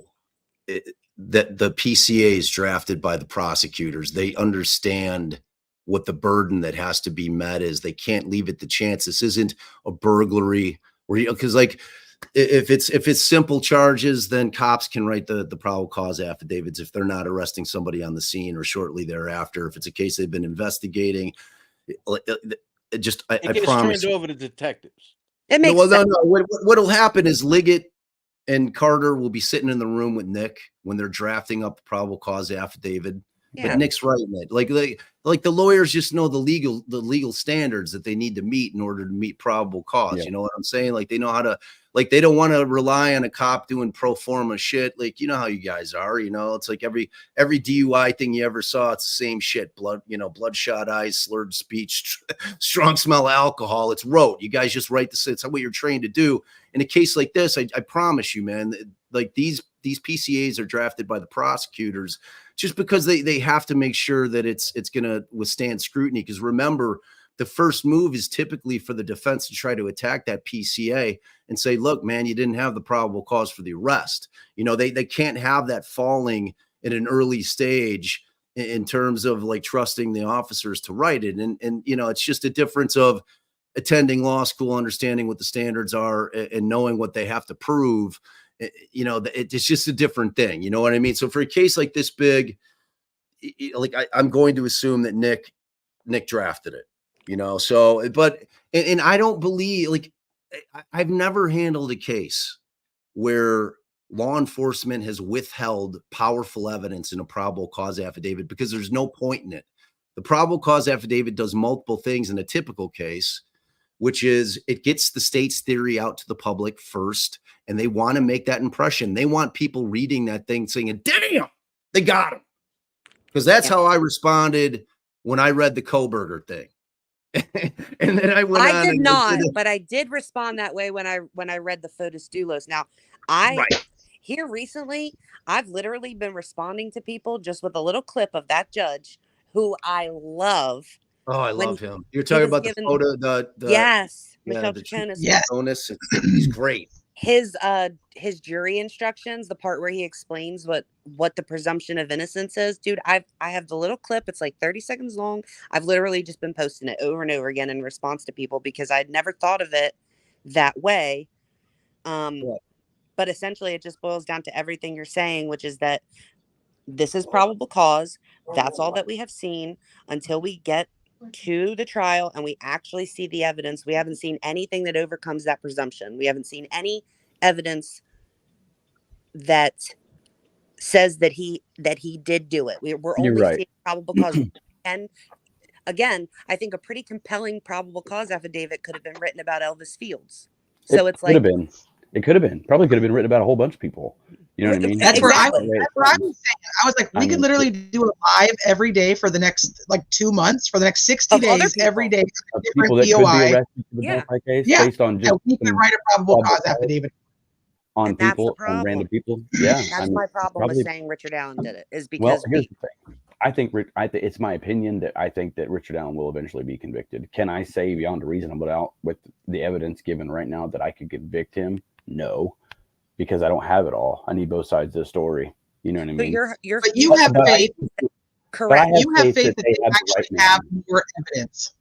that the PCA is drafted by the prosecutors. They understand what the burden that has to be met is. They can't leave it to chance. This isn't a burglary where because like if it's simple charges, then cops can write the probable cause affidavits if they're not arresting somebody on the scene or shortly thereafter. If it's a case they've been investigating, I It gets promise. turned over to detectives. It makes No. sense. What'll happen is Liggett and Carter will be sitting in the room with Nick when they're drafting up the probable cause affidavit. Yeah. But Nick's writing it. Like the lawyers just know the legal standards that they need to meet in order to meet probable cause. Yeah. You know what I'm saying? Like they know how to, like they don't want to rely on a cop doing pro forma shit. Like, you know how you guys are, you know, it's like every DUI thing you ever saw, it's the same shit. Bloodshot eyes, slurred speech, strong smell of alcohol. It's rote. You guys just write it's what you're trained to do. In a case like this, I promise you, man, like these PCAs are drafted by the prosecutors just because they have to make sure that it's going to withstand scrutiny. Because remember, the first move is typically for the defense to try to attack that PCA and say, look, man, you didn't have the probable cause for the arrest. You know, they can't have that falling in an early stage in terms of like trusting the officers to write it. And you know, it's just a difference of attending law school, understanding what the standards are and knowing what they have to prove. You know, it's just a different thing. You know what I mean? So for a case like this big, like I'm going to assume that Nick drafted it, you know? So, but, and I don't believe, like, I've never handled a case where law enforcement has withheld powerful evidence in a probable cause affidavit because there's no point in it. The probable cause affidavit does multiple things in a typical case, which is it gets the state's theory out to the public first, and they want to make that impression. They want people reading that thing saying, damn, they got him. Because that's how I responded when I read the Koberger thing. And then I went on. I did not, but I did respond that way when I read the Fotis Dulos. Now, here recently, I've literally been responding to people just with a little clip of that judge who I love. Oh, I love him. You're talking about the photo, yes, yeah, Michelle the Chaconis. Yes. He's great. His jury instructions, the part where he explains what the presumption of innocence is, dude. I have the little clip. It's like 30 seconds long. I've literally just been posting it over and over again in response to people because I'd never thought of it that way. But essentially, it just boils down to everything you're saying, which is that this is probable cause. That's all that we have seen until we get to the trial and we actually see the evidence. We haven't seen anything that overcomes that presumption. We haven't seen any evidence that says that he did do it. We're only seeing probable cause. And again, I think a pretty compelling probable cause affidavit could have been written about Elvis Fields. So it could have been probably could have been written about a whole bunch of people. You know what I mean? That's where I Exactly. was. That's what I was saying. I was like, we could literally do a live every day for the next like 2 months, for the next 60 days, every day, Of different people that could be DOI. arrested for the Delphi case Yeah, based on just we can some write a probable probable cause affidavit. on And that's the people, on problem. random people. Yeah, That's I mean, my problem with probably. saying Richard Allen did it, is Well, because here's the thing. I think it's my opinion that I think that Richard Allen will eventually be convicted. Can I say beyond a reasonable doubt with the evidence given right now that I could convict him? No, because I don't have it all. I need both sides of the story. You know what I mean? But you have faith. Correct. You have faith that they actually have more evidence.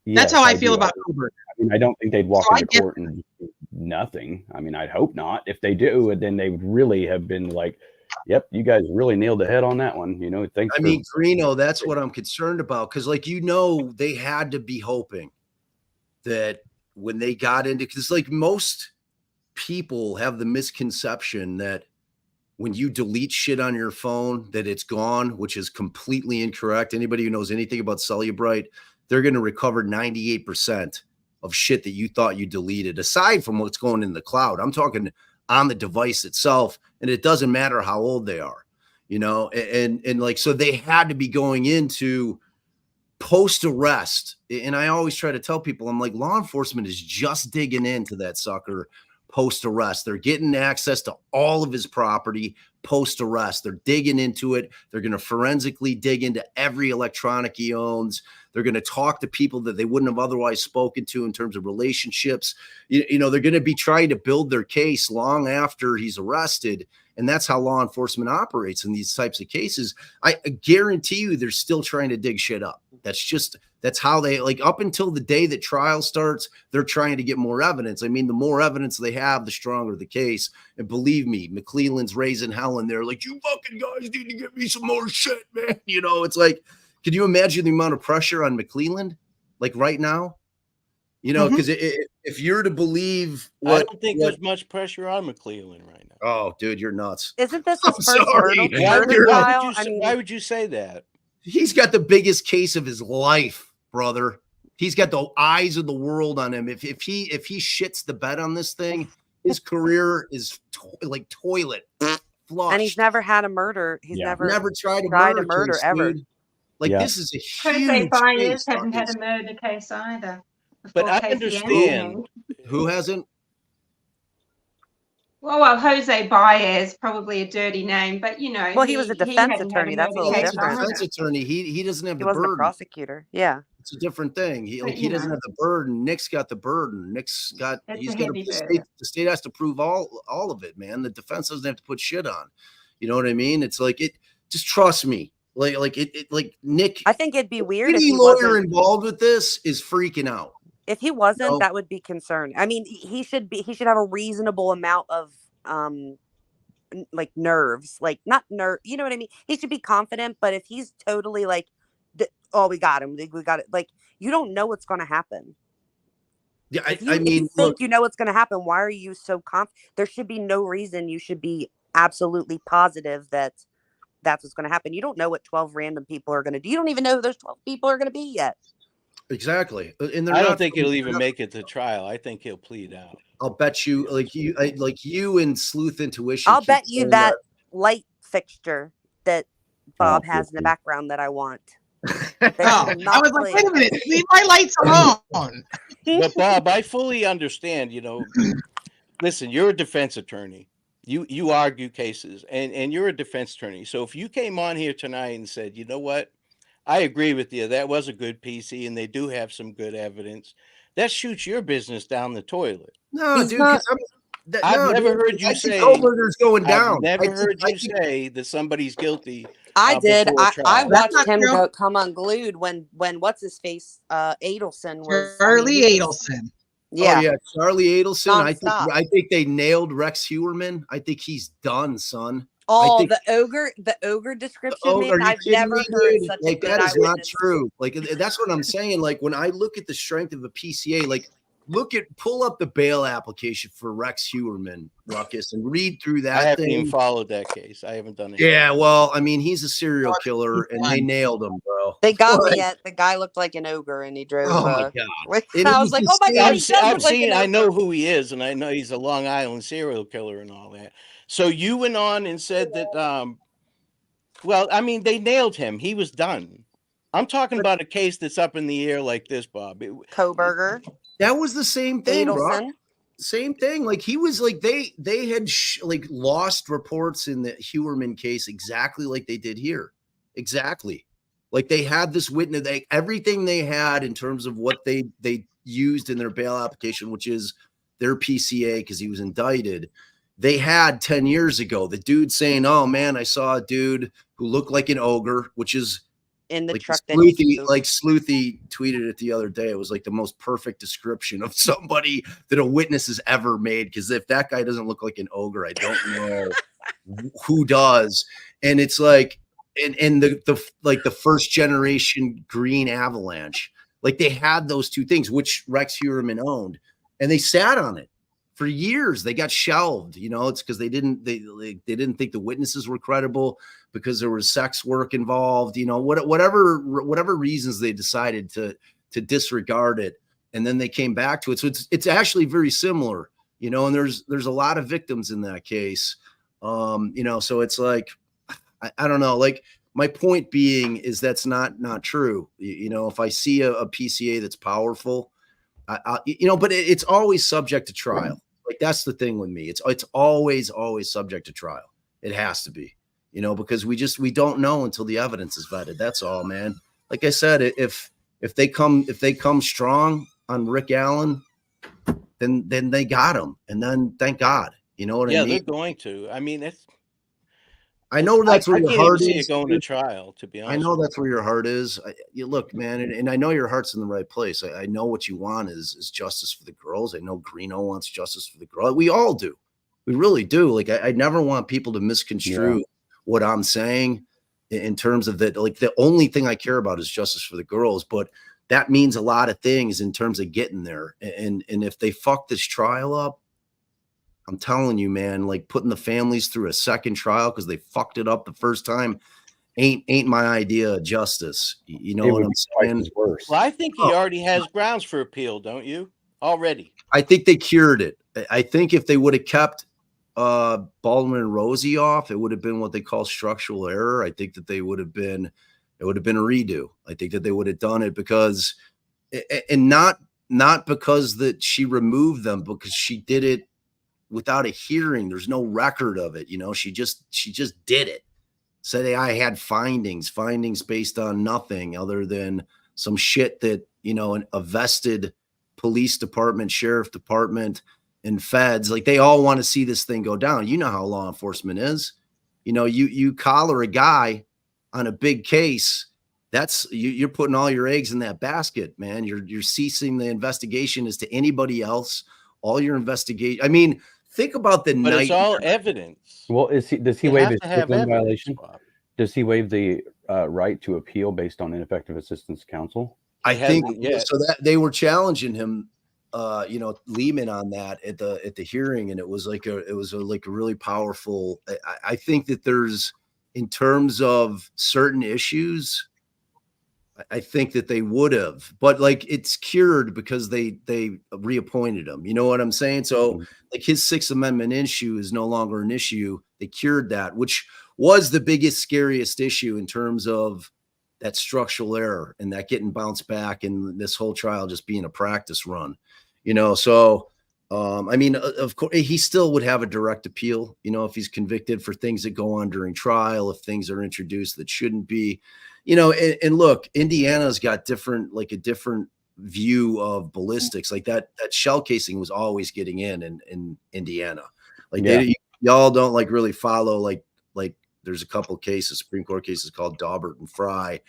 That's how I feel about Cooper. I mean, I don't think they'd walk So I into get court and do nothing. I mean, I'd hope not. If they do, then they would really have been like, "Yep, you guys really nailed the head on that one." You know, thanks. I mean, Greeno, that's what I'm concerned about, because, like, they had to be hoping that when they got into, because like most people have the misconception that when you delete shit on your phone that it's gone, which is completely incorrect. Anybody who knows anything about Cellubrite, they're going to recover 98% of shit that you thought you deleted, aside from what's going in the cloud. I'm talking on the device itself, and it doesn't matter how old they are, and like, so they had to be going into post arrest. And I always try to tell people, I'm like, law enforcement is just digging into that sucker post arrest. They're getting access to all of his property post arrest. They're digging into it. They're going to forensically dig into every electronic he owns. They're going to talk to people that they wouldn't have otherwise spoken to in terms of relationships. They're going to be trying to build their case long after he's arrested. And that's how law enforcement operates in these types of cases. I guarantee you they're still trying to dig shit up. That's how they, like, up until the day that trial starts, they're trying to get more evidence. I mean, the more evidence they have, the stronger the case. And believe me, McClelland's raising hell in there. Like, you fucking guys need to give me some more shit, man. It's like, can you imagine the amount of pressure on McClelland, like right now? Because if you're to believe I don't think there's much pressure on McClelland right now. Oh, dude, you're nuts. Isn't this I'm his first sorry. murder trial? Why would you say that? He's got the biggest case of his life, brother. He's got the eyes of the world on him. If he shits the bed on this thing, his career is like toilet flush. And he's never had a murder. He's never tried a murder case, ever. dude. Like, this is a huge Jose Baez case, hasn't had Ruckus. a murder case either. But before I KCM understand. came. Who hasn't? Well, Jose Baez, probably a dirty name, but Well, he was a defense hadn't had attorney. That's a murder little case different. Defense attorney. He doesn't have He the wasn't a burden. prosecutor. Yeah. It's a different thing. He But, you doesn't know. have the burden. Nick's got the burden. That's He's a got heavy the state has to prove all of it, man. The defense doesn't have to put shit on. You know what I mean? It's like, just trust me. Like Nick. I think it'd be weird if Any he lawyer wasn't. involved with this is freaking out. If he wasn't, No. that would be concerning. I mean, he should have a reasonable amount of like nerves, like not nerve. You know what I mean? He should be confident. But if he's totally like, oh, we got him, we got it. Like, you don't know what's going to happen. Yeah, If you think look, you know what's going to happen, why are you so confident? There should be no reason you should be absolutely positive that that's what's going to happen. You don't know what 12 random people are going to do. You don't even know who those 12 people are going to be yet. exactly. And I don't think he'll even make it to trial. I think he'll plead out. I'll bet you, like you and Sleuth Intuition. I'll keep bet you saying that light fixture that Bob Oh, has in the background that I want. Oh, I was like, wait a minute, leave my lights alone. But Bob, I fully understand. Listen, you're a defense attorney. You argue cases, and you're a defense attorney. So if you came on here tonight and said, you know what, I agree with you, that was a good PC, and they do have some good evidence, that shoots your business down the toilet. No, dude, because I've never heard you say Kohlberger's going down. I've never heard you say that somebody's guilty. I did. before I trial. watched him come unglued when what's his face Adelson was Charlie Adelson. Yeah. Oh, yeah, Charlie Adelson. Nonstop. I think they nailed Rex Hewerman. I think he's done, son. Oh, I think, the ogre description, are man. you I've kidding never me, heard dude? such Like, a good that is not eyewitness. true. Like, that's what I'm saying. Like, when I look at the strength of a PCA, like, pull up the bail application for Rex Heuermann, Ruckus, and read through I that haven't even thing. followed that case. I haven't done it. Yeah, well, I mean, he's a serial killer, and they nailed him, bro. They got me Like, at the guy looked like an ogre and he drove. oh my god! And I was like, oh my god, he does I've look like seen. an I ogre. know who he is, and I know he's a Long Island serial killer and all that. So you went on and said that. Well, I mean, they nailed him. He was done. I'm talking about a case that's up in the air like this, Bob. Koberger. That was the same thing, bro. Adelson. Same thing. Like he was like they had like lost reports in the Heuermann case exactly like they did here. Exactly. Like they had this witness, everything they had in terms of what they used in their bail application, which is their PCA because he was indicted. They had 10 years ago. The dude saying, "Oh man, I saw a dude who looked like an ogre," which is in the like truck. Sluethie tweeted it the other day. It was like the most perfect description of somebody that a witness has ever made. Because if that guy doesn't look like an ogre, I don't know who does. And it's like, and the first generation green avalanche, like they had those two things, which Rex Heuermann owned, and they sat on it for years. They got shelved. It's because they didn't think the witnesses were credible because there was sex work involved. Whatever reasons they decided to disregard it, and then they came back to it. So it's actually very similar. And there's a lot of victims in that case. So it's like I don't know. Like my point being is that's not true. If I see a PCA that's powerful, but it's always subject to trial. Like that's the thing with me. It's always subject to trial. It has to be, because we don't know until the evidence is vetted. That's all, man. Like I said, if they come strong on Rick Allen, then they got him, and then thank God. You know what I mean? Yeah, they're going to. I mean, I know that's where your heart is. Going to trial, to be honest. I know that's where your heart is. You look, man, and I know your heart's in the right place. I know what you want is justice for the girls. I know Greeno wants justice for the girls. We all do. We really do. Like I never want people to misconstrue what I'm saying in terms of that. Like the only thing I care about is justice for the girls, but that means a lot of things in terms of getting there. And if they fuck this trial up, I'm telling you, man, like putting the families through a second trial because they fucked it up the first time ain't my idea of justice. You know what I'm saying? Worse. Well, I think he already has grounds for appeal, don't you? Already. I think they cured it. I think if they would have kept Baldwin and Rosie off, it would have been what they call structural error. I think that it would have been a redo. I think that they would have done it because, and not because that she removed them, because she did it without a hearing. There's no record of it. She just did it. Said I had findings based on nothing other than some shit that, a vested police department, sheriff department, and feds, like they all want to see this thing go down. You know how law enforcement is. You collar a guy on a big case, that's you're putting all your eggs in that basket, man. You're ceasing the investigation as to anybody else. All your investigation. I mean, think about the but it's all evidence. Well, does he waive his Strickland violation? Does he waive the right to appeal based on ineffective assistance of counsel? I think so. That they were challenging him, Lehman on that at the hearing, and it was like a really powerful. I think that there's, in terms of certain issues, I think that they would have, but like it's cured because they reappointed him. You know what I'm saying? So like his Sixth Amendment issue is no longer an issue. They cured that, which was the biggest, scariest issue in terms of that structural error and that getting bounced back and this whole trial just being a practice run. So I mean, of course, he still would have a direct appeal, if he's convicted for things that go on during trial, if things are introduced that shouldn't be. And look, Indiana's got a different view of ballistics. Like that shell casing was always getting in Indiana. Like y'all don't like really follow, like there's a couple cases, Supreme Court cases called Daubert and Fry.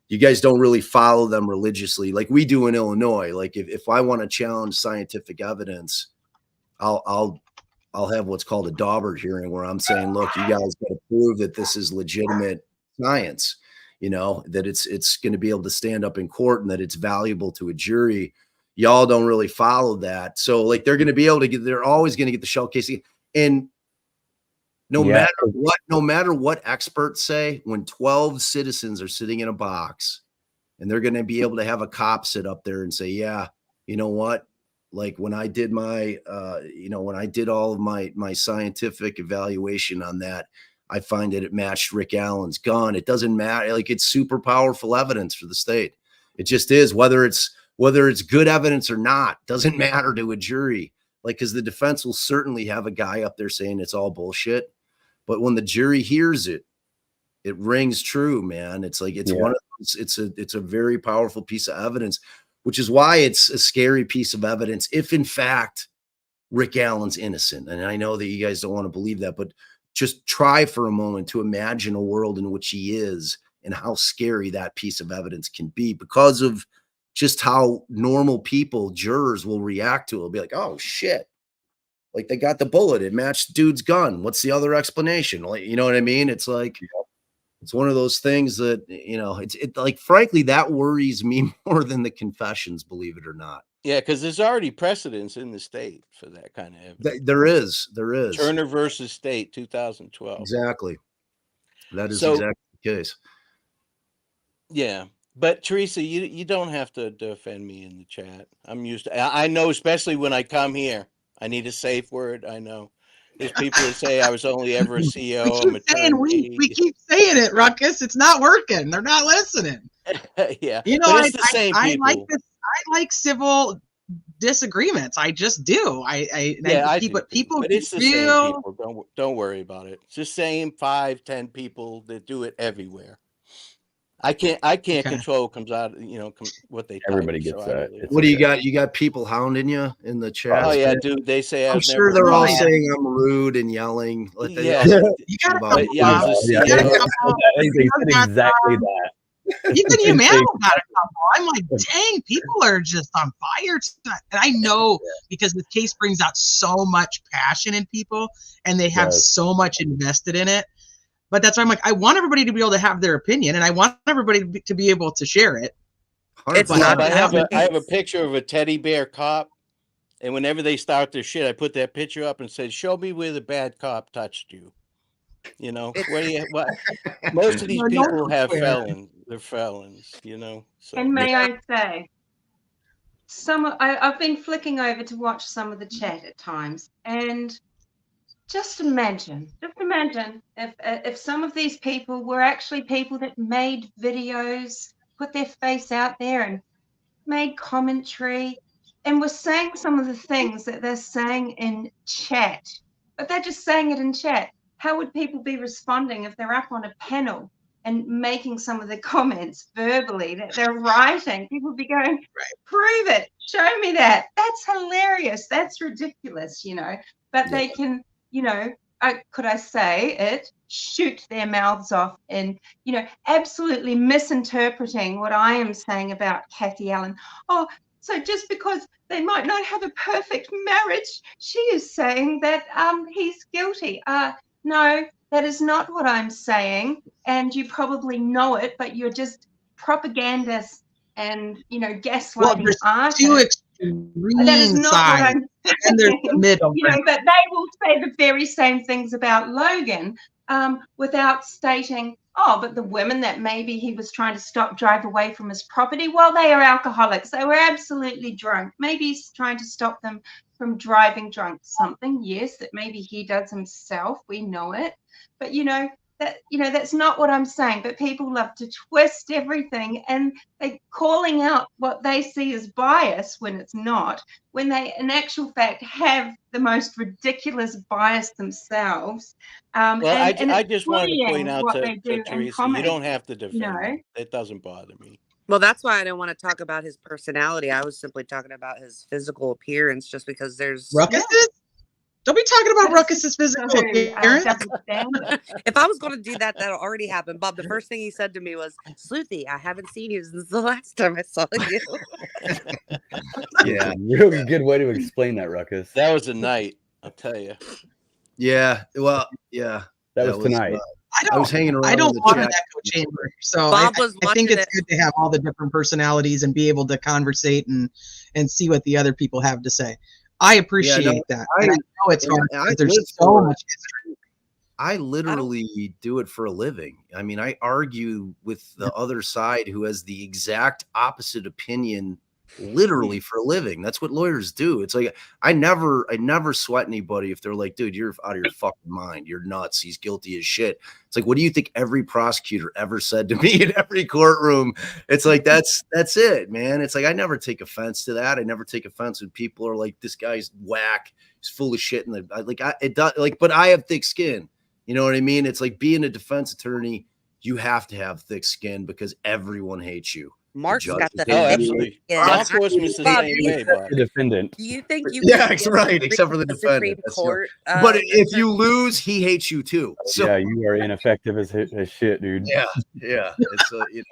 You guys don't really follow them religiously like we do in Illinois. Like if I want to challenge scientific evidence, I'll have what's called a Daubert hearing where I'm saying, look, you guys got to prove that this is legitimate science. That it's going to be able to stand up in court and that it's valuable to a jury. y'all don't really follow that. So like they're always going to get the shell casing. And no matter what experts say, when 12 citizens are sitting in a box and they're going to be able to have a cop sit up there and say, yeah, you know what? Like when I did my, when I did all of my scientific evaluation on that, I find that it matched Rick Allen's gun. It doesn't matter. Like it's super powerful evidence for the state. It just is, whether it's good evidence or not, doesn't matter to a jury. Like, cause the defense will certainly have a guy up there saying it's all bullshit. But when the jury hears it, it rings true, man. It's like, it's it's a very powerful piece of evidence, which is why it's a scary piece of evidence. If in fact, Rick Allen's innocent. And I know that you guys don't want to believe that, but just try for a moment to imagine a world in which he is and how scary that piece of evidence can be because of just how normal people, jurors will react to it. It'll be like, oh shit. Like they got the bullet. It matched the dude's gun. What's the other explanation? Like, you know what I mean? It's like, it's one of those things that, it like, frankly, that worries me more than the confessions, believe it or not. Yeah, because there's already precedence in the state for that kind of evidence. There is. Turner versus State, 2012. Exactly. That is exactly the case. Yeah. But Teresa, you don't have to defend me in the chat. I'm used to, I know, especially when I come here, I need a safe word. I know. There's people that say I was only ever a CEO. We keep saying it, Ruckus. It's not working. They're not listening. Yeah. I like civil disagreements. I just do. I keep what people but it's the feel. same people. Don't worry about it. It's the same 5-10 people that do it everywhere. I can't control what comes out, what they Everybody type, gets so that. What do you got? You got people hounding you in the chat? Oh yeah, dude. They say I'm sure they're all saying I'm rude and yelling. Like they all You got exactly that. Even Humanimal got a couple. I'm like, dang, people are just on fire tonight. And I know because this case brings out so much passion in people and they have so much invested in it. But that's why I'm like, I want everybody to be able to have their opinion and I want everybody to be able to share it. I have a picture of a teddy bear cop. And whenever they start their shit, I put that picture up and said, show me where the bad cop touched you. Most of these people have felons. They're felons, So. And may I say, I've been flicking over to watch some of the chat at times, and just imagine if some of these people were actually people that made videos, put their face out there, and made commentary, and were saying some of the things that they're saying in chat, but they're just saying it in chat. How would people be responding if they're up on a panel and making some of the comments verbally that they're writing? People would be going, prove it, show me that. That's hilarious. That's ridiculous, But they can, could I say it, shoot their mouths off and, absolutely misinterpreting what I am saying about Kathy Allen. Oh, so just because they might not have a perfect marriage, she is saying that he's guilty. No, that is not what I'm saying, and you probably know it, but you're just propagandists and gaslighting artists. Two extreme that is not what I'm saying. And there's the middle. But they will say the very same things about Logan without stating, but the women that maybe he was trying to drive away from his property, well, they are alcoholics. They were absolutely drunk. Maybe he's trying to stop them from driving drunk. Something, yes, that maybe he does himself. We know it. But, that's not what I'm saying. But people love to twist everything and they're calling out what they see as bias when it's not, when they, in actual fact, have the most ridiculous bias themselves. I just wanted to point out to Teresa, you don't have to defend him. It doesn't bother me. Well, that's why I didn't want to talk about his personality. I was simply talking about his physical appearance, just because there's Ruckus's. Don't be talking about Ruckus's physical appearance. If I was going to do that, that'll already happen. Bob, the first thing he said to me was, "Sluethie, I haven't seen you since the last time I saw you." Yeah, really good way to explain that, Ruckus. That was a night, I'll tell you. Yeah, well, yeah, that was tonight. I was hanging around. I don't in the want an chat. echo chamber, so Bob was I think watching it's good to have all the different personalities and be able to conversate and see what the other people have to say. I appreciate that. And I know it's hard because there's so much history. I literally do it for a living. I mean, I argue with the other side who has the exact opposite opinion literally for a living. That's what lawyers do. It's like I never sweat anybody if they're like, dude, you're out of your fucking mind. You're nuts. He's guilty as shit. It's like, what do you think every prosecutor ever said to me in every courtroom? It's like that's it, man. It's like I never take offense to that. I never take offense when people are like, this guy's whack, he's full of shit. And but I have thick skin. You know what I mean? It's like being a defense attorney, you have to have thick skin because everyone hates you. Mark's got the absolutely. Law enforcement's the Bob, same way, Bob. The defendant. Do you think you? Yeah, it's right. Except for the defendant. That's Court, but if you lose, he hates you too. So Yeah, you are ineffective as shit, dude. yeah. It's a it's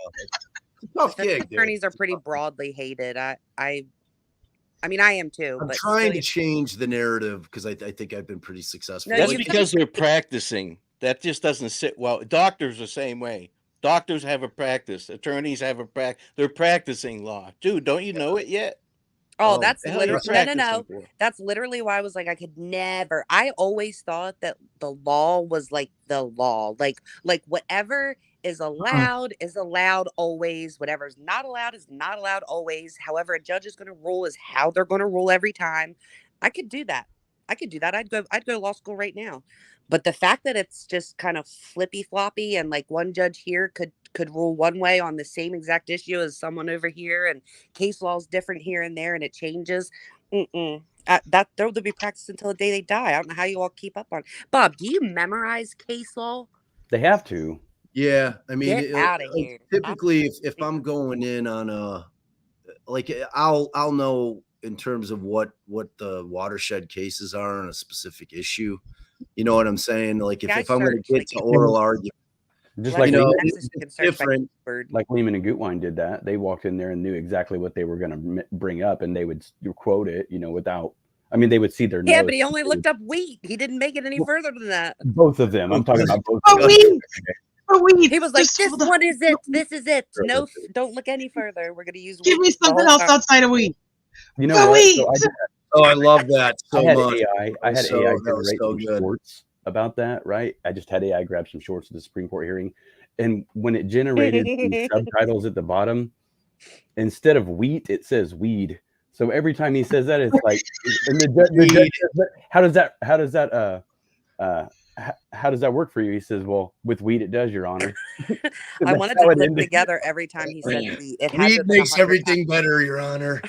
a tough gig. Attorneys are pretty broadly hated. I mean, I am too. I'm but trying to change the narrative because I think I've been pretty successful. That's because they're practicing. That just doesn't sit well. Doctors the same way. Doctors have a practice. Attorneys have a practice. They're practicing law. Dude, don't you know it yet? Oh, that's the hell you literally no. practicing for? That's literally why I was like, I could never. I always thought that the law was like the law, like whatever is allowed always. Whatever is not allowed always. However, a judge is going to rule is how they're going to rule every time. I could do that. I'd go to law school right now. But the fact that it's just kind of flippy floppy and like one judge here could rule one way on the same exact issue as someone over here, and case law is different here and there, and it changes. That they'll be practiced until the day they die. I don't know how you all keep up on. Bob, do you memorize case law? They have to. Yeah, I mean, Get out of here. Typically, if I'm going in on a like, I'll know in terms of what the watershed cases are on a specific issue. You know what I'm saying? Like if I'm going to get to oral argument, just like it's different. Like Lehman and Gutwein did that. They walked in there and knew exactly what they were going to bring up, and they would quote it, without. I mean, they would see their notes. Yeah, but he only looked up wheat. He didn't make it any further than that. Both of them. I'm talking about both. But he was like, "This one is it. This is it. No, don't look any further. We're going to use. Give me something else outside of wheat. You know what? So I love that so I had much. AI. I had AI generate some shorts about that, right? I just had AI grab some shorts of the Supreme Court hearing, and when it generated the subtitles at the bottom, instead of wheat, it says weed. So every time he says that, it's like, and the judge says, how does that work for you? He says, well, with weed it does, Your Honor. I wanted to clip together every time he said wheat. Weed makes everything better, Your Honor.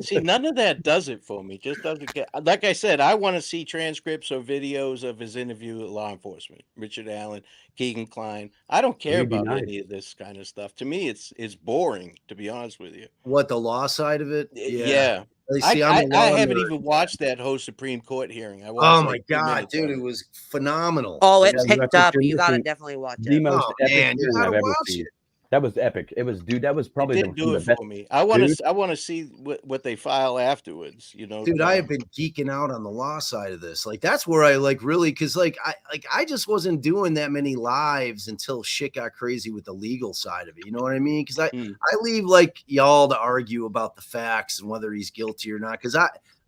See, none of that does it for me. Just doesn't get. Like I said, I want to see transcripts or videos of his interview with law enforcement, Richard Allen, Keegan Kline. I don't care about any of this kind of stuff. To me, it's boring, to be honest with you. What, the law side of it? Yeah. See, I haven't even watched that whole Supreme Court hearing. I watched oh my God, dude, it was phenomenal. Oh, it picked up. You gotta definitely watch it. The most epic man, you hearing I've gotta ever watch seen. it. That was epic. It was, dude. That was probably Didn't do it for me. I want to see what they file afterwards. Dude, I have been geeking out on the law side of this. Like that's where I really because I just wasn't doing that many lives until shit got crazy with the legal side of it. You know what I mean? Because I leave like y'all to argue about the facts and whether he's guilty or not. Because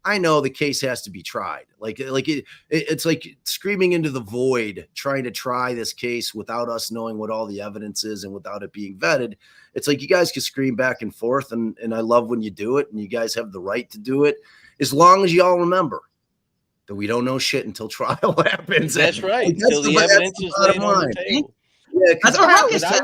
I know the case has to be tried. It's like screaming into the void, trying to try this case without us knowing what all the evidence is and without it being vetted. It's like you guys can scream back and forth, and I love when you do it, and you guys have the right to do it, as long as y'all remember that we don't know shit until trial happens. That's right. Until the evidence is laid on the table. Yeah, that's what Ruckus said.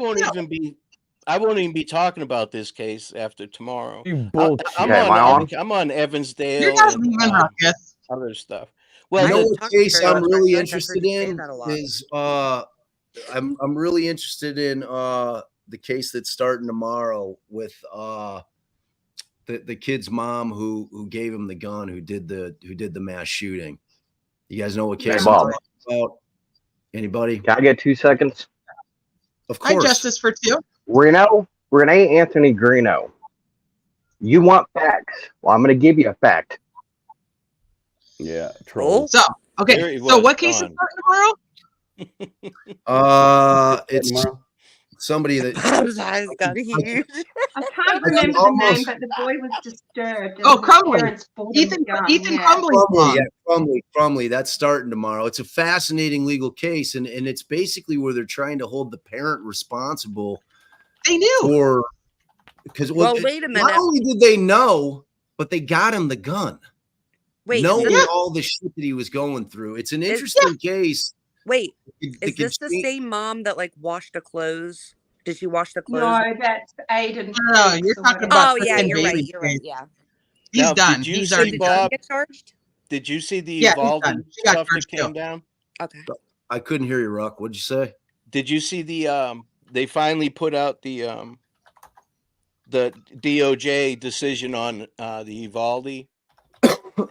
I won't even be talking about this case after tomorrow. You bullshit. I'm on Evansdale. You're not leaving Ruckus. Other stuff. Well, what case I'm really interested in is I'm really interested in the case that's starting tomorrow with the kid's mom who gave him the gun, who did the mass shooting. You guys know what case I'm talking about? Anybody? Can I get 2 seconds? Of course. Hi, Justice for two. Renee Anthony Greeno. You want facts? Well, I'm going to give you a fact. Yeah, troll. So, okay. So, what case is starting tomorrow? It's tomorrow? somebody that Bob's eyes got huge. I can't I can remember the name, almost- but the boy was disturbed. And Oh, his Crumbly. parents bought him Ethan a gun, Ethan yeah. Crumbly's mom. Crumley. That's starting tomorrow. It's a fascinating legal case, and it's basically where they're trying to hold the parent responsible. They knew for because Well, wait a minute. Not only did they know, but they got him the gun. Wait, knowing this- all the shit that he was going through. It's an interesting case. Wait, The is this the constraint- same mom that like washed the clothes? Did she wash the clothes? No, that's Aiden. No, you're talking about Oh yeah, Kristen you're right. Bailey's You're right. case. Yeah. He's Now, done. Did you He's see already done. Bob? Get charged? Did you see the Yeah, he's Uvalde done. She got stuff that charged came too. down? Okay. I couldn't hear you, Ruck. What'd you say? Did you see the they finally put out the DOJ decision on the Uvalde? You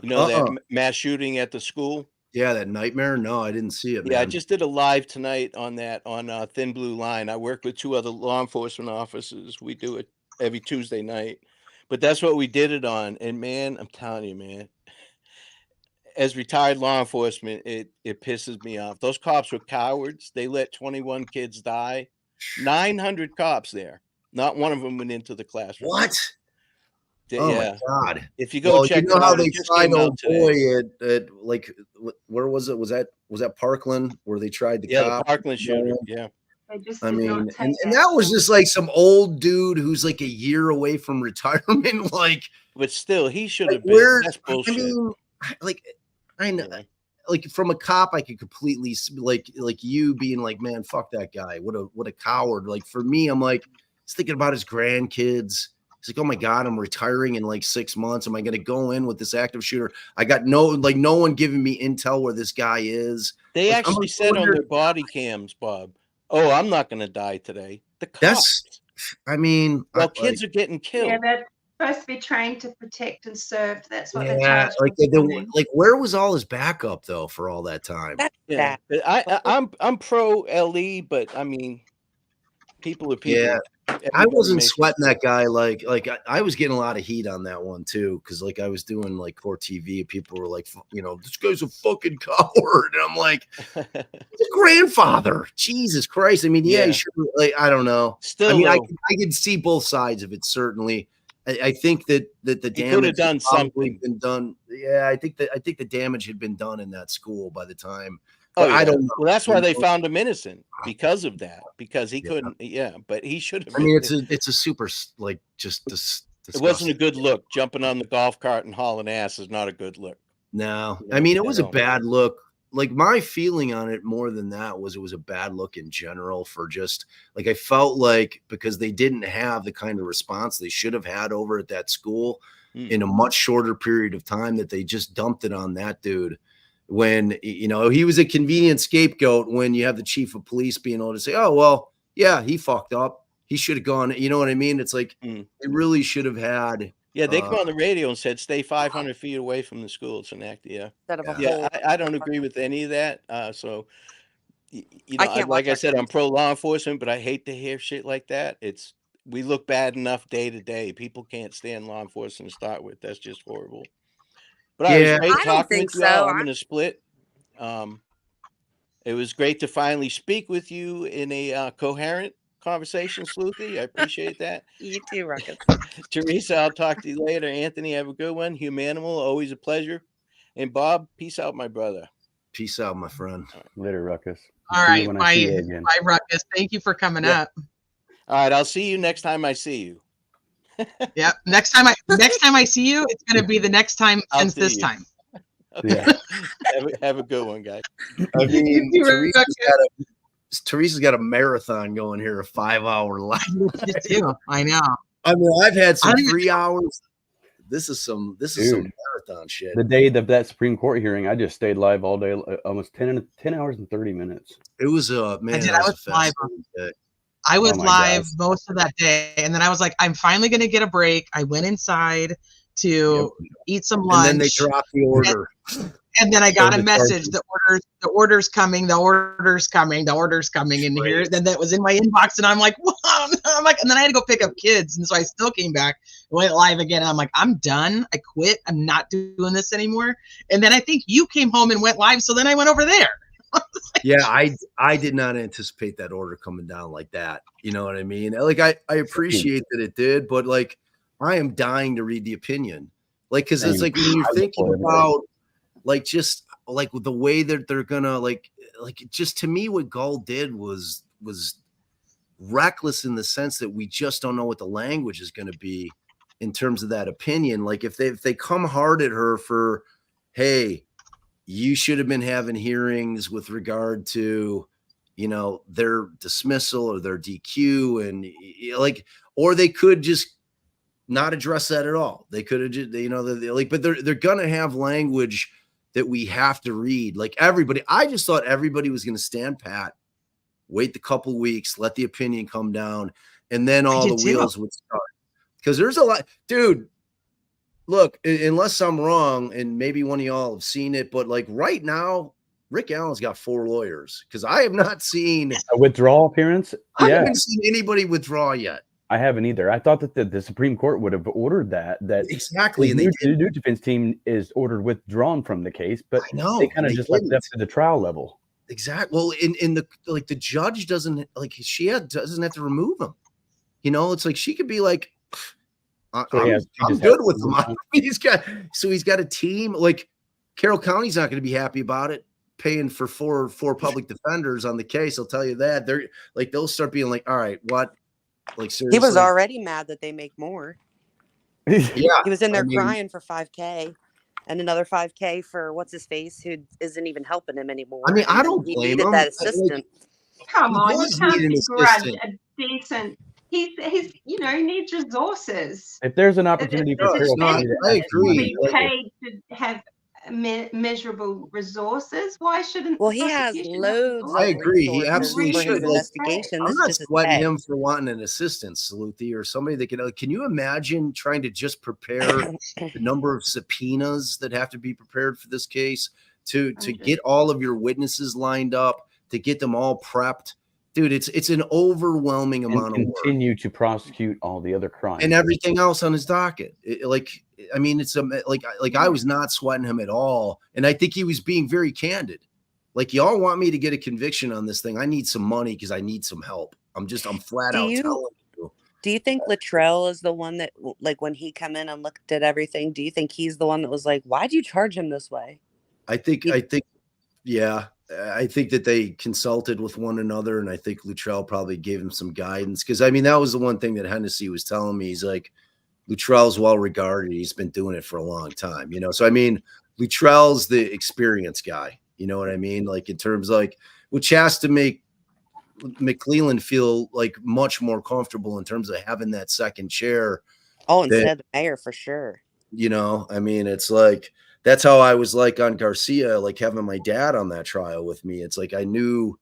know that mass shooting at the school? Yeah, that nightmare. No, I didn't see it. Yeah, I man. just did a live tonight on that on Thin Blue Line. I work with 2 other law enforcement officers. We do it every Tuesday night, but that's what we did it on. And man, I'm telling you, man, as retired law enforcement, it pisses me off. Those cops were cowards. They let 21 kids die. 900 cops there. Not one of them went into the classroom. What? Oh Yeah. my God! If you go check you know it how out, they it just tried came out old today. boy at like where was it? Was that Parkland where they tried to Yeah, the cop? Parkland shooter. Yeah. They just I did mean, not take and that was just like some old dude who's like a year away from retirement. Like, But still, he should have like been. where? That's I bullshit. mean, like I know. Like from a cop, I could completely like you being like, man, fuck that guy. What a coward. Like for me, I'm like, he's thinking about his grandkids. He's like, oh my God, I'm retiring in like 6 months. Am I going to go in with this active shooter? I got no one giving me intel where this guy is. They Like, actually said on their body cams, Bob, oh, I'm not going to die today. The cops. That's, I mean, Well, kids are getting killed. Yeah, they're supposed to be trained to protect and serve. That's what they're yeah, charged like with doing. like where was all his backup though for all that time? Yeah, but I'm pro LE, but I mean, people are people. Yeah, I Everybody wasn't makes sweating that guy. Like I was getting a lot of heat on that one too, because like I was doing like court TV. People were like, you know, this guy's a fucking coward, and I'm like, he's a grandfather. Jesus Christ! I mean, yeah, Yeah. he should. Like, I don't know. Still, I mean, I though- can see both sides of it. Certainly, I think that the could have damage done had probably something. been done. Yeah, I think the damage had been done in that school by the time. Oh, But I yeah. don't know. Well, that's why You they know? found him innocent because of that. Because he couldn't. Yeah, but he should have. I mean, it's a super like just this. It wasn't a good look. Jumping on the golf cart and hauling ass is not a good look. No, You know, I mean, it at was a all. bad look. Like my feeling on it more than that was it was a bad look in general for just like I felt like because they didn't have the kind of response they should have had over at that school in a much shorter period of time that they just dumped it on that dude when, you know, he was a convenient scapegoat when you have the chief of police being able to say, oh, well, yeah, he fucked up. He should have gone. You know what I mean? It's like they really should have had. Yeah, they come on the radio and said, stay 500 feet away from the school. It's an act. Yeah. Instead of a Yeah, whole- I don't agree with any of that. So, you I know, can't like watch I that said, I'm shit. pro law enforcement, but I hate to hear shit like that. We look bad enough day to day. People can't stand law enforcement to start with. That's just horrible. But I was Yeah. great I don't talking think with you all. so. I'm going to split. It was great to finally speak with you in a coherent conversation, Sluethie. I appreciate that. You too, Ruckus. Teresa, I'll talk to you later. Anthony, have a good one. Humanimal, always a pleasure. And Bob, peace out, my brother. Peace out, my friend. Later, Ruckus. All See you right, when I see you bye, again. bye, Ruckus. Thank you for coming Yeah. up. All right, I'll see you next time I see you. Yeah, next time I see you, it's gonna be the next time I'll since see this you. time. Yeah. Have a good one, guys. I mean, You too, Teresa's got a marathon going here, a 5-hour live. You too. I know. I mean, I've had I some don't even- 3 hours. This is some Dude. marathon shit. The day of that Supreme Court hearing, I just stayed live all day, almost 10 hours and 30 minutes. It was man. I did. that I was was a live. fascinating day. I was Oh my live gosh. most of that day, and then I was like, I'm finally gonna get a break. I went inside to eat some lunch, And then they dropped the order. and then I got Or a the message: charges. the order's coming in here. Then that was in my inbox, and I'm like, wow. I'm like, and then I had to go pick up kids, and so I still came back and went live again. And I'm like, I'm done. I quit. I'm not doing this anymore. And then I think you came home and went live, so then I went over there. Yeah, I did not anticipate that order coming down like that. You know what I mean? Like I appreciate that it did, but like I am dying to read the opinion. Like, because it's Same. like when you're I look thinking for everything. about like just like the way that they're gonna like just to me what Gull did was reckless in the sense that we just don't know what the language is going to be in terms of that opinion. Like if they come hard at her for, hey, you should have been having hearings with regard to, you know, their dismissal or their DQ, and like, or they could just not address that at all. They could have just, you know, like, but they're gonna have language that we have to read. Like everybody, I just thought everybody was going to stand pat, wait the couple weeks, let the opinion come down, and then all the wheels would start. Because there's a lot, dude. Look, unless I'm wrong, and maybe one of y'all have seen it, but like right now, Rick Allen's got 4 lawyers because I have not seen a withdrawal appearance. I Yeah, haven't seen anybody withdraw yet. I haven't either. I thought that the Supreme Court would have ordered that exactly, and the they new defense team is ordered withdrawn from the case, but I know, they kind of they just left didn't. it up to the trial level. Exactly. Well, in the like the judge doesn't like doesn't have to remove him. You know, it's like she could be like, I'm good with him. He's got a team. Like Carroll County's not going to be happy about it, paying for four public defenders on the case. I'll tell you that. They're like they'll start being like, all right, what? Like seriously, He was already mad that they make more. Yeah, he was in there I mean, crying for $5K. And another $5K for what's his face, who isn't even helping him anymore. I mean, I And don't he blame needed him. that assistant. Come He on, you does can't need an begrudge assistant. a decent. He's you know, he needs resources. If there's an opportunity for Carroll County to I have some money, agree. Be paid to have measurable resources. Why shouldn't Well, the he has prosecution loads have I of agree. He resources absolutely for should. his Like, investigation. I'm This not just is sweating pay. him for wanting an assistant, Sluethie, or somebody that can you imagine trying to just prepare the number of subpoenas that have to be prepared for this case to get all of your witnesses lined up, to get them all prepped? Dude, it's an overwhelming and amount of work. continue to prosecute all the other crimes And everything else on his docket. I mean, it's like I was not sweating him at all, and I think he was being very candid. Like, y'all want me to get a conviction on this thing? I need some money because I need some help. I'm flat Do out you telling you. do you think Luttrell is the one that, like, when he come in and looked at everything, do you think he's the one that was like, why'd you charge him this way? I think, yeah. I think that they consulted with one another, and I think Luttrell probably gave him some guidance. Because, I mean, that was the one thing that Hennessy was telling me. He's like, Luttrell's well regarded. He's been doing it for a long time, you know? So, I mean, Luttrell's the experienced guy, you know what I mean? Like, in terms like, which has to make McClellan feel like much more comfortable in terms of having that second chair. Oh, instead of the mayor, for sure. You know, I mean, it's like, that's how I was like on Garcia, like having my dad on that trial with me. It's like, I knew,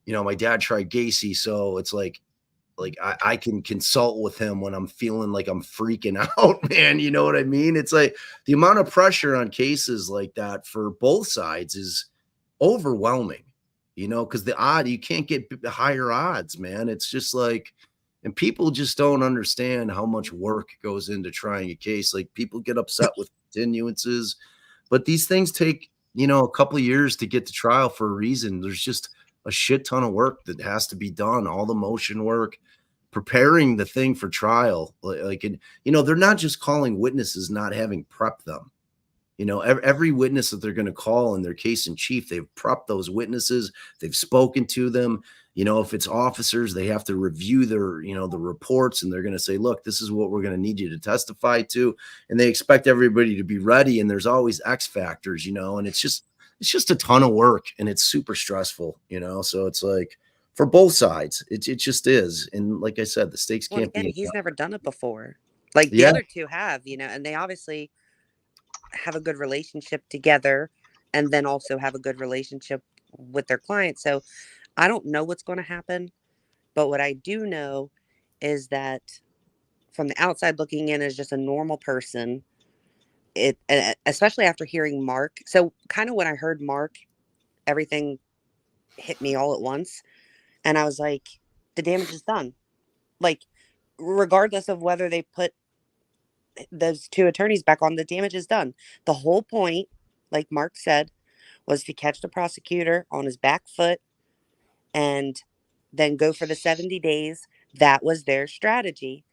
you know, my dad tried Gacy. So it's like I can consult with him when I'm feeling like I'm freaking out, man. You know what I mean? It's like the amount of pressure on cases like that for both sides is overwhelming, you know, because you can't get higher odds, man. It's just like, and people just don't understand how much work goes into trying a case. Like, people get upset with continuances, but these things take, you know, a couple of years to get to trial for a reason. There's just a shit ton of work that has to be done. All the motion work, preparing the thing for trial. Like, you know, they're not just calling witnesses, not having prepped them. You know, every witness that they're going to call in their case in chief, they've prepped those witnesses. They've spoken to them. You know, if it's officers, they have to review their, you know, the reports, and they're going to say, look, this is what we're going to need you to testify to. And they expect everybody to be ready. And there's always X factors, you know, and it's just a ton of work, and it's super stressful, you know? So it's like, for both sides, it just is. And like I said, the stakes can't be. He's never done it before. Like, the other two have, you know, and they obviously have a good relationship together, and then also have a good relationship with their clients. So I don't know what's going to happen, but what I do know is that from the outside looking in as just a normal person, especially after hearing Mark. So kind of when I heard Mark, everything hit me all at once. And I was like, the damage is done. Like, regardless of whether they put those two attorneys back on, the damage is done. The whole point, like Mark said, was to catch the prosecutor on his back foot and then go for the 70 days. That was their strategy.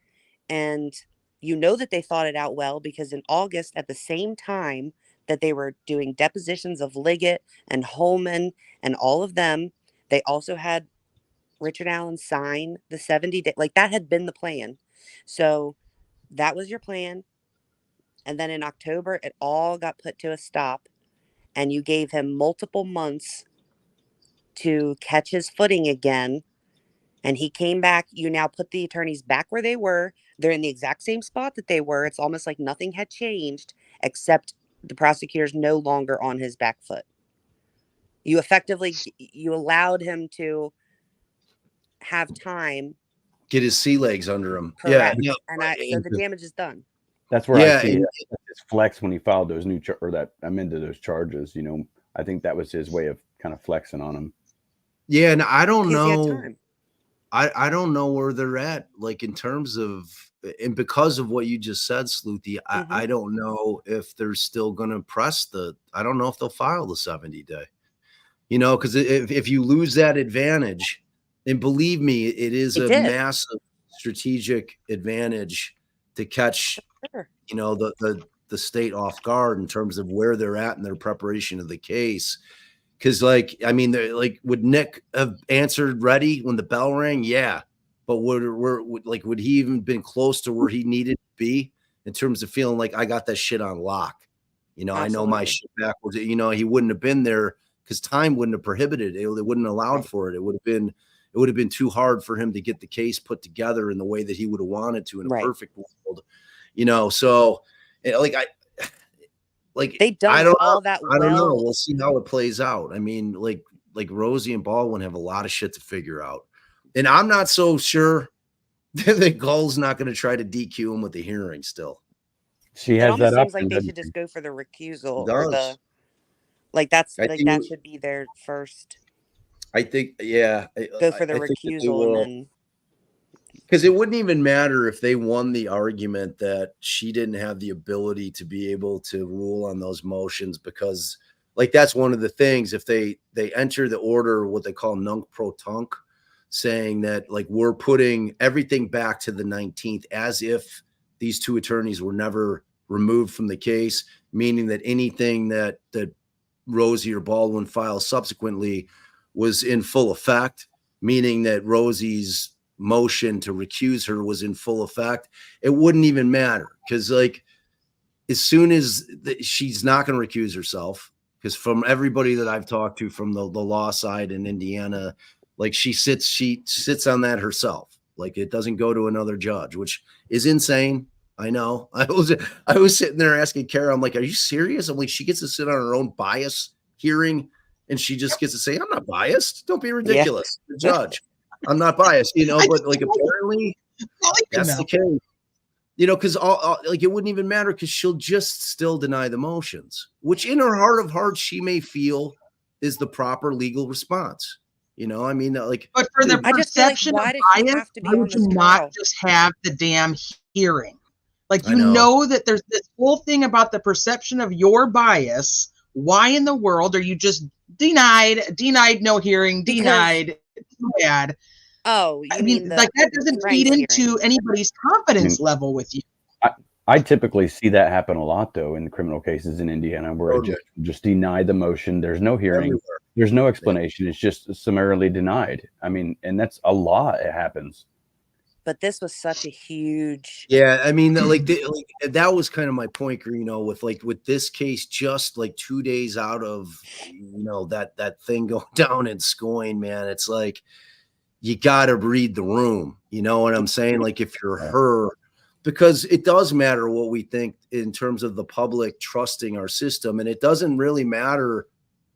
And you know that they thought it out well, because in August, at the same time that they were doing depositions of Liggett and Holman and all of them, they also had Richard Allen sign the 70 day. Like, that had been the plan. So that was your plan. And then in October, it all got put to a stop, and you gave him multiple months to catch his footing again. And he came back. You now put the attorneys back where they were. They're in the exact same spot that they were. It's almost like nothing had changed, except the prosecutor's no longer on his back foot. You effectively, you allowed him to have time. Get his sea legs under him. Correct. Yeah. And so the damage is done. That's where Yeah, I see and- his flex when he filed those new or that amended those charges. You know, I think that was his way of kind of flexing on him. Yeah, and I don't Because he had know. time. I don't know where they're at, like in terms of, and because of what you just said, Sluethie, I don't know if they're still going to press I don't know if they'll file the 70 day, you know, because if you lose that advantage, and believe me, it is a massive strategic advantage to catch, you know, the state off guard in terms of where they're at in their preparation of the case. Because, like, I mean, like, would Nick have answered ready when the bell rang? Yeah, but would he even been close to where he needed to be in terms of feeling like I got that shit on lock? You know, I know my shit backwards. You know, he wouldn't have been there because time wouldn't have prohibited it. They wouldn't have allowed for it. It would have been too hard for him to get the case put together in the way that he would have wanted to in a perfect world. You know, so they done all that I don't know. well. We'll see how it plays out. I mean, like Rosie and Baldwin have a lot of shit to figure out, and I'm not so sure that Gull's not going to try to DQ him with the hearing still. She It has almost that seems option. like they should just go for the recusal or the, like that's like that should be their first. I think, yeah, Go for the I think that they recusal will. and then. Because it wouldn't even matter if they won the argument that she didn't have the ability to be able to rule on those motions, because like that's one of the things, if they enter the order, what they call nunc pro tunc, saying that like we're putting everything back to the 19th as if these two attorneys were never removed from the case, meaning that anything that Rosie or Baldwin files subsequently was in full effect, meaning that Rosie's motion to recuse her was in full effect. It wouldn't even matter, because like as soon as she's not going to recuse herself, because from everybody that I've talked to from the law side in Indiana, like she sits on that herself. Like it doesn't go to another judge, which is insane. I know. I was sitting there asking Kara, I'm like, are you serious? I'm like, she gets to sit on her own bias hearing, and she just gets to say, I'm not biased. Don't be ridiculous. The judge. I'm not biased, you know, but like apparently that's the case, you know, because all like it wouldn't even matter, because she'll just still deny the motions, which in her heart of hearts she may feel is the proper legal response. You know, I mean, like, but for the perception of bias, why would you not just have the damn hearing? Like, you know that there's this whole thing about the perception of your bias. Why in the world are you just denied, no hearing, denied, too bad? Oh, I mean, like that doesn't feed into anybody's confidence level with you. I typically see that happen a lot, though, in criminal cases in Indiana, where a judge will just deny the motion. There's no hearing. There's no explanation. It's just summarily denied. I mean, and that's a lot. It happens. But this was such a huge. Yeah, I mean, like that was kind of my point, Greeno, with this case, just like 2 days out of, you know, that thing going down in Scoyne, man. It's like, you got to read the room. You know what I'm saying? Like if you're her, because it does matter what we think in terms of the public trusting our system. And it doesn't really matter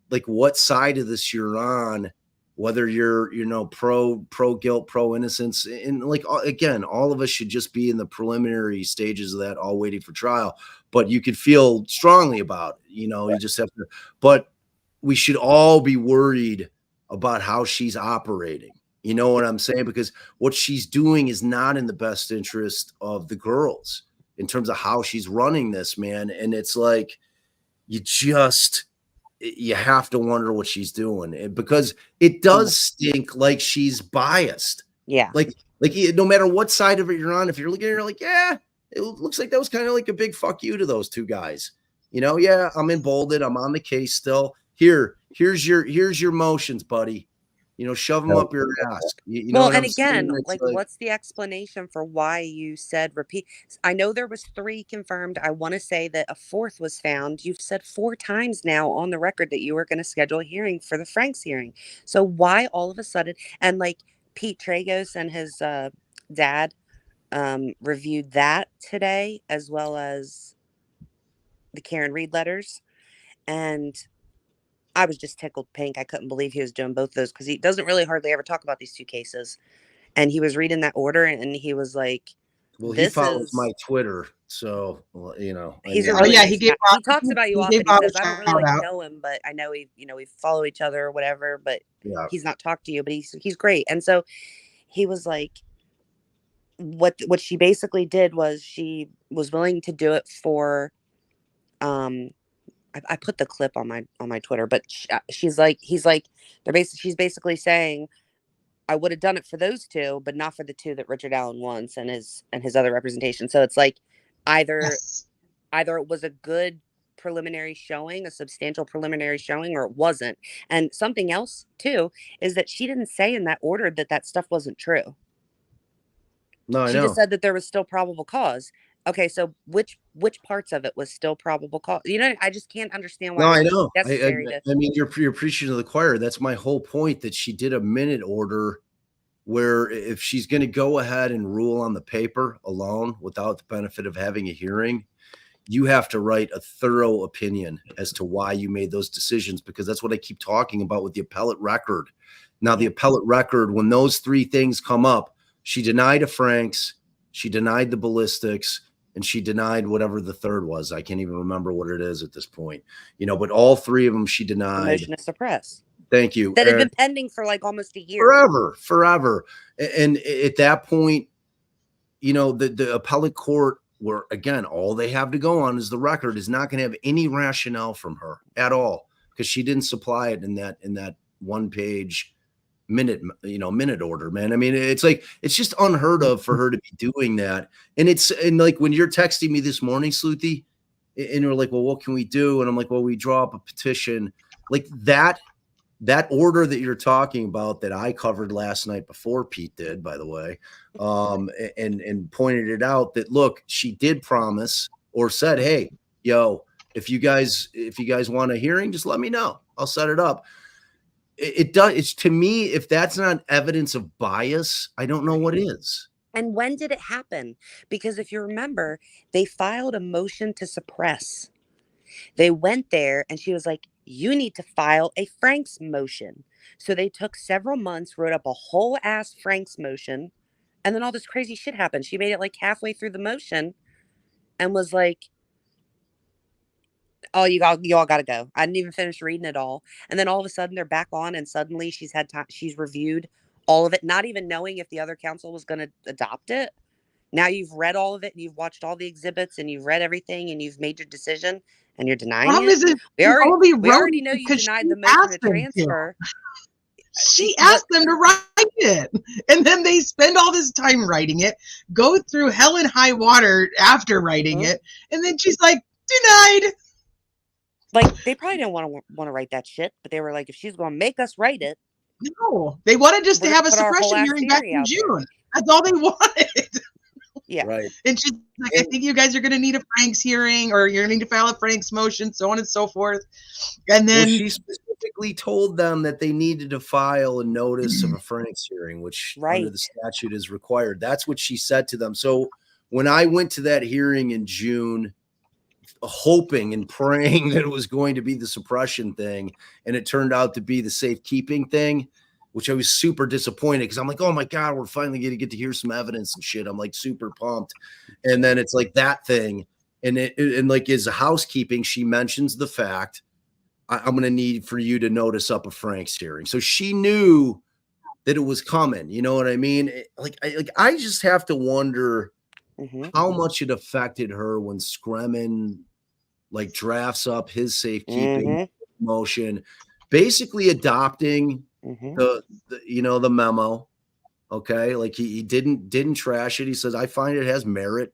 like what side of this you're on, whether you're, you know, pro guilt, pro innocence. And like, again, all of us should just be in the preliminary stages of that, all waiting for trial, but you could feel strongly about it, you know, you just have to, but we should all be worried about how she's operating. You know what I'm saying? Because what she's doing is not in the best interest of the girls in terms of how she's running this, man. And it's like, you just you have to wonder what she's doing, because it does stink like she's biased. Yeah. Like no matter what side of it you're on, if you're looking at her like, yeah, it looks like that was kind of like a big fuck you to those two guys. Yeah, I'm emboldened. I'm on the case still. Here's your motions, buddy. Shove them up your ass. You know Well, what and I'm saying? again, It's like, what's the explanation for why you said repeat? I know there was 3 confirmed. I want to say that a 4th was found. You've said 4 times now on the record that you were going to schedule a hearing for the Franks hearing. So why all of a sudden? And like Pete Tragos and his dad reviewed that today, as well as the Karen Reed letters, and I was just tickled pink. I couldn't believe he was doing both those, because he doesn't really hardly ever talk about these 2 cases. And he was reading that order, and he was like, well, he this follows is my Twitter, so he's a Oh really yeah, nice guy. He talks about you often. He says, I don't really shout out. know him, but I know we follow each other or whatever, but Yeah. he's not talked to you, but he's great. And so he was like, what she basically did was she was willing to do it for I put the clip on my Twitter, but she's like, she's basically saying, I would have done it for those 2, but not for the 2 that Richard Allen wants and his other representation. So it's like either it was a good preliminary showing, a substantial preliminary showing, or it wasn't. And something else too is that she didn't say in that order that stuff wasn't true. No, I She know. just said that there was still probable cause. Okay, so which parts of it was still probable cause? I just can't understand why No, I it was know. necessary I mean, you're preaching to the choir. That's my whole point, that she did a minute order where if she's going to go ahead and rule on the paper alone without the benefit of having a hearing, you have to write a thorough opinion as to why you made those decisions, because that's what I keep talking about with the appellate record. Now, the appellate record, when those 3 things come up, she denied a Franks, she denied the ballistics, and she denied whatever the third was. I can't even remember what it is at this point. But all 3 of them she denied. Motion to suppress. Thank you. That had been pending for like almost a year. Forever. And at that point, the appellate court, where again, all they have to go on is the record, is not going to have any rationale from her at all, because she didn't supply it in that 1-page minute order, man. I mean, it's just unheard of for her to be doing that. And like when you're texting me this morning, Sluethie, and you're like, well, what can we do? And I'm like, well, we draw up a petition. Like that order that you're talking about, that I covered last night before Pete did, by the way, and pointed it out that, look, she did promise, or said, hey, if you guys want a hearing, just let me know. I'll set it up. It's to me, if that's not evidence of bias, I don't know what is. And when did it happen? Because if you remember, they filed a motion to suppress. They went there and she was like, you need to file a Franks motion. So they took several months, wrote up a whole ass Franks motion, and then all this crazy shit happened. She made it like halfway through the motion and was like, oh, you all got to go. I didn't even finish reading it all. And then all of a sudden they're back on, and suddenly she's had time. She's reviewed all of it, not even knowing if the other council was going to adopt it. Now you've read all of it, and you've watched all the exhibits, and you've read everything, and you've made your decision, and you're denying it. We already know you denied the motion to transfer. She asked them to write it, and then they spend all this time writing it, go through hell and high water after writing it, and then she's like, denied. Like, they probably didn't want to write that shit, but they were like, if she's going to make us write it. No, they wanted just to have a suppression hearing back in June. That's all they wanted. Yeah. Right. And she's like, I think you guys are going to need a Franks hearing, or you're going to need to file a Franks motion, so on and so forth. And then she specifically told them that they needed to file a notice of a Franks hearing, which under the statute is required. That's what she said to them. So when I went to that hearing in June, hoping and praying that it was going to be the suppression thing, and it turned out to be the safekeeping thing, which I was super disappointed, because I'm like, oh my God, we're finally going to get to hear some evidence and shit. I'm like super pumped. And then it's like that thing. And like as a housekeeping, she mentions the fact, I'm going to need for you to notice up a Franks hearing. So she knew that it was coming. You know what I mean? I just have to wonder how much it affected her when Scremin like drafts up his safekeeping motion, basically adopting the the memo. Okay, like he didn't trash it. He says, I find it has merit.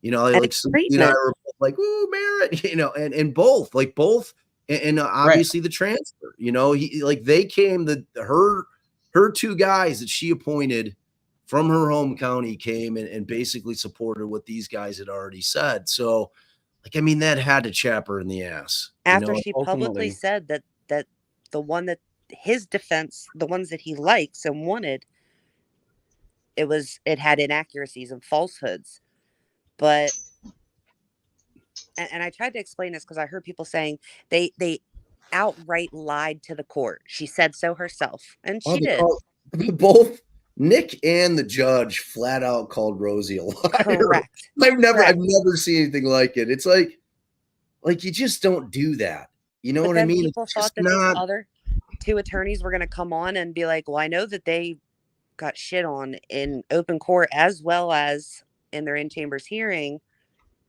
And Like it's you and I treatment. were both like, ooh, merit, and both, and obviously the transfer, he like they came her two guys that she appointed from her home county came and basically supported what these guys had already said. So, like, I mean, that had to chap her in the ass. After she publicly said that the one that his defense, the ones that he likes and wanted, it had inaccuracies and falsehoods. But and I tried to explain this because I heard people saying they outright lied to the court. She said so herself, and she did. Both Nick and the judge flat out called Rosie a liar. Correct. I've never seen anything like it. It's like you just don't do that. You know But what I then mean? people thought that those other two attorneys were going to come on and be like, well, I know that they got shit on in open court as well as in their in-chambers hearing.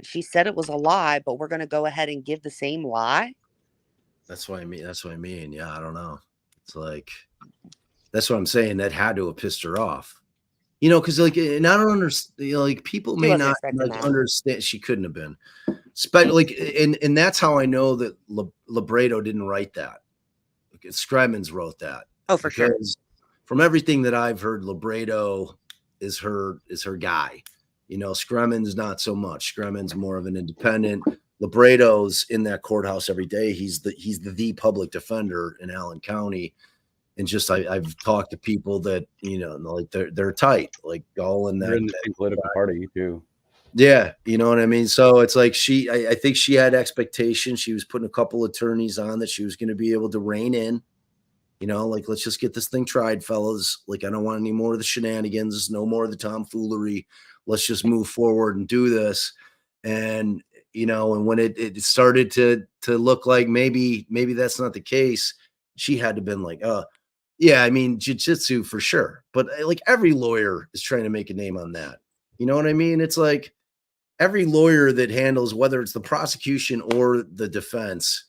She said it was a lie, but we're going to go ahead and give the same lie. That's what I mean. Yeah, I don't know. It's like, that's what I'm saying. That had to have pissed her off. Because and I don't understand. Like people may not understand. She couldn't have been. And that's how I know that Libretto didn't write that. Scrimmins wrote that. Oh, for sure. From everything that I've heard, Libretto is her guy. Scrimmins not so much. Scrimmins more of an independent. Libretto's in that courthouse every day. He's the public defender in Allen County. And just I've talked to people that like they're tight, like all in that. They're in the same political party too. Yeah, you know what I mean? So it's like I think she had expectations. She was putting a couple attorneys on that she was going to be able to rein in. Like, let's just get this thing tried, fellas. Like, I don't want any more of the shenanigans, no more of the tomfoolery. Let's just move forward and do this. And, and when it started to look like maybe that's not the case, she had to been like, yeah, I mean, jiu-jitsu for sure. But like every lawyer is trying to make a name on that. You know what I mean? It's like every lawyer that handles, whether it's the prosecution or the defense,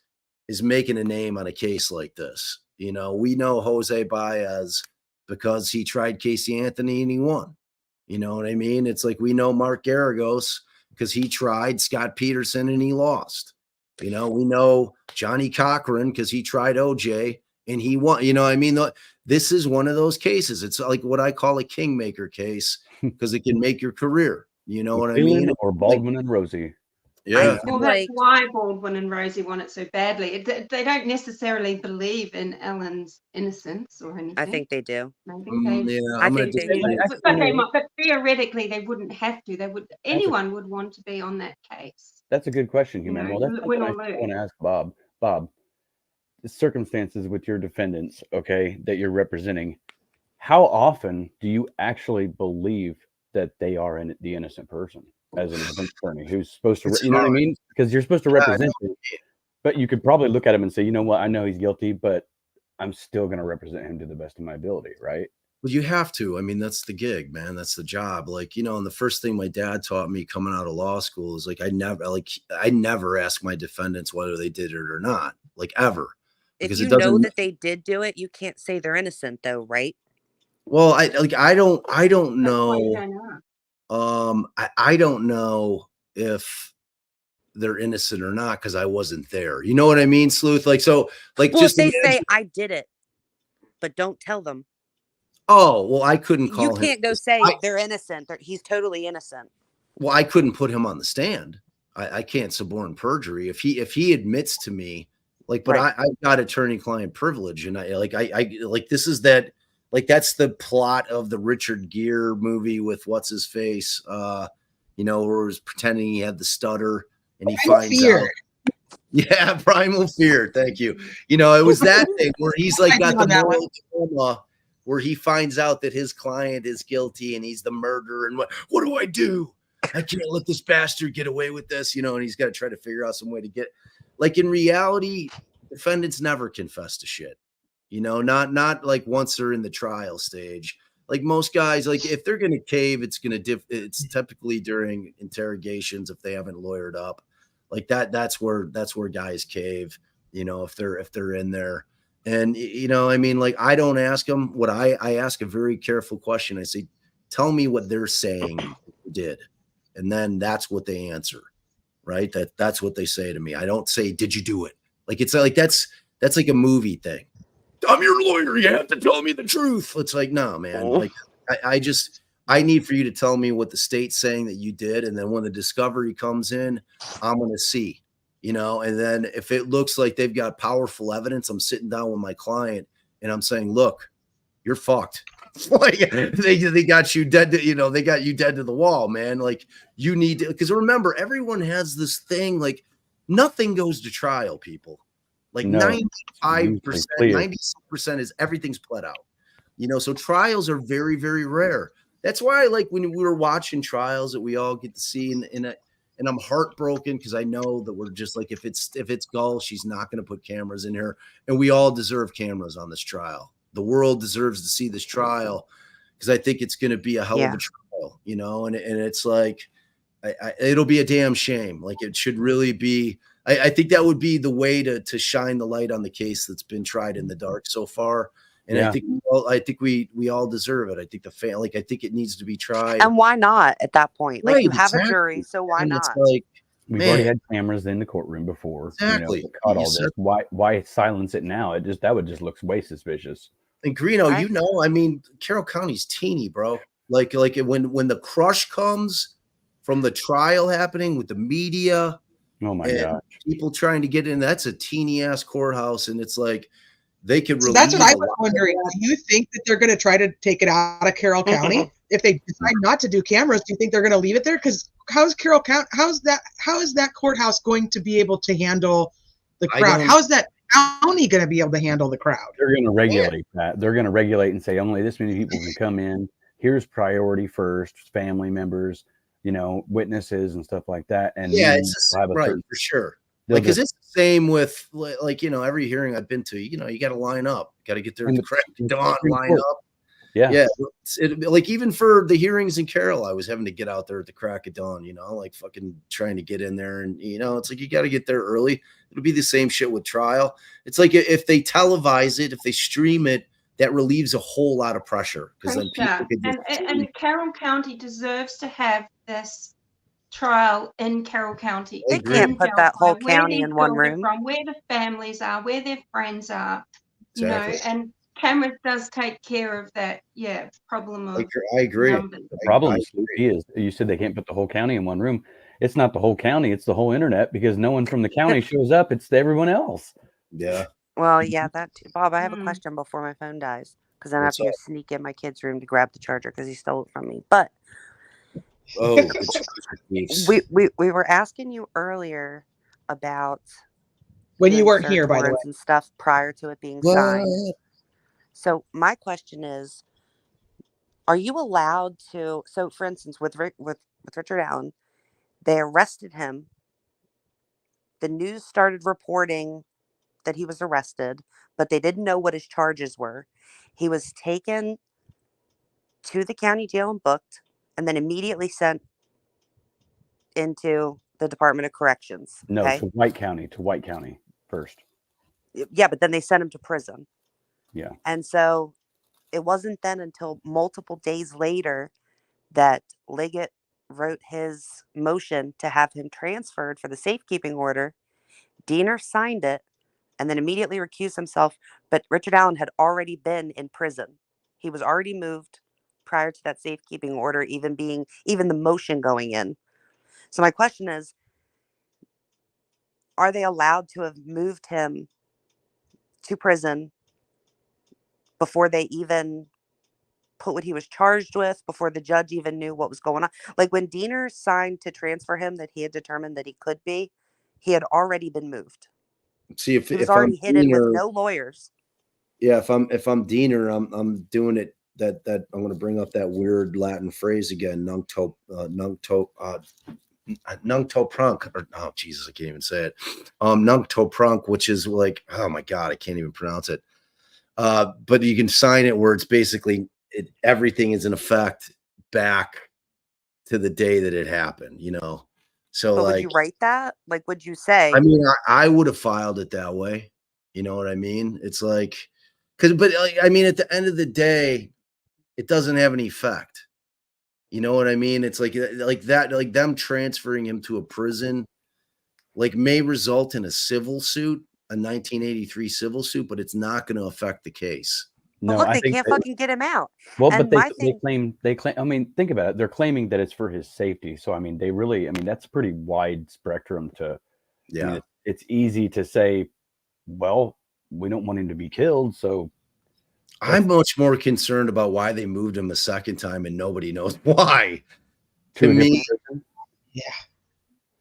is making a name on a case like this. We know Jose Baez because he tried Casey Anthony and he won. You know what I mean? It's like we know Mark Garagos because he tried Scott Peterson and he lost. We know Johnny Cochran because he tried OJ and he won. I mean, this is one of those cases. It's like what I call a kingmaker case because it can make your career. You know what I mean? Or Baldwin and Rosie. Yeah. Well, that's why Baldwin and Rosie want it so badly. They don't necessarily believe in Ellen's innocence or anything. I think they do. I think they do. But theoretically, they wouldn't have to. They would. Anyone would want to be on that case. That's a good question, Humanimal. That's win something or I lose. want to ask Bob. Bob, the circumstances with your defendants, okay, that you're representing, how often do you actually believe that they are the innocent person as an defense attorney who's supposed to, you know what I mean? Because you're supposed to represent it, but you could probably look at him and say, you know what, I know he's guilty, but I'm still going to represent him to the best of my ability, right? Well, you have to. I mean, that's the gig, man. That's the job. Like, and the first thing my dad taught me coming out of law school is I never ask my defendants whether they did it or not, like ever. If you know that they did do it, you can't say they're innocent though, right? Well, I don't know. I don't know if they're innocent or not because I wasn't there. You know what I mean, Sleuth? Well, just if they say I did it, but don't tell them. Oh, well, I couldn't call him. You can't go say they're innocent. He's totally innocent. Well, I couldn't put him on the stand. I can't suborn perjury if he admits to me. But I got attorney-client privilege, and this is that. That's the plot of the Richard Gere movie with what's his face, where he was pretending he had the stutter and he finds out. Yeah, primal fear. Thank you. It was that thing where he's got the moral dilemma where he finds out that his client is guilty and he's the murderer. And what do I do? I can't let this bastard get away with this, and he's got to try to figure out some way to get. In reality, defendants never confess to shit. Not once they're in the trial stage. Most guys, if they're going to cave, it's typically during interrogations if they haven't lawyered up. That's where guys cave. if they're in there. And, I mean, like, I don't ask them what I ask a very careful question. I say, tell me what they're saying you did. And then that's what they answer, right? That's what they say to me. I don't say, did you do it? Like, it's like, that's like a movie thing. I'm your lawyer. You have to tell me the truth. It's like, no, man. Like, I need for you to tell me what the state's saying that you did. And then when the discovery comes in, I'm going to see, and then if it looks like they've got powerful evidence, I'm sitting down with my client and I'm saying, look, you're fucked. Like they got you dead to, they got you dead to the wall, man. Like you need to, because remember, everyone has this thing, like nothing goes to trial, people. Like 95%, 96% is everything's pled out. So trials are very, very rare. That's why, like, when we were watching trials that we all get to see and I'm heartbroken because I know that we're just like, if it's Gull, she's not going to put cameras in here, and we all deserve cameras on this trial. The world deserves to see this trial because I think it's going to be a hell of a trial, and it's like, it'll be a damn shame. Like it should really be. I think that would be the way to shine the light on the case that's been tried in the dark so far. And I think we all deserve it. I think I think it needs to be tried. And why not at that point? Like you have exactly. a jury, so why and not? It's like, we've already had cameras in the courtroom before. Exactly. Caught all this. Why silence it now? That would just look way suspicious. And Greeno, I mean, Carroll County's teeny, bro. Like when the crush comes from the trial happening with the media, oh my god, people trying to get in, that's a teeny ass courthouse, and it's like they could. So that's what I was wondering. Do you think that they're going to try to take it out of Carroll County if they decide not to do cameras? Do you think they're going to leave it there? Because how is that courthouse going to be able to handle the crowd? How is that county going to be able to handle the crowd? They're going to regulate that. They're going to regulate and say only this many people can come in. Here's priority first, family members, witnesses and stuff like that. And it's right for sure. Because it's the same with like every hearing I've been to. You got to line up. Got to get there at the crack of dawn. Line up. Yeah. Like even for the hearings in Carroll, I was having to get out there at the crack of dawn. Like fucking trying to get in there, and it's like you got to get there early. It'll be the same shit with trial. It's like if they televise it, if they stream it, that relieves a whole lot of pressure because then people could and Carroll County deserves to have this trial in Carroll County. They can't put that whole county in one room. From where the families are, where their friends are, Exactly. and cameras does take care of that. Yeah, problem of. I agree. The problem is you said they can't put the whole county in one room. It's not the whole county; it's the whole internet because no one from the county shows up. It's everyone else. Yeah. Well, yeah, that too. Bob, I have a question before my phone dies because then I have to sneak in my kid's room to grab the charger because he stole it from me. But we were asking you earlier about when you weren't here, by the way, and stuff prior to it being signed. So my question is, are you allowed to? So, for instance, with Richard Allen, they arrested him. The news started reporting that he was arrested, but they didn't know what his charges were. He was taken to the county jail and booked, and then immediately sent into the Department of Corrections. No, okay? to White County first. Yeah, but then they sent him to prison. Yeah. And so it wasn't then until multiple days later that Liggett wrote his motion to have him transferred for the safekeeping order. Diener signed it and then immediately recused himself. But Richard Allen had already been in prison. He was already moved prior to that safekeeping order, even the motion going in. So my question is, are they allowed to have moved him to prison before they even put what he was charged with, before the judge even knew what was going on? Like when Diener signed to transfer him, that he had determined that he could be, he had already been moved. See, he was already hidden with no lawyers. Yeah, if I'm Diener, I'm doing it. That I'm going to bring up that weird Latin phrase again, nunc to prunc, or oh Jesus, I can't even say it. Nunc to prunc, which is like, oh my God, I can't even pronounce it. But you can sign it where it's basically everything is in effect back to the day that it happened, So But would like, you write that? Like, would you say? I mean, I would have filed it that way. You know what I mean? It's like, but like, I mean, at the end of the day, it doesn't have any effect. You know what I mean? It's like that, like them transferring him to a prison, like may result in a civil suit, a 1983 civil suit, but it's not going to affect the case. But No, look, I they think can't that, fucking get him out. well, And but they my thing, claim. I mean, think about it. They're claiming that it's for his safety. So I mean, they really. I mean, that's a pretty wide spectrum to. Yeah. I mean, it's easy to say, well, we don't want him to be killed, so. I'm much more concerned about why they moved him a second time and nobody knows why. To To a me, different prison? yeah.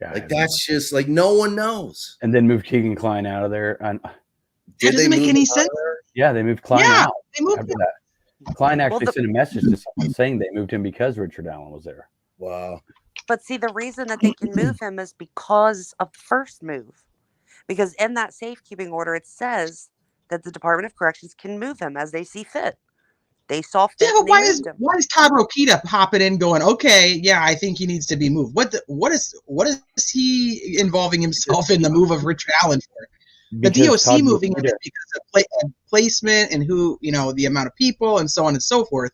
Yeah, Like that's just like no one knows. And then move Keegan Kline out of there. And That doesn't make any sense. yeah, they moved Kline Yeah, out. they moved After him. that, Kline actually sent a message to someone saying they moved him because Richard Allen was there. Wow. but see, the reason that they can move him is because of the first move. Because in that safekeeping order, it says that the Department of Corrections can move him as they see fit. They saw fit. Yeah, but and they moved him. why is Todd Rokita hopping in going, okay, yeah, I think he needs to be moved. What is he involving himself in the move of Richard Allen for? The Because DOC Todd moving him Rokita- is because of placement and who, the amount of people and so on and so forth.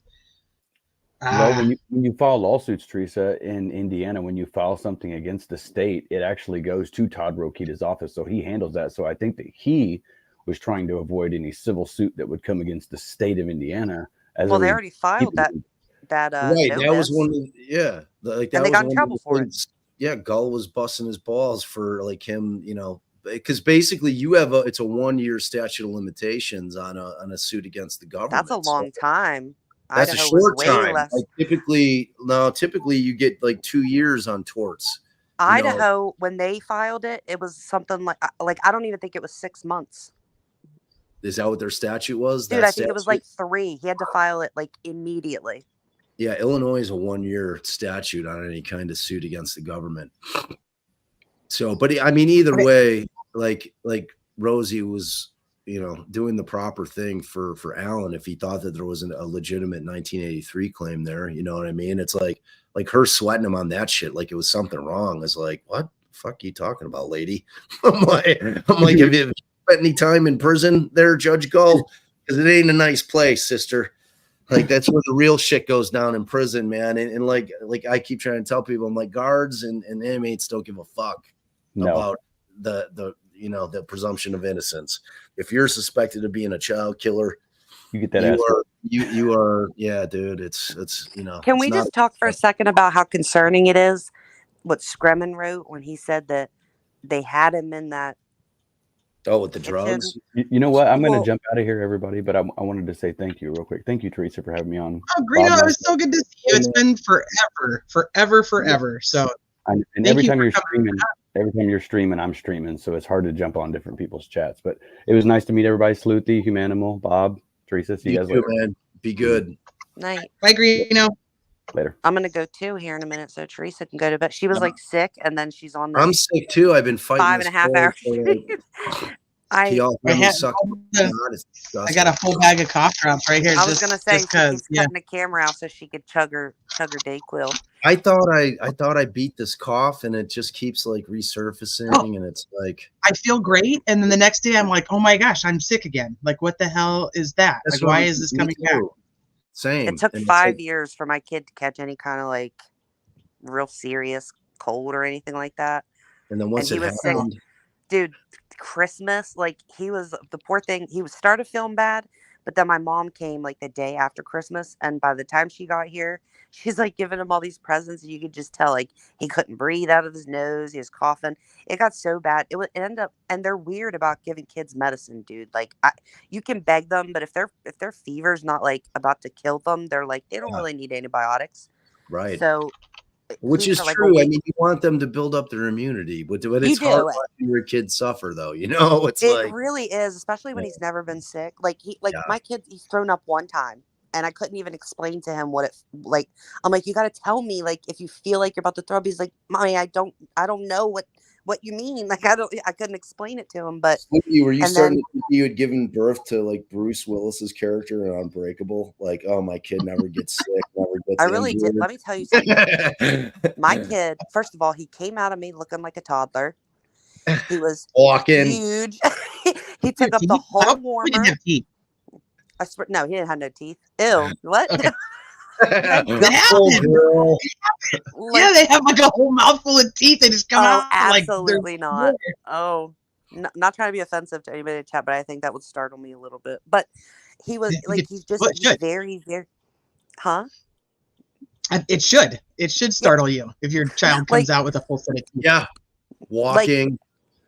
Well, when you file lawsuits, Teresa, in Indiana, when you file something against the state, it actually goes to Todd Rokita's office. So he handles that. So I think that he was trying to avoid any civil suit that would come against the state of Indiana. Well, they already filed that Right. That was notice, one of yeah. Like that and they was got in one of trouble the for it. things. Yeah, Gull was busting his balls for like him, because basically you have it's a 1-year statute of limitations on a suit against the government. That's a long time. That's Idaho a short was way time. less. Like typically you get like 2 years on torts. Idaho, when they filed it, it was something like I don't even think it was 6 months. Is that what their statute was? Dude, That I think it was like 3. He had to file it like immediately. Yeah, Illinois is a 1-year statute on any kind of suit against the government. So, but I mean, either way, like Rosie was, doing the proper thing for Allen if he thought that there wasn't a legitimate 1983 claim there. You know what I mean? It's like her sweating him on that shit, like it was something wrong. It's like, what the fuck are you talking about, lady? I'm like, have you spent any time in prison there, Judge Gull? Because it ain't a nice place, sister. Like that's where the real shit goes down in prison, man. And like I keep trying to tell people, I'm like, guards and inmates don't give a fuck about the presumption of innocence. If you're suspected of being a child killer, you get that. You are, yeah, dude. It's Can we just talk for a second about how concerning it is what Scremin wrote when he said that they had him in that? Oh, with the drugs. You know what? I'm going to jump out of here, everybody. But I wanted to say thank you real quick. Thank you, Teresa, for having me on. Oh, Greeno, it was so good to see you. It's been forever. So, and thank every you time for you're coming streaming, I'm streaming. So it's hard to jump on different people's chats. But it was nice to meet everybody. Sluethie, Humanimal, Bob, Teresa. See you guys later. Man. Be good. Night. Bye, Greeno. Later. I'm gonna go too here in a minute, so Teresa can go to bed. She was like sick, and then she's on. I'm sick too. I've been fighting 5.5 hours. I got a full bag of cough drops right here. I was gonna say she keeps cutting the camera out so she could chug her Dayquil. I thought I beat this cough and it just keeps like resurfacing and it's like I feel great, and then the next day I'm like, oh my gosh, I'm sick again. Like, what the hell is that? Like, why is this coming back? Same. It took 5 years for my kid to catch any kind of like real serious cold or anything like that. And then once he was happened, sick, dude. Christmas, like he was the poor thing. He was started feeling bad, but then my mom came like the day after Christmas, and by the time she got here, she's like giving him all these presents, and you could just tell like he couldn't breathe out of his nose. He was coughing. It got so bad. It would end up, and they're weird about giving kids medicine, dude. Like you can beg them, but if their fever's not like about to kill them, they're like they don't really need antibiotics. right? So. Which is like, true. well, I mean, you want them to build up their immunity, but You it's do. hard watching your kids suffer, though. It's It like really is, especially when he's never been sick. Like my kid, he's thrown up one time, and I couldn't even explain to him what it like. I'm like, you got to tell me, like, if you feel like you're about to throw up. He's like, Mommy, I don't know what you mean? Like, I couldn't explain it to him, but. Sluethie, were you and starting then- to think you had given birth to like Bruce Willis's character in Unbreakable? Like, oh, my kid never gets sick, never gets I really did. injured. Let me tell you something. My kid, first of all, he came out of me looking like a toddler. He was Walking. huge. He took up the whole warmer. He didn't have teeth. I swear, no, he didn't have no teeth. Ew, what? Okay. Oh, girl. Yeah, they have like a whole mouthful of teeth. They just come out. Absolutely like, not. Oh, not trying to be offensive to anybody in chat, but I think that would startle me a little bit. But he was like, he's just very, very, huh? It should. It should startle you if your child comes out with a full set of teeth. Yeah. Walking.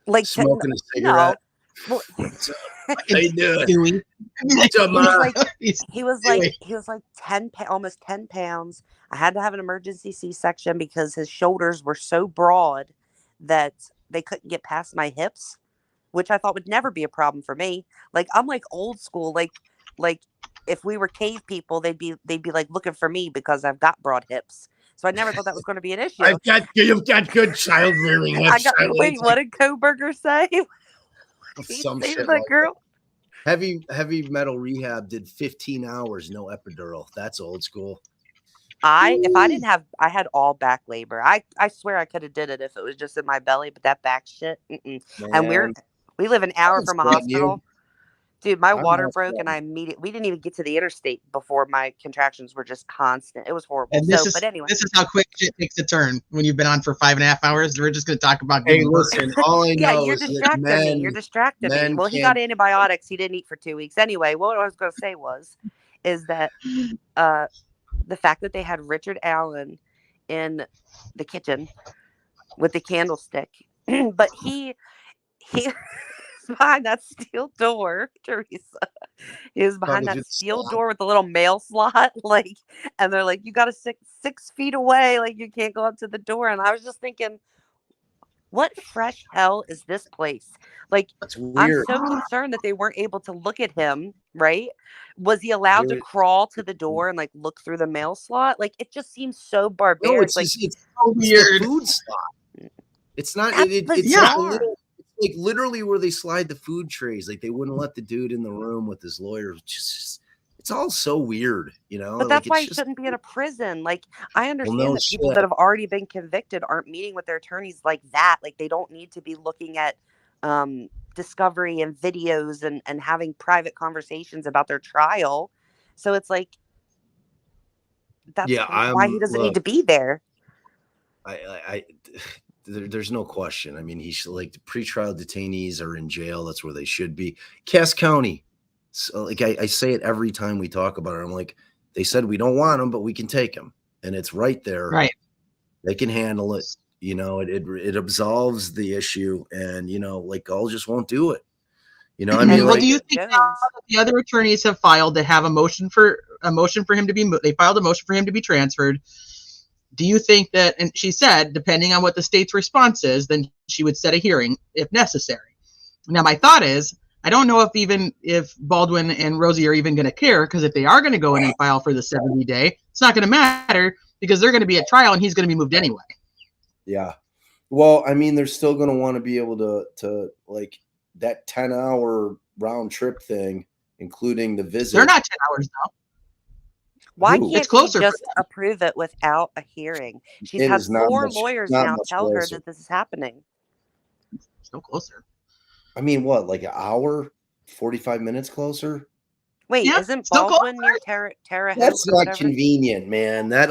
Like smoking a cigarette. No. How you doing? He was like 10, almost 10 pounds. I had to have an emergency C-section because his shoulders were so broad that they couldn't get past my hips, which I thought would never be a problem for me. Like, I'm like old school. Like if we were cave people, they'd be like looking for me because I've got broad hips. So I never thought that was going to be an issue. You've got good child rearing. Wait, what did Koberger say? Some Say shit to that like girl. Heavy metal rehab did 15 hours, no epidural. That's old school. If I didn't have, I had all back labor. I swear I could have did it if it was just in my belly, but that back shit. And we live an hour from a hospital. Dude, my water broke and we didn't even get to the interstate before my contractions were just constant. It was horrible. And this but anyway. this is how quick shit takes a turn when you've been on for 5.5 hours. We're just going to talk about. Hey, listen, all I know you're is distracting me. You're distracting me. Well, he got antibiotics. He didn't eat for 2 weeks. Anyway, what I was going to say is that the fact that they had Richard Allen in the kitchen with the candlestick, but he behind that steel door, Teresa. He was behind that steel door with the little mail slot, and they're like, you got to 6 feet away, like you can't go up to the door. And I was just thinking, what fresh hell is this place? Like, I'm so concerned that they weren't able to look at him, right? Was he allowed to crawl to the door and like look through the mail slot? Like, it just seems so barbaric. No, it's so weird. The food slot. It's not. It's like literally where they slide the food trays. Like they wouldn't let the dude in the room with his lawyer. It's all so weird, you know. But that's why he shouldn't be in a prison. Like, I understand that people that have already been convicted aren't meeting with their attorneys like that. Like, they don't need to be looking at discovery and videos and having private conversations about their trial. So it's like, that's why he doesn't need to be there. There's no question. I mean, he's like, the pretrial detainees are in jail. That's where they should be. Cass County. So, like, I say it every time we talk about it. I'm like, they said we don't want them, but we can take them, and it's right there. Right. They can handle it. You know, it absolves the issue, and you know, like, Gull just won't do it. You know, I mean, do you think now that the other attorneys have filed to have a motion for him to be? They filed a motion for him to be transferred. Do you think that? And she said, depending on what the state's response is, then she would set a hearing if necessary. Now, my thought is, I don't know if Baldwin and Rosie are even going to care, because if they are going to go in and file for the 70-day, it's not going to matter because they're going to be at trial and he's going to be moved anyway. Yeah. Well, I mean, they're still going to want to be able to like that 10-hour round trip thing, including the visit. They're not 10 hours now. Why can't she just approve it without a hearing? She's had 4 lawyers now tell her that this is happening. It's no closer. I mean, what, like an hour, 45 minutes closer? Wait, isn't Baldwin near Terre Haute? That's not convenient, man. That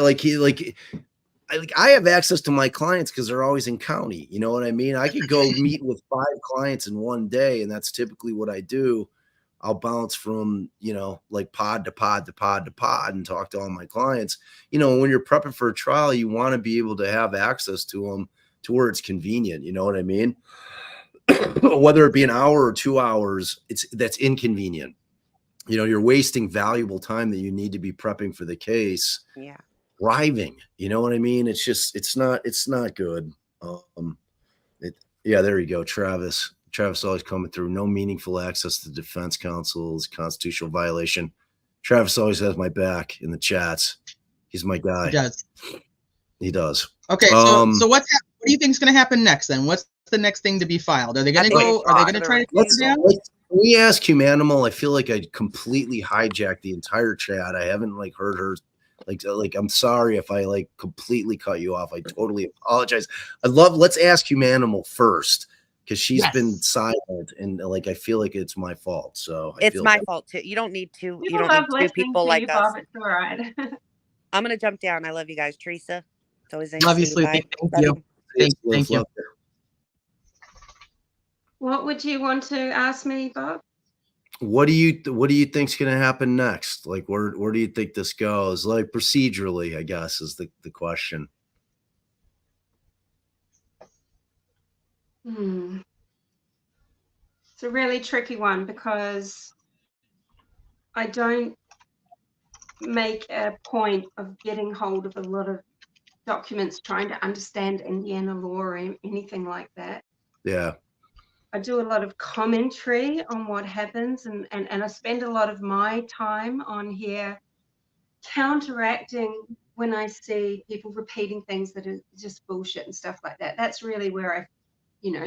I have access to my clients because they're always in county. You know what I mean? I could go meet with 5 clients in one day, and that's typically what I do. I'll bounce from, you know, like pod to pod to pod to pod and talk to all my clients. You know, when you're prepping for a trial, you want to be able to have access to them to where it's convenient. You know what I mean? Whether it be an hour or 2 hours, that's inconvenient. You know, you're wasting valuable time that you need to be prepping for the case. Yeah. Driving, you know what I mean? It's just, it's not good. Yeah, there you go. Travis always coming through. No meaningful access to defense counsel's constitutional violation. Travis always has my back in the chats. He's my guy. He does. He does. Okay. So what do you think is going to happen next then? What's the next thing to be filed? Are they going I to think go? it's Are they for going to the try to take Let's, it down? can we ask Humanimal? I feel like I completely hijacked the entire chat. I haven't like heard her. Like I'm sorry if I like completely cut you off. I totally apologize. Let's ask Humanimal first because she's been silent and like I feel like it's my fault. So I It's feel my bad. fault too. You don't need two. You People don't love need two listening people to like you, us. Bob. It's all right. I'm gonna jump down. I love you guys, Teresa. It's always nice Love to you, see you. Bye. Sluethie. Thank Love you. Thank you. What would you want to ask me, Bob? What do you think's going to happen next? Like where do you think this goes? Like procedurally, I guess is the question. It's a really tricky one because I don't make a point of getting hold of a lot of documents trying to understand Indiana law or anything like that. Yeah. I do a lot of commentary on what happens and I spend a lot of my time on here counteracting when I see people repeating things that are just bullshit and stuff like that. That's really where I,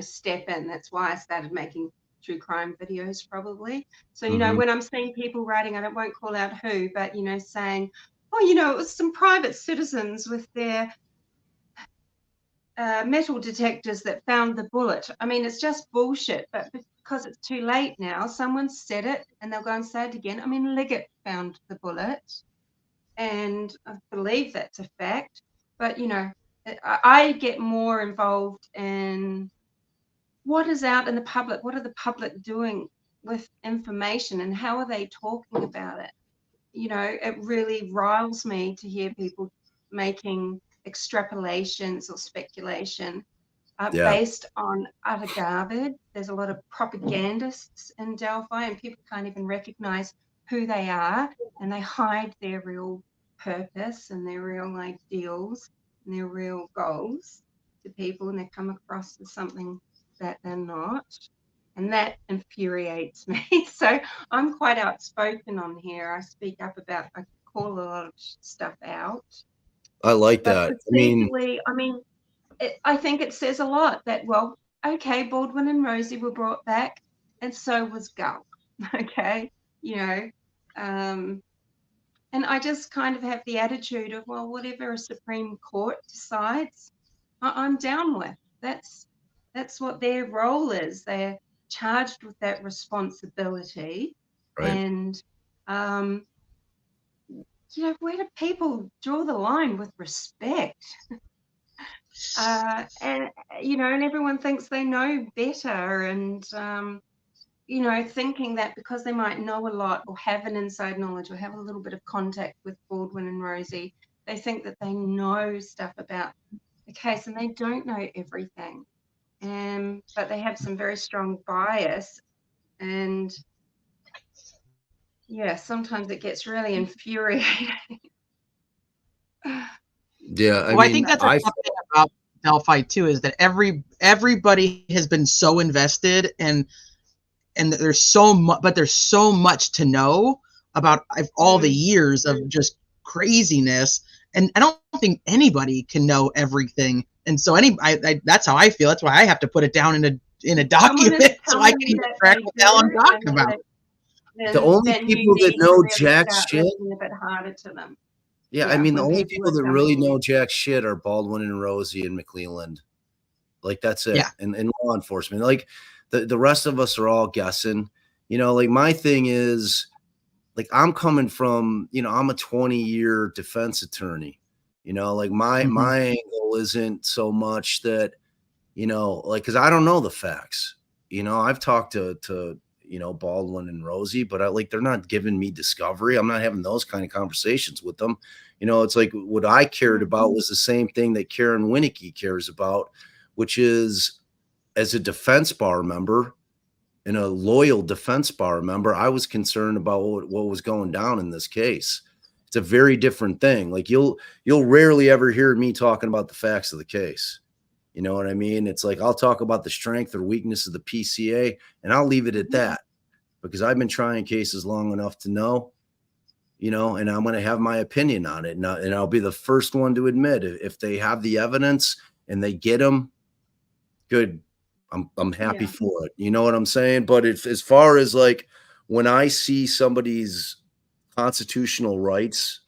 step in. That's why I started making true crime videos probably. So, when I'm seeing people writing, I won't call out who, but, saying, oh, it was some private citizens with their metal detectors that found the bullet. I mean, it's just bullshit, but because it's too late now, someone said it and they'll go and say it again. I mean, Liggett found the bullet and I believe that's a fact, but, I get more involved in what is out in the public. What are the public doing with information and how are they talking about it? It really riles me to hear people making extrapolations or speculation based on utter garbage. There's a lot of propagandists in Delphi and people can't even recognize who they are and they hide their real purpose and their real ideals and their real goals to people and they come across as something that they're not. And that infuriates me. So I'm quite outspoken on here. I speak up about, I call a lot of stuff out. I like But that. procedurally, I think it says a lot that, well, okay, Baldwin and Rosie were brought back and so was Gull. Okay. And I just kind of have the attitude of, well, whatever a Supreme Court decides, I'm down with. That's what their role is. They're charged with that responsibility. Right. And, where do people draw the line with respect? And everyone thinks they know better and, thinking that because they might know a lot or have an inside knowledge or have a little bit of contact with Baldwin and Rosie, they think that they know stuff about the case and they don't know everything. But they have some very strong bias and sometimes it gets really infuriating. Yeah. I think that's a tough thing about Delphi too, is that everybody has been so invested and there's so much, but there's so much to know about all the years of just craziness. And I don't think anybody can know everything. And so that's how I feel. That's why I have to put it down in a document so I can even track what the hell I'm talking about. The only people that know jack shit. A bit harder to them. Yeah, I mean, the only people that really know jack shit are Baldwin and Rosie and McClelland. Like, that's it. Yeah. And law enforcement. Like, the rest of us are all guessing. Like, my thing is, like, I'm coming from, I'm a 20-year defense attorney. Like, my angle isn't so much that, like, because I don't know the facts. I've talked to Baldwin and Rosie, but they're not giving me discovery. I'm not having those kind of conversations with them. It's like what I cared about was the same thing that Karen Winicky cares about, which is as a defense bar member and a loyal defense bar member, I was concerned about what was going down in this case. It's a very different thing. Like you'll rarely ever hear me talking about the facts of the case. You know what I mean? It's like, I'll talk about the strength or weakness of the PCA and I'll leave it at that because I've been trying cases long enough to know, and I'm going to have my opinion on it. And I'll be the first one to admit if they have the evidence and they get them, good. I'm happy Yeah. for it. You know what I'm saying? But if, as far as like when I see somebody's constitutional rights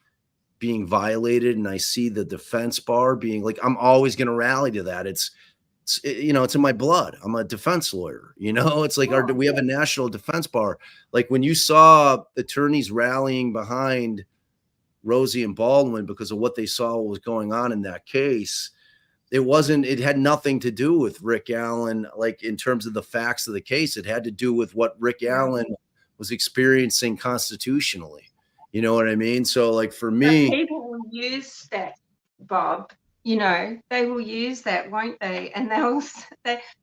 being violated and I see the defense bar being like, I'm always going to rally to that. It's you know, it's in my blood. I'm a defense lawyer. You know, it's like we have a national defense bar. Like when you saw attorneys rallying behind Rosie and Baldwin because of what they saw what was going on in that case, it had nothing to do with Rick Allen, like in terms of the facts of the case. It had to do with what Rick Allen was experiencing constitutionally. You know what I mean? So like for me, but people will use that, Bob. You know, they will use that, won't they? And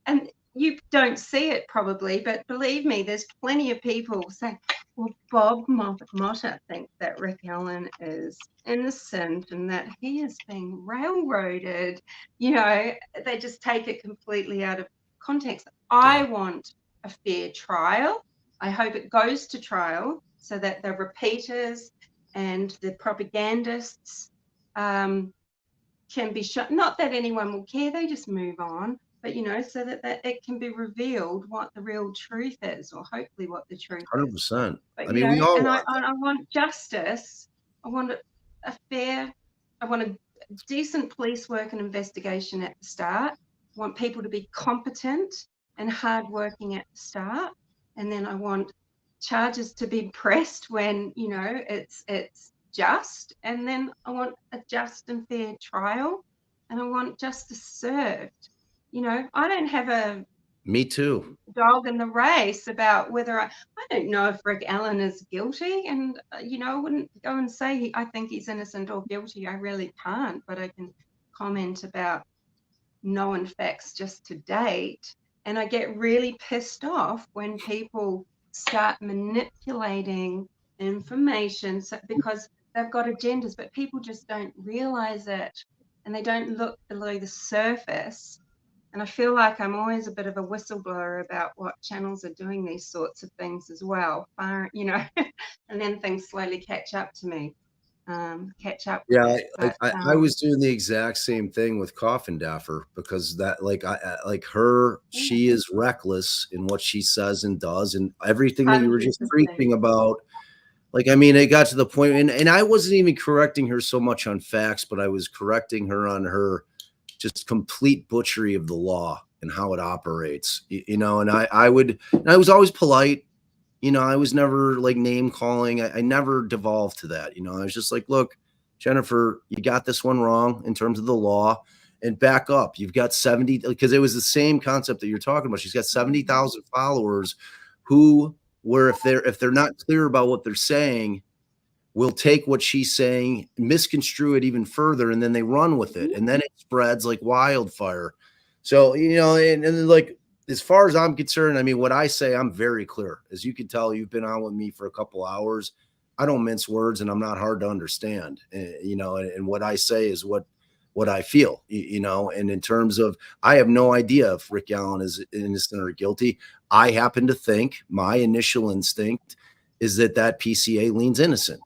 and you don't see it probably, but believe me, there's plenty of people saying, well, Bob Motta thinks that Rick Allen is innocent and that he is being railroaded. You know, they just take it completely out of context. I want a fair trial. I hope it goes to trial so that the repeaters and the propagandists can be shot. Not that anyone will care, they just move on. But, you know, so that it can be revealed what the real truth is, or hopefully what the truth is. 100%. But, I mean, we all want I want justice. I want I want a decent police work and investigation at the start. I want people to be competent and hardworking at the start. And then I want charges to be pressed when, you know, it's just. And then I want a just and fair trial. And I want justice served. You know, I don't have a me too. dog in the race about whether I don't know if Rick Allen is guilty, and you know, I wouldn't go and say I think he's innocent or guilty. I really can't, but I can comment about known facts just to date. And I get really pissed off when people start manipulating information because they've got agendas, but people just don't realize it, and they don't look below the surface. And I feel like I'm always a bit of a whistleblower about what channels are doing these sorts of things as well, you know, and then things slowly catch up to me, catch up. Yeah, But, I was doing the exact same thing with Coffin Daffer because that, like, I like her, she is reckless in what she says and does, and everything that you were just 100%. preaching about. Like, I mean, it got to the point, and I wasn't even correcting her so much on facts, but I was correcting her on her just complete butchery of the law and how it operates, you know. And I was always polite, you know. I was never like name calling. I never devolved to that, you know. I was just like, look, Jennifer, you got this one wrong in terms of the law, and back up. You've got 70, because it was the same concept that you're talking about. She's got 70,000 followers who were, if they're not clear about what they're saying, will take what she's saying, misconstrue it even further, and then they run with it, and then it spreads like wildfire. So, you know, and like, as far as I'm concerned, I mean, what I say, I'm very clear. As you can tell, you've been on with me for a couple hours. I don't mince words, and I'm not hard to understand, you know, and what I say is what I feel, you know. And in terms of, I have no idea if Rick Allen is innocent or guilty. I happen to think, my initial instinct is that PCA leans innocent.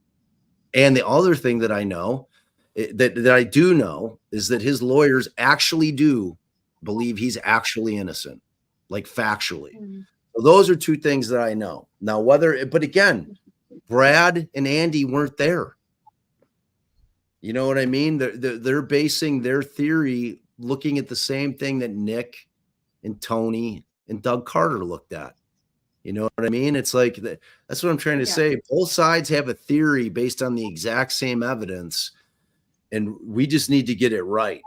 And the other thing that I know, that I do know, is that his lawyers actually do believe he's actually innocent, like factually. So those are two things that I know. Now, but again, Brad and Andy weren't there. You know what I mean? They're basing their theory looking at the same thing that Nick and Tony and Doug Carter looked at. You know what I mean? It's like that's what I'm trying to say. Both sides have a theory based on the exact same evidence, and we just need to get it right,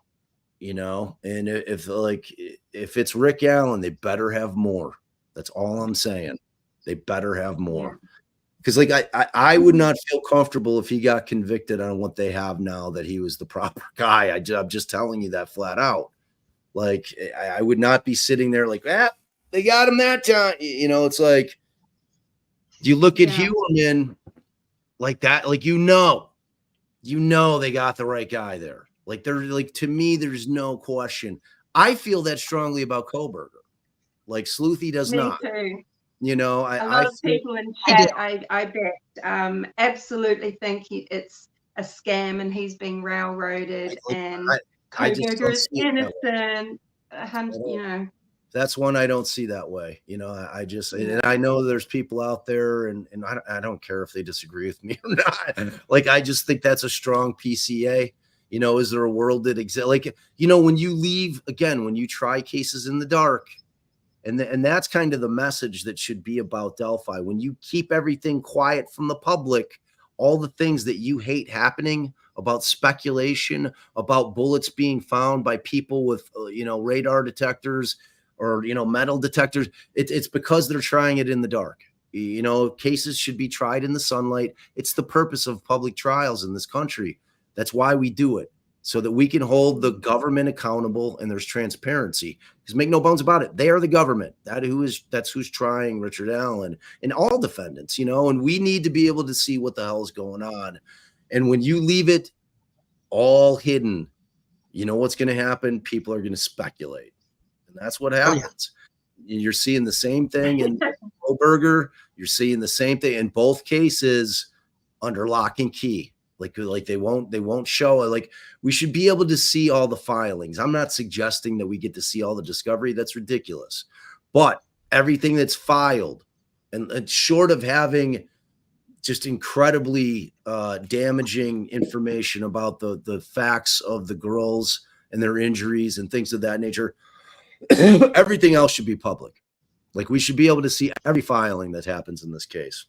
you know. And if it's Rick Allen, they better have more. That's all I'm saying. They better have more. Because like I would not feel comfortable if he got convicted on what they have now, that he was the proper guy. I'm just telling you that flat out. Like, I would not be sitting there like, they got him that time. You know, it's like, you look at Hughes like that, like, you know, they got the right guy there. Like, they're like, to me, there's no question. I feel that strongly about Koberger. Like, Sluethie does not. Me too. You know, a lot of people in chat, I bet, absolutely think it's a scam and he's being railroaded, and Koberger is innocent. You know. That's one I don't see that way. You know, I just, and I know there's people out there, and I don't care if they disagree with me or not. Like, I just think that's a strong PCA. You know, is there a world that exists? Like, you know, when you leave, again, when you try cases in the dark, and that's kind of the message that should be about Delphi. When you keep everything quiet from the public, all the things that you hate happening, about speculation, about bullets being found by people with, you know, radar detectors or, you know, metal detectors, it's because they're trying it in the dark. You know, cases should be tried in the sunlight. It's the purpose of public trials in this country. That's why we do it, so that we can hold the government accountable and there's transparency. Because make no bones about it, they are the government. That's who's trying Richard Allen and all defendants, you know, and we need to be able to see what the hell is going on. And when you leave it all hidden, you know what's going to happen? People are going to speculate. And that's what happens. You're seeing the same thing in Burger. You're seeing the same thing in both cases under lock and key. Like they won't show it. Like, we should be able to see all the filings. I'm not suggesting that we get to see all the discovery. That's ridiculous. But everything that's filed, and short of having just incredibly damaging information about the facts of the girls and their injuries and things of that nature, everything else should be public. Like, we should be able to see every filing that happens in this case.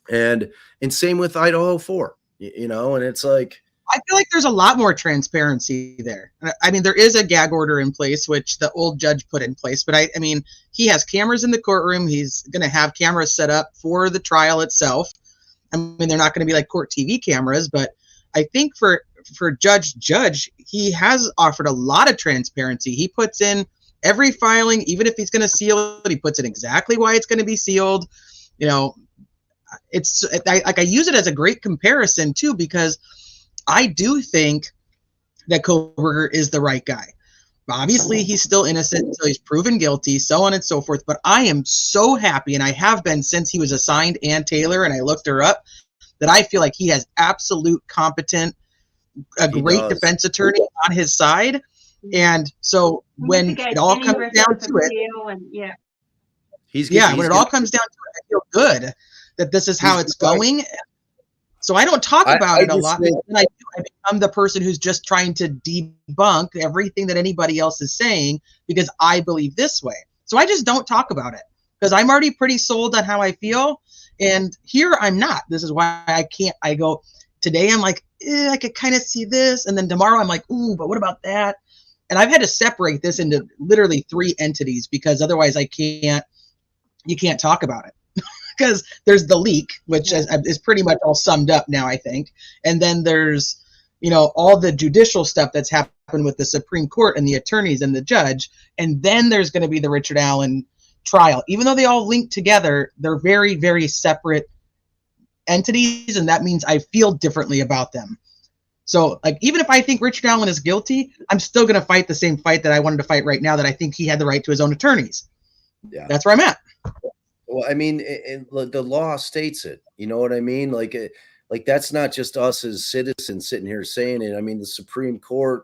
And same with Idaho 4. You know, and it's like, I feel like there's a lot more transparency there. I mean, there is a gag order in place, which the old judge put in place, but I mean, he has cameras in the courtroom. He's going to have cameras set up for the trial itself. I mean, they're not going to be like court TV cameras, but I think for Judge, he has offered a lot of transparency. He puts in every filing, even if he's going to seal it, he puts in exactly why it's going to be sealed. You know, I use it as a great comparison too, because I do think that Kohberger is the right guy. Obviously, he's still innocent until he's proven guilty, so on and so forth. But I am so happy, and I have been since he was assigned Ann Taylor, and I looked her up, that I feel like he has absolute competent, great defense attorney on his side. And so when it all comes down to it, when it all comes down to it, I feel good that this is how it's going. So I don't talk about it a lot. I become the person who's just trying to debunk everything that anybody else is saying because I believe this way. So I just don't talk about it because I'm already pretty sold on how I feel. And here I'm not. This is why I go, today I'm like, I could kind of see this. And then tomorrow I'm like, ooh, but what about that? And I've had to separate this into literally 3 entities because otherwise you can't talk about it. Because there's the leak, which is pretty much all summed up now, I think. And then there's, you know, all the judicial stuff that's happened with the Supreme Court and the attorneys and the judge. And then there's going to be the Richard Allen trial. Even though they all link together, they're very, very separate entities. And that means I feel differently about them. So, like, even if I think Richard Allen is guilty, I'm still going to fight the same fight that I wanted to fight right now, that I think he had the right to his own attorneys. Yeah. That's where I'm at. Well, I mean, the law states it. You know what I mean? Like that's not just us as citizens sitting here saying it. I mean, the Supreme Court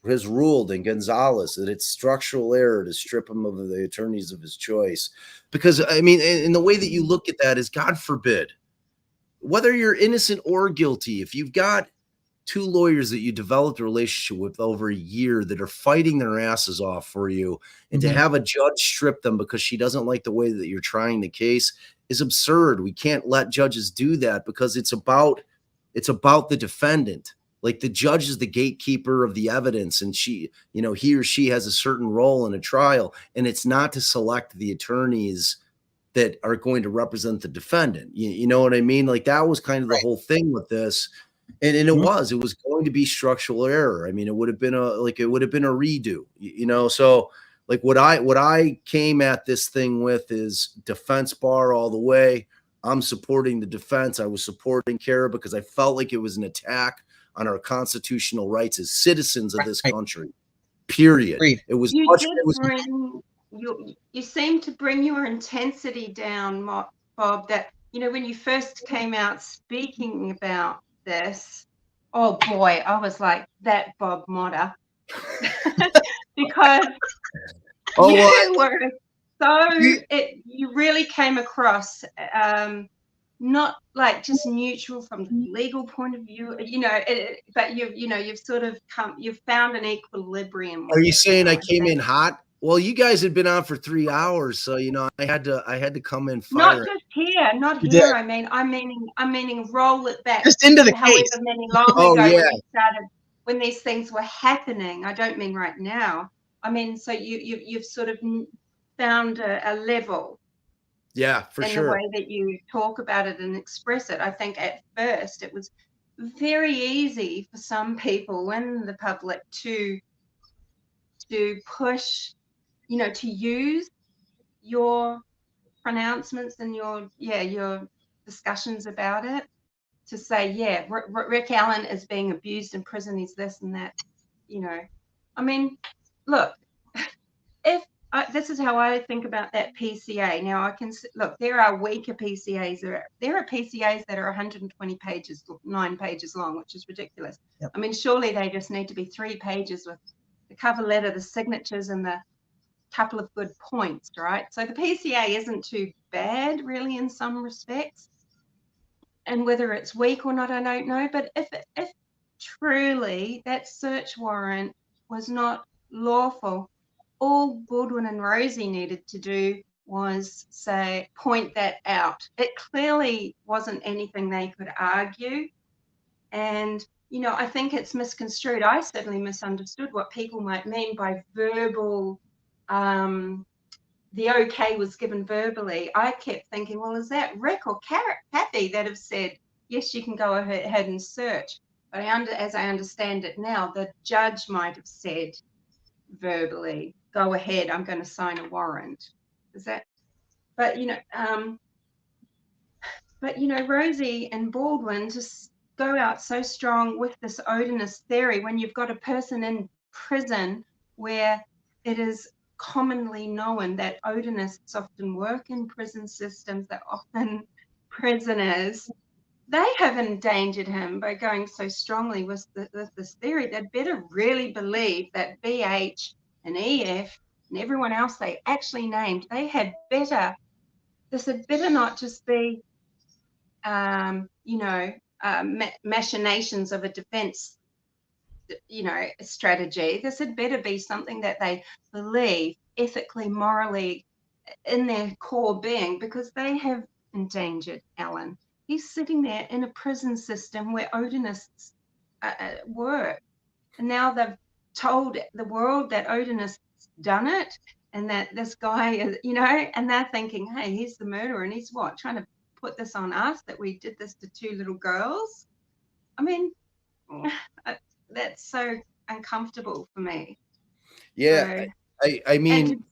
has ruled in Gonzalez that it's structural error to strip him of the attorneys of his choice. Because, I mean, in the way that you look at that is, God forbid, whether you're innocent or guilty, if you've got 2 lawyers that you developed a relationship with over a year that are fighting their asses off for you, and to have a judge strip them because she doesn't like the way that you're trying the case is absurd. We can't let judges do that because it's about the defendant. Like, the judge is the gatekeeper of the evidence, and she, you know, he or she has a certain role in a trial, and it's not to select the attorneys that are going to represent the defendant. You know what I mean? Like, that was kind of the whole thing with this. And it was going to be structural error. I mean, it would have been a redo, you know? So like what I came at this thing with is defense bar all the way. I'm supporting the defense. I was supporting Kara because I felt like it was an attack on our constitutional rights as citizens of this country, period. It was you seem to bring your intensity down, Bob, that, you know, when you first came out speaking about this, oh boy, I was like, that Bob Motta. because Oh, You were you really came across not like just neutral from the legal point of view, but you've sort of you've found an equilibrium. Are you saying I now, came think. in hot? Well, you guys had been on for 3 hours, so I had to come in Not fire. just here, not You here. did. I'm meaning roll it back Just into the however case. many long Oh, ago yeah. when these things were happening. I don't mean right now. I mean, so you've sort of found a level Yeah, for in the sure. way that you talk about it and express it. I think at first it was very easy for some people in the public to push, to use your pronouncements and your discussions about it to say, yeah, Rick Allen is being abused in prison. He's this and that. I mean, look, if this is how I think about that PCA. Now I can look. There are weaker PCAs. There are PCAs that are 120 pages, 9 pages long, which is ridiculous. Yep. I mean, surely they just need to be 3 pages with the cover letter, the signatures, and the couple of good points, right? So the PCA isn't too bad, really, in some respects. And whether it's weak or not, I don't know. But if truly that search warrant was not lawful, all Baldwin and Rosie needed to do was point that out. It clearly wasn't anything they could argue. And, I think it's misconstrued. I certainly misunderstood what people might mean by verbal, the okay was given verbally. I kept thinking, well, is that Rick or Kathy that have said, yes, you can go ahead and search? But as I understand it now, the judge might have said verbally, go ahead, I'm going to sign a warrant. Is that? But, Rosie and Baldwin just go out so strong with this odinist theory when you've got a person in prison where it is commonly known that odinists often work in prison systems, that often prisoners, they have endangered him by going so strongly with this theory. They'd better really believe that BH and EF and everyone else they actually named, this had better not just be machinations of a defense, strategy. This had better be something that they believe ethically, morally, in their core being, because they have endangered Alan. He's sitting there in a prison system where Odinists work. And now they've told the world that Odinists done it and that this guy is, and they're thinking, hey, he's the murderer and he's trying to put this on us, that we did this to 2 little girls. I mean, that's so uncomfortable for me. Yeah, So, I mean,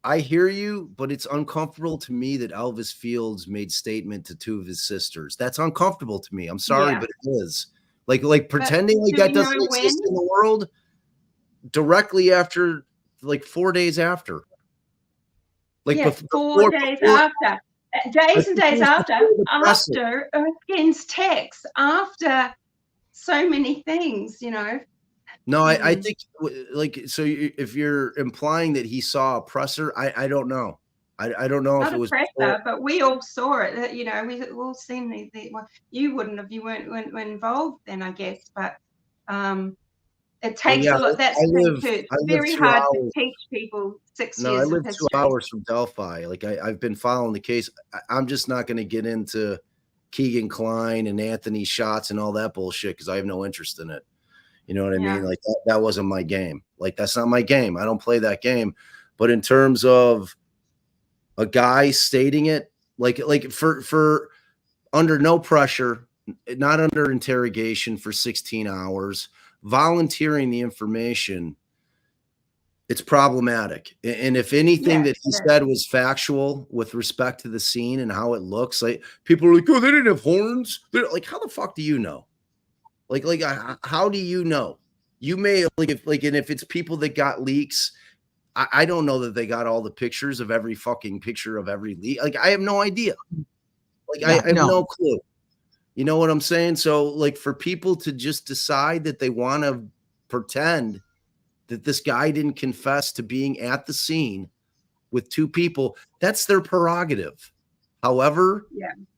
I hear you, but it's uncomfortable to me that Elvis Fields made statement to 2 of his sisters. That's uncomfortable to me. I'm sorry, Yeah. but it is. Like pretending like that doesn't exist in the world directly after, like 4 days after. Like yes, 4 days after. Days and days after Erskine's text, after so many things, No, I think so. If you're implying that he saw a presser, I don't know. I don't know if it was presser, but we all saw it. We all seen the well, you wouldn't have, you weren't involved then, I guess. But it takes a lot. That's it's very hard to teach people 6 No, I years of live 2 history. hours from Delphi. Like I've been following the case. I'm just not going to get into Keegan Kline and Anthony Shots and all that bullshit because I have no interest in it. You know what I mean? Like that wasn't my game. Like that's not my game. I don't play that game. But in terms of a guy stating it, like for under no pressure, not under interrogation for 16 hours, volunteering the information, it's problematic. And if anything that he said was factual with respect to the scene and how it looks, like people are like, oh, they didn't have horns. They're like, how the fuck do you know? Like, how do you know? You may and if it's people that got leaks, I don't know that they got all the pictures of every fucking picture of every leak. Like, I have no idea. Like, I have no clue. You know what I'm saying? So, like, for people to just decide that they want to pretend that this guy didn't confess to being at the scene with two people. That's their prerogative. However,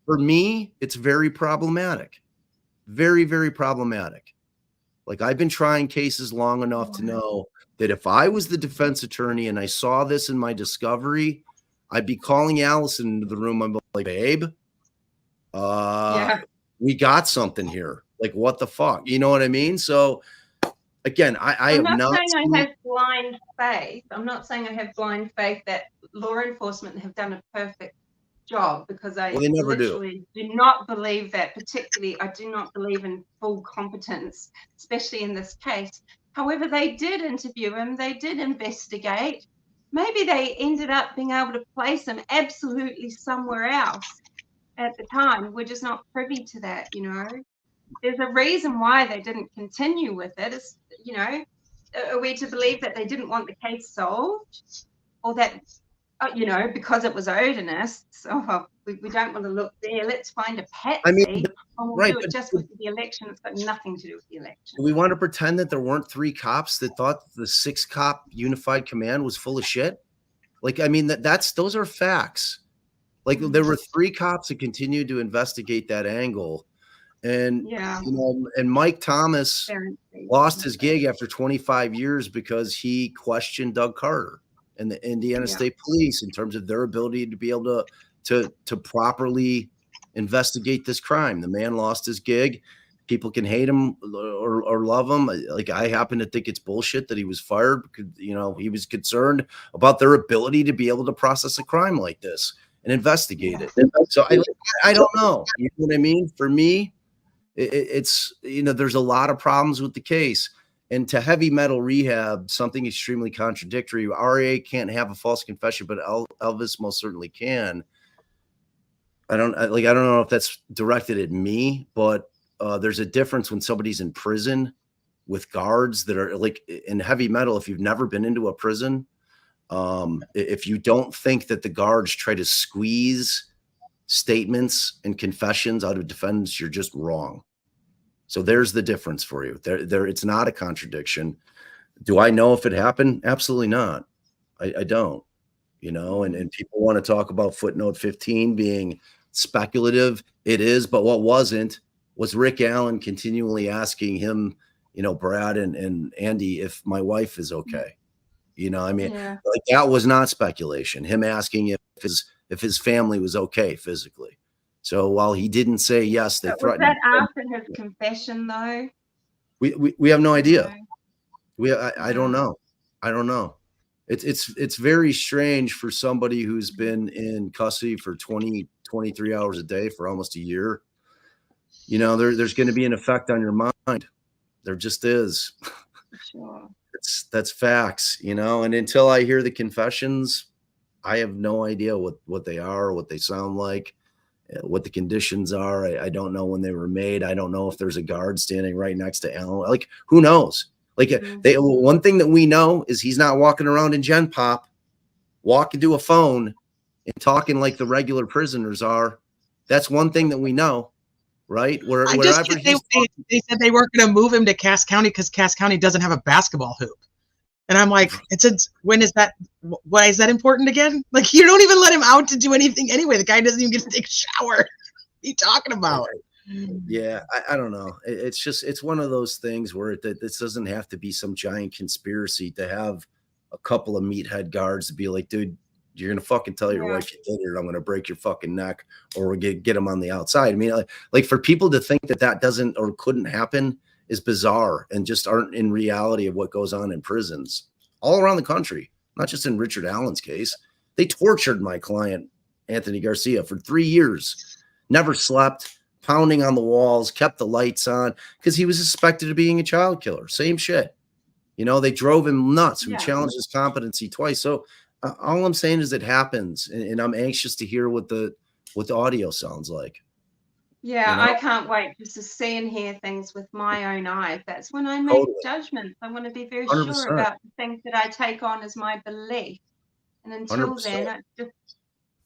for me, it's very problematic. Very, very problematic. Like, I've been trying cases long enough to know that if I was the defense attorney and I saw this in my discovery, I'd be calling Allison into the room. I'm like, babe, we got something here. Like, what the fuck? You know what I mean? So again, I I'm have not not saying seen, I have blind faith. I'm not saying I have blind faith that law enforcement have done a perfect job, because I well, they never do. literally do not believe that. Particularly, I do not believe in full competence, especially in this case. However, they did interview him. They did investigate. Maybe they ended up being able to place him absolutely somewhere else at the time. We're just not privy to that, you know. There's a reason why they didn't continue with it. It's, you know, are we to believe that they didn't want the case solved, or that, you know, because it was Odinists? Oh, we don't want to look there. Let's find a patsy. I mean, and we'll right, do it but just with the election. It's got nothing to do with the election. do we want to pretend that there weren't 3 cops that thought the 6-cop unified command was full of shit? Like, I mean, those are facts. Like, there were 3 cops that continued to investigate that angle. And, you know, and Mike Thomas lost his gig after 25 years because he questioned Doug Carter and the Indiana State Police in terms of their ability to be able to properly investigate this crime. The man lost his gig. People can hate him or love him. Like, I happen to think it's bullshit that he was fired because, you know, he was concerned about their ability to be able to process a crime like this and investigate it. So I don't know. You know what I mean? For me, it's, you know, there's a lot of problems with the case. And to heavy metal rehab, something extremely contradictory. RA can't have a false confession, but Elvis most certainly can. I don't know if that's directed at me, but there's a difference when somebody's in prison with guards that are like in heavy metal. If you've never been into a prison, if you don't think that the guards try to squeeze statements and confessions out of defendants, you're just wrong. So there's the difference for you. There, it's not a contradiction. Do I know if it happened? Absolutely not. I don't. You know, and people want to talk about footnote 15 being speculative. It is, but what wasn't was Rick Allen continually asking him, you know, Brad and Andy, if my wife is okay. You know, I mean, like, that was not speculation. Him asking if his family was okay physically. So while he didn't say yes, they threatened. Was that after his confession, though? We have no idea. I don't know. I don't know. It's very strange for somebody who's been in custody for 23 hours a day for almost a year. You know, there's going to be an effect on your mind. There just is. Sure. That's facts, you know, and until I hear the confessions, I have no idea what they are, what they sound like, what the conditions are. I don't know when they were made. I don't know if there's a guard standing right next to Alan. Like, who knows? Like, one thing that we know is he's not walking around in Gen Pop, walking to a phone and talking like the regular prisoners are. That's one thing that we know, right? They said they weren't going to move him to Cass County because Cass County doesn't have a basketball hoop. And I'm like, when is that? Why is that important again? Like, you don't even let him out to do anything anyway. The guy doesn't even get to take a shower. What are you talking about? Yeah, I don't know. It's one of those things where this doesn't have to be some giant conspiracy to have a couple of meathead guards to be like, dude, you're going to fucking tell your wife you did it, or I'm going to break your fucking neck, or we'll get them on the outside. I mean, like for people to think that doesn't or couldn't happen is bizarre and just aren't in reality of what goes on in prisons all around the country, not just in Richard Allen's case. They tortured my client, Anthony Garcia, for 3 years, never slept, pounding on the walls, kept the lights on because he was suspected of being a child killer. Same shit. You know, they drove him nuts. We challenged his competency twice. So all I'm saying is it happens, and I'm anxious to hear what the audio sounds like. Yeah, you know? I can't wait just to see and hear things with my own eyes. That's when I make judgments. I want to be very 100%. sure about the things that I take on as my belief. And until 100%. then, it's just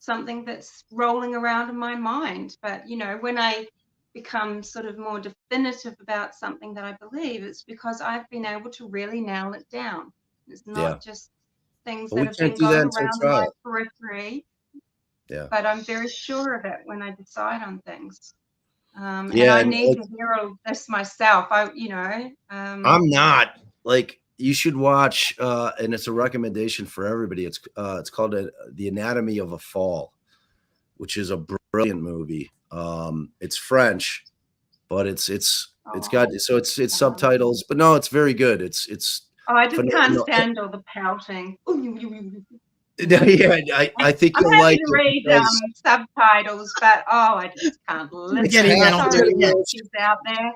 something that's rolling around in my mind. But, you know, when I become sort of more definitive about something that I believe, it's because I've been able to really nail it down. It's not Yeah. just things But that we have can't been do that going until around my trial. periphery. Yeah. But I'm very sure of it when I decide on things. And Yeah, I and need to hear all this myself. I'm not like you should watch, and it's a recommendation for everybody. It's called The Anatomy of a Fall, which is a brilliant movie. It's French, but it's got it's subtitles, but no, it's very good. It's Oh, I just can't phenomenal. stand all the pouting. Yeah, I think I'm you'll happy like to it read because subtitles, but I just can't it's listen. half Sorry, English. kids out there.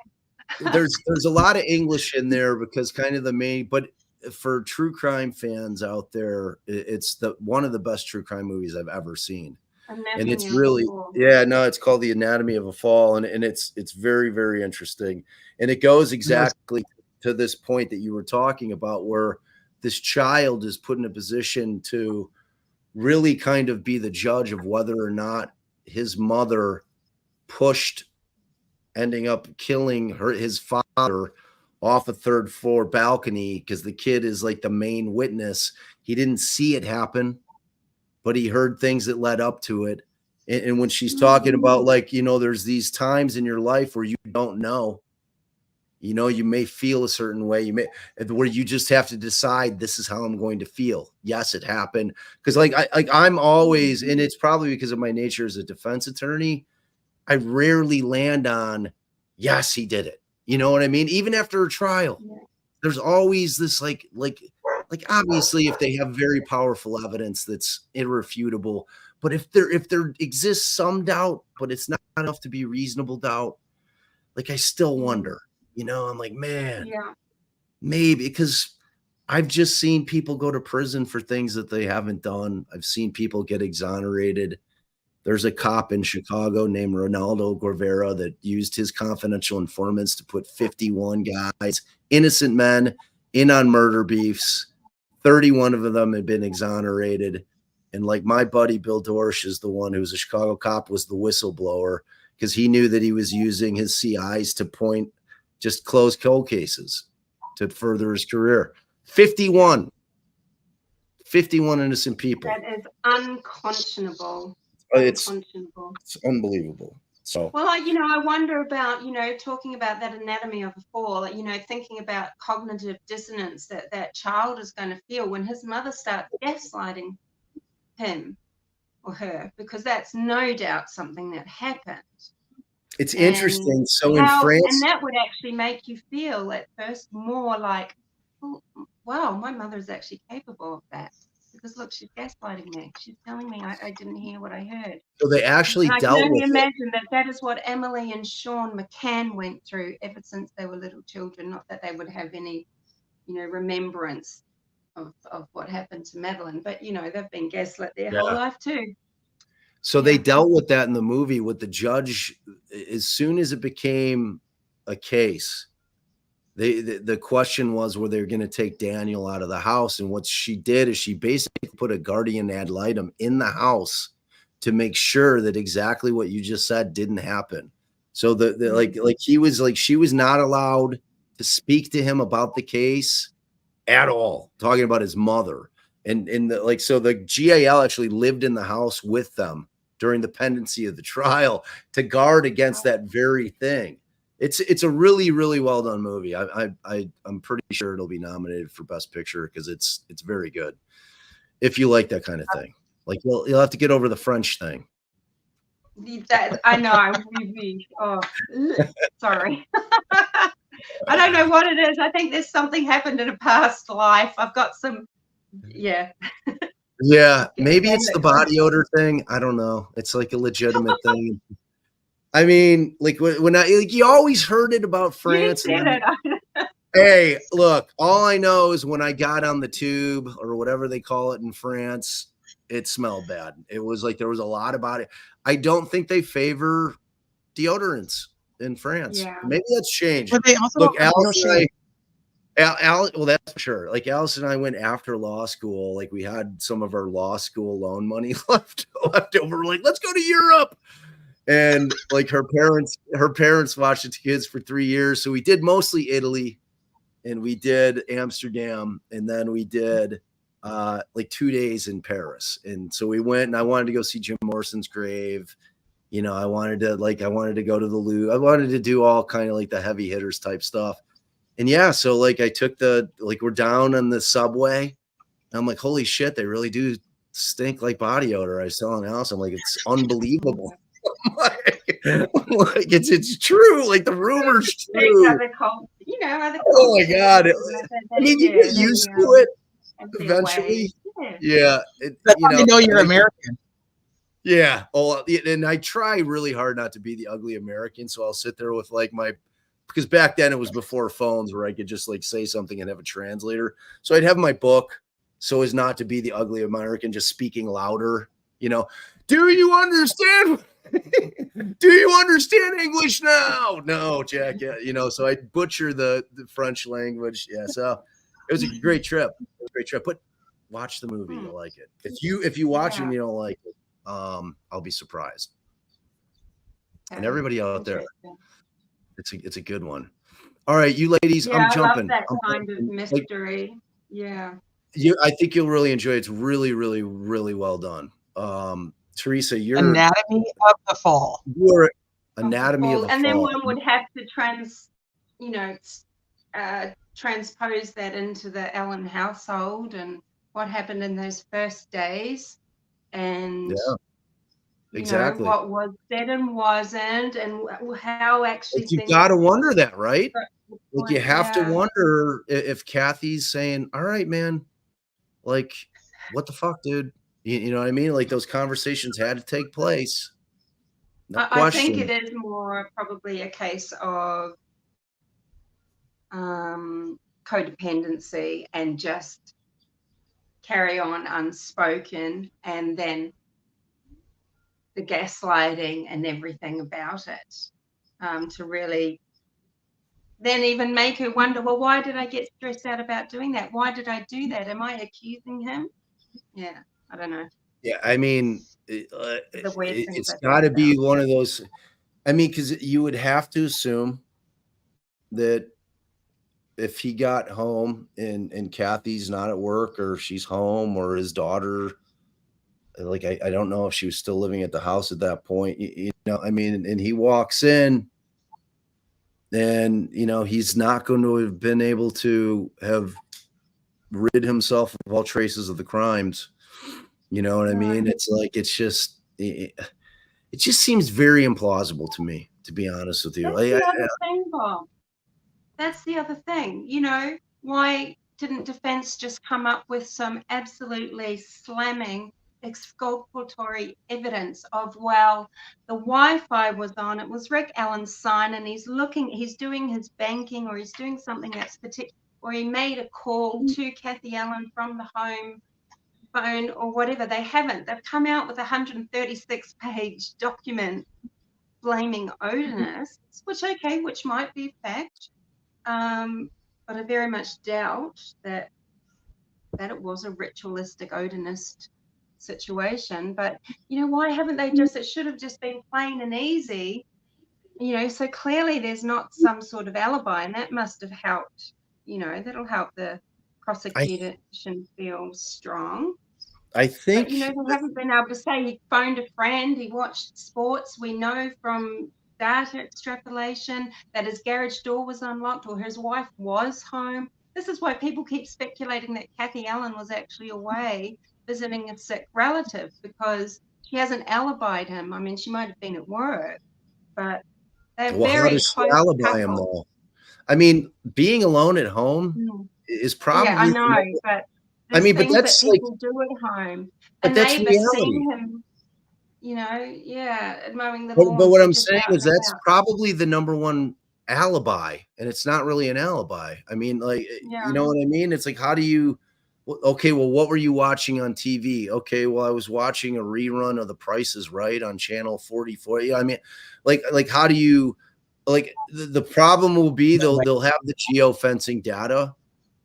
There's a lot of English in there because kind of the main, but for true crime fans out there, it's one of the best true crime movies I've ever seen. And it's really, yeah, no, it's called The Anatomy of a Fall, and it's very, very interesting. And it goes exactly to this point that you were talking about, where this child is put in a position to really kind of be the judge of whether or not his mother pushed, ending up killing his father off a third floor balcony, because the kid is like the main witness. He didn't see it happen, but he heard things that led up to it. And when she's talking about, like, you know, there's these times in your life where you don't know, you know, you may feel a certain way, where you just have to decide, this is how I'm going to feel. Yes, it happened. Because I'm always, and it's probably because of my nature as a defense attorney, I rarely land on, yes, he did it. You know what I mean? Even after a trial, there's always this like obviously if they have very powerful evidence that's irrefutable, but if there exists some doubt, but it's not enough to be reasonable doubt, like I still wonder, you know, I'm like, man, maybe, because I've just seen people go to prison for things that they haven't done. I've seen people get exonerated. There's a cop in Chicago named Ronaldo Guevara that used his confidential informants to put 51 guys, innocent men, in on murder beefs. 31 of them had been exonerated. And like my buddy Bill Dorsch is the one who's a Chicago cop, was the whistleblower, because he knew that he was using his CIs to point, just close cold cases to further his career. 51 innocent people. That is unconscionable. It's Unconscionable. It's unbelievable. So, Well, I wonder about, talking about that anatomy of a fall, thinking about cognitive dissonance that child is going to feel when his mother starts gaslighting him or her, because that's no doubt something that happened. it's interesting. So in France, And that would actually make you feel at first more like, oh, wow, my mother is actually capable of that. Because look, she's gaslighting me. She's telling me I didn't hear what I heard. so they actually And I can dealt only with it. imagine that is what Emily and Sean McCann went through ever since they were little children. Not that they would have any, remembrance of what happened to Madeline, but they've been gaslit their whole life too. So they dealt with that in the movie with the judge. As soon as it became a case, the question was, were they going to take Daniel out of the house? And what she did is she basically put a guardian ad litem in the house to make sure that exactly what you just said didn't happen. So she was not allowed to speak to him about the case at all, talking about his mother. So the GAL actually lived in the house with them during the pendency of the trial to guard against that very thing. It's a really, really well done movie. I'm pretty sure it'll be nominated for Best Picture because it's very good. If you like that kind of thing, like you'll have to get over the French thing. I know. Sorry. I don't know what it is. I think there's something happened in a past life. I've got some, Yeah, maybe it's the body odor thing. I don't know. It's like a legitimate thing. I mean, like when you always heard it about France. Hey, look, all I know is when I got on the tube or whatever they call it in France, it smelled bad. It was like there was a lot about it. I don't think they favor deodorants in France. Yeah. Maybe that's changed. But they also Look, don't have Alice no and shame. well, that's for sure. Like Alice and I went after law school. Like we had some of our law school loan money left over. Like, let's go to Europe. And like her parents watched the kids for 3 years. So we did mostly Italy. and we did Amsterdam, and then we did like 2 days in Paris. And so we went, and I wanted to go see Jim Morrison's grave. You know, I wanted to go to the Louvre. I wanted to do all kind of like the heavy hitters type stuff. And yeah, so like I took we're down on the subway, and I'm like, holy shit, they really do stink like body odor. I was telling Alice, I'm like, it's unbelievable. like it's true. Like the rumor's true. You know, oh my God. I mean, you get used to it eventually. Yeah. That's how you know you're American. Yeah. Oh, and I try really hard not to be the ugly American. So I'll sit there with like because back then it was before phones where I could just like say something and have a translator. So I'd have my book so as not to be the ugly American, just speaking louder, you know. Do you understand? Do you understand English now? No, Jack. Yeah, you know, so I butcher the French language. Yeah, so it was a great trip. But watch the movie, you'll like it. If you watch it and you don't like it, I'll be surprised. And everybody out there, it's a good one. All right, you ladies, I'm jumping. I love that kind of mystery. Yeah. I think you'll really enjoy it. It's really, really, really well done. Teresa, you're Anatomy of the Fall. You're Anatomy of the Fall. And then one would have to transpose that into the Allen household and what happened in those first days, and exactly what was said and wasn't, and how actually you got to wonder that, right? Like you have to wonder if Kathy's saying, all right, man, like what the fuck, dude? You know what I mean? Like those conversations had to take place. No I think it is more probably a case of codependency and just carry on unspoken, and then the gaslighting and everything about it, to really then even make her wonder, well, why did I get stressed out about doing that? Why did I do that? Am I accusing him? Yeah, I don't know. Yeah, I mean, it's got to be one of those. I mean, because you would have to assume that if he got home and Kathy's not at work, or she's home, or his daughter, like I don't know if she was still living at the house at that point. You know, I mean, and he walks in, and you know he's not going to have been able to have rid himself of all traces of the crimes. You know what I mean? It's like it just seems very implausible to me, to be honest with you. That's the other thing, Bob. That's the other thing. You know, why didn't defense just come up with some absolutely slamming exculpatory evidence of, well, the Wi-Fi was on, it was Rick Allen's sign, and he's doing his banking, or he's doing something that's particular, or he made a call to Kathy Allen from the home phone or whatever. They haven't. They've come out with a 136-page document blaming Odinists, which might be fact, but I very much doubt that it was a ritualistic Odinist situation. But you know, why haven't they just? It should have just been plain and easy. You know, so clearly there's not some sort of alibi, and that must have helped. You know, that'll help the prosecution feel strong. I think, but, you know, they haven't been able to say he phoned a friend, he watched sports. We know from data extrapolation that his garage door was unlocked, or his wife was home. This is why people keep speculating that Kathy Allen was actually away visiting a sick relative, because she hasn't alibied him. I mean, she might have been at work, but they're very how does she alibi him though? I mean, being alone at home is probably. Yeah, I know, but I mean, but that's that people do at home. But that's reality. Seen him, you know, mowing the lawn. But what I'm saying is that's probably the number one alibi, and it's not really an alibi. I mean, like, you know what I mean? It's like, how do you? Okay, well, what were you watching on TV? Okay, well, I was watching a rerun of The Price is Right on channel 44. Yeah, I mean, like, how do you? Like, the problem will be they'll have the geofencing data.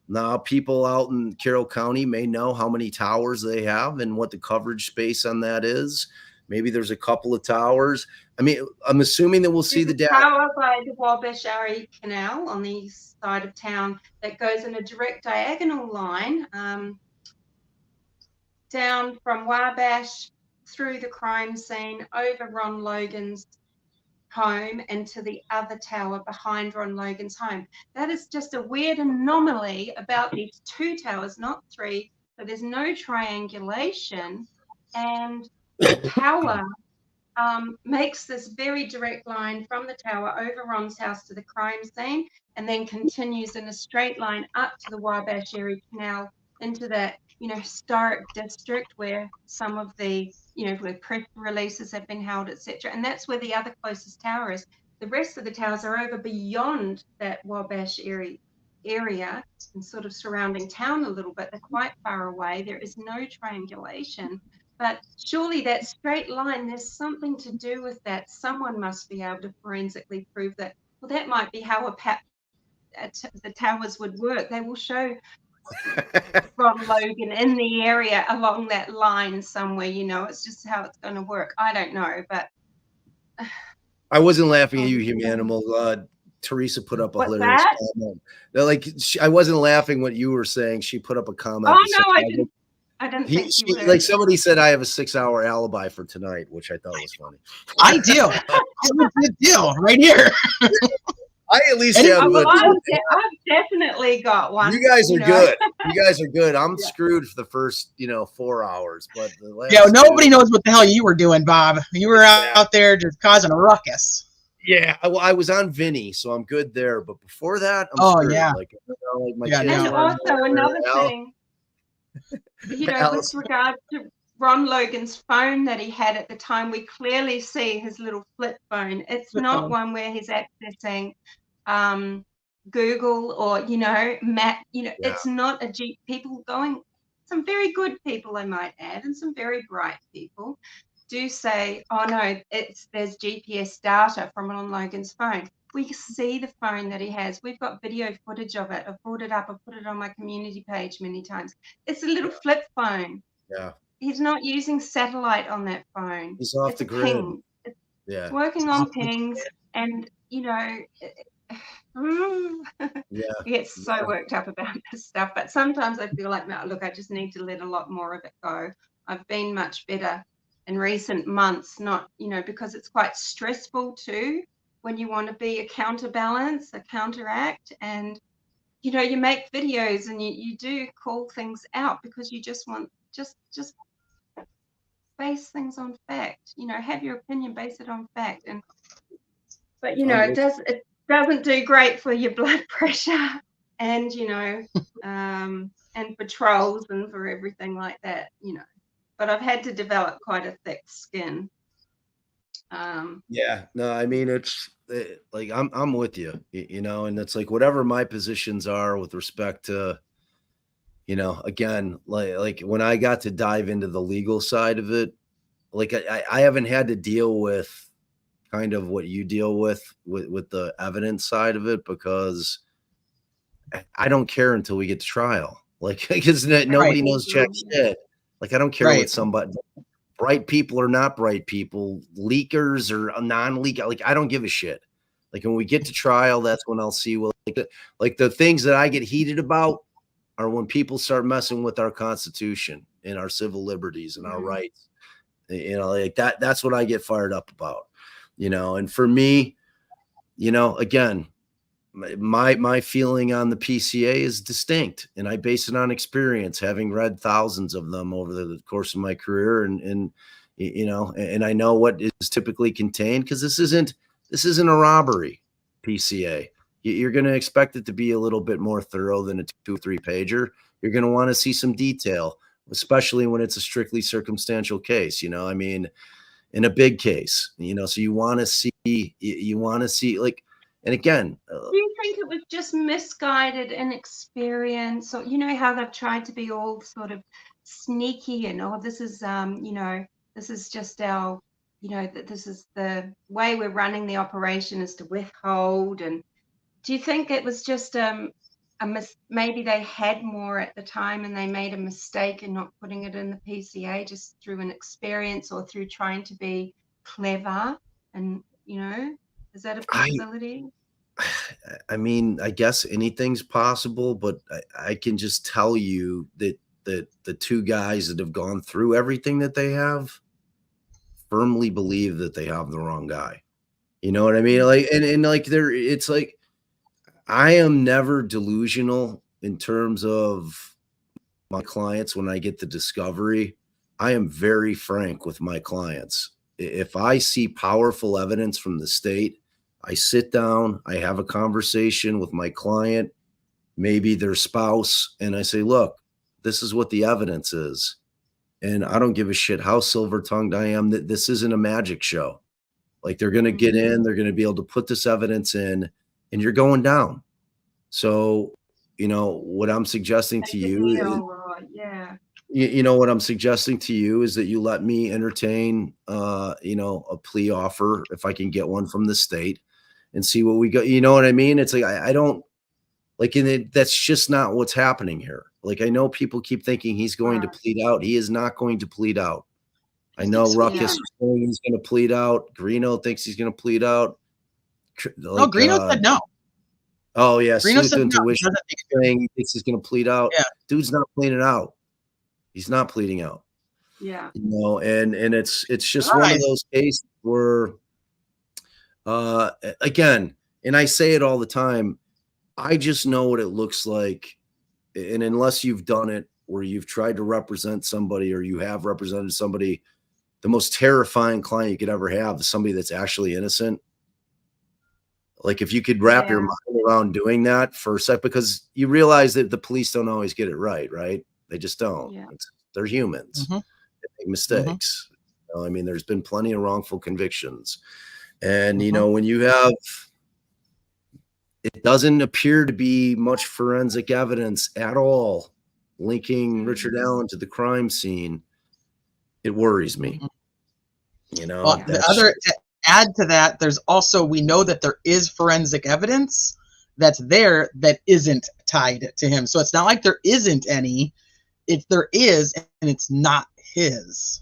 Now, people out in Carroll County may know how many towers they have and what the coverage space on that is. Maybe there's a couple of towers. I mean, I'm assuming that we'll see the data. Tower by the Wabash Canal on the east side of town that goes in a direct diagonal line down from Wabash through the crime scene over Ron Logan's home and to the other tower behind Ron Logan's home. That is just a weird anomaly about these two towers, not three. So there's no triangulation, and the tower makes this very direct line from the tower over Ron's house to the crime scene, and then continues in a straight line up to the Wabash Erie Canal into that, historic district where some of the, where press releases have been held, etc. And that's where the other closest tower is. The rest of the towers are over beyond that Wabash Erie area and sort of surrounding town a little bit. They're quite far away. There is no triangulation. But surely that straight line, there's something to do with that. Someone must be able to forensically prove that. Well, that might be how the towers would work. They will show Ron Logan in the area along that line somewhere. It's just how it's going to work. I don't know, but I wasn't laughing at you, Humanimal. Teresa put up a What's hilarious that? comment. I wasn't laughing what you were saying. She put up a comment. Oh that no, said, I didn't. I didn't think you were. like somebody said, I have a 6-hour alibi for tonight, which I thought was funny. I do. I do right here. I at least have. I've definitely got one. You guys are good. You guys are good. I'm screwed for the first, 4 hours, but the last nobody knows what the hell you were doing, Bob. You were out there just causing a ruckus. Yeah, I was on Vinny, so I'm good there. But before that, I'm screwed. Yeah. Like my Yeah, kids And are also another thing, with regard to Ron Logan's phone that he had at the time, we clearly see his little flip phone. It's not one where he's accessing Google or, Matt, it's not a G. People going, some very good people, I might add, and some very bright people do say, oh no, there's GPS data from Ron Logan's phone. We see the phone that he has. We've got video footage of it. I've brought it up. I've put it on my community page many times. It's a little flip phone. Yeah. He's not using satellite on that phone. He's off It's the a grid. ping. It's working on pings, and I get so worked up about this stuff. But sometimes I feel like, look, I just need to let a lot more of it go. I've been much better in recent months, not, because it's quite stressful too when you want to be a counterbalance, a counteract, and you make videos and you do call things out because you just want just base things on fact. Have your opinion, base it on fact. But it doesn't do great for your blood pressure and and patrols and for everything like that. But I've had to develop quite a thick skin. Yeah, no, I mean, it's like I'm with you, and it's like whatever my positions are with respect to, again, like when I got to dive into the legal side of it, like I haven't had to deal with kind of what you deal with the evidence side of it, because I don't care until we get to trial, like, because nobody knows jack shit. Like, I don't care what somebody, bright people or not bright people, leakers or non-leak, like, I don't give a shit. Like, when we get to trial, that's when I'll see, well, like the things that I get heated about are when people start messing with our Constitution and our civil liberties and our rights. Like that's what I get fired up about, and for me, again, my feeling on the PCA is distinct, and I base it on experience, having read thousands of them over the course of my career, and I know what is typically contained, because this isn't a robbery PCA. You're going to expect it to be a little bit more thorough than a 2 or 3 pager. You're going to want to see some detail, especially when it's a strictly circumstantial case. I mean, in a big case, so you want to see like. And again, do you think it was just misguided inexperience, or how they've tried to be all sort of sneaky and this is this is just our that this is the way we're running the operation is to withhold? And do you think it was just maybe they had more at the time and they made a mistake in not putting it in the PCA just through an experience or through trying to be clever. And, you know, is that a possibility? I mean, I guess anything's possible, but I can just tell you that the two guys that have gone through everything that they have firmly believe that they have the wrong guy. You know what I mean? Like, and like it's like, I am never delusional in terms of my clients. When I get the discovery, I am very frank with my clients. If I see powerful evidence from the state, I sit down, I have a conversation with my client, maybe their spouse, and I say, look, this is what the evidence is. And I don't give a shit how silver-tongued I am. That this isn't a magic show. Like, they're going to get in, they're going to be able to put this evidence in, and you're going down. So, you know, what I'm suggesting to you, you know, what I'm suggesting to you is that you let me entertain, you know, a plea offer if I can get one from the state and see what we got. You know what I mean? It's like, I don't like, that's just not what's happening here. Like, I know people keep thinking he's going to plead out. He is not going to plead out. I know Ruckus is saying he's going to plead out. Greeno thinks he's going to plead out. No, Greeno said no. Oh yeah, Greeno Sleuth said no. Intuition saying he thinks he's going to plead out. Yeah. Dude's not pleading out. He's not pleading out. Yeah. You know, and it's just one of those cases where, again, and I say it all the time, I just know what it looks like. And unless you've done it where you've tried to represent somebody or you have represented somebody, the most terrifying client you could ever have is somebody that's actually innocent. Like, if you could wrap your mind around doing that for a sec, because you realize that the police don't always get it right? They just don't. They're humans. They make mistakes. You know, I mean, there's been plenty of wrongful convictions. And, you know, when you have, it doesn't appear to be much forensic evidence at all linking Richard Allen to the crime scene, it worries me. You know, well, the other, to add to that, there's also, we know that there is forensic evidence that's there that isn't tied to him. So it's not like there isn't any. If there is, and it's not his.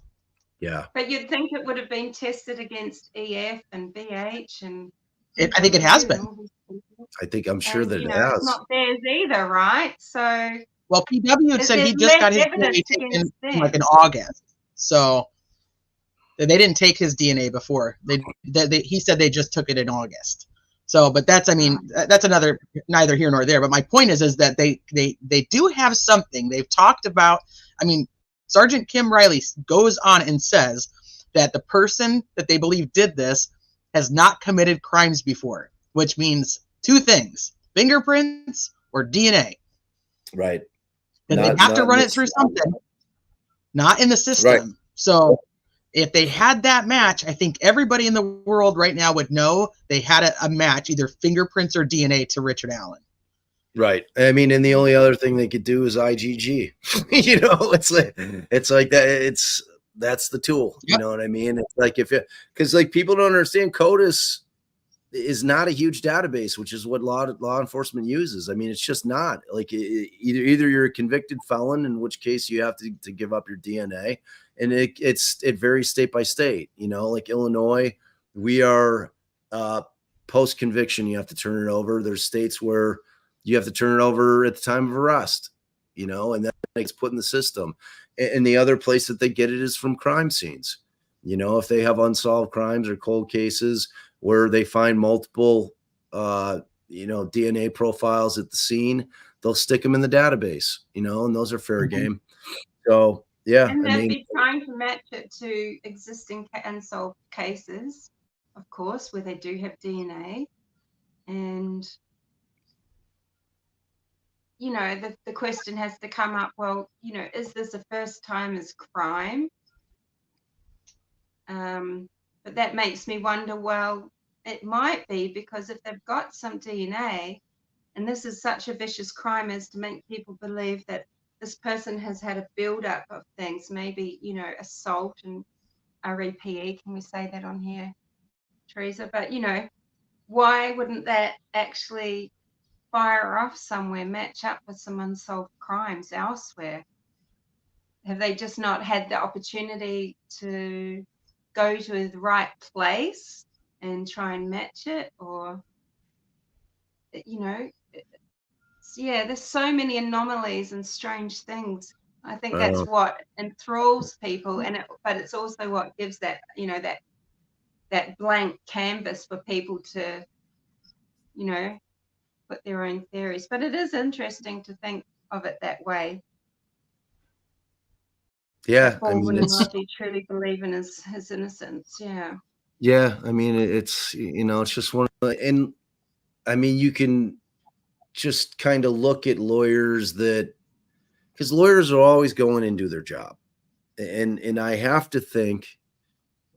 Yeah. But you'd think it would have been tested against EF and BH and I think it has been. I'm sure that you it know, has. it's not theirs either, right? So well, PW had said he just got his DNA taken like in August. So they didn't take his DNA before. He said they just took it in August. So, but that's, I mean, that's another, neither here nor there. But my point is that they do have something. They've talked about, I mean, Sergeant Kim Riley goes on and says that the person that they believe did this has not committed crimes before, which means two things: fingerprints or DNA. Right. And they have to run it through something, not in the system. Right. So if they had that match, I think everybody in the world right now would know they had a match, either fingerprints or DNA to Richard Allen. Right. I mean, and the only other thing they could do is IgG. You know, it's like that. That's the tool. You know what I mean? It's like, because like people don't understand, CODIS is not a huge database, which is what law enforcement uses. I mean, it's just not like either you're a convicted felon, in which case you have to give up your DNA, and it varies state by state. You know, like Illinois, we are post conviction, you have to turn it over. There's states where you have to turn it over at the time of arrest, you know, and that gets put in the system. And the other place that they get it is from crime scenes. You know, if they have unsolved crimes or cold cases where they find multiple, you know, DNA profiles at the scene, they'll stick them in the database, you know, and those are fair game. So, yeah. And I they'd mean, be trying to match it to existing unsolved cases, of course, where they do have DNA. And you know, the question has to come up, well, you know, is this a first timer's crime? But that makes me wonder, well, it might be, because if they've got some DNA and this is such a vicious crime as to make people believe that this person has had a buildup of things, maybe, you know, assault and REPE, can we say that on here, Teresa? But, you know, why wouldn't that actually fire off somewhere, match up with some unsolved crimes elsewhere? Have they just not had the opportunity to go to the right place and try and match it? Or, you know, yeah, there's so many anomalies and strange things. I think that's what enthralls people, but it's also what gives that, you know, that blank canvas for people to, you know, put their own theories. But it is interesting to think of it that way. Yeah, I Paul mean, wouldn't it's actually truly believe in his innocence. Yeah. yeah, I mean, it's it's just one of the, and I mean, you can just kind of look at lawyers because lawyers are always going and do their job, and I have to think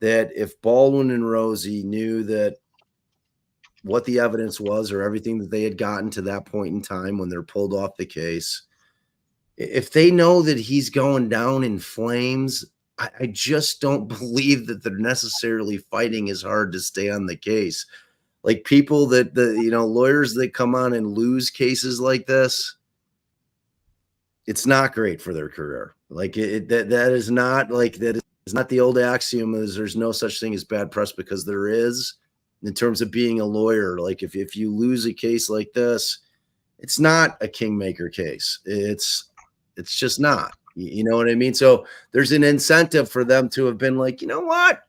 that if Baldwin and Rosie knew that what the evidence was or everything that they had gotten to that point in time when they're pulled off the case, if they know that he's going down in flames, I just don't believe that they're necessarily fighting as hard to stay on the case. Like people that lawyers that come on and lose cases like this, it's not great for their career. Like that is not the old axiom is there's no such thing as bad press, because there is in terms of being a lawyer. Like if you lose a case like this, it's not a kingmaker case. It's just not. You know what I mean? So there's an incentive for them to have been like, you know what?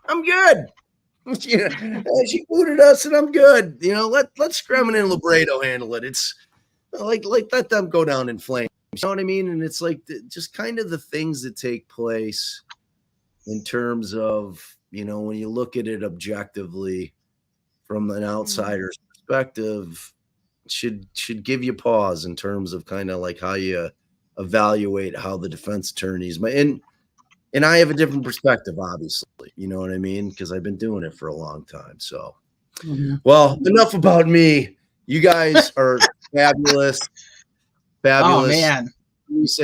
I'm good. She booted us and I'm good. Let's Scremin and Libredo handle it. It's like let them go down in flames. You know what I mean? And it's like just kind of the things that take place in terms of, when you look at it objectively from an outsider's perspective, should give you pause in terms of kind of like how you evaluate how the defense attorneys and I have a different perspective, obviously, you know what I mean? Because I've been doing it for a long time. So, well, enough about me. You guys are fabulous. Oh man,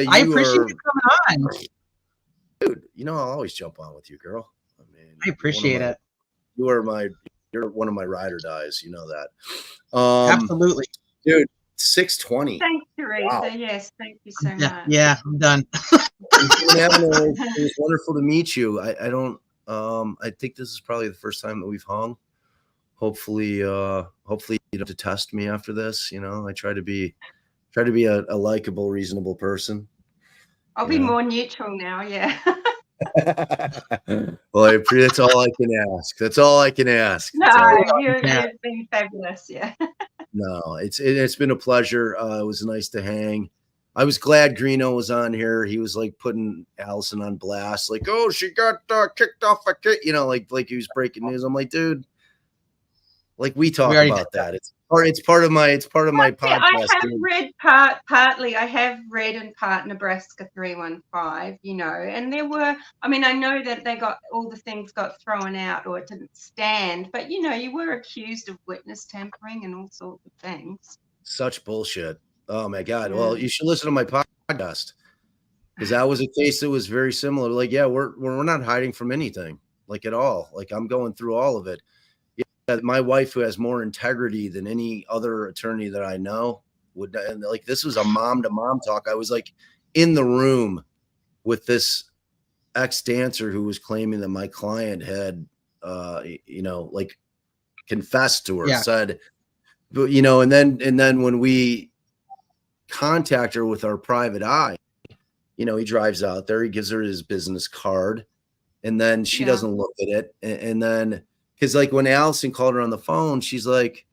I appreciate you coming on, dude. I'll always jump on with you, girl. I mean, I appreciate it. You're one of my ride or dies. You know that. Absolutely, dude. 6:20. Thanks, Teresa. Wow. Yes, thank you so much. Yeah, I'm done. It was wonderful to meet you. I don't. I think this is probably the first time that we've hung. Hopefully, you don't have to test me after this. I try to be a likable, reasonable person. I'll be more neutral now. Yeah. Well, that's all I can ask. That's all I can ask. No, you've been fabulous. Yeah. No, it's been a pleasure. It was nice to hang. I was glad Greeno was on here. He was like putting Allison on blast, like, oh, she got kicked off a kick, like he was breaking news. I'm like, dude, like we talk about that. It's part of my podcast. I have read partly. I have read in part Nebraska 315. And there were. I mean, I know that they got all the things got thrown out or it didn't stand, but you were accused of witness tampering and all sorts of things. Such bullshit. Oh my God. Yeah. Well, you should listen to my podcast because that was a case that was very similar. Like, yeah, we're not hiding from anything, like at all. Like I'm going through all of it. Yeah, my wife, who has more integrity than any other attorney that I know, would. And like this was a mom to mom talk. I was like in the room with this ex-dancer who was claiming that my client had, like confessed to her, said, but and then when we contact her with our private eye, he drives out there, he gives her his business card, and then she doesn't look at it, and then because like when Allison called her on the phone, she's like,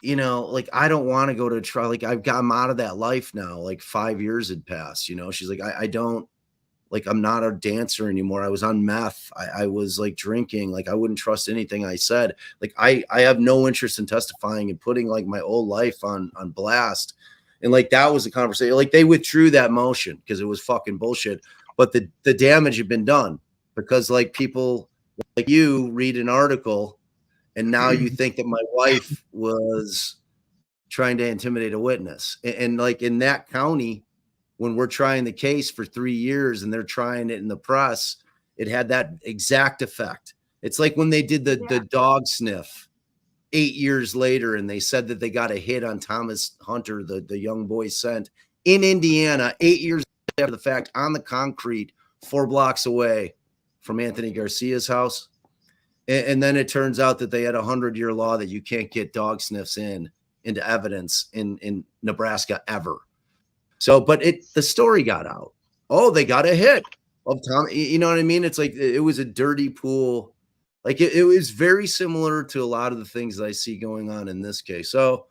like I don't want to go to trial, like I'm out of that life now, like 5 years had passed, she's like I don't, like I'm not a dancer anymore, I was on meth, I was like drinking, like I wouldn't trust anything I said, like I have no interest in testifying and putting like my old life on blast. And like that was a conversation, like they withdrew that motion because it was fucking bullshit, but the damage had been done because like people like you read an article and now you think that my wife was trying to intimidate a witness, and like in that county when we're trying the case for 3 years and they're trying it in the press, it had that exact effect. It's like when they did the dog sniff 8 years later, and they said that they got a hit on Thomas Hunter, the young boy sent in Indiana 8 years after the fact on the concrete 4 blocks away from Anthony Garcia's house. And then it turns out that they had a 100-year law that you can't get dog sniffs into evidence in Nebraska ever. So, but the story got out. Oh, they got a hit of Tom. You know what I mean? It's like it was a dirty pool. Like it was very similar to a lot of the things that I see going on in this case. So,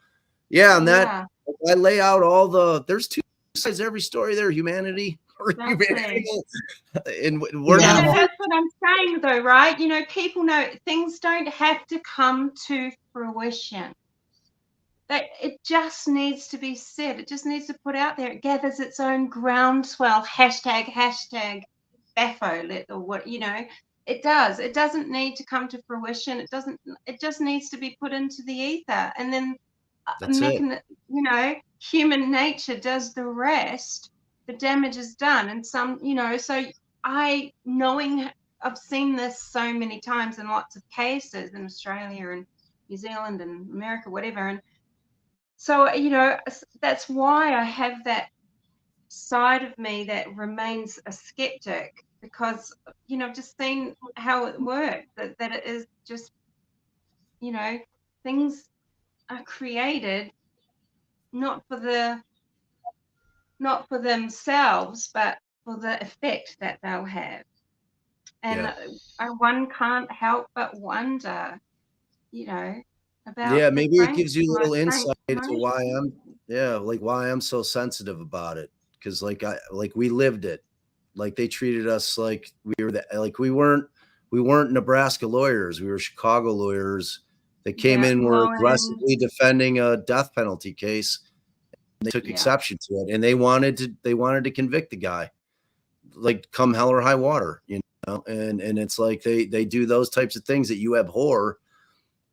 yeah, and that I lay out there's 2 sides to every story there, humanity or humanity. And we're not. That's what I'm saying, though, right? You know, people know things don't have to come to fruition. That it just needs to be said. It just needs to put out there. It gathers its own groundswell. Hashtag Baffo, or what, you know. It does. It doesn't need to come to fruition. It doesn't. It just needs to be put into the ether, and then you know, human nature does the rest. The damage is done, and some, you know. So I've seen this so many times in lots of cases in Australia and New Zealand and America, whatever, and so, you know, that's why I have that side of me that remains a skeptic, because, you know, I've just seen how it works, that it is just, you know, things are created not for themselves, but for the effect that they'll have. And one can't help but wonder, you know, about Maybe it gives you a little insight into why I'm so sensitive about it, because we lived it. Like they treated us like we weren't Nebraska lawyers. We were Chicago lawyers that came in, were aggressively defending a death penalty case. They took exception to it, and they wanted to convict the guy, like come hell or high water, you know. And it's like they do those types of things that you abhor.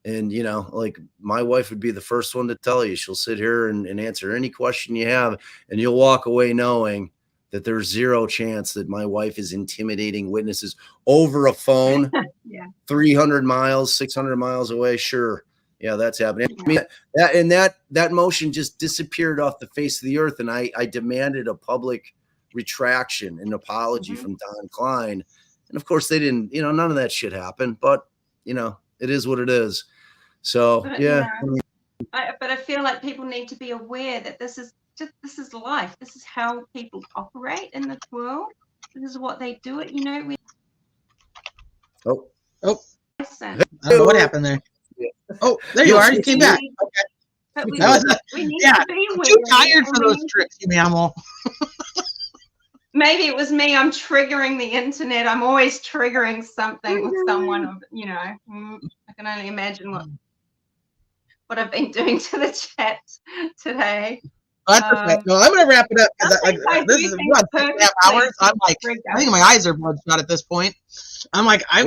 And, you know, like my wife would be the first one to tell you. She'll sit here and answer any question you have, and you'll walk away knowing that there's zero chance that my wife is intimidating witnesses over a phone 300 miles, 600 miles away. Sure. Yeah, that's happening. I mean, that motion just disappeared off the face of the earth. And I demanded a public retraction and apology from Don Klein. And of course they didn't, you know, none of that shit happened, but you know, it is what it is. So, but, yeah. You know, but I feel like people need to be aware that this is life. This is how people operate in this world. This is what they do. You know, I don't know what happened there. Oh, there you are. You came back. Okay. But we need to be aware. Too tired for those tricks, Humanimal. Maybe it was me. I'm triggering the internet. I'm always triggering something with someone. You know, I can only imagine what I've been doing to the chat today. Well, that's perfect. No, I'm going to wrap it up. This is what, 6.5 hours. I'm like, I think my eyes are bloodshot at this point. I'm like, I'm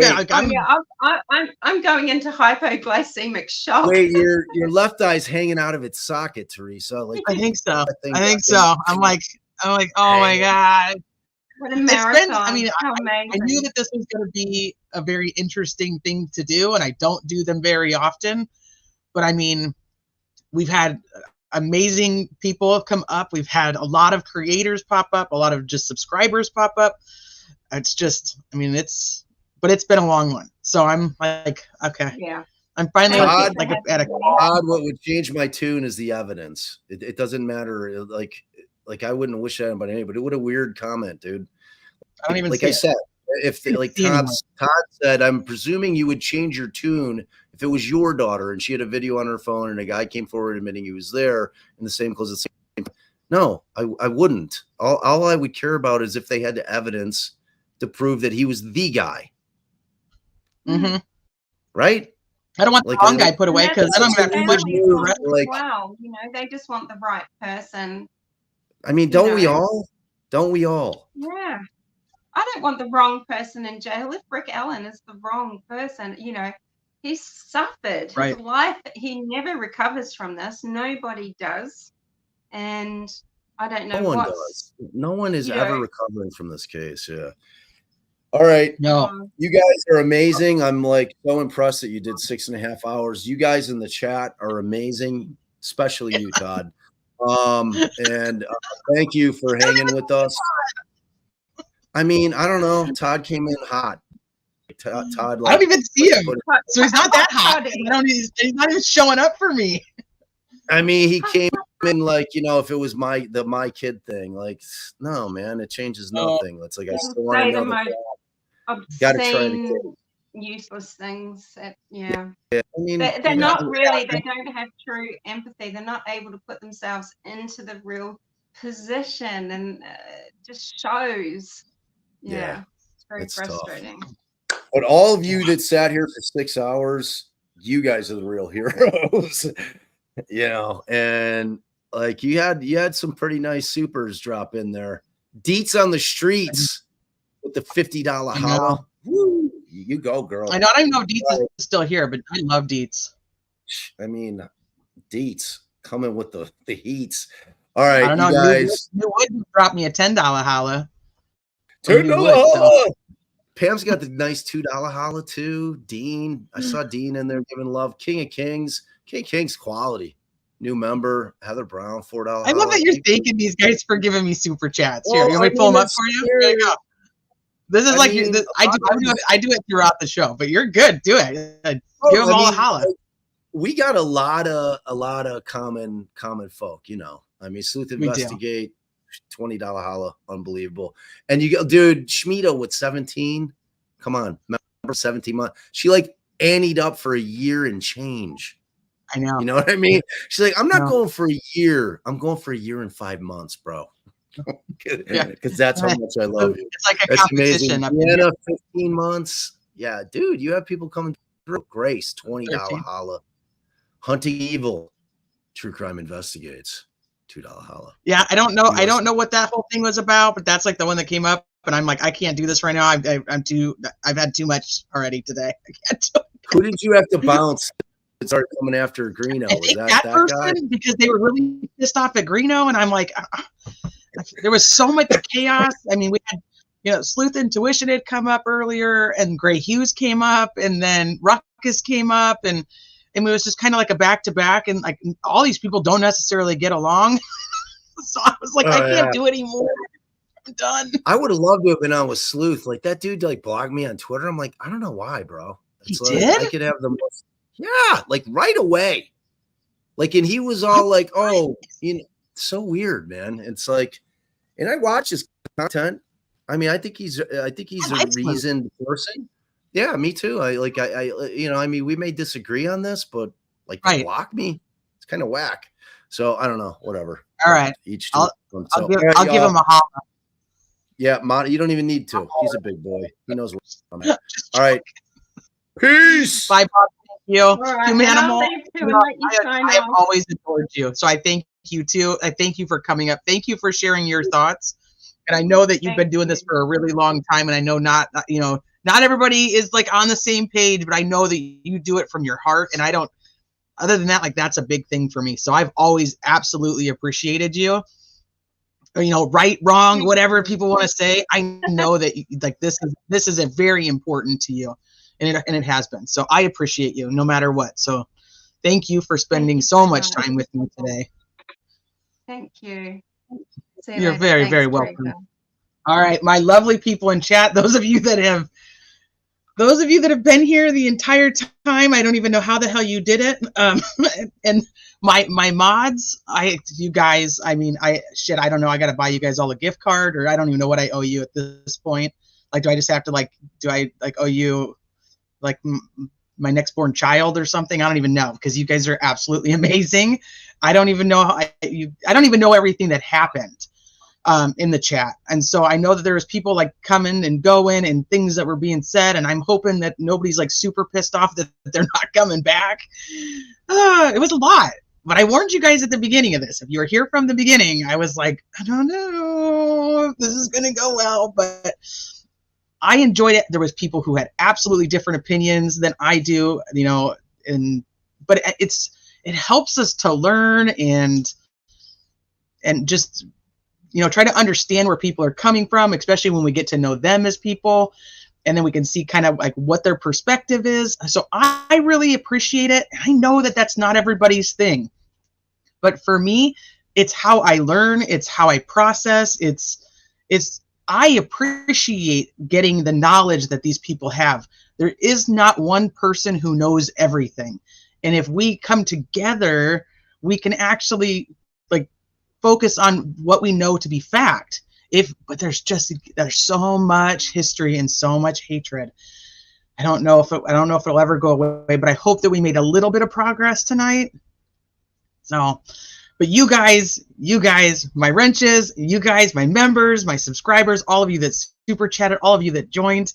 going into hypoglycemic shock. Wait, your left eye's hanging out of its socket, Teresa. Like I think so. I think so. I'm like, oh my god. What a marathon. I knew that this was going to be a very interesting thing to do, and I don't do them very often. But I mean, we've had amazing people come up. We've had a lot of creators pop up, a lot of just subscribers pop up. It's just, I mean, it's been a long one. So I'm like, okay. Yeah. I'm finally at a what would change my tune is the evidence. It doesn't matter. Like I wouldn't wish that on anybody. What a weird comment, dude. I don't even like see I said, if Todd said, I'm presuming you would change your tune if it was your daughter and she had a video on her phone and a guy came forward admitting he was there in the same clothes. No, I wouldn't. All I would care about is if they had the evidence to prove that he was the guy. Mm-hmm. Right? I don't want the wrong guy put away because then I'm going to question you. Wow, you know, they just want the right person. I mean, don't we all? Don't we all? Yeah. I don't want the wrong person in jail. If Rick Allen is the wrong person, you know, he's suffered his life. He never recovers from this. Nobody does. And I don't know No one does. No one is ever recovering from this case. Yeah. All right. No. You guys are amazing. I'm like so impressed that you did 6.5 hours. You guys in the chat are amazing, especially you, Todd. And thank you for hanging with us. I mean, I don't know. Todd came in hot. Todd, like, I don't even see him, so he's not that hot. He's not even showing up for me. I mean, he came in like, you know, if it was my kid thing, like, no, man, it changes nothing. It's like I still want Say to the know most gotta try to obscene, useless things. Yeah. I mean, They're not really, they don't have true empathy. They're not able to put themselves into the real position, and just shows. Yeah. It's very it's tough. frustrating. But all of you that sat here for 6 hours, you guys are the real heroes. You know, and like you had some pretty nice supers drop in there. Deets on the streets with the $50 holla. Woo, you go, girl. I don't even know if Dietz is still here, but I love Dietz. I mean, Deets coming with the heats. All right, I don't know. you guys. New Wood dropped me a $10 holla. $10 holla. Pam's got the nice $2 holla too. Dean, I saw Dean in there giving love. King of Kings quality. New member, Heather Brown, $4. I love that you're thanking these guys for giving me super chats. Here, you want me to pull them up for you? Here you go. This is I do it throughout the show, but you're good. Do it. Give them all a holla. We got a lot of common folk, you know. I mean, Sleuth Investigate, $20 holla, unbelievable. And you go, dude, Schmiedo with 17. Come on, remember 17 months. She like annied up for a year and change. I know. You know what I mean? She's like, I'm not going for a year. I'm going for a year and 5 months, bro. Because that's how much I love you. It's like a that's competition. Amazing. 15 months. Yeah, dude, you have people coming through. Grace, $20 holla. Hunting Evil, True Crime Investigates, $2 holla. Yeah, I don't know. I don't know what that whole thing was about, but that's like the one that came up, and I'm like, I can't do this right now. I've had too much already today. I can't do it. Who did you have to bounce? It started coming after Greeno. I think that person guy? Because they were really pissed off at Greeno, and I'm like, there was so much chaos. I mean, we had, you know, Sleuth Intuition had come up earlier, and Hughes came up, and then Ruckus came up, and it was just kind of like a back-to-back, and like all these people don't necessarily get along. So I was like, I can't do it anymore. I'm done. I would have loved to have been on with Sleuth. Like that dude like blogged me on Twitter. I'm like, I don't know why, bro. It's he like, did? I could have the most. Yeah, like right away. Like, and he was all like, oh, you know, so weird, man. It's like, and I watch his content. I mean, I think he's a reasoned person. Yeah, me too. I you know, I mean, we may disagree on this, but like block me, it's kind of whack. So I don't know, whatever. All right. I'll give him a holla. Yeah, Motta, you don't even need to. He's a big boy. He knows where I'm at. All right. Peace. Bye, Bob. Thank you. Right. Humanimal. I have always adored you. So I thank you too. I thank you for coming up. Thank you for sharing your thoughts. And I know that you've been doing this for a really long time. And I know not everybody is like on the same page, but I know that you do it from your heart. And I don't, other than that, like that's a big thing for me. So I've always absolutely appreciated you. You know, right, wrong, whatever people want to say. I know that like this is a very important to you, and it has been. So I appreciate you no matter what. So thank you for spending so much time with me today. Thank you. You're very, very welcome. All right, my lovely people in chat, those of you that have been here the entire time, I don't even know how the hell you did it. And my mods, you guys, I mean, I don't know. I got to buy you guys all a gift card, or I don't even know what I owe you at this point. Like, do I just have to do I owe you like my next born child or something? I don't even know, because you guys are absolutely amazing. I don't even know I don't even know everything that happened in the chat. And so I know that there's people like coming and going and things that were being said, and I'm hoping that nobody's like super pissed off that they're not coming back. It was a lot, but I warned you guys at the beginning of this. If you were here from the beginning, I was like, I don't know if this is going to go well, but I enjoyed it. There was people who had absolutely different opinions than I do, you know, but it helps us to learn and just, you know, try to understand where people are coming from, especially when we get to know them as people. and then we can see kind of like what their perspective is. So I really appreciate it. I know that that's not everybody's thing, but for me, it's how I learn. It's how I process. I appreciate getting the knowledge that these people have. There is not one person who knows everything. And if we come together, we can actually like focus on what we know to be fact. But there's so much history and so much hatred. I don't know if it'll ever go away, but I hope that we made a little bit of progress tonight. So, but you guys, my wrenches, you guys, my members, my subscribers, all of you that super chatted, all of you that joined,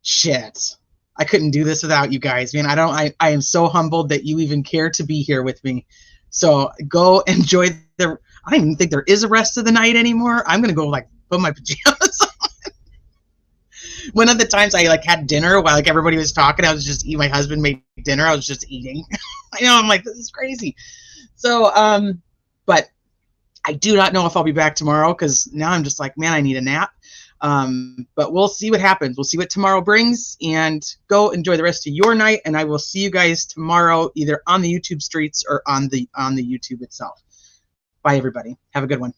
shit, I couldn't do this without you guys, man. I am so humbled that you even care to be here with me. So go enjoy I don't even think there is a rest of the night anymore. I'm going to go like put my pajamas on. One of the times I like had dinner while like everybody was talking, I was just eating. My husband made dinner. I was just eating. I know, I'm like, this is crazy. So, but I do not know if I'll be back tomorrow because now I'm just like, man, I need a nap. But we'll see what happens. We'll see what tomorrow brings, and go enjoy the rest of your night. And I will see you guys tomorrow, either on the YouTube streets or on the YouTube itself. Bye, everybody. Have a good one.